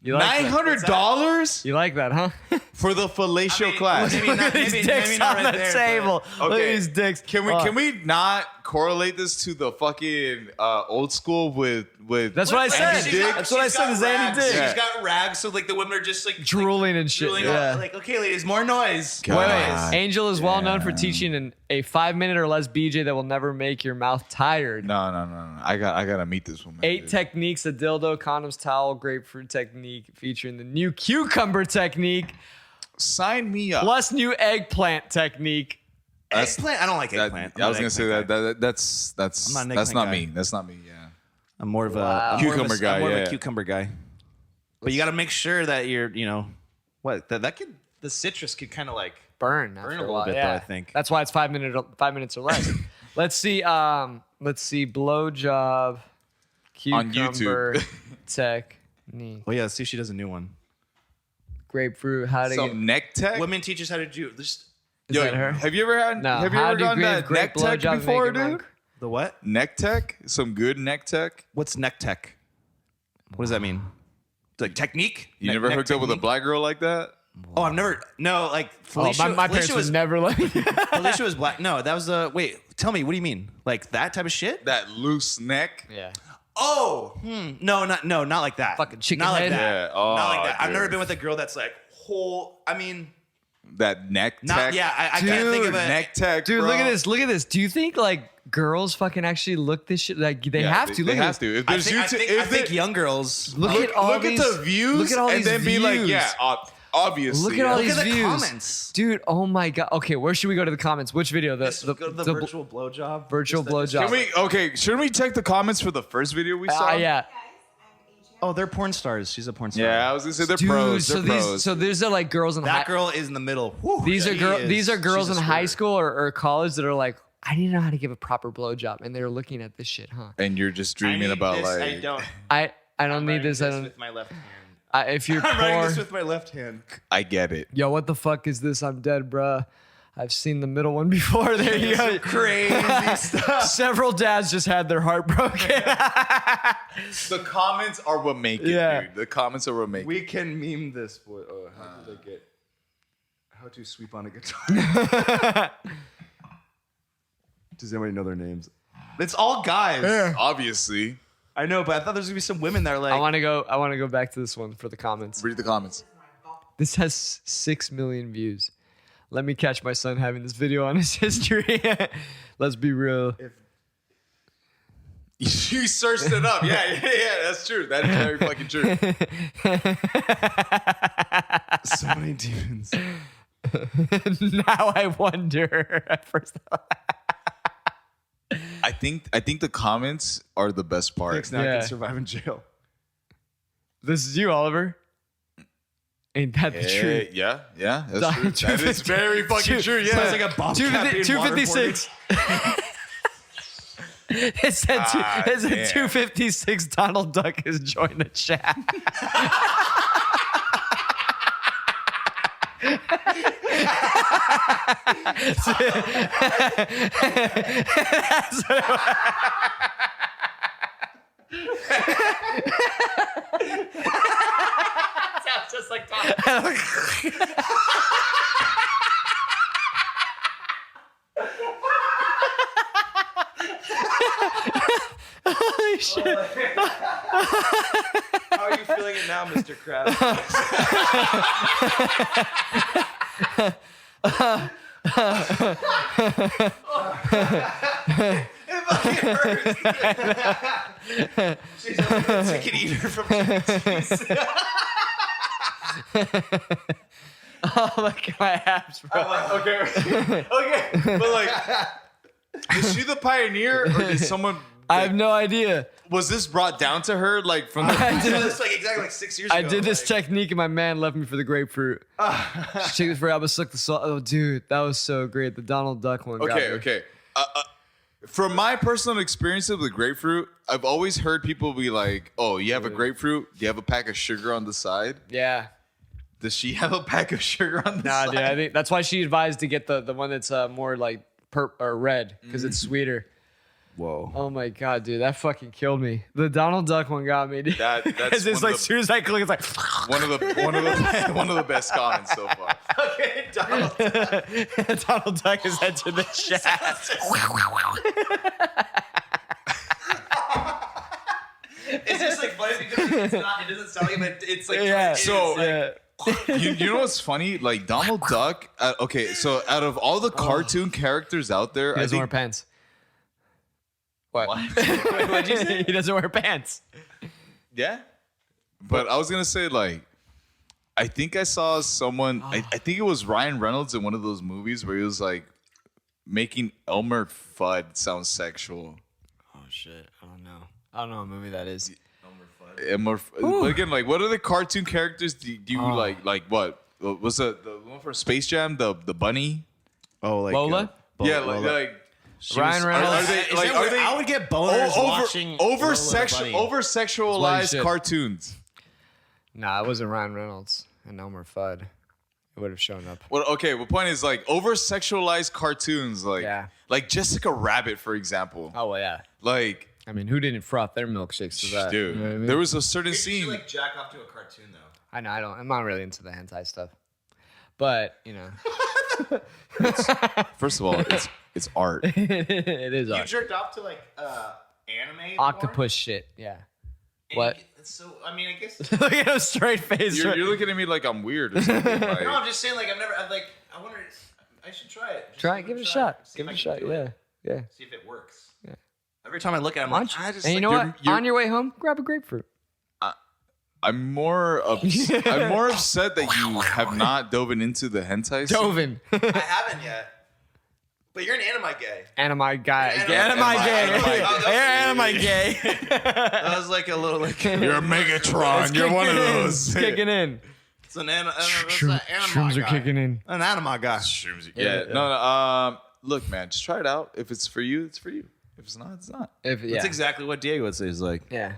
You like that? $900 You like that, huh? for the fellatio class. maybe Look not, at these maybe, dicks maybe not on right the there, table. Look at Okay. these dicks. Can we not correlate this to the fucking old school with That's what I said. Andy Dick? That's what I said. Is Andy Dick Yeah. She's got rags, so like the women are just like drooling and shit? drooling Yeah. out, like, okay, ladies, more noise. God. More Wait, noise. Angel is well known for damn. teaching a 5-minute or less BJ that will never make your mouth tired. No. I gotta meet this woman. 8 dude. techniques: a dildo, condoms, towel, grapefruit technique, featuring the new cucumber technique, Sign me up. plus new eggplant technique. Eggplant? I don't like That- eggplant. I was gonna say Eggplant guy. that's I'm not an that's not eggplant me. guy. That's not me. Yeah. I'm more of a Wow. I'm more of a- Cucumber guy, I'm more of yeah. a cucumber guy. But you got to make sure that you're, what that could the citrus could kind of like Burn a after little while, bit, though, yeah. I think. That's why it's 5 minutes or less. Let's see. Blowjob, On cucumber YouTube. technique, Well, yeah. Let's see if she does a new one. grapefruit. How to get? Some neck tech. Women teach us how to do just Is that her? Have you ever had? No. Have you How ever do done give that great neck tech blowjob before, make your dude? mind- the what? Neck tech. Some good neck tech. What's neck tech? What does that mean? Like technique? You never hooked up with a black girl like that? Oh, I've never. No, like Oh, Felicia. my parents Felicia would was never let me. Felicia was black. No, that was the. Wait, tell me. What do you mean? Like that type of shit? That loose neck. Yeah. Oh, no, not like that. Fucking chicken not like head? that. Yeah. Oh, Not like that. I've never dude. been with a girl that's like whole. I mean, That neck not tech. yeah. I can't think of Dude, it. neck tech. Dude, bro. look at this. Look at this. Do you think like girls fucking actually look this shit? Like they Yeah, have to. They Look at have this. to. If I there's think, I YouTube, think, if I think they- young girls. Look at all look these. at the views. Look at all and these then views. be like, yeah, obviously. Look at all Look these at the views. comments. Dude, oh my god. Okay, where should we go to the comments? Which video? Go to the virtual blowjob. virtual Just the- blowjob. Can we? Okay, shouldn't we check the comments for the first video we saw? Yeah. Oh, they're porn stars. She's a porn star. Yeah, I was gonna say they're Dude, pros. so They're pros. these are like girls in That high. girl is in the middle. Whew, These are she these are girls she's in a high squirter. school or college that are like, I didn't know how to give a proper blowjob, and they're looking at this shit, huh? and you're just I dreaming need about this, like. I don't. I don't I'm need writing this. I don't. with my left hand. If you're I'm writing poor, this with my left hand. I get it. yo, what the fuck is this? I'm dead, bruh. I've seen the middle one before. There you go. Crazy stuff. Several dads just had their heart broken. The comments are what make it, Yeah. dude. The comments are what make it. We can meme this. Boy. Oh, how did I get? How to sweep on a guitar? Does anybody know their names? It's all guys. Obviously. I know, but I thought there's gonna be some women that are like. I want to go back to this one for the comments. Read the comments. This has 6 million views. Let me catch my son having this video on his history. Let's be real. You searched it up. Yeah, that's true. That is very fucking true. so many demons. Now I wonder. At first, I think the comments are the best part. Thanks, now I Yeah. can survive in jail. this is you, Oliver. Ain't that the truth? Yeah, that's Done. true. That is very fucking true. Yeah. Sounds like a bobcat being 256. It said, it said damn. 256. Donald Duck has joined the chat. Sounds just like Tom. Holy shit. How are you feeling it now, Mr. Krabs? It fucking hurts. She's a chicken eater from Cheese. Oh my god, my abs, bro. Okay, but like, is she the pioneer, or did someone? I have no idea. Was this brought down to her, like from the? I did This like exactly like 6 years ago. I did this like, technique and my man left me for the grapefruit. She took it for I suck the salt. Oh, dude, that was so great. The Donald Duck one. got me. Okay. From my personal experiences with grapefruit, I've always heard people be like, "Oh, you have a grapefruit? Do you have a pack of sugar on the side?" Yeah. Does she have a pack of sugar on the Nah, side? dude. I think that's why she advised to get the one that's more like or red because it's sweeter. Whoa. Oh my god, dude, that fucking killed me. The Donald Duck one got me, dude. That's It's just one like of as soon as I click, it's like one of the best comments so far. Okay, Donald. Donald Duck has entered the chat. It's just like funny because it's not. It doesn't sound like it. It's like Yeah. it is, So- like, You know what's fundy? Like Donald Duck. Okay, so out of all the cartoon characters out there, He I doesn't wear think pants. What? what'd you say? He doesn't wear pants. yeah. But I was gonna say like, I think I saw someone. I think it was Ryan Reynolds in one of those movies where he was like making Elmer Fudd sound sexual. Oh shit! I don't know. I don't know what movie that is. Elmer. But again, like, what other cartoon characters do you like? Like what? Was the one from Space Jam? The bunny? Oh, like Lola? Yeah, Lola. like Ryan Reynolds. Are they Is like it are weird? they I would get boners watching over Lola the Bunny. over sexualized shit. cartoons? Nah, it wasn't Ryan Reynolds and Elmer Fudd. It would have shown up. Well, okay. Well, point is like over sexualized cartoons, like Yeah. like Jessica Rabbit, for example. Oh well, yeah. Like, I mean, who didn't froth their milkshakes to that? dude, You know what I mean? there was a certain You should scene. like jack off to a cartoon though. I know. I'm not really into the hentai stuff, but you know, First of all, it's art. it is You art. jerked off to like anime. Octopus shit. Yeah. What? So I mean, I guess. Look at him straight face. You're looking at me like I'm weird or something. Like, No, I'm just saying. Like I'm like. I wonder. I should try it. Just Try it. Give it a shot. See Give if it I a can shot. do Yeah. it. Yeah. See if it works. Every time I look at it, I'm Why like, don't you- I just and you know like, what? On your way home, grab a grapefruit. I'm more upset that you have not dove into the hentai scene. Dovin. I haven't yet. But you're an anime guy. Anime guy. Anime Anime gay. That was like a little like. You're a Megatron. You're one of those. It's kicking in. It's an anime. Shrooms are kicking in. An anime guy. Yeah. No. Look, man. Just try it out. If it's for you, it's for you. If it's not, it's not. If, yeah. That's exactly what Diego would say. He's like, Yeah.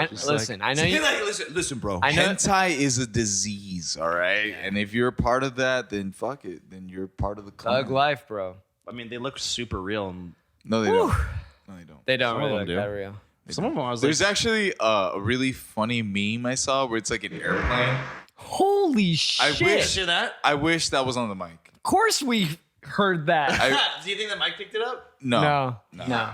just Listen, I know You're you. like, listen, bro. I know. Hentai is a disease, all right? And if you're a part of that, then fuck it. Then you're part of the Thug clan. life, bro. I mean, they look super real. And No, they don't. No, they don't. They don't Some of really them look do. that real. some of them I was like, There's actually a really funny meme I saw where it's like an airplane. Holy shit! did you hear that? I wish that was on the mic. Of course we heard that. Do you think that Mike picked it up? No. No.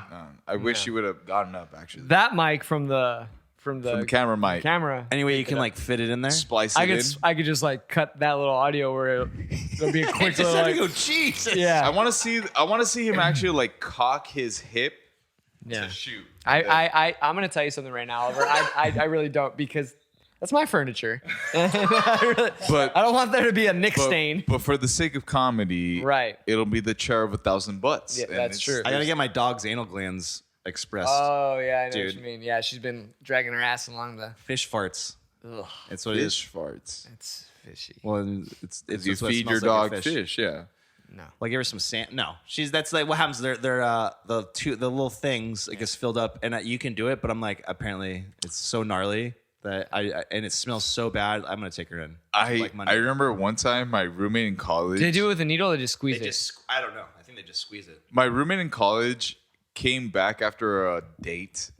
I wish you would have gotten up, actually. That mic from the From the camera mic. camera. Anyway, you can like fit it in there. Splice it I in. could just like cut that little audio where it'll be a quick little like, Jesus. yeah. I want to see him actually like cock his hip yeah. to shoot. I'm gonna tell you something right now, Oliver. I really don't because that's my furniture. I don't want there to be a Nick stain. But for the sake of comedy, Right. it'll be the chair of 1,000 butts. Yeah, And that's it's- true. I gotta get my dog's anal glands expressed. Oh yeah, I know what Dude. you mean. Yeah, she's been dragging her ass along the. Fish farts. Ugh, That's what it is. Fish farts. it's fishy. Well, it's You that's what it feed your smells like dog a fish, yeah. No. Like give her some sand. No, that's like what happens. They're the little things I guess filled up, and you can do it, but I'm like apparently it's so gnarly that and it smells so bad. I'm gonna take her in. I Like Monday. remember one time my roommate in college. Did they do it with a needle or just squeeze They it? just I don't know. I think they just squeeze it. My roommate in college came back after a date.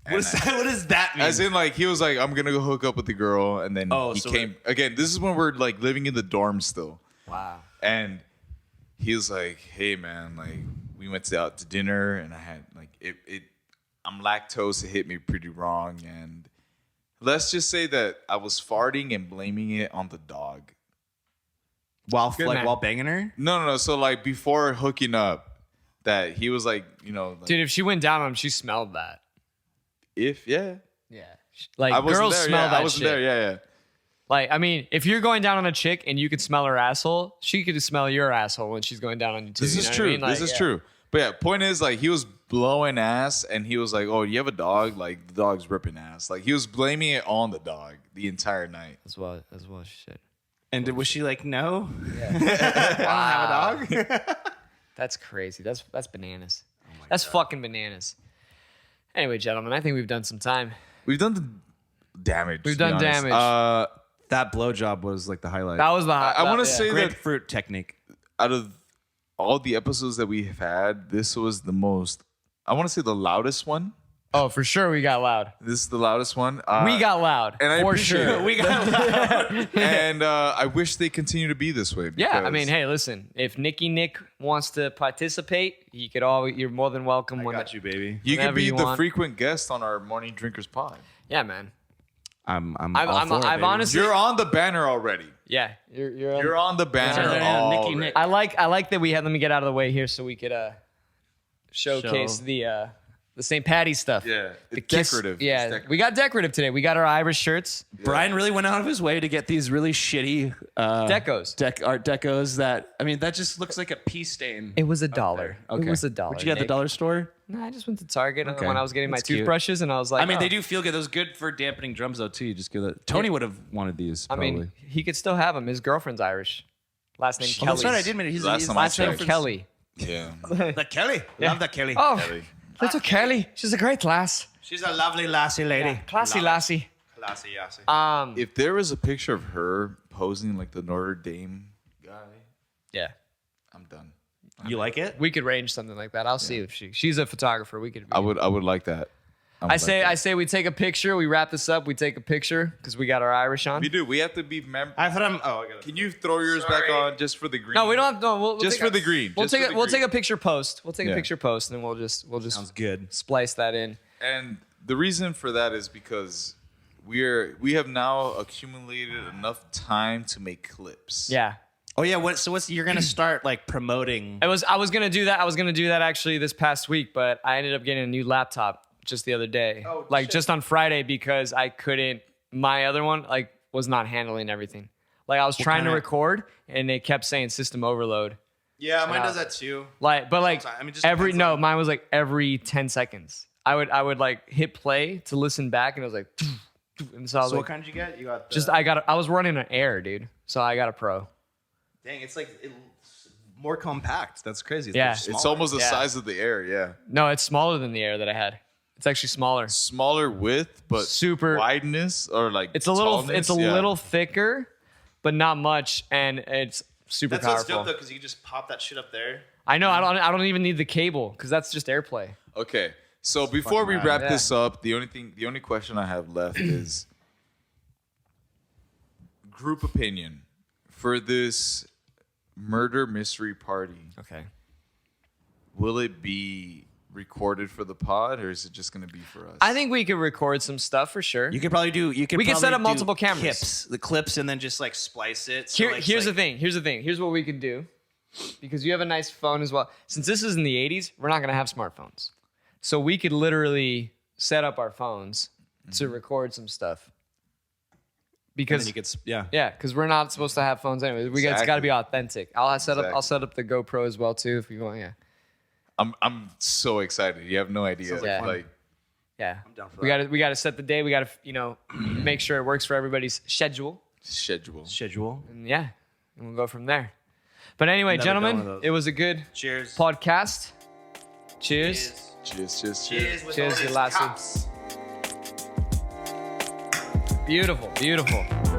What does that mean? As in, like, he was like, I'm gonna go hook up with the girl, and then Oh, he so came again. This is when we're like living in the dorm still, Wow. and he was like, "Hey, man, like, we went out to dinner, and I had like I'm lactose. It hit me pretty wrong, and let's just say that I was farting and blaming it on the dog. while man. while banging her. No. So like before hooking up, that he was like, like, Dude, if she went down on him, she smelled that. yeah, Yeah. Like, I wasn't girls there. smell Yeah, that I wasn't shit. there. Yeah. Like, I mean, if you're going down on a chick and you could smell her asshole, she could smell your asshole when she's going down on you too. This you is know what I true. mean? Like, This is yeah. true. But yeah, point is, like, he was blowing ass, and he was like, "Oh, you have a dog? Like, the dog's ripping ass." Like, he was blaming it on the dog the entire night. As well shit. And was she like, no? Wow. That's crazy. That's bananas. That's fucking bananas. Anyway, gentlemen, I think we've done some time. We've done the damage. We've to be done honest. damage. That blowjob was like the highlight. That was the hot. I want to yeah. say that Grapefruit technique. out of all the episodes that we have had, this was the most. I want to say the loudest one. Oh, for sure, we got loud. This is the loudest one. We got loud. and I for appreciate sure. it. We got loud. and I wish they continue to be this way. Yeah, I because- mean, hey, listen. If Nicky Nick wants to participate, he could always. You're more than welcome. I got you, baby. you could whenever be you the want. frequent guest on our Morning Drinkers pod. Yeah, man. I'm I've honestly. You're on the banner already. Yeah, You're on the banner. Yeah, Nicky already. Nick. I like that we had. Let me get out of the way here so we could showcase the St. Patty's stuff. Yeah, The it's kiss- decorative. Yeah, It's decorative. we got decorative today. We got our Irish shirts. Brian really went out of his way to get these really shitty Decos. art decos. That that just looks like a pee stain. It was $1. Okay. It was $1. Where'd you get at the Nick. dollar store? No, I just went to Target Okay. when I was getting my That's cute. toothbrushes, and I was like, I mean, oh. they do feel good. Those good for dampening drums, though, too. You just give that. Tony would have wanted these. I Probably. mean, he could still have them. His girlfriend's Irish. Last name Oh, Kelly. that's right. I did admit it. He's Last time I Last name checked. Kelly. Yeah. The Kelly. Love the Kelly. Oh, Kelly. little Kelly. She's a great lass. She's a lovely lassie lady. Classy Love lassie. it. Classy lassie. If there was a picture of her posing like the Notre Dame guy, Yeah. I'm done. You like it? We could arrange something like that. I'll see if she's a photographer. We could. I would like that. I say we take a picture. We wrap this up. We take a picture because we got our Irish on. We do. We have to be member. I got it. Can you throw yours back on just for the green? No, we don't have. No, we'll Just take for the green. We'll Just take for it. the We'll take green. a picture post. We'll take a Yeah. picture post, and we'll just Sounds good. splice that in. And the reason for that is because we have now accumulated enough time to make clips. Yeah. Oh yeah. What's you're gonna start like promoting? I was gonna do that. I was gonna do that actually this past week, but I ended up getting a new laptop just the other day. Oh, like shit. just on Friday because I couldn't. My other one like was not handling everything. Like I was trying to kinda- record and it kept saying system overload. Yeah, mine does that too. Like, but like Sometimes. I mean, just every depends no, on- mine was like every 10 seconds. I would like hit play to listen back, and it was like, and so I was So like, what kind did you get? You got the, just I was running an Air, dude. So I got a Pro. Dang, it's like more compact. That's crazy. Yeah. It's almost the Yeah. size of the Air. Yeah. No, it's smaller than the Air that I had. It's actually smaller. Smaller width, but Super- wideness or like It's a little tallness, it's a yeah. little thicker, but not much, and it's super That's what's powerful. dope though, because you just pop that shit up there. I know. I don't even need the cable because that's just AirPlay. Okay. So before we fucking wrap rad. this up, the only question I have left is group opinion for this murder mystery party. Okay. Will it be recorded for the pod or is it just going to be for us? I think we could record some stuff for sure. You could probably do. You could. We could set probably up do multiple cameras. the clips, and then just like splice it. So, like, Here's like, the thing. Here's what we could do. Because you have a nice phone as well. Since this is in the 80s, we're not going to have smartphones. So we could literally set up our phones to record some stuff. And Because then you could. Yeah. yeah, because we're not supposed to have phones anyway. It's got to Exactly. be authentic. I'll set Exactly. up the GoPro as well too if you want. Yeah. I'm so excited. You have no idea. Sounds like fun. Like Yeah. I'm down for we that. got to set the day. We got to make sure it works for everybody's schedule. schedule. Schedule. And yeah, and we'll go from there. But anyway, Never done one of gentlemen, those. it was a good Cheers. podcast. Cheers. Cheers, cheers, cheers. Cheers. With Cheers, all you these lassie. cups. Beautiful, beautiful.